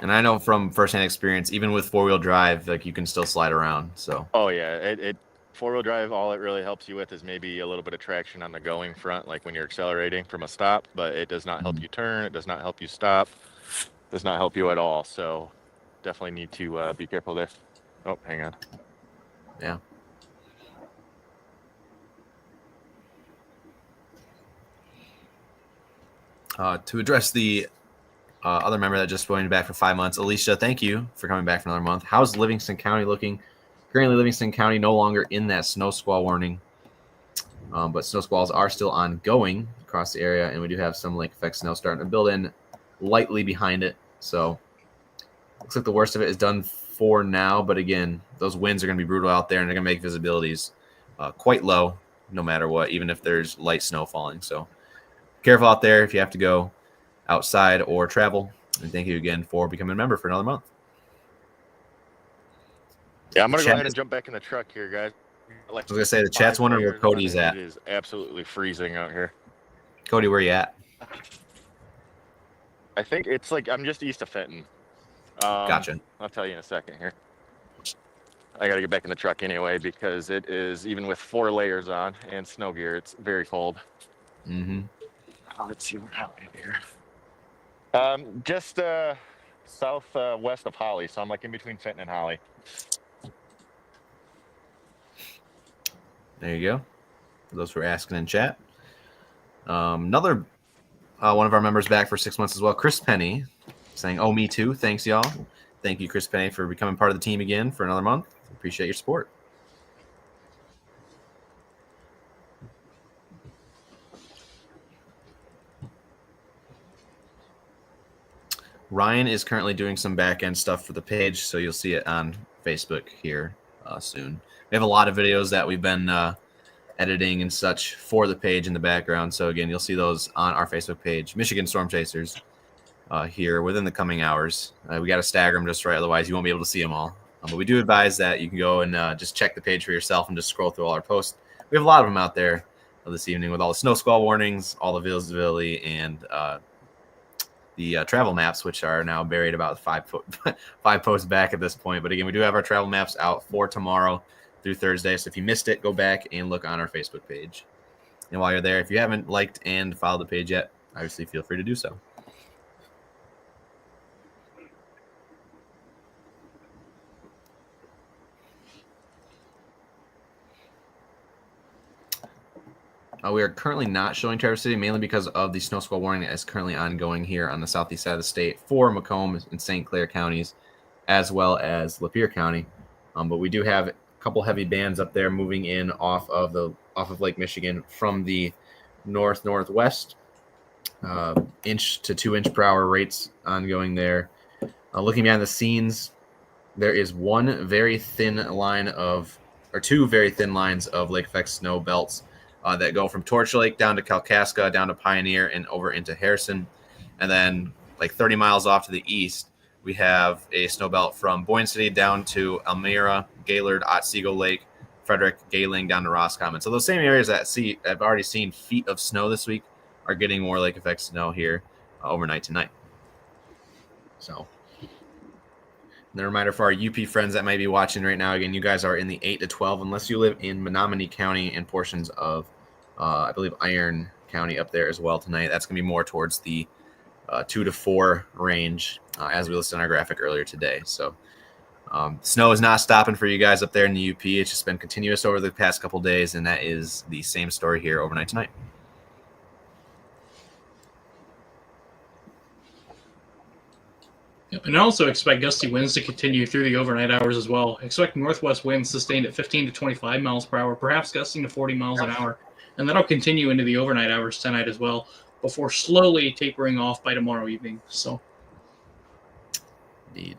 and I know from firsthand experience, even with 4-wheel drive, like you can still slide around. So. Oh yeah, it 4-wheel drive. All it really helps you with is maybe a little bit of traction on the going front, like when you're accelerating from a stop. But it does not help you turn. It does not help you stop. It does not help you at all. So, definitely need to be careful there. Oh, hang on. Yeah. To address the other member that just joined back for 5 months, Alicia, thank you for coming back for another month. How's Livingston County looking? Currently, Livingston County no longer in that snow squall warning, but snow squalls are still ongoing across the area, and we do have some lake effect snow starting to build in lightly behind it. So, looks like the worst of it is done for now, but again, those winds are going to be brutal out there, and they're going to make visibilities quite low no matter what, even if there's light snow falling. So, careful out there if you have to go outside or travel. And thank you again for becoming a member for another month. Yeah, I'm going to go ahead and jump back in the truck here, guys. I was going to say, the chat's wondering where Cody's at. It is absolutely freezing out here. Cody, where you at? I think it's like I'm just east of Fenton. Gotcha. I'll tell you in a second here. I got to get back in the truck anyway because it is, even with 4 layers on and snow gear, it's very cold. Mm-hmm. Let's see what happened here. Just southwest of Holly, so I'm like in between Fenton and Holly. There you go. For those who are asking in chat. Another one of our members back for 6 months as well, Chris Penny, saying, "Oh, me too." Thanks, y'all. Thank you, Chris Penny, for becoming part of the team again for another month. Appreciate your support. Ryan is currently doing some back-end stuff for the page, so you'll see it on Facebook here soon. We have a lot of videos that we've been editing and such for the page in the background. So again, you'll see those on our Facebook page, Michigan Storm Chasers, here within the coming hours. We got to stagger them just right, otherwise you won't be able to see them all. But we do advise that you can go and just check the page for yourself and just scroll through all our posts. We have a lot of them out there this evening with all the snow squall warnings, all the visibility, and the travel maps, which are now buried about 5 posts back at this point. But again, we do have our travel maps out for tomorrow through Thursday. So if you missed it, go back and look on our Facebook page. And while you're there, if you haven't liked and followed the page yet, obviously feel free to do so. We are currently not showing Traverse City, mainly because of the snow squall warning that is currently ongoing here on the southeast side of the state for Macomb and St. Clair counties, as well as Lapeer County. But we do have a couple heavy bands up there moving in off of Lake Michigan from the northwest. Inch to 2 inch per hour rates ongoing there. Looking behind the scenes, there is two very thin lines of lake effect snow belts that go from Torch Lake down to Kalkaska, down to Pioneer, and over into Harrison. And then like 30 miles off to the east, we have a snow belt from Boyne City down to Elmira, Gaylord, Otsego Lake, Frederick, Gayling, down to Roscommon. So those same areas that I've already seen feet of snow this week are getting more lake effect snow here overnight tonight. So, and a reminder for our UP friends that might be watching right now, again, you guys are in the 8 to 12, unless you live in Menominee County and portions of, I believe, Iron County up there as well tonight. That's going to be more towards the 2 to 4 range, as we listed on our graphic earlier today. So snow is not stopping for you guys up there in the UP. It's just been continuous over the past couple days, and that is the same story here overnight tonight. Yep, and I also expect gusty winds to continue through the overnight hours as well. Expect northwest winds sustained at 15 to 25 miles per hour, perhaps gusting to 40 miles an hour. And that'll continue into the overnight hours tonight as well, before slowly tapering off by tomorrow evening. So, indeed.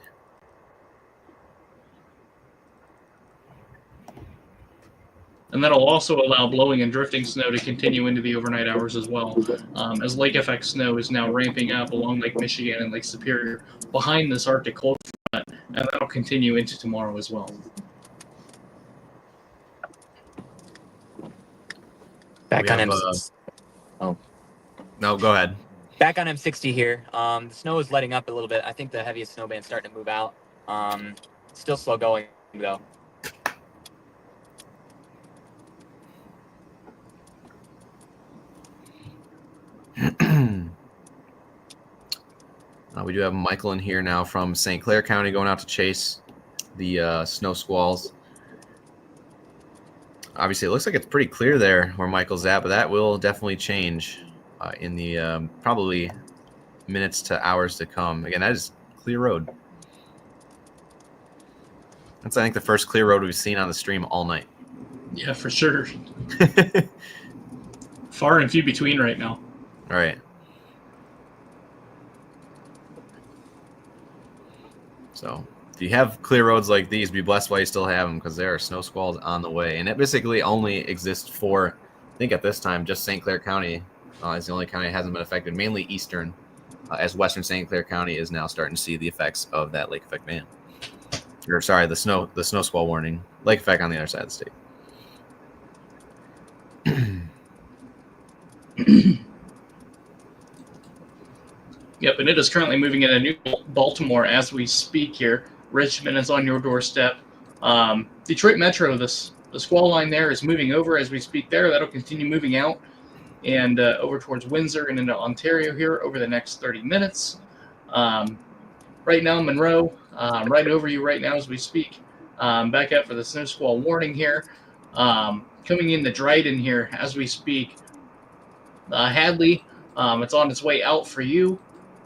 And that'll also allow blowing and drifting snow to continue into the overnight hours as well, as lake effect snow is now ramping up along Lake Michigan and Lake Superior behind this Arctic cold front, and that'll continue into tomorrow as well. Back on M60. Oh. No, go ahead. Back on M60 here. The snow is letting up a little bit. I think the heaviest snow band's starting to move out. Still slow going, though. We do have Michael in here now from St. Clair County going out to chase the snow squalls. Obviously, it looks like it's pretty clear there where Michael's at, but that will definitely change in the probably minutes to hours to come. Again, that is clear road. That's, I think, the first clear road we've seen on the stream all night. Yeah, for sure. Far and few between right now. All right. So if you have clear roads like these, be blessed while you still have them, because there are snow squalls on the way. And it basically only exists for, I think at this time, just St. Clair County is the only county that hasn't been affected, mainly eastern, as western St. Clair County is now starting to see the effects of that lake effect ban. Or sorry, the snow squall warning. Lake effect on the other side of the state. Yep, and it is currently moving into New Baltimore as we speak here. Richmond is on your doorstep. Detroit Metro, the squall line there is moving over as we speak there. That'll continue moving out and over towards Windsor and into Ontario here over the next 30 minutes. right now, Monroe, right over you right now as we speak. Back up for the snow squall warning here. Coming into Dryden here as we speak. Hadley, it's on its way out for you.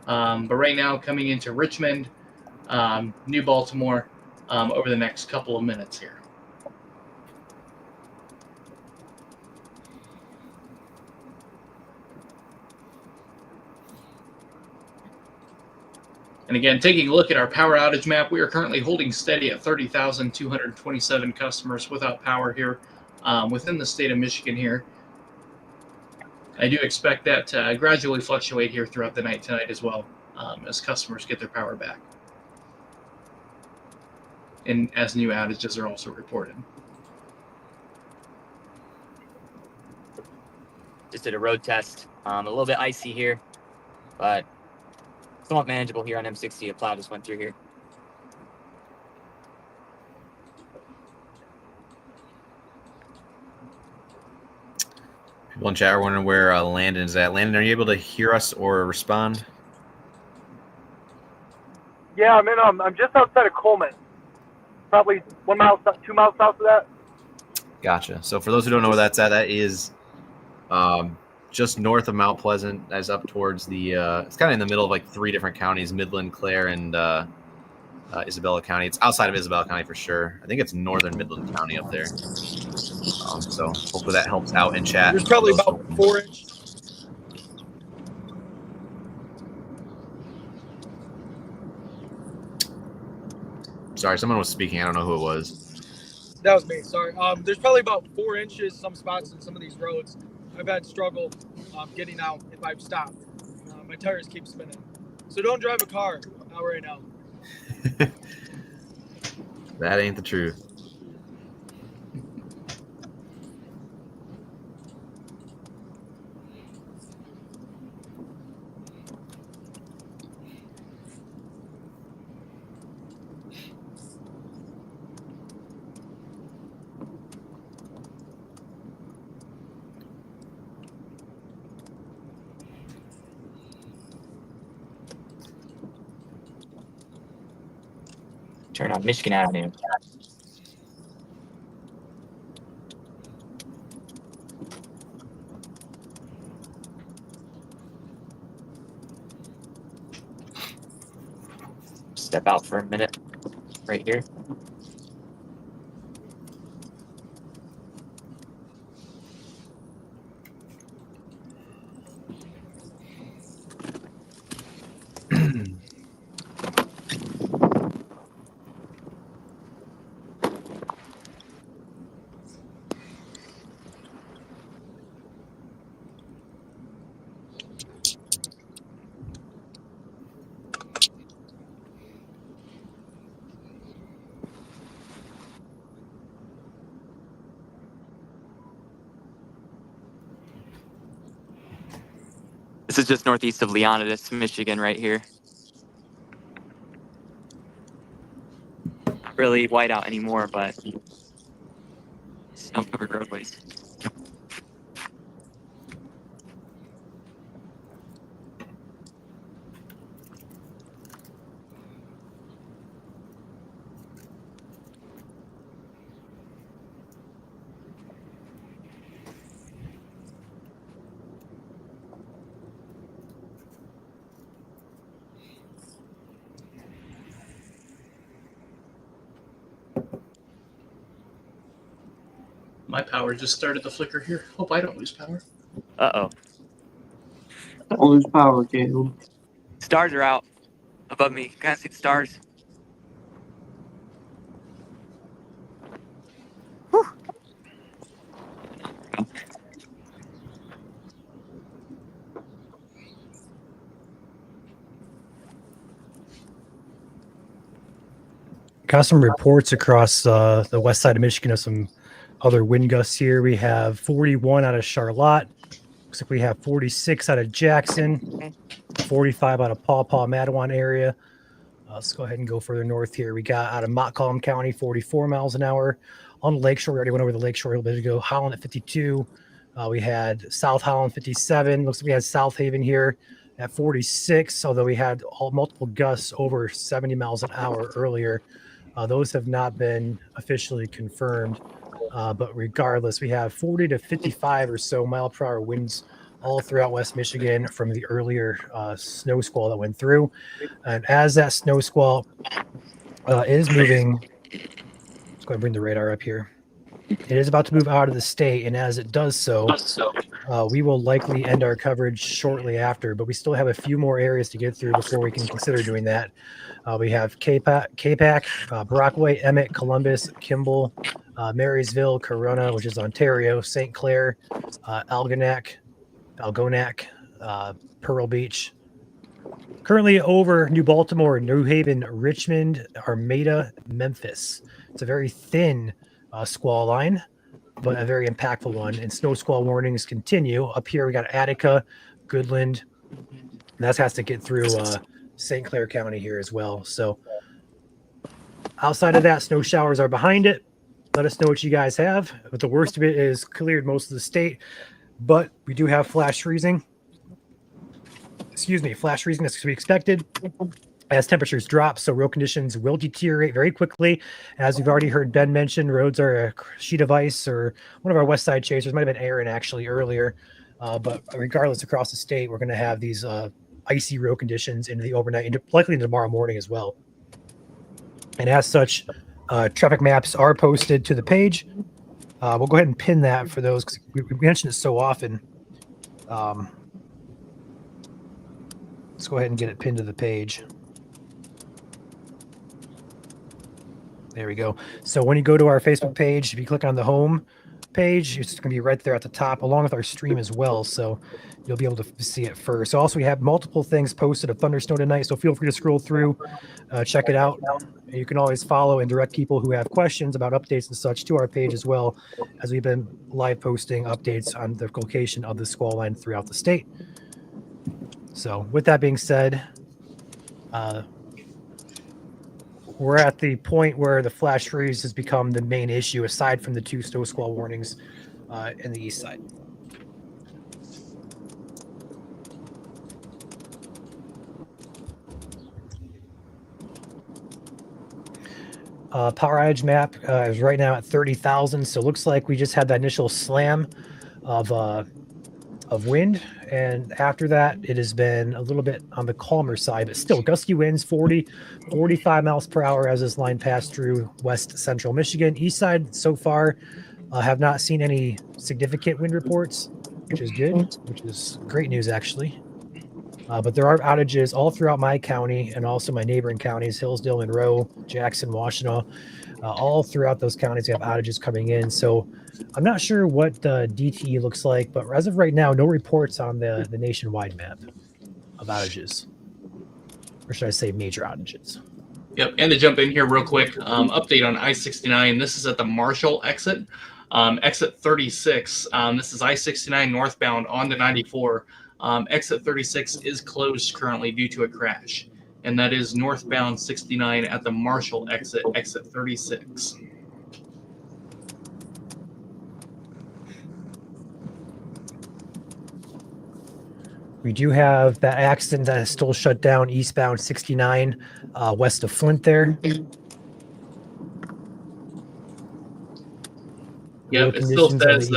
But right now, coming into Richmond, New Baltimore, over the next couple of minutes here. And again, taking a look at our power outage map, we are currently holding steady at 30,227 customers without power here within the state of Michigan here. I do expect that to gradually fluctuate here throughout the night tonight as well as customers get their power back. And as new outages are also reported. Just did a road test. A little bit icy here, but somewhat manageable here on M60. A plow just went through here. People in chat are wondering where Landon is at. Landon, are you able to hear us or respond? Yeah, I'm just outside of Coleman. Probably 1 mile, 2 miles south of that. Gotcha. So for those who don't know where that's at, that is just north of Mount Pleasant, as up towards the it's kind of in the middle of like 3 different counties: Midland, Clair, and Isabella County. It's outside of Isabella County for sure. I think it's northern Midland County up there. So hopefully that helps out in chat. There's probably about 4 inch. Sorry, someone was speaking. I don't know who it was. That was me. Sorry. There's probably about 4 inches some spots in some of these roads. I've had struggle getting out if I've stopped. My tires keep spinning. So don't drive a car out right now. That ain't the truth. Turn on Michigan Avenue. Step out for a minute right here. This is just northeast of Leonidas, Michigan, right here. Not really white out anymore, but snow-covered roadways. My power just started to flicker here. Hope I don't lose power. Uh-oh. Don't lose power, Caleb. Stars are out above me. Can't see the stars. Whew. Got some reports across the west side of Michigan of some other wind gusts here. We have 41 out of Charlotte. Looks like we have 46 out of Jackson, 45 out of Paw Paw, Mattawan area. Let's go ahead and go further north here. We got out of Montcalm County, 44 miles an hour. On the lakeshore, we already went over the lakeshore a little bit ago. Holland at 52. We had South Holland 57. Looks like we had South Haven here at 46, although we had multiple gusts over 70 miles an hour earlier. Those have not been officially confirmed. But regardless, we have 40 to 55 or so mile per hour winds all throughout West Michigan from the earlier snow squall that went through. And as that snow squall is moving, let's go ahead and bring the radar up here. It is about to move out of the state, and as it does so, we will likely end our coverage shortly after, but we still have a few more areas to get through before we can consider doing that. We have Capac, Brockway, Emmett, Columbus, Kimball, Marysville, Corona, which is Ontario, St. Clair, Algonac, Pearl Beach. Currently over New Baltimore, New Haven, Richmond, Armada, Memphis. It's a very thin squall line, but a very impactful one. And snow squall warnings continue. Up here, we got Attica, Goodland. That has to get through St. Clair County here as well. So outside of that, snow showers are behind it. Let us know what you guys have. But the worst of it is cleared most of the state, but we do have flash freezing. Flash freezing as to be expected as temperatures drop, so road conditions will deteriorate very quickly. As we've already heard Ben mention, roads are a sheet of ice, or one of our west side chasers, might have been Aaron actually earlier. But regardless, across the state, we're going to have these icy road conditions into the overnight, and likely into tomorrow morning as well. And as such, traffic maps are posted to the page. We'll go ahead and pin that for those because we mention it so often. Let's go ahead and get it pinned to the page. There we go. So when you go to our Facebook page, if you click on the home page, it's going to be right there at the top, along with our stream as well. So you'll be able to see it first. So also we have multiple things posted of thundersnow tonight. So feel free to scroll through, check it out. And you can always follow and direct people who have questions about updates and such to our page as well, as we've been live posting updates on the location of the squall line throughout the state. So with that being said, we're at the point where the flash freeze has become the main issue, aside from the 2 snow squall warnings in the east side. Power outage map is right now at 30,000. So it looks like we just had that initial slam of wind, and after that it has been a little bit on the calmer side, but still gusty winds, 45 miles per hour as this line passed through west central Michigan. East side so far have not seen any significant wind reports, which is good, which is great news actually. But there are outages all throughout my county and also my neighboring counties, Hillsdale, Monroe, Jackson, Washtenaw. All throughout those counties we have outages coming in. So I'm not sure what the DTE looks like, but as of right now, no reports on the nationwide map of outages. Or should I say major outages? Yep, and to jump in here real quick, update on I-69. This is at the Marshall exit, exit 36. This is I-69 northbound on the 94. Exit 36 is closed currently due to a crash, and that is northbound 69 at the Marshall exit, exit 36. We do have that accident that is still shut down eastbound 69 west of Flint there. Yep, it still says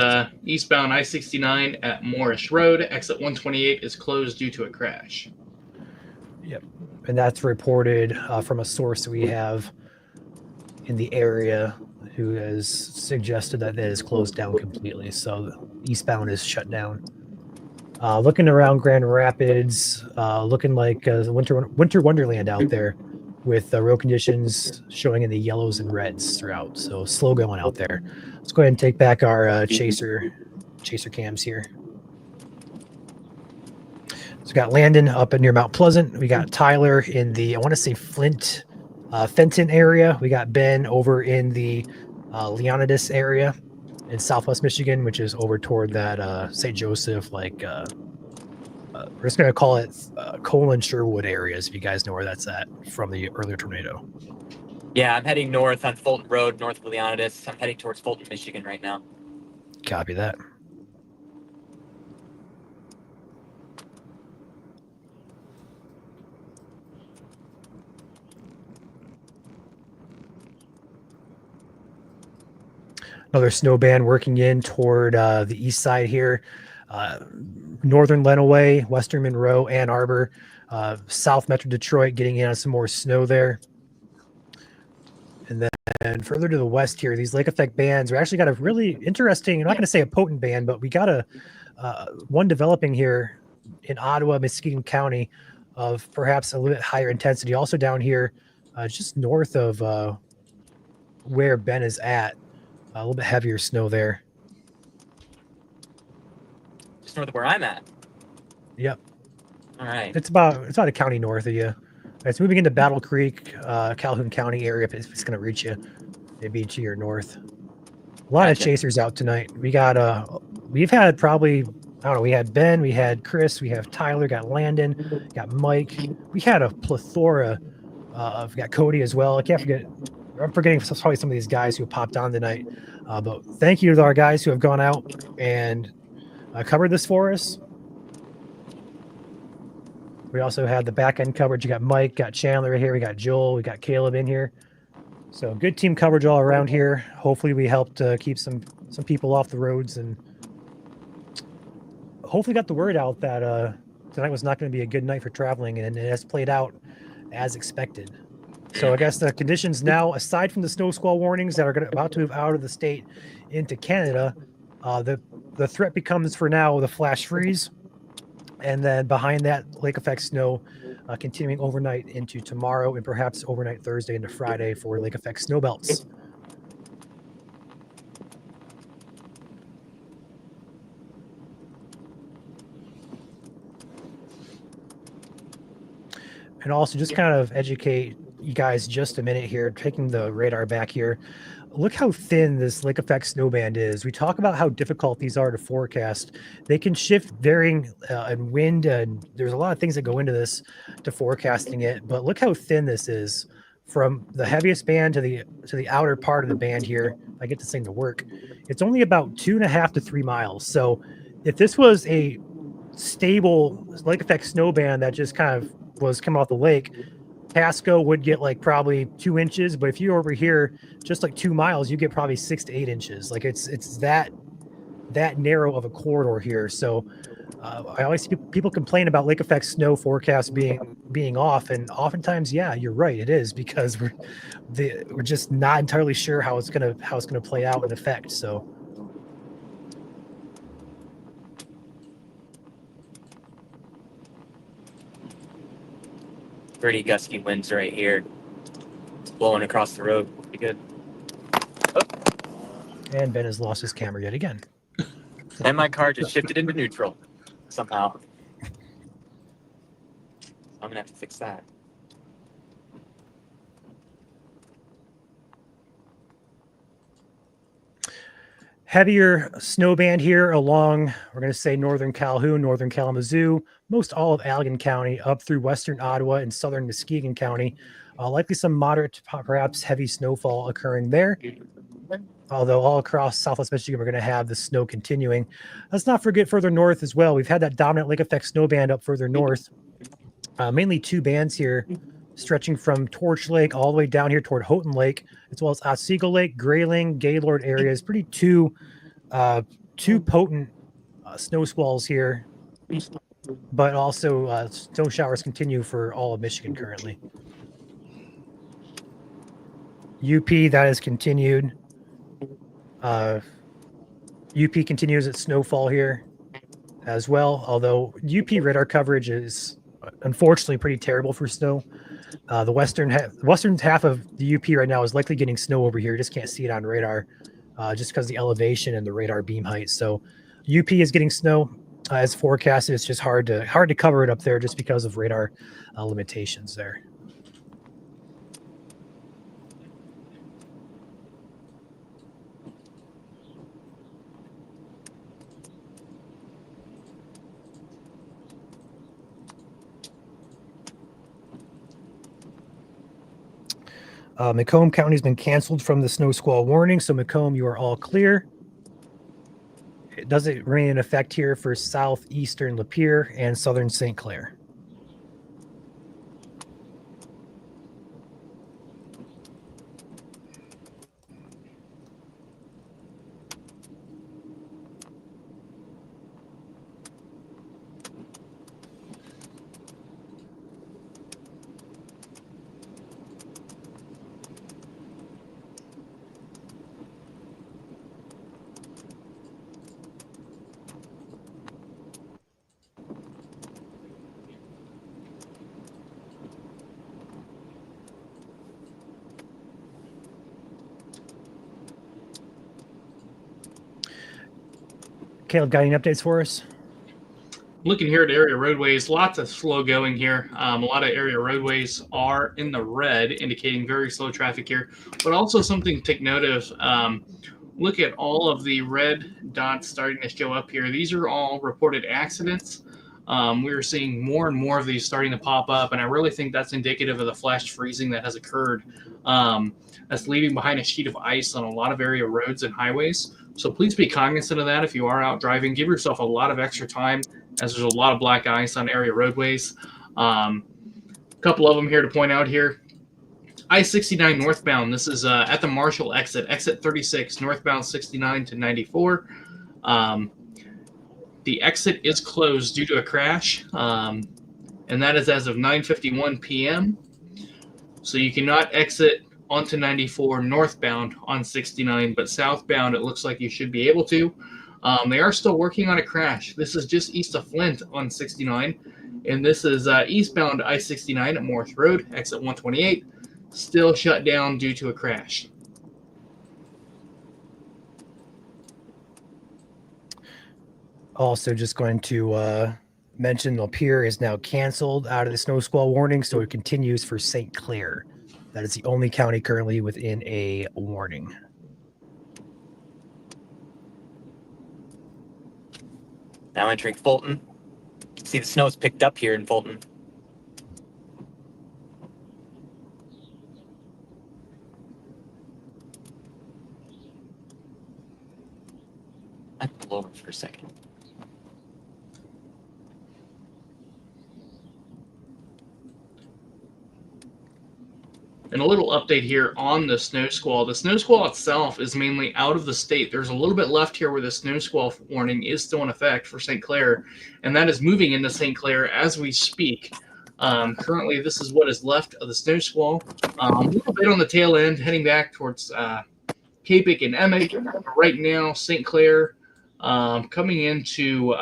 eastbound I-69 at Morris Road, exit 128 is closed due to a crash. Yep, and that's reported from a source that we have in the area who has suggested that it is closed down completely. So eastbound is shut down. Looking around Grand Rapids, looking like winter wonderland out there, with road conditions showing in the yellows and reds throughout. So slow going out there. Let's go ahead and take back our chaser cams here. So we got Landon up near Mount Pleasant. We got Tyler in the, I want to say Fenton area. We got Ben over in the Leonidas area in Southwest Michigan, which is over toward that St. Joseph, like we're just going to call it Colin Sherwood areas, if you guys know where that's at from the earlier tornado. Yeah, I'm heading north on Fulton Road, north of Leonidas. I'm heading towards Fulton, Michigan right now. Copy that. Another snow band working in toward the east side here. Northern Lenawee, Western Monroe, Ann Arbor, South Metro Detroit getting in on some more snow there. And then further to the west here, these lake effect bands, we actually got a really interesting, I'm not going to say a potent band, but we got a one developing here in Ottawa, Muskegon County of perhaps a little bit higher intensity. Also down here, just north of where Ben is at, a little bit heavier snow there. Just north of where I'm at. Yep. All right. It's about a county north of you. It's moving into Battle Creek, Calhoun County area. If it's going to reach you, maybe to your north. A lot of chasers out tonight. We've had probably, I don't know, we had Ben, we had Chris, we have Tyler, got Landon, got Mike. We had a plethora of, got Cody as well. I can't forget, I'm forgetting probably some of these guys who popped on tonight. But thank you to our guys who have gone out and covered this for us. We also had the back end coverage. You got Mike, got Chandler here. We got Joel, we got Caleb in here. So good team coverage all around here. Hopefully we helped keep some people off the roads and hopefully got the word out that tonight was not going to be a good night for traveling, and it has played out as expected. So I guess the conditions now, aside from the snow squall warnings that are about to move out of the state into Canada, the threat becomes for now the flash freeze. And then behind that, lake effect snow continuing overnight into tomorrow and perhaps overnight Thursday into Friday for lake effect snow belts. And also just kind of educate you guys just a minute here, taking the radar back here. Look how thin this lake effect snowband is. We talk about how difficult these are to forecast. They can shift varying in wind, and there's a lot of things that go into this to forecasting it. But look how thin this is from the heaviest band to the outer part of the band here. I get this thing to work. It's only about 2.5 to 3 miles. So if this was a stable lake effect snowband that just kind of was coming off the lake, Casco would get like probably 2 inches, but if you're over here just like 2 miles, you get probably 6 to 8 inches. Like it's that narrow of a corridor here. So I always see people complain about lake effect snow forecast being off, and oftentimes, yeah, you're right, it is, because we're just not entirely sure how it's gonna play out in effect. So. Pretty gusty winds right here. It's blowing across the road. Pretty good. Oh. And Ben has lost his camera yet again. And my car just shifted into neutral somehow. I'm gonna have to fix that. Heavier snow band here along, we're going to say northern Calhoun, northern Kalamazoo, most all of Allegan County, up through western Ottawa and southern Muskegon County. Likely some moderate to perhaps heavy snowfall occurring there. Although all across southwest Michigan, we're going to have the snow continuing. Let's not forget further north as well. We've had that dominant lake effect snow band up further north. Mainly 2 bands here, stretching from Torch Lake all the way down here toward Houghton Lake, as well as Otsego Lake, Grayling, Gaylord areas. Pretty two potent snow squalls here, but also snow showers continue for all of Michigan currently. UP, that has continued. UP continues its snowfall here as well, although UP radar coverage is unfortunately pretty terrible for snow. The western half of the UP right now is likely getting snow over here. You just can't see it on radar just because of the elevation and the radar beam height. So UP is getting snow as forecasted. It's just hard to cover it up there just because of radar limitations there. Macomb County has been canceled from the snow squall warning. So Macomb, you are all clear. It doesn't remain in effect here for southeastern Lapeer and southern St. Clair. Caleb, got any updates for us? Looking here at area roadways, lots of slow going here. A lot of area roadways are in the red, indicating very slow traffic here. But also something to take note of, look at all of the red dots starting to show up here. These are all reported accidents. We're seeing more and more of these starting to pop up, and I really think that's indicative of the flash freezing that has occurred. That's leaving behind a sheet of ice on a lot of area roads and highways. So please be cognizant of that if you are out driving. Give yourself a lot of extra time, as there's a lot of black ice on area roadways. A couple of them here to point out here. I-69 northbound. This is at the Marshall exit 36, northbound 69 to 94. The exit is closed due to a crash, and that is as of 9:51 p.m. So you cannot exit onto 94 northbound on 69, but southbound it looks like you should be able to. They are still working on a crash. This is just east of Flint on 69, and this is eastbound I-69 at Morris Road, exit 128, still shut down due to a crash. Also, just going to mention the pier is now canceled out of the snow squall warning, so it continues for St. Clair. That is the only county currently within a warning. Now entering Fulton. See, the snow's picked up here in Fulton. I pull over for a second. And a little update here on the snow squall. The snow squall itself is mainly out of the state. There's a little bit left here where the snow squall warning is still in effect for St. Clair, and that is moving into St. Clair as we speak. Currently, this is what is left of the snow squall. A little bit on the tail end, heading back towards Capic and Emic. Right now, St. Clair coming into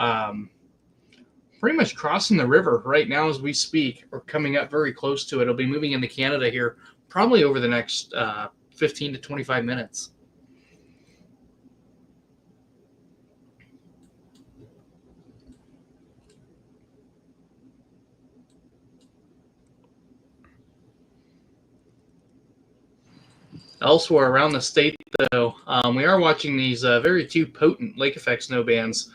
pretty much crossing the river right now as we speak, or coming up very close to it. It'll be moving into Canada here probably over the next 15 to 25 minutes. Elsewhere around the state, though, we are watching these very two potent lake effect snow bands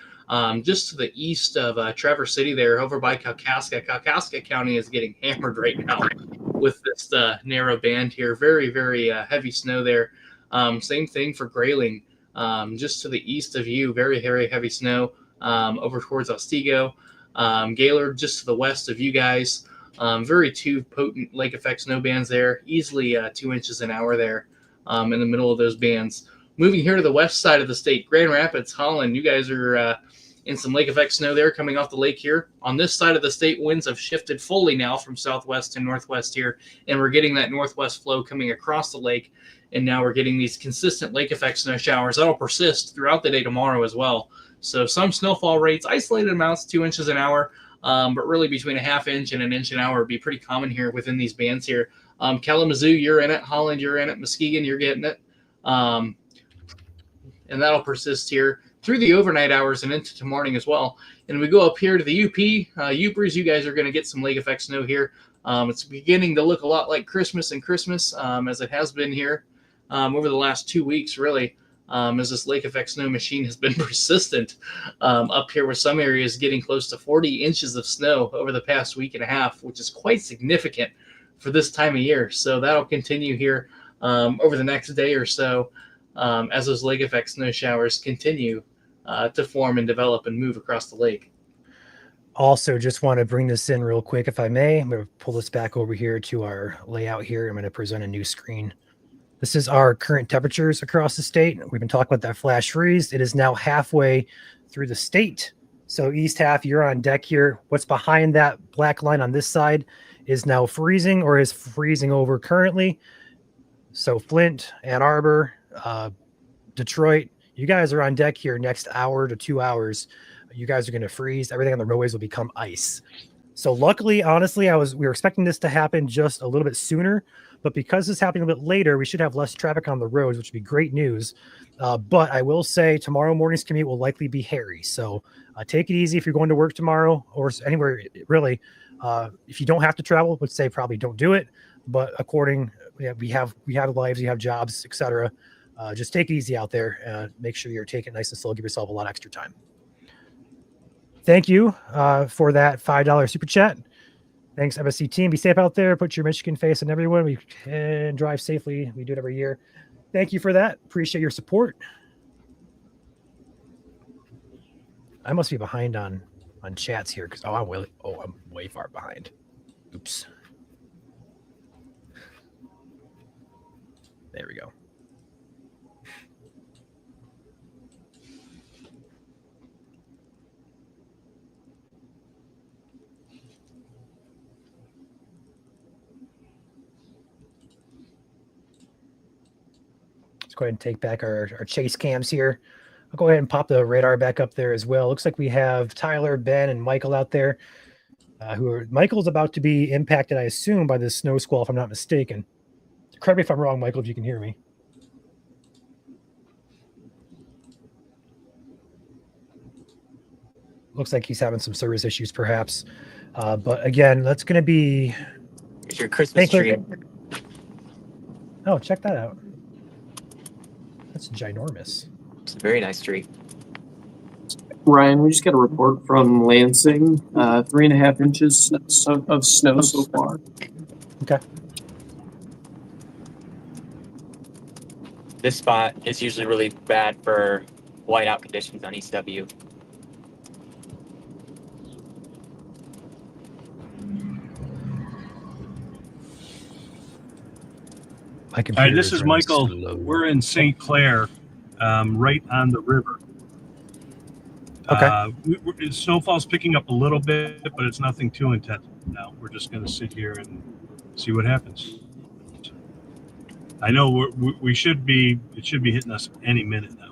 just to the east of Traverse City there, over by Kalkaska. Kalkaska County is getting hammered right now with this narrow band here. Very, very heavy snow there. Same thing for Grayling, just to the east of you. Very, very heavy snow over towards Otsego. Gaylord, just to the west of you guys. Very two potent lake effect snow bands there. Easily 2 inches an hour there in the middle of those bands. Moving here to the west side of the state, Grand Rapids, Holland, you guys are in some lake effect snow there coming off the lake here. On this side of the state, winds have shifted fully now from southwest to northwest here, and we're getting that northwest flow coming across the lake, and now we're getting these consistent lake effect snow showers that'll persist throughout the day tomorrow as well. So some snowfall rates, isolated amounts, 2 inches an hour, but really between a half inch and an inch an hour would be pretty common here within these bands here. Kalamazoo, you're in it. Holland, you're in it. Muskegon, you're getting it. And that'll persist here through the overnight hours and into the morning as well. And we go up here to the UP. Upers, you guys are going to get some lake effect snow here. It's beginning to look a lot like Christmas and Christmas, as it has been here over the last 2 weeks, really, as this lake effect snow machine has been persistent up here, with some areas getting close to 40 inches of snow over the past week and a half, which is quite significant for this time of year. So that'll continue here over the next day or so as those lake effect snow showers continue to form and develop and move across the lake. Also, just want to bring this in real quick, if I may. I'm going to pull this back over here to our layout here. I'm going to present a new screen. This is our current temperatures across the state. We've been talking about that flash freeze. It is now halfway through the state. So east half, you're on deck here. What's behind that black line on this side is now freezing or is freezing over currently. So Flint, Ann Arbor, Detroit, you guys are on deck here next hour to 2 hours. You guys are going to freeze. Everything on the roadways will become ice. So luckily, honestly, we were expecting this to happen just a little bit sooner, but because it's happening a little bit later, we should have less traffic on the roads, which would be great news. But I will say tomorrow morning's commute will likely be hairy. So take it easy if you're going to work tomorrow or anywhere really. If you don't have to travel, would say probably don't do it. But we have lives, you have jobs, etc. Just take it easy out there. Make sure you're taking it nice and slow. Give yourself a lot of extra time. Thank you for that $5 super chat. Thanks, MSC team. Be safe out there. Put your Michigan face on everyone. We can drive safely. We do it every year. Thank you for that. Appreciate your support. I must be behind on chats here because I'm way far behind. Oops. There we go. Let's go ahead and take back our chase cams here. I'll go ahead and pop the radar back up there as well. Looks like we have Tyler, Ben, and Michael out there. Michael's about to be impacted, I assume, by this snow squall, if I'm not mistaken. Correct me if I'm wrong, Michael, if you can hear me. Looks like he's having some service issues, perhaps. But again, that's going to be... It's your Christmas tree. Oh, check that out. That's ginormous. It's a very nice tree. Ryan, we just got a report from Lansing. 3.5 inches of snow so far. Okay. This spot is usually really bad for whiteout conditions on East W. Hi, this is Michael. We're in St. Clair, right on the river. Okay. Snowfall's picking up a little bit, but it's nothing too intense now. We're just going to sit here and see what happens. I know it should be hitting us any minute now.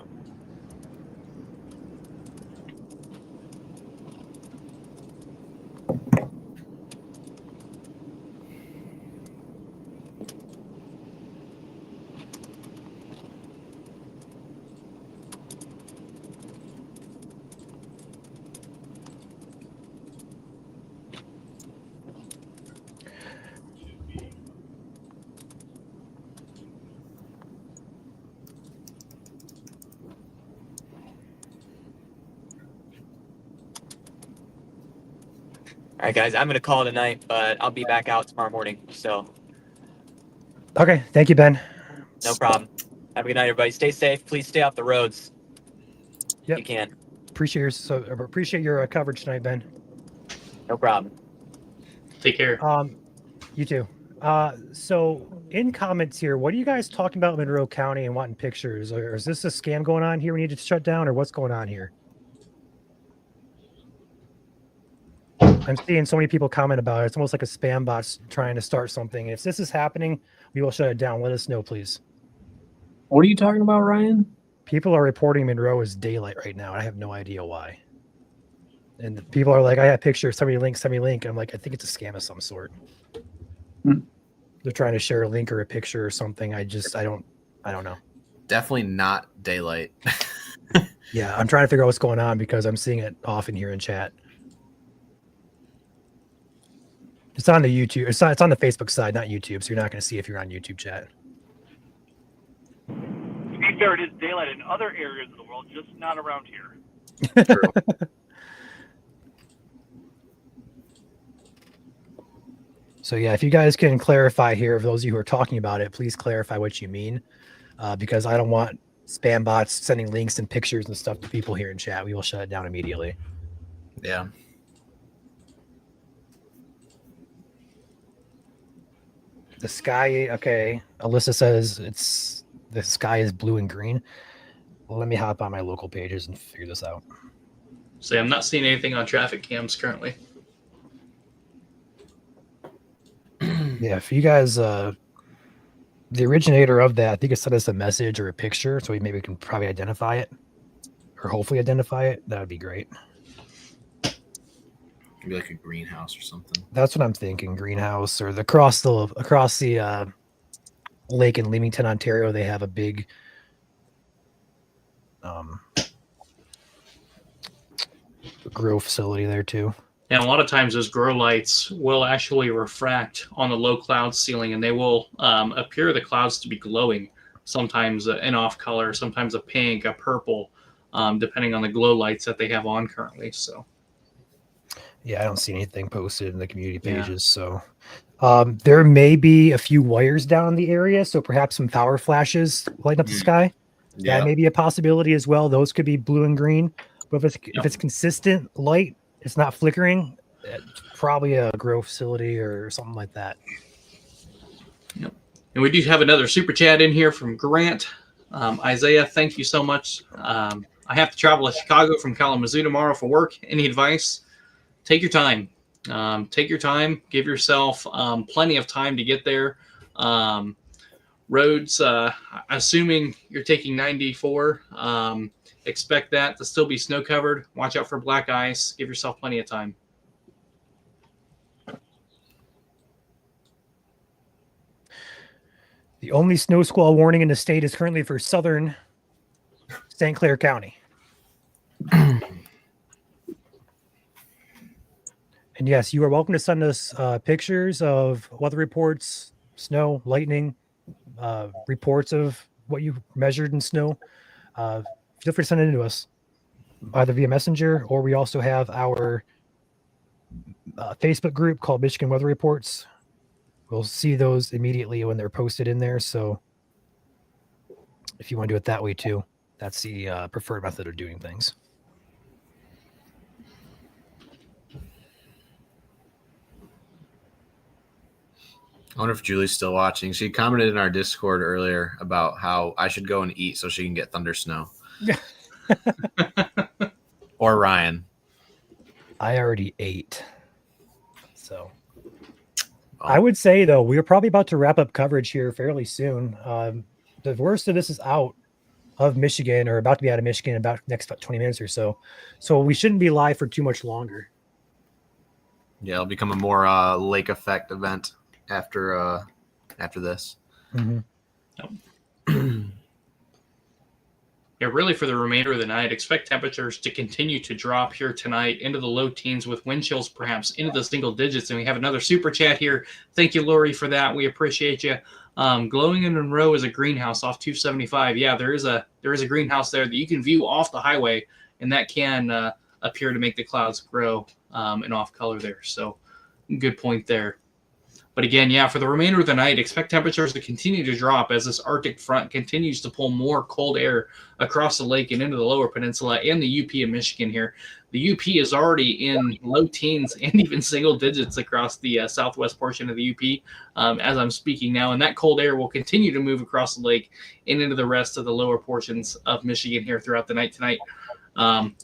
All right, guys, I'm going to call it a night, but I'll be back out tomorrow morning. So. Okay. Thank you, Ben. No problem. Have a good night, everybody. Stay safe. Please stay off the roads. Yep. If you can. Appreciate your coverage tonight, Ben. No problem. Take care. You too. So in comments here, what are you guys talking about in Monroe County and wanting pictures? Or is this a scam going on here? We need to shut down, or what's going on here? I'm seeing so many people comment about it. It's almost like a spam bot trying to start something. If this is happening, we will shut it down. Let us know, please. What are you talking about, Ryan? People are reporting Monroe as daylight right now, and I have no idea why. And people are like, I have pictures, send me a link. I'm like, I think it's a scam of some sort. They're trying to share a link or a picture or something. I don't know. Definitely not daylight. Yeah, I'm trying to figure out what's going on because I'm seeing it often here in chat. It's on the YouTube. It's on the Facebook side, not YouTube. So you're not going to see if you're on YouTube chat. To be fair, it is daylight in other areas of the world, just not around here. True. So yeah, if you guys can clarify here, for those of you who are talking about it, please clarify what you mean, because I don't want spam bots sending links and pictures and stuff to people here in chat. We will shut it down immediately. Yeah. The sky, okay. Alyssa says the sky is blue and green. Well, let me hop on my local pages and figure this out. So I'm not seeing anything on traffic cams currently. Yeah, if you guys, the originator of that, I think it sent us a message or a picture, so maybe we can probably identify it, or hopefully identify it. That would be great. Maybe like a greenhouse or something. That's what I'm thinking. Greenhouse or across the lake in Leamington, Ontario. They have a big grow facility there too. And a lot of times those grow lights will actually refract on the low cloud ceiling, and they will appear the clouds to be glowing. Sometimes an off color, sometimes a pink, a purple, depending on the glow lights that they have on currently. So, yeah, I don't see anything posted in the community pages. So, there may be a few wires down in the area, so perhaps some power flashes lighting up the sky. Yeah. That may be a possibility as well. Those could be blue and green. But if it's consistent light, it's not flickering, it's probably a grow facility or something like that. Yep. And we do have another super chat in here from Grant. Isaiah, thank you so much. I have to travel to Chicago from Kalamazoo tomorrow for work. Any advice? Take your time. Take your time. Give yourself plenty of time to get there. Roads, assuming you're taking 94, expect that to still be snow covered. Watch out for black ice. Give yourself plenty of time. The only snow squall warning in the state is currently for southern St. Clair County. And yes, you are welcome to send us pictures of weather reports, snow, lightning, reports of what you measured in snow. Feel free to send it to us either via messenger, or we also have our Facebook group called Michigan Weather Reports. We'll see those immediately when they're posted in there. So if you want to do it that way too, that's the preferred method of doing things. I wonder if Julie's still watching. She commented in our Discord earlier about how I should go and eat so she can get thundersnow. Or Ryan. I already ate. So I would say, though, we're probably about to wrap up coverage here fairly soon. The worst of this is out of Michigan, or about to be out of Michigan in about next 20 minutes or so. So we shouldn't be live for too much longer. Yeah, it'll become a more lake effect event after this. Mm-hmm. Yeah, really for the remainder of the night, expect temperatures to continue to drop here tonight into the low teens with wind chills perhaps into the single digits. And we have another super chat here. Thank you, Lori, for that. We appreciate you. Glowing in Monroe is a greenhouse off 275. Yeah, there is a greenhouse there that you can view off the highway, and that can appear to make the clouds grow and off color there. So good point there. But again, yeah, for the remainder of the night, expect temperatures to continue to drop as this Arctic front continues to pull more cold air across the lake and into the lower peninsula and the UP of Michigan here. The UP is already in low teens and even single digits across the southwest portion of the UP as I'm speaking now. And that cold air will continue to move across the lake and into the rest of the lower portions of Michigan here throughout the night tonight.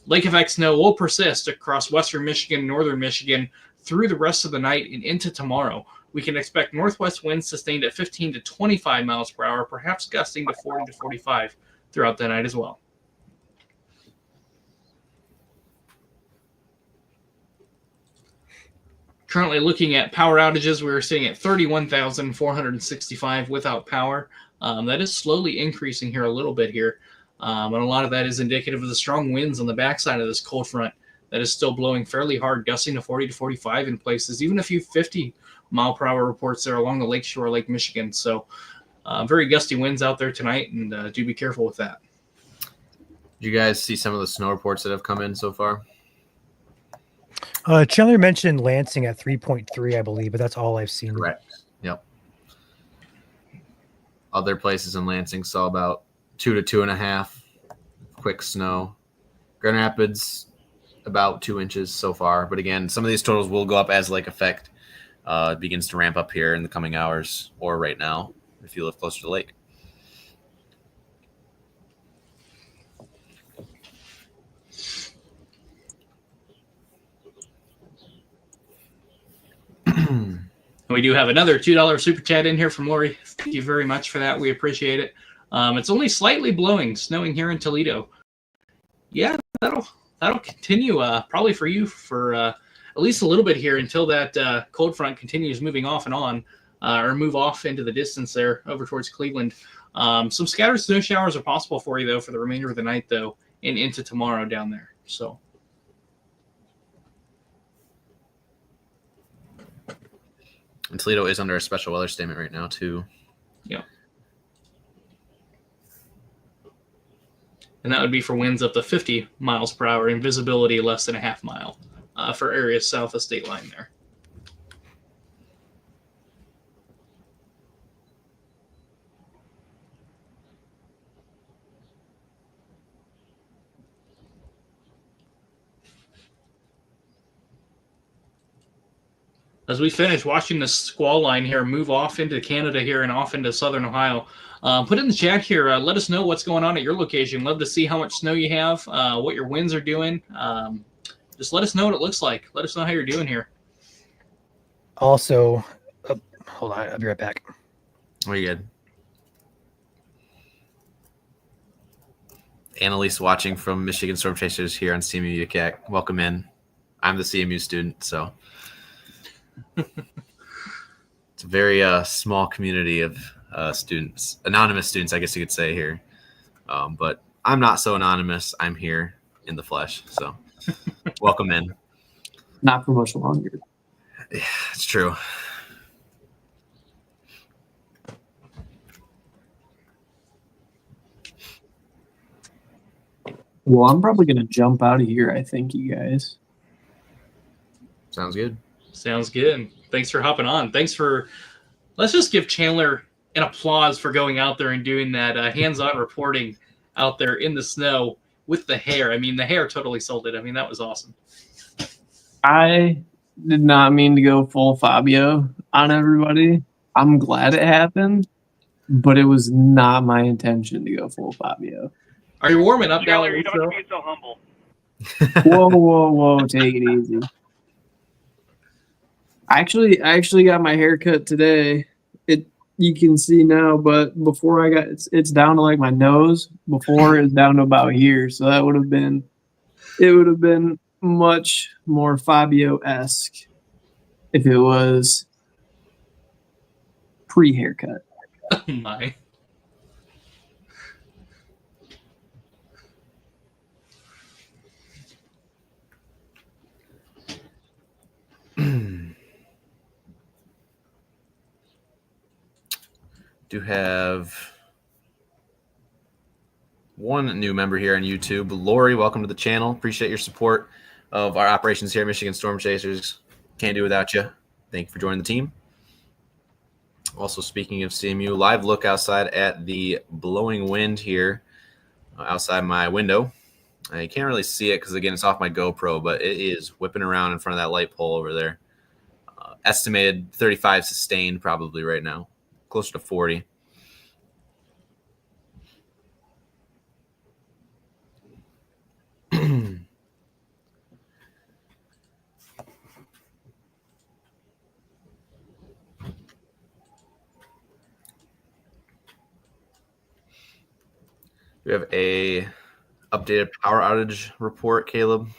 Lake effect snow will persist across western Michigan, northern Michigan through the rest of the night and into tomorrow. We can expect northwest winds sustained at 15 to 25 miles per hour, perhaps gusting to 40 to 45 throughout the night as well. Currently looking at power outages, we're sitting at 31,465 without power. That is slowly increasing here a little bit here. And a lot of that is indicative of the strong winds on the backside of this cold front that is still blowing fairly hard, gusting to 40 to 45 in places, even a few 50-mile-per-hour reports there along the lakeshore, Lake Michigan. So very gusty winds out there tonight, and do be careful with that. Did you guys see some of the snow reports that have come in so far? Chandler mentioned Lansing at 3.3, I believe, but that's all I've seen. Correct. Yep. Other places in Lansing saw about 2 to 2.5 quick snow. Grand Rapids, about 2 inches so far. But again, some of these totals will go up as lake effect begins to ramp up here in the coming hours or right now if you live closer to the lake. We do have another $2 super chat in here from Lori. Thank you very much for that. We appreciate it. It's only slightly snowing here in Toledo. Yeah, that'll continue probably for you for at least a little bit here until that cold front continues moving off and on, or move off into the distance there over towards Cleveland. Some scattered snow showers are possible for you, though, for the remainder of the night, though, and into tomorrow down there. So. And Toledo is under a special weather statement right now, too. Yeah. And that would be for winds up to 50 miles per hour and visibility less than a half mile for areas south of state line there. As we finish watching the squall line here move off into Canada here and off into southern Ohio, put in the chat here. Let us know what's going on at your location. Love to see how much snow you have, what your winds are doing. Just let us know what it looks like. Let us know how you're doing here. Also, hold on, I'll be right back. Are you good? Annalise watching from Michigan Storm Chasers here on CMU UCAC. Welcome in. I'm the CMU student, so it's a very small community of students, anonymous students, I guess you could say here. But I'm not so anonymous. I'm here in the flesh, so welcome in. Not for much longer. Yeah, it's true. Well, I'm probably going to jump out of here, I think, you guys. Sounds good. Sounds good. Thanks for hopping on. Let's just give Chandler an applause for going out there and doing that hands-on reporting out there in the snow with the hair. I mean, the hair totally sold it. I mean, that was awesome. I did not mean to go full Fabio on everybody. I'm glad it happened, but it was not my intention to go full Fabio. Are you warming up now? You don't have to be so humble. Whoa, take it easy. I actually got my hair cut today. You can see now, but before I got it's down to like my nose. Before it's down to about here, so it would have been much more Fabio-esque if it was pre-haircut. Oh my. Do have one new member here on YouTube. Lori, welcome to the channel. Appreciate your support of our operations here at Michigan Storm Chasers. Can't do without you. Thank you for joining the team. Also, speaking of CMU, live look outside at the blowing wind here outside my window. You can't really see it because, again, it's off my GoPro, but it is whipping around in front of that light pole over there. Estimated 35 sustained probably right now. Closer to 40. We have a updated power outage report, Caleb.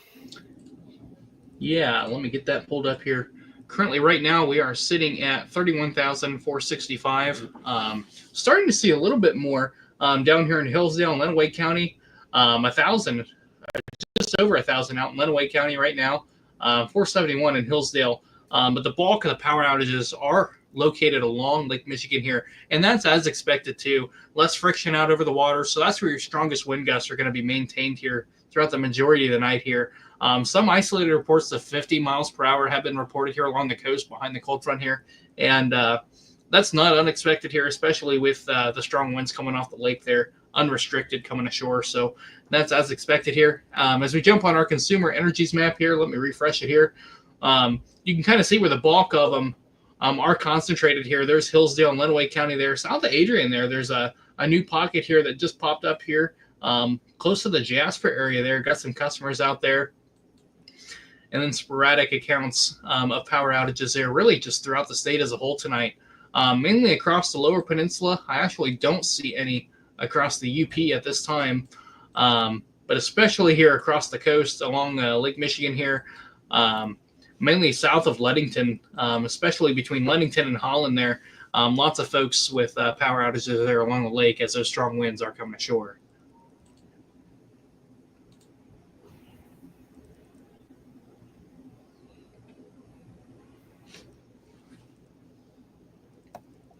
Yeah, let me get that pulled up here. Currently, right now, we are sitting at 31,465. Starting to see a little bit more down here in Hillsdale and Lenawee County. 1,000, just over 1,000 out in Lenawee County right now. 471 in Hillsdale. But the bulk of the power outages are located along Lake Michigan here, and that's as expected too. Less friction out over the water, so that's where your strongest wind gusts are going to be maintained here throughout the majority of the night here. Some isolated reports of 50 miles per hour have been reported here along the coast behind the cold front here. And that's not unexpected here, especially with the strong winds coming off the lake there, unrestricted coming ashore. So that's as expected here. As we jump on our consumer energies map here, let me refresh it here. You can kind of see where the bulk of them are concentrated here. There's Hillsdale and Lenawee County there. South of Adrian there, there's a new pocket here that just popped up here close to the Jasper area there. Got some customers out there. And then sporadic accounts of power outages there, really just throughout the state as a whole tonight. Mainly across the lower peninsula. I actually don't see any across the UP at this time, but especially here across the coast along Lake Michigan here. mainly south of Ludington, especially between Ludington and Holland there. Lots of folks with power outages there along the lake as those strong winds are coming ashore.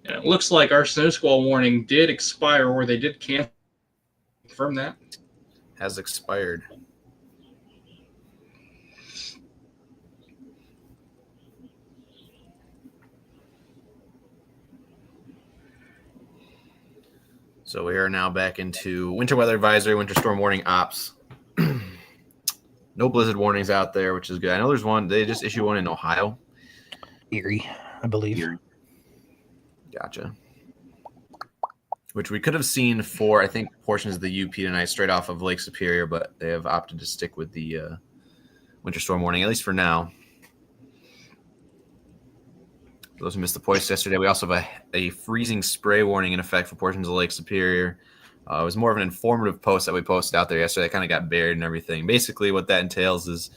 And it looks like our snow squall warning did expire, or they did confirm that. Has expired. So we are now back into winter weather advisory, winter storm warning ops. No blizzard warnings out there, which is good. I know there's one. They just issued one in Ohio. Erie, I believe. Gotcha. Which we could have seen for, I think, portions of the UP tonight straight off of Lake Superior, but they have opted to stick with the winter storm warning, at least for now. For those who missed the post yesterday, we also have a freezing spray warning in effect for portions of Lake Superior. It was more of an informative post that we posted out there yesterday. It kind of got buried and everything. Basically, what that entails is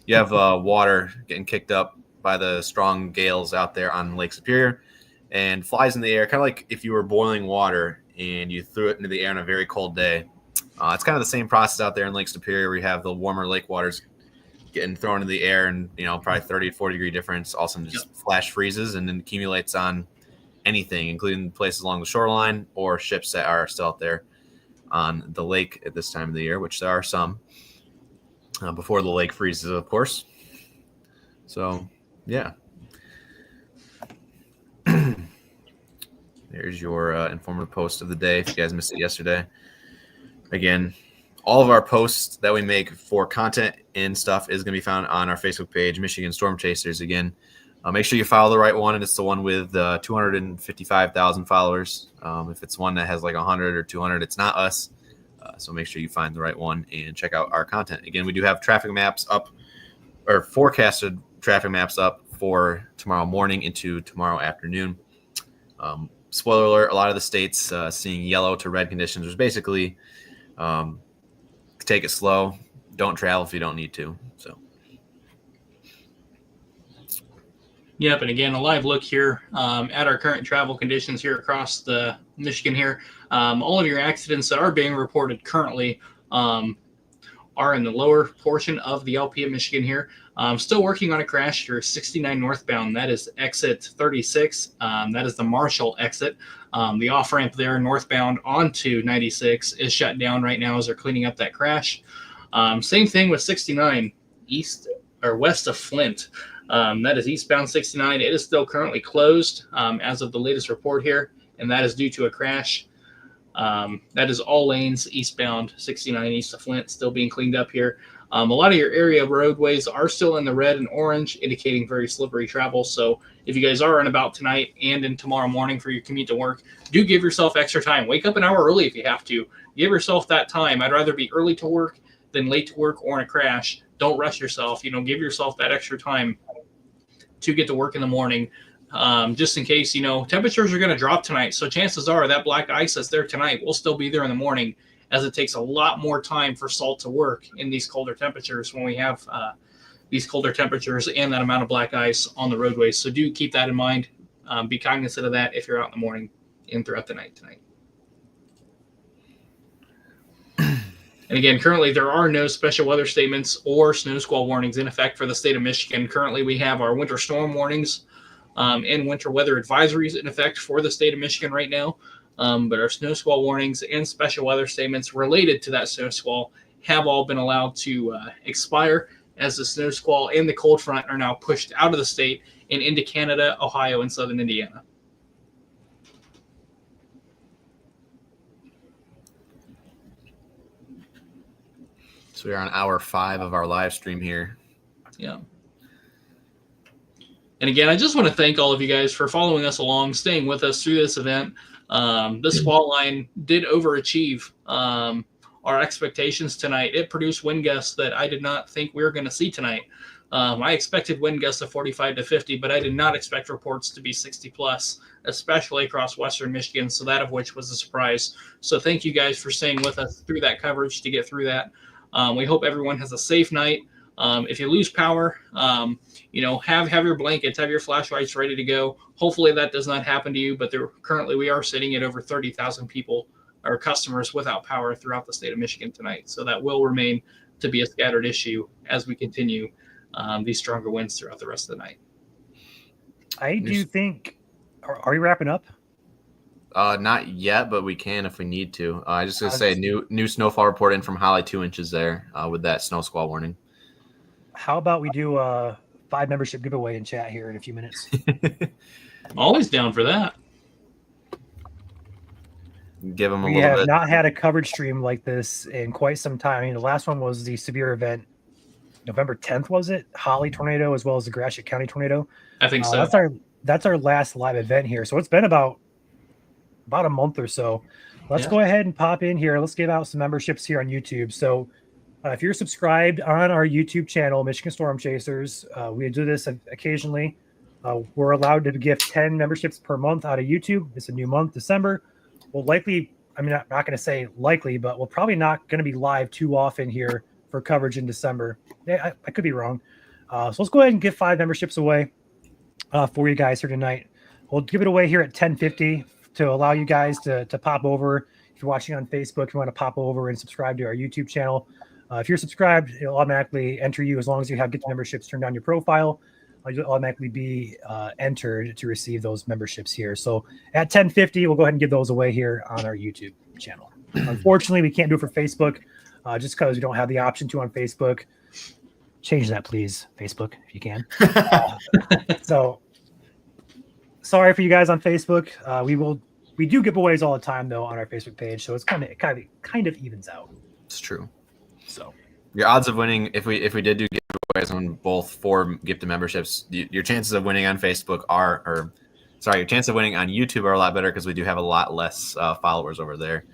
you have water getting kicked up by the strong gales out there on Lake Superior and flies in the air, kind of like if you were boiling water and you threw it into the air on a very cold day. It's kind of the same process out there in Lake Superior where you have the warmer lake waters getting thrown into the air and, probably 30 to 40 degree difference. Also just flash freezes and then accumulates on anything, including places along the shoreline or ships that are still out there on the lake at this time of the year, which there are some before the lake freezes, of course. So, yeah. There's your informative post of the day if you guys missed it yesterday. Again, all of our posts that we make for content and stuff is going to be found on our Facebook page, Michigan Storm Chasers. Again, make sure you follow the right one, and it's the one with 255,000 followers. If it's one that has like 100 or 200, it's not us. So make sure you find the right one and check out our content. Again, we do have traffic maps up, or forecasted traffic maps up for tomorrow morning into tomorrow afternoon. Spoiler alert, a lot of the states seeing yellow to red conditions, which basically take it slow. Don't travel if you don't need to. So. Yep, and again, a live look here at our current travel conditions here across the Michigan here. All of your accidents that are being reported currently are in the lower portion of the LP of Michigan here. Still working on a crash here, 69 northbound. That is exit 36. That is the Marshall exit. The off-ramp there northbound onto 96 is shut down right now as they're cleaning up that crash. Same thing with 69 east or west of Flint. That is eastbound 69. It is still currently closed as of the latest report here, and that is due to a crash. That is all lanes eastbound 69 east of Flint still being cleaned up here. A lot of your area roadways are still in the red and orange, indicating very slippery travel. So if you guys are on about tonight and in tomorrow morning for your commute to work, do give yourself extra time. Wake up an hour early if you have to. Give yourself that time. I'd rather be early to work than late to work or in a crash. Don't rush yourself. Give yourself that extra time to get to work in the morning. Just in case, temperatures are going to drop tonight. So chances are that black ice that's there tonight will still be there in the morning, as it takes a lot more time for salt to work in these colder temperatures when we have these colder temperatures and that amount of black ice on the roadways. So do keep that in mind. Be cognizant of that if you're out in the morning and throughout the night tonight. And again, currently there are no special weather statements or snow squall warnings in effect for the state of Michigan. Currently we have our winter storm warnings and winter weather advisories in effect for the state of Michigan right now. But our snow squall warnings and special weather statements related to that snow squall have all been allowed to expire, as the snow squall and the cold front are now pushed out of the state and into Canada, Ohio, and southern Indiana. So we're on hour 5 of our live stream here. Yeah. And again, I just want to thank all of you guys for following us along, staying with us through this event. This squall line did overachieve our expectations tonight. It produced wind gusts that I did not think we were going to see tonight. I expected wind gusts of 45 to 50, but I did not expect reports to be 60 plus, especially across western Michigan. So that of which was a surprise. So thank you guys for staying with us through that coverage to get through that. We hope everyone has a safe night. If you lose power, have your blankets, have your flashlights ready to go. Hopefully that does not happen to you, but currently we are sitting at over 30,000 people or customers without power throughout the state of Michigan tonight. So that will remain to be a scattered issue as we continue these stronger winds throughout the rest of the night. I do think, are we wrapping up? Not yet, but we can if we need to. I just gonna say new snowfall report in from Holly, 2 inches there with that snow squall warning. How about we do a 5 membership giveaway in chat here in a few minutes? Always down for that. Give them a we little have bit. not had a coverage stream like this in quite some time. I mean, the last one was the severe event, November 10th, was it? Holly tornado as well as the Gratiot County tornado. I think so. That's our last live event here. So it's been about a month or so. Let's go ahead and pop in here. Let's give out some memberships here on YouTube. So if you're subscribed on our YouTube channel, Michigan Storm Chasers, we do this occasionally. We're allowed to gift 10 memberships per month out of YouTube. It's a new month, December. We'll likely, I'm not going to say likely, but we're probably not going to be live too often here for coverage in December. I could be wrong. So let's go ahead and give 5 memberships away for you guys here tonight. We'll give it away here at 10:50 to allow you guys to pop over. If you're watching on Facebook, you want to pop over and subscribe to our YouTube channel. If you're subscribed, it'll automatically enter you as long as you have Get Memberships turned on your profile. You'll automatically be entered to receive those memberships here. So at 10:50, we'll go ahead and give those away here on our YouTube channel. Unfortunately, we can't do it for Facebook just because we don't have the option to on Facebook. Change that, please, Facebook, if you can. So sorry for you guys on Facebook. We do giveaways all the time though on our Facebook page, so it's kind of evens out. It's true. So your odds of winning, if we did do giveaways on both 4 gifted memberships, your chances of winning on Facebook your chances of winning on YouTube are a lot better because we do have a lot less followers over there.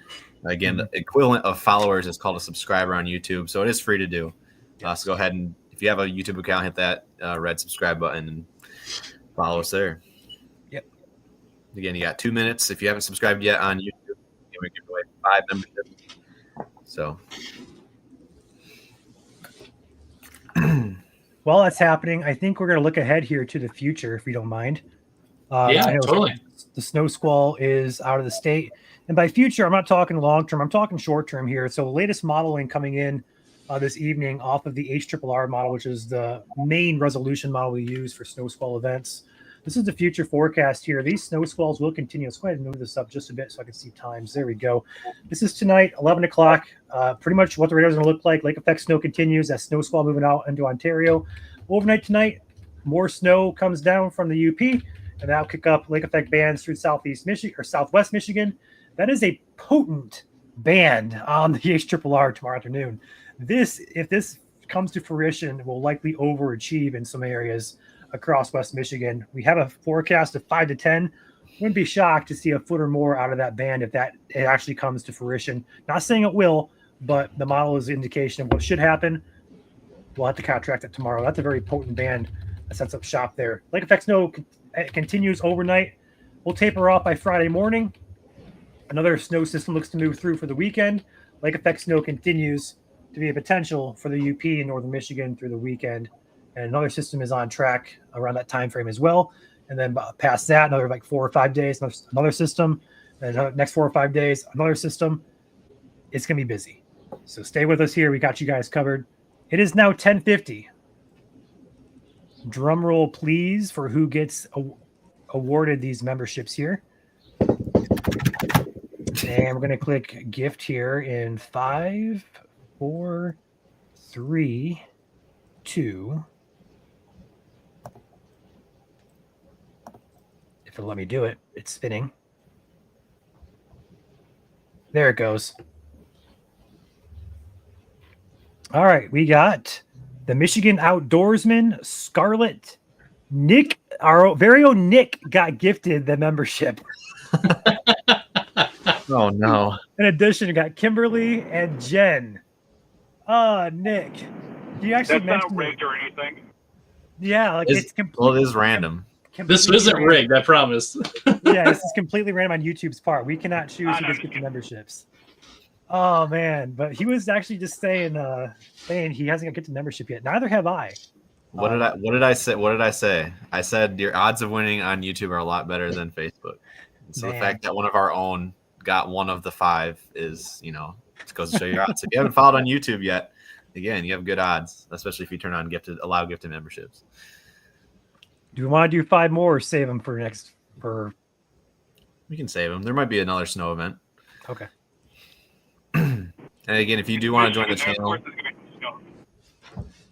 Again, the equivalent of followers is called a subscriber on YouTube, so it is free to do. So go ahead and if you have a YouTube account, hit that red subscribe button and follow us there. Yep. Again, you got 2 minutes. If you haven't subscribed yet on YouTube, we give away 5 memberships. So while that's happening, I think we're going to look ahead here to the future, if we don't mind. Totally. The snow squall is out of the state. And by future, I'm not talking long term. I'm talking short term here. So the latest modeling coming in this evening off of the HRRR model, which is the main resolution model we use for snow squall events. This is the future forecast here. These snow squalls will continue. Let's go ahead and move this up just a bit so I can see times. There we go. This is tonight, 11 o'clock. Pretty much what the radar is going to look like. Lake effect snow continues. That snow squall moving out into Ontario. Overnight tonight, more snow comes down from the UP, and that'll kick up lake effect bands through southeast Michigan or southwest Michigan. That is a potent band on the HRRR tomorrow afternoon. If this comes to fruition, will likely overachieve in some areas across West Michigan. We have a forecast of 5 to 10. Wouldn't be shocked to see a foot or more out of that band if it actually comes to fruition. Not saying it will, but the model is an indication of what should happen. We'll have to contract it tomorrow. That's a very potent band that sets up shop there. Lake effect snow continues overnight. We'll taper off by Friday morning. Another snow system looks to move through for the weekend. Lake effect snow continues to be a potential for the UP in northern Michigan through the weekend. And another system is on track around that time frame as well. And then past that, another 4 or 5 days, another system. And next 4 or 5 days, another system. It's going to be busy. So stay with us here. We got you guys covered. It is now 10:50. Drum roll, please, for who gets awarded these memberships here. And we're going to click gift here in 5, 4, 3, 2. If it'll let me do it, it's spinning. There it goes. All right, we got the Michigan Outdoorsman, Scarlet. Nick, our very own Nick, got gifted the membership. Oh, no. In addition, we got Kimberly and Jen. Nick, do you actually That's not rigged or anything. Yeah, it's completely. Well, it is random. This isn't rigged, I promise. Yeah, this is completely random on YouTube's part. We cannot choose who gets the memberships. Oh man, but he was actually just saying he hasn't got to membership yet. Neither have I. What did I say? What did I say? I said your odds of winning on YouTube are a lot better than Facebook. So the fact that one of our own got one of the 5 is, it goes to show your odds. If you haven't followed on YouTube yet, again, you have good odds, especially if you turn on allow gifted memberships. Do we want to do 5 more or save them for next? We can save them. There might be another snow event. Okay. And again, if you do want to join the channel,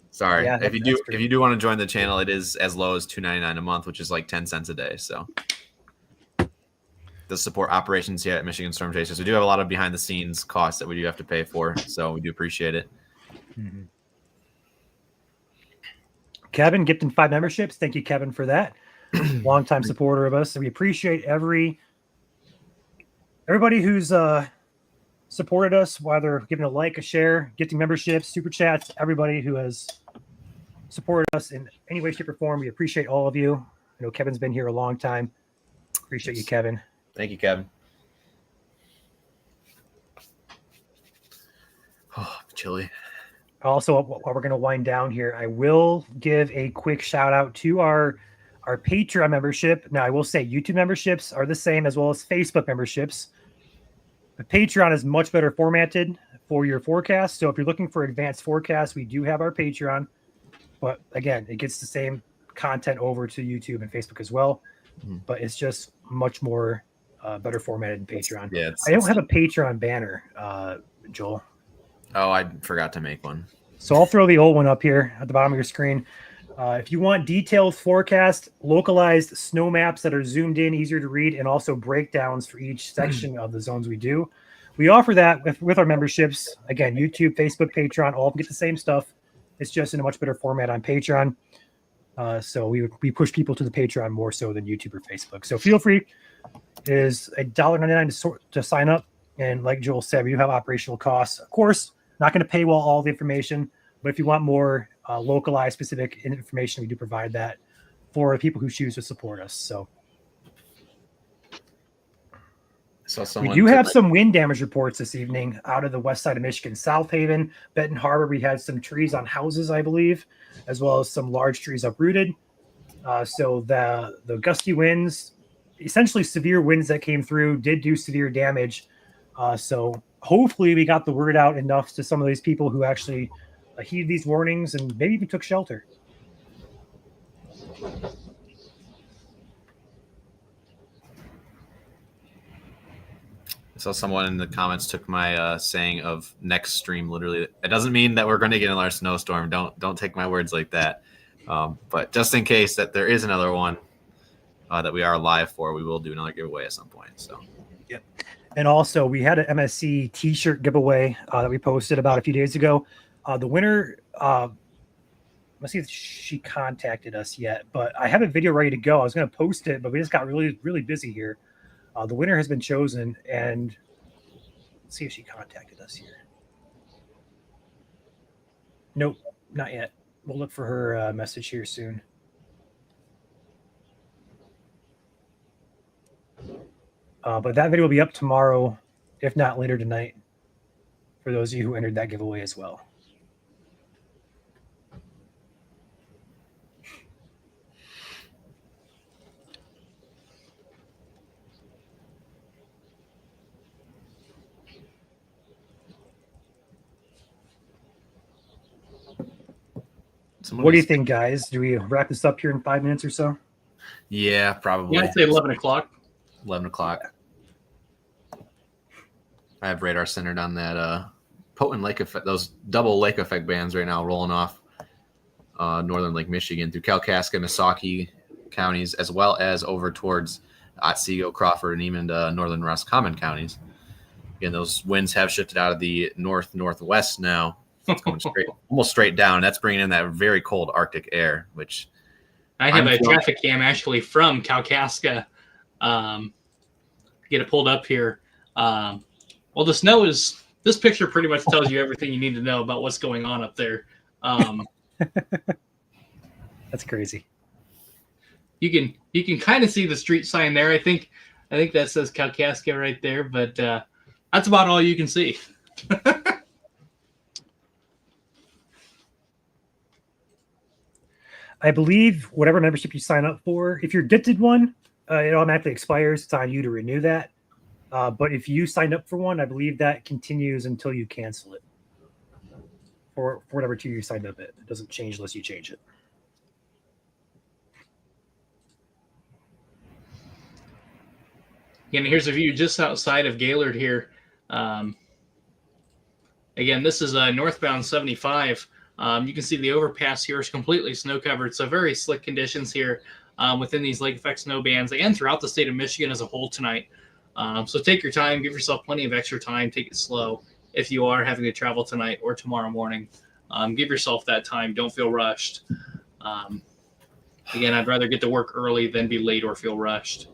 sorry, Yeah, if you do want to join the channel, it is as low as $2.99 a month, which is like 10 cents a day. So, does support operations here at Michigan Storm Chasers. We do have a lot of behind the scenes costs that we do have to pay for, so we do appreciate it. Mm-hmm. Kevin gifting 5 memberships. Thank you, Kevin, for that. Longtime supporter of us, and we appreciate everybody who's supported us, whether giving a like, a share, gifting memberships, super chats, everybody who has supported us in any way, shape, or form. We appreciate all of you. I know Kevin's been here a long time. Appreciate you, Kevin. Thank you, Kevin. Oh, chilly. Also, while we're going to wind down here, I will give a quick shout out to our Patreon membership. Now, I will say YouTube memberships are the same as well as Facebook memberships. The Patreon is much better formatted for your forecast. So if you're looking for advanced forecasts, we do have our Patreon. But again, it gets the same content over to YouTube and Facebook as well. But it's just much more better formatted than Patreon. Yeah, I don't have a Patreon banner, Joel. Oh, I forgot to make one. So I'll throw the old one up here at the bottom of your screen. If you want detailed forecast, localized snow maps that are zoomed in, easier to read, and also breakdowns for each section of the zones we do, we offer that with our memberships. Again, YouTube, Facebook, Patreon, all get the same stuff. It's just in a much better format on Patreon. So we push people to the Patreon more so than YouTube or Facebook. So feel free. It is $1.99 to sign up. And like Joel said, we do have operational costs. Of course, not going to paywall all the information, but if you want more localized, specific information, we do provide that for people who choose to support us. So we do have some wind damage reports this evening out of the west side of Michigan. South Haven, Benton Harbor, we had some trees on houses, I believe, as well as some large trees uprooted. So the gusty winds, essentially severe winds that came through, did do severe damage. So hopefully we got the word out enough to some of these people who actually heeded these warnings and maybe even took shelter. I saw someone in the comments took my saying of next stream literally. It doesn't mean that we're going to get another snowstorm. Don't take my words like that. But just in case that there is another one that we are live for, we will do another giveaway at some point. So, yep. And also, we had an MSC T-shirt giveaway that we posted about a few days ago. The winner, let's see if she contacted us yet, but I have a video ready to go. I was going to post it, but we just got really, really busy here. The winner has been chosen, and let's see if she contacted us here. Nope, not yet. We'll look for her message here soon. But that video will be up tomorrow, if not later tonight, for those of you who entered that giveaway as well. What do you think, guys? Do we wrap this up here in 5 minutes or so? Yeah, probably. Yeah, I'd say 11 o'clock. 11 o'clock. I have radar centered on that potent lake effect, those double lake effect bands right now rolling off northern Lake Michigan through Kalkaska, Mesoscale counties, as well as over towards Otsego, Crawford, and even northern Roscommon counties. Again, those winds have shifted out of the northwest now. It's going almost straight down. That's bringing in that very cold Arctic air, which I have a traffic cam actually from Kalkaska. Get it pulled up here. Well, the snow is. This picture pretty much tells you everything you need to know about what's going on up there. That's crazy. You can kind of see the street sign there. I think that says Kalkaska right there, but that's about all you can see. I believe whatever membership you sign up for, if you're gifted one, it automatically expires. It's on you to renew that. But if you signed up for one, I believe that continues until you cancel it for whatever tier you signed up at. It doesn't change unless you change it. Again, here's a view just outside of Gaylord here. Again, this is northbound 75. You can see the overpass here is completely snow covered. So very slick conditions here within these lake effect snow bands and throughout the state of Michigan as a whole tonight. So take your time, give yourself plenty of extra time, take it slow if you are having to travel tonight or tomorrow morning. Give yourself that time. Don't feel rushed. Again, I'd rather get to work early than be late or feel rushed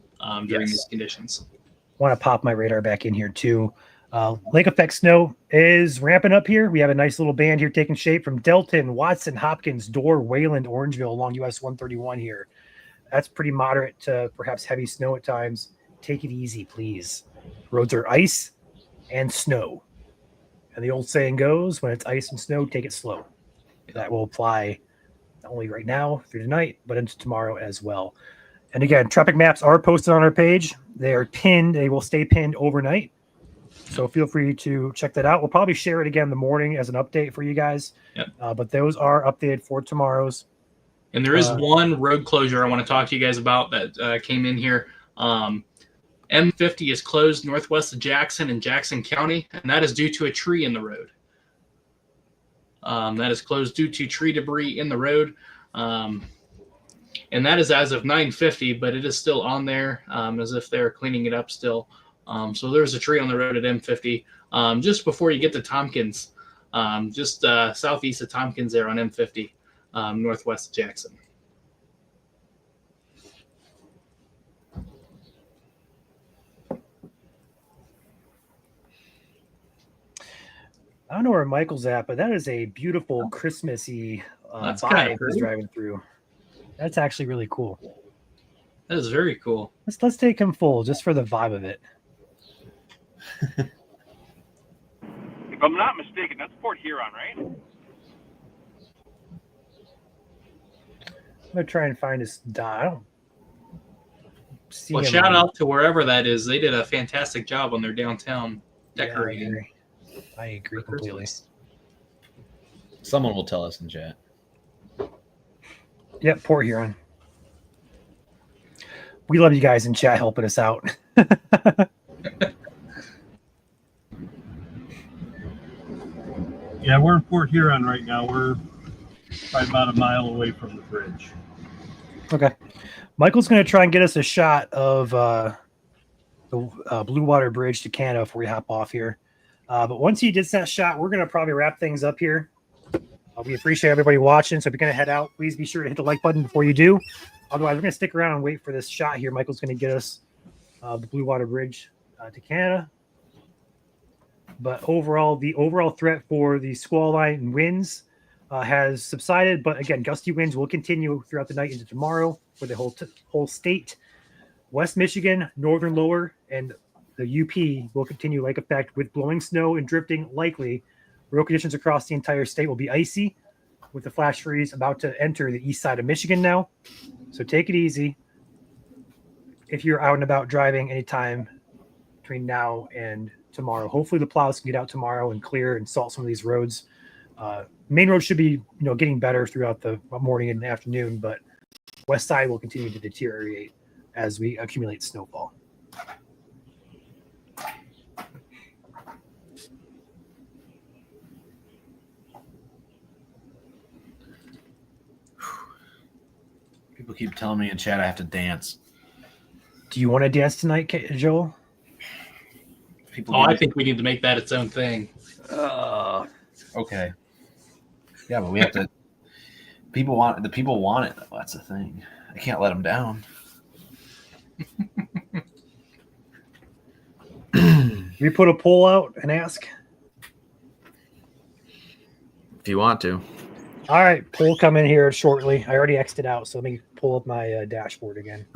during these conditions. I want to pop my radar back in here too. Lake effect snow is ramping up here. We have a nice little band here taking shape from Delton, Watson, Hopkins, Dorr, Wayland, Orangeville along US 131 here. That's pretty moderate to perhaps heavy snow at times. Take it easy, please. Roads are ice and snow. And the old saying goes, when it's ice and snow, take it slow. That will apply not only right now through tonight, but into tomorrow as well. And again, traffic maps are posted on our page. They are pinned. They will stay pinned overnight. So feel free to check that out. We'll probably share it again in the morning as an update for you guys. Yep. But those are updated for tomorrow's. And there is one road closure I want to talk to you guys about that came in here. M50 is closed northwest of Jackson in Jackson County, and that is due to a tree in the road. That is closed due to tree debris in the road. And that is as of 9:50, but it is still on there as if they're cleaning it up still. So there's a tree on the road at M50 just before you get to Tompkins, just southeast of Tompkins there on M50, northwest of Jackson. I don't know where Michael's at, but that is a beautiful Christmassy vibe he's driving through. That's actually really cool. That is very cool. Let's take him full just for the vibe of it. If I'm not mistaken, that's Port Huron, right? I'm gonna try and find his dot. I don't see Well, him shout on- out to wherever that is. They did a fantastic job on their downtown decorating. I agree completely. Someone will tell us in chat. Yep, Port Huron. We love you guys in chat helping us out. Yeah, we're in Port Huron right now. We're probably about a mile away from the bridge. Okay. Michael's going to try and get us a shot of the Blue Water Bridge to Canada before we hop off here. But once he gets that shot, we're going to probably wrap things up here. We appreciate everybody watching. So if you're going to head out, please be sure to hit the like button before you do. Otherwise, we're going to stick around and wait for this shot here. Michael's going to get us the Blue Water Bridge to Canada. But overall, the overall threat for the squall line and winds has subsided. But again, gusty winds will continue throughout the night into tomorrow for the whole state. West Michigan, northern lower, and the UP will continue lake effect with blowing snow and drifting likely. Road conditions across the entire state will be icy with the flash freeze about to enter the east side of Michigan now. So take it easy if you're out and about driving anytime between now and tomorrow. Hopefully the plows can get out tomorrow and clear and salt some of these roads. Main roads should be getting better throughout the morning and afternoon, but west side will continue to deteriorate as we accumulate snowfall. People keep telling me in chat I have to dance. Do you want to dance tonight, Joel? I think we need to make that its own thing. Okay. Yeah, but we have to. People want it, though. That's the thing. I can't let them down. We put a poll out and ask. If you want to. All right, poll coming here shortly. I already X'd it out, so let me pull up my dashboard again.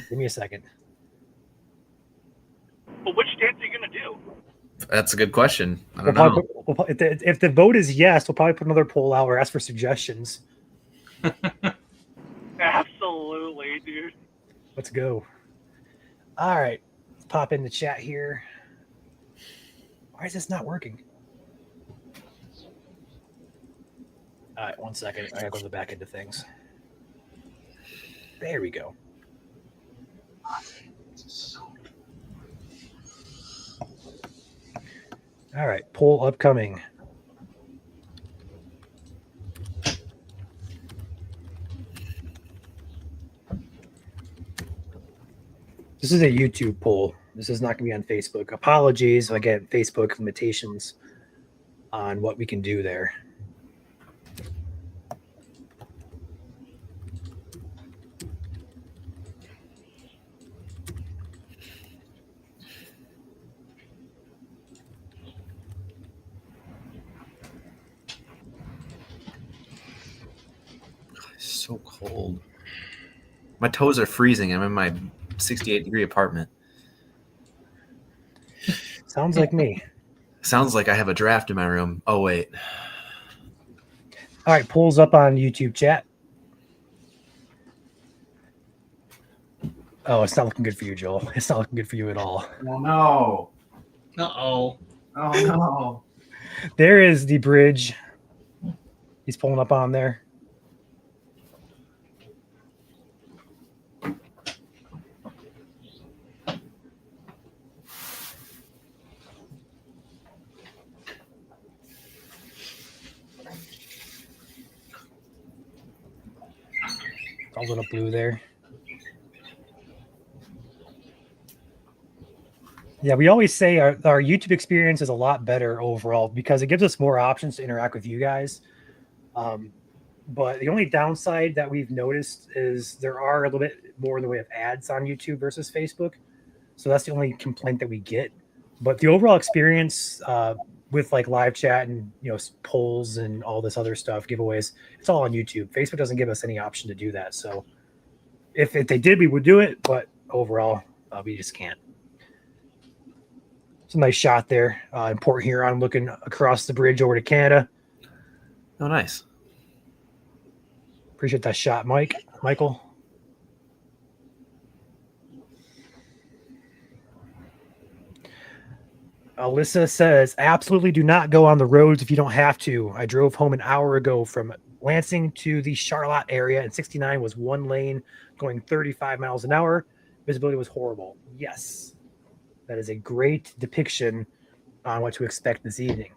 Give me a second. Well, which dance are you going to do? That's a good question. I We'll don't know. if the vote is yes, we'll probably put another poll out or ask for suggestions. Absolutely, dude. Let's go. All right. Let's pop in the chat here. Why is this not working? All right, 1 second. I gotta go to the back end of things. There we go. All right, poll upcoming. This is a YouTube poll. This is not going to be on Facebook. Apologies. Again, Facebook limitations on what we can do there. It's so cold. My toes are freezing. I'm in my 68-degree apartment. Sounds like me. Sounds like I have a draft in my room. Oh, wait. All right, polls up on YouTube chat. Oh, it's not looking good for you, Joel. It's not looking good for you at all. Oh, no. Uh-oh. Oh, no. There is the bridge. He's pulling up on there. A little blue there. Yeah, we always say our YouTube experience is a lot better overall because it gives us more options to interact with you guys. But the only downside that we've noticed is there are a little bit more in the way of ads on YouTube versus Facebook. So that's the only complaint that we get. But the overall experience with like live chat and polls and all this other stuff, giveaways, it's all on YouTube. Facebook doesn't give us any option to do that. So if they did, we would do it. But overall, we just can't. It's a nice shot there in Port Huron, looking across the bridge over to Canada. Oh, nice. Appreciate that shot, Michael. Alyssa says, absolutely do not go on the roads if you don't have to. I drove home an hour ago from Lansing to the Charlotte area, and 69 was one lane going 35 miles an hour. Visibility was horrible. Yes, that is a great depiction on what to expect this evening.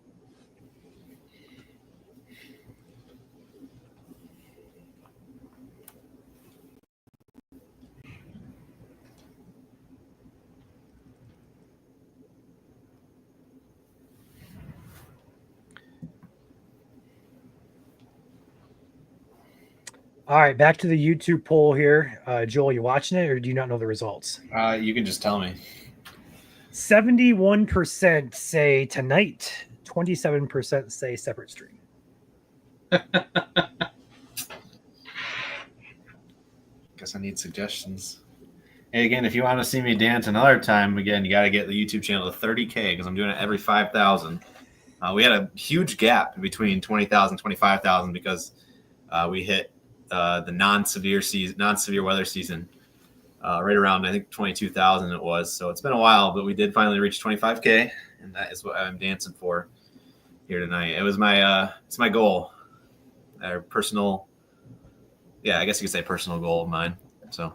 All right, back to the YouTube poll here. Joel, you watching it or do you not know the results? You can just tell me. 71% say tonight, 27% say separate stream. Guess I need suggestions. Hey, again, if you want to see me dance another time, again, you got to get the YouTube channel to 30K because I'm doing it every 5,000. We had a huge gap between 20,000 and 25,000 because we hit the non-severe weather season right around, I think, 22,000 it was. So it's been a while, but we did finally reach 25K, and that is what I'm dancing for here tonight. It was it's my goal, personal. Yeah, I guess you could say personal goal of mine. So.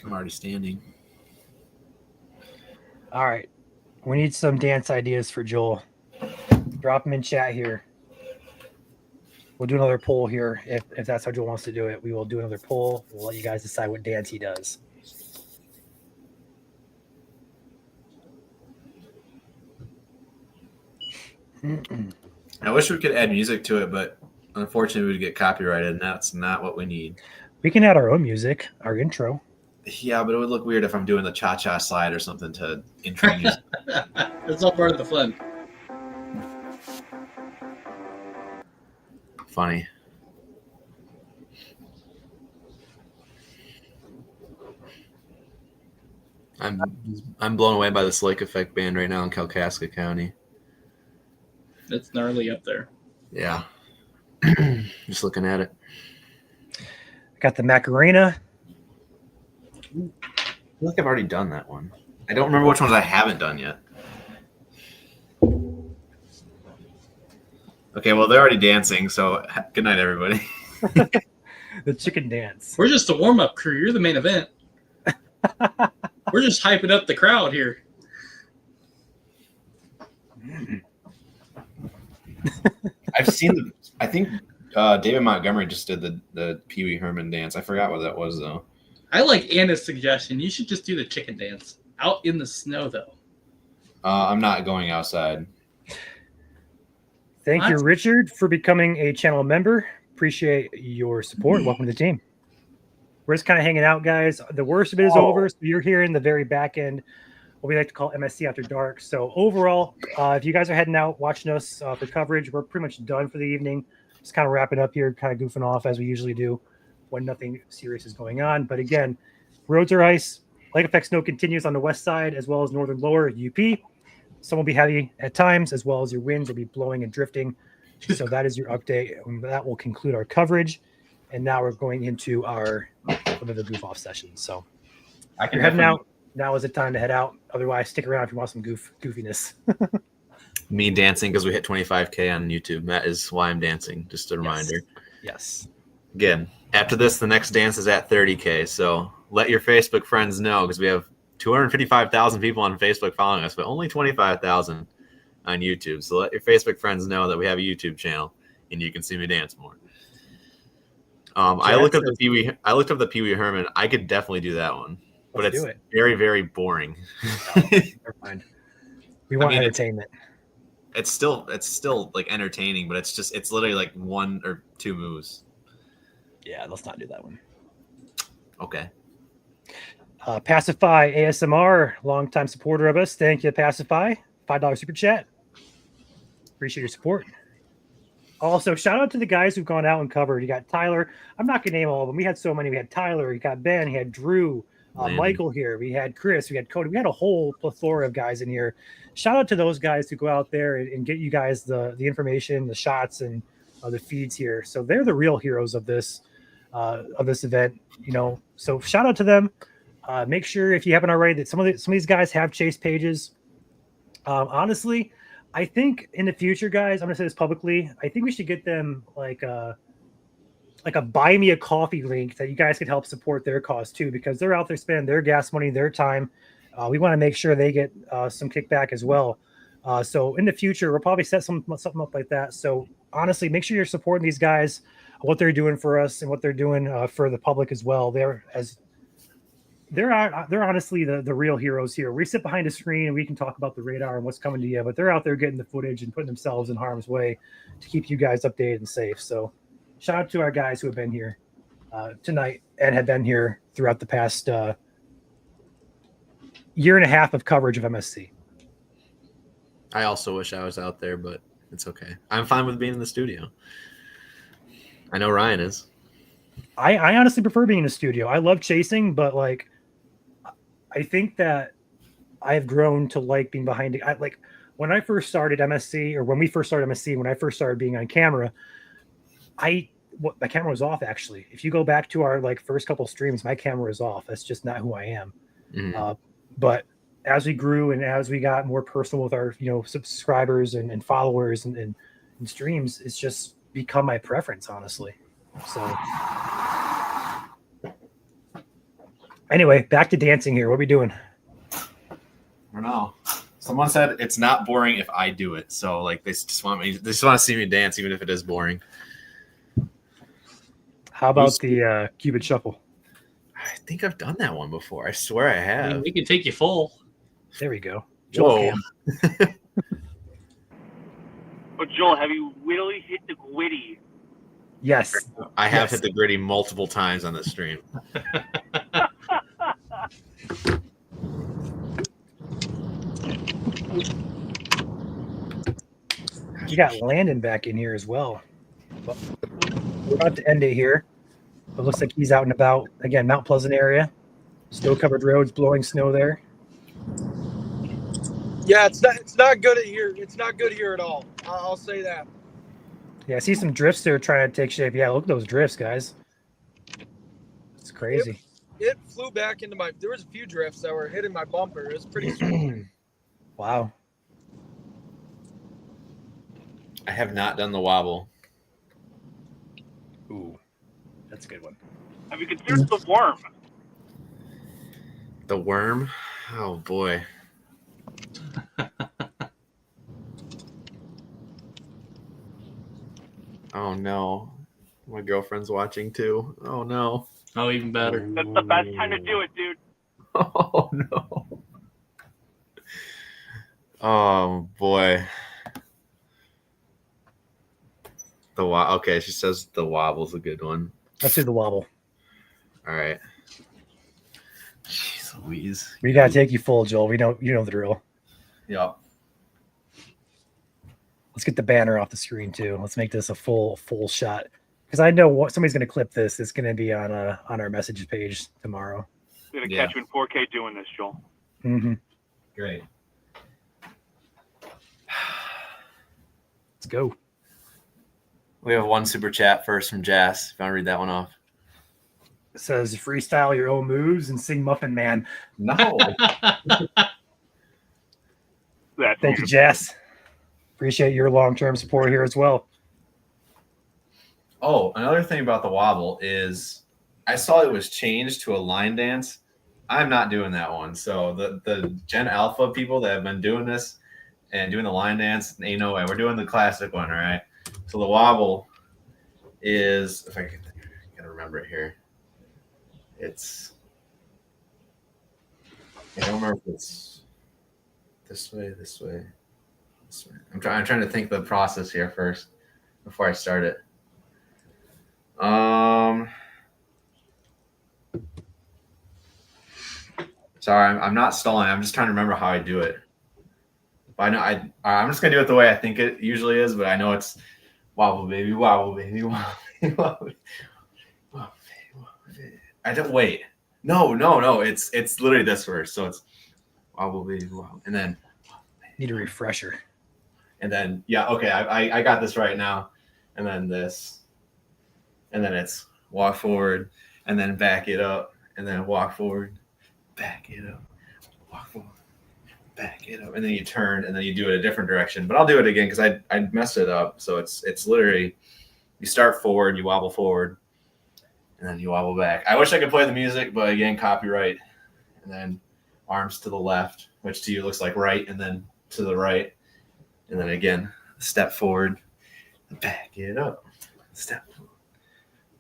I'm already standing. All right. We need some dance ideas for Joel. Drop them in chat here. We'll do another poll here. If that's how Joel wants to do it, we will do another poll. We'll let you guys decide what dance he does. I wish we could add music to it, but unfortunately we'd get copyrighted, and that's not what we need. We can add our own music, our intro. Yeah, but it would look weird if I'm doing the cha-cha slide or something to intro music. It's all part of the fun. funny. I'm blown away by this lake effect band right now in Kalkaska County. It's gnarly up there. Yeah. Just looking at it. Got the Macarena. I feel like I've already done that one. I don't remember which ones I haven't done yet. Okay, well, they're already dancing, so good night, everybody. The chicken dance. We're just the warm-up crew. You're the main event. We're just hyping up the crowd here. I've seen I think David Montgomery just did the Pee Wee Herman dance. I forgot what that was, though. I like Anna's suggestion. You should just do the chicken dance out in the snow, though. I'm not going outside. Thank you, Richard, for becoming a channel member. Appreciate your support. Welcome to the team. We're just kind of hanging out, guys. The worst of it is over. So you're here in the very back end, what we like to call MSC After Dark. So overall, if you guys are heading out, watching us for coverage, we're pretty much done for the evening. Just kind of wrapping up here, kind of goofing off as we usually do when nothing serious is going on. But again, roads are ice. Lake effect snow continues on the west side as well as northern lower UP. Some will be heavy at times, as well as your winds will be blowing and drifting. So that is your update. That will conclude our coverage. And now we're going into our the goof off session. So if you're heading out, now is the time to head out. Otherwise, stick around if you want some goofiness. Me dancing because we hit 25K on YouTube. That is why I'm dancing. Just a reminder. Yes. Again, after this, the next dance is at 30K. So let your Facebook friends know because we have 255,000 people on Facebook following us, but only 25,000 on YouTube. So let your Facebook friends know that we have a YouTube channel and you can see me dance more. I looked up the Pee Wee Herman. I could definitely do that one, but it's very, very boring. Never mind. We want entertainment. It's still like entertaining, but it's literally like one or two moves. Yeah, let's not do that one. Okay. Pacify ASMR, longtime supporter of us. Thank you, Pacify. $5 super chat. Appreciate your support. Also, shout out to the guys who've gone out and covered. You got Tyler. I'm not going to name all of them. We had so many. We had Tyler. You got Ben. You had Drew. Michael here. We had Chris. We had Cody. We had a whole plethora of guys in here. Shout out to those guys who go out there and get you guys the information, the shots, and the feeds here. So they're the real heroes of this event. You know. So shout out to them. Make sure if you haven't already that some of these guys have chase pages. Honestly, I think in the future, guys, I'm gonna say this publicly. I think we should get them like a buy me a coffee link that you guys could help support their cause too, because they're out there spending their gas money, their time. We want to make sure they get some kickback as well. So in the future, we'll probably set something up like that. So honestly, make sure you're supporting these guys, what they're doing for us and what they're doing for the public as well. They're honestly the real heroes here. We sit behind a screen and we can talk about the radar and what's coming to you, but they're out there getting the footage and putting themselves in harm's way to keep you guys updated and safe. So shout out to our guys who have been here tonight and have been here throughout the past year and a half of coverage of MSC. I also wish I was out there, but it's okay. I'm fine with being in the studio. I know Ryan is. I honestly prefer being in the studio. I love chasing, but like I think that I have grown to like being behind it. Like when I first started MSC, or when we first started MSC, when I first started being on camera, my camera was off actually. If you go back to our like first couple streams, my camera is off. That's just not who I am. Mm-hmm. But as we grew and as we got more personal with our subscribers and followers and streams, it's just become my preference, honestly. So anyway, back to dancing here. What are we doing? I don't know. Someone said it's not boring if I do it. So like they just want to see me dance, even if it is boring. How about the Cupid Shuffle? I think I've done that one before. I swear I have. I mean, we can take you full. There we go. Whoa. But Joel, have you really hit the Gwitty? Yes. I have hit the gritty multiple times on the stream. You got Landon back in here as well. we're about to end it here. It looks like he's out and about again, Mount Pleasant area, snow-covered roads, blowing snow there. Yeah, it's not good here. It's not good here at all. I'll say that. Yeah, I see some drifts there trying to take shape. Yeah, look at those drifts, guys. It's crazy. It flew back into my. There was a few drifts that were hitting my bumper. It was pretty sweet. Wow. I have not done the wobble. Ooh, that's a good one. Have you considered the worm? The worm? Oh boy. Oh no. My girlfriend's watching too. Oh no. Oh, even better. That's the best time to do it, dude. Oh no. Oh boy. Okay, she says the wobble's a good one. Let's do the wobble. All right. Jeez Louise. We gotta take you full, Joel. You know the drill. Yep. Let's get the banner off the screen too. Let's make this a full shot. Because I know what somebody's gonna clip this. It's gonna be on our message page tomorrow. We're gonna catch you in 4K doing this, Joel. Mm-hmm. Great. Let's go. We have one super chat first from Jas. If you want to read that one off. It says freestyle your own moves and sing Muffin Man. No. Thank you, Jess. Appreciate your long-term support here as well. Oh, another thing about the wobble is I saw it was changed to a line dance. I'm not doing that one. So the Gen Alpha people that have been doing this and doing the line dance, ain't no way. We're doing the classic one, all right? So the wobble is, if I can remember it here, it's, I don't remember if it's this way. I'm trying to think the process here first before I start it. Sorry, I'm not stalling. I'm just trying to remember how I do it. But I know I'm just gonna do it the way I think it usually is. But I know it's wobble baby, wobble baby, wobble baby, wobble baby, wobble baby. I don't wait. No. It's literally this verse. So it's wobble baby, wobble, and then need a refresher. And then yeah, okay, I got this right now. And then this, and then it's walk forward, and then back it up, and then walk forward, back it up, walk forward, back it up, and then you turn, and then you do it a different direction. But I'll do it again because I messed it up. So it's literally you start forward, you wobble forward, and then you wobble back. I wish I could play the music, but again, copyright. And then arms to the left, which to you looks like right, and then to the right, and then again step forward, back it up, step forward,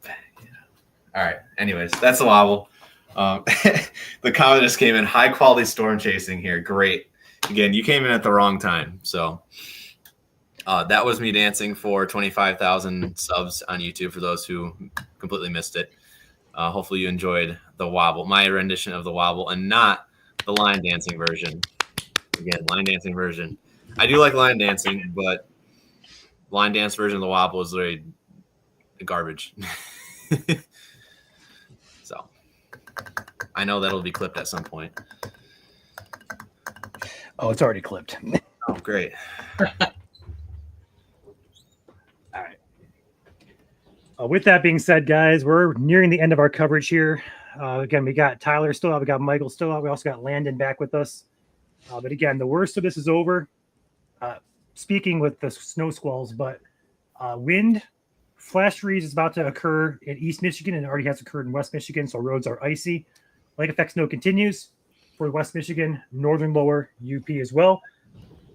back it up. All right. Anyways, that's the wobble. The comment just came in. High quality storm chasing here. Great. Again, you came in at the wrong time. So that was me dancing for 25,000 subs on YouTube for those who completely missed it. Hopefully you enjoyed the wobble, my rendition of the wobble, and not the line dancing version. Again, line dancing version. I do like line dancing, but line dance version of the wobble is literally garbage. So I know that'll be clipped at some point. Oh, it's already clipped. Oh, great. All right. With that being said, guys, we're nearing the end of our coverage here. Again, we got Tyler still out. We got Michael still out. We also got Landon back with us. But again, the worst of this is over. Speaking with the snow squalls, but wind flash freeze is about to occur in East Michigan and already has occurred in West Michigan, so roads are icy. Lake effect snow continues for West Michigan, northern lower UP as well.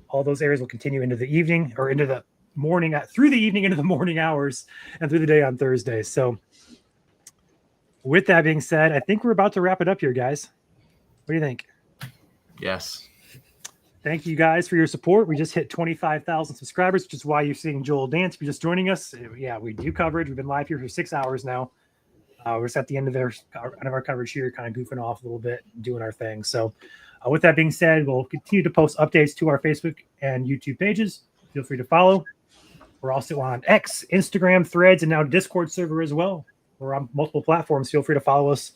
All those areas will continue into the evening or into the morning, through the evening into the morning hours and through the day on Thursday. So with that being said, I think we're about to wrap it up here, guys. What do you think? Yes. Thank you guys for your support. We just hit 25,000 subscribers, which is why you're seeing Joel dance. If you're just joining us, yeah, we do coverage. We've been live here for 6 hours now. We're just at the end of our coverage here, kind of goofing off a little bit, doing our thing. So with that being said, we'll continue to post updates to our Facebook and YouTube pages. Feel free to follow. We're also on X, Instagram, Threads, and now Discord server as well. We're on multiple platforms. Feel free to follow us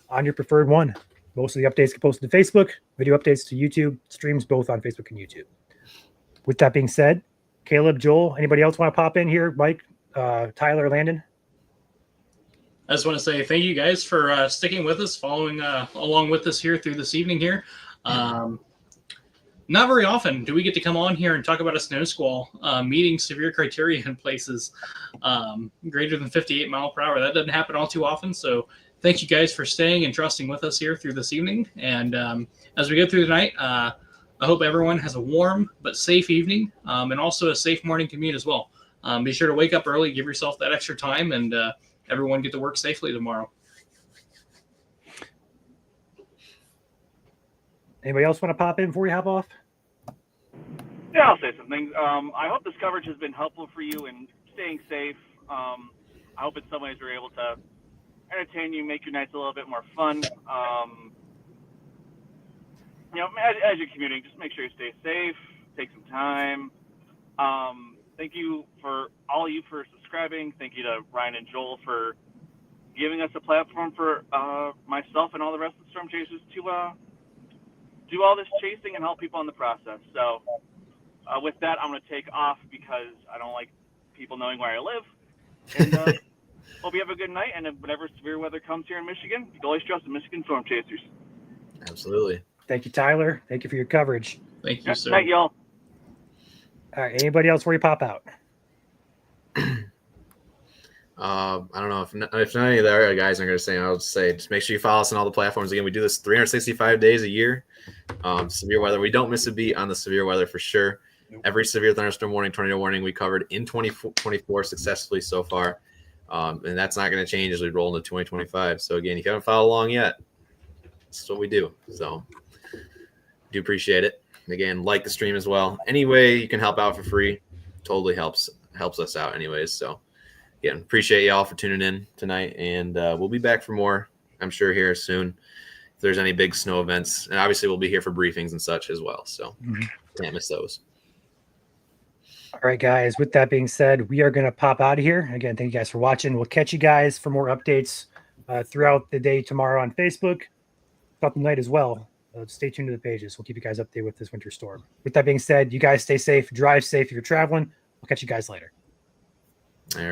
on your preferred one. Most of the updates get posted to Facebook, video updates to YouTube, streams both on Facebook and YouTube. With that being said, Caleb, Joel, anybody else want to pop in here? Mike, Tyler, Landon? I just want to say thank you guys for sticking with us, following along with us here through this evening here. Not very often do we get to come on here and talk about a snow squall meeting severe criteria in places greater than 58 mile per hour. That doesn't happen all too often. So thank you guys for staying and trusting with us here through this evening. And as we go through the night, I hope everyone has a warm but safe evening and also a safe morning commute as well. Be sure to wake up early, give yourself that extra time, and everyone get to work safely tomorrow. Anybody else want to pop in before we hop off? Yeah, I'll say something. I hope this coverage has been helpful for you in staying safe. I hope in some ways we're able to entertain you, make your nights a little bit more fun. As you're commuting, just make sure you stay safe, take some time. Thank you for all of you for subscribing. Thank you to Ryan and Joel for giving us a platform for myself and all the rest of the storm chasers to do all this chasing and help people in the process. So with that, I'm going to take off because I don't like people knowing where I live. And hope you have a good night. And if whenever severe weather comes here in Michigan, you can always trust the Michigan storm chasers. Absolutely. Thank you, Tyler. Thank you for your coverage. Thank you, sir. Night, y'all. All right. Anybody else before you pop out? I don't know if none of the other guys are going to say, I'll just say, just make sure you follow us on all the platforms. Again, we do this 365 days a year. Severe weather. We don't miss a beat on the severe weather for sure. Nope. Every severe thunderstorm warning, tornado warning, we covered in 2024 successfully so far. And that's not going to change as we roll into 2025. So again, if you haven't followed along yet, that's what we do. So do appreciate it. Again, like the stream as well. Any way you can help out for free, totally helps us out anyways. So again, appreciate y'all for tuning in tonight, and we'll be back for more, I'm sure, here soon. If there's any big snow events, and obviously we'll be here for briefings and such as well. So can't miss those. All right, guys. With that being said, we are going to pop out of here. Again, thank you guys for watching. We'll catch you guys for more updates throughout the day tomorrow on Facebook, throughout the night as well. Stay tuned to the pages. We'll keep you guys updated with this winter storm. With that being said, you guys stay safe, drive safe if you're traveling. We'll catch you guys later. All right.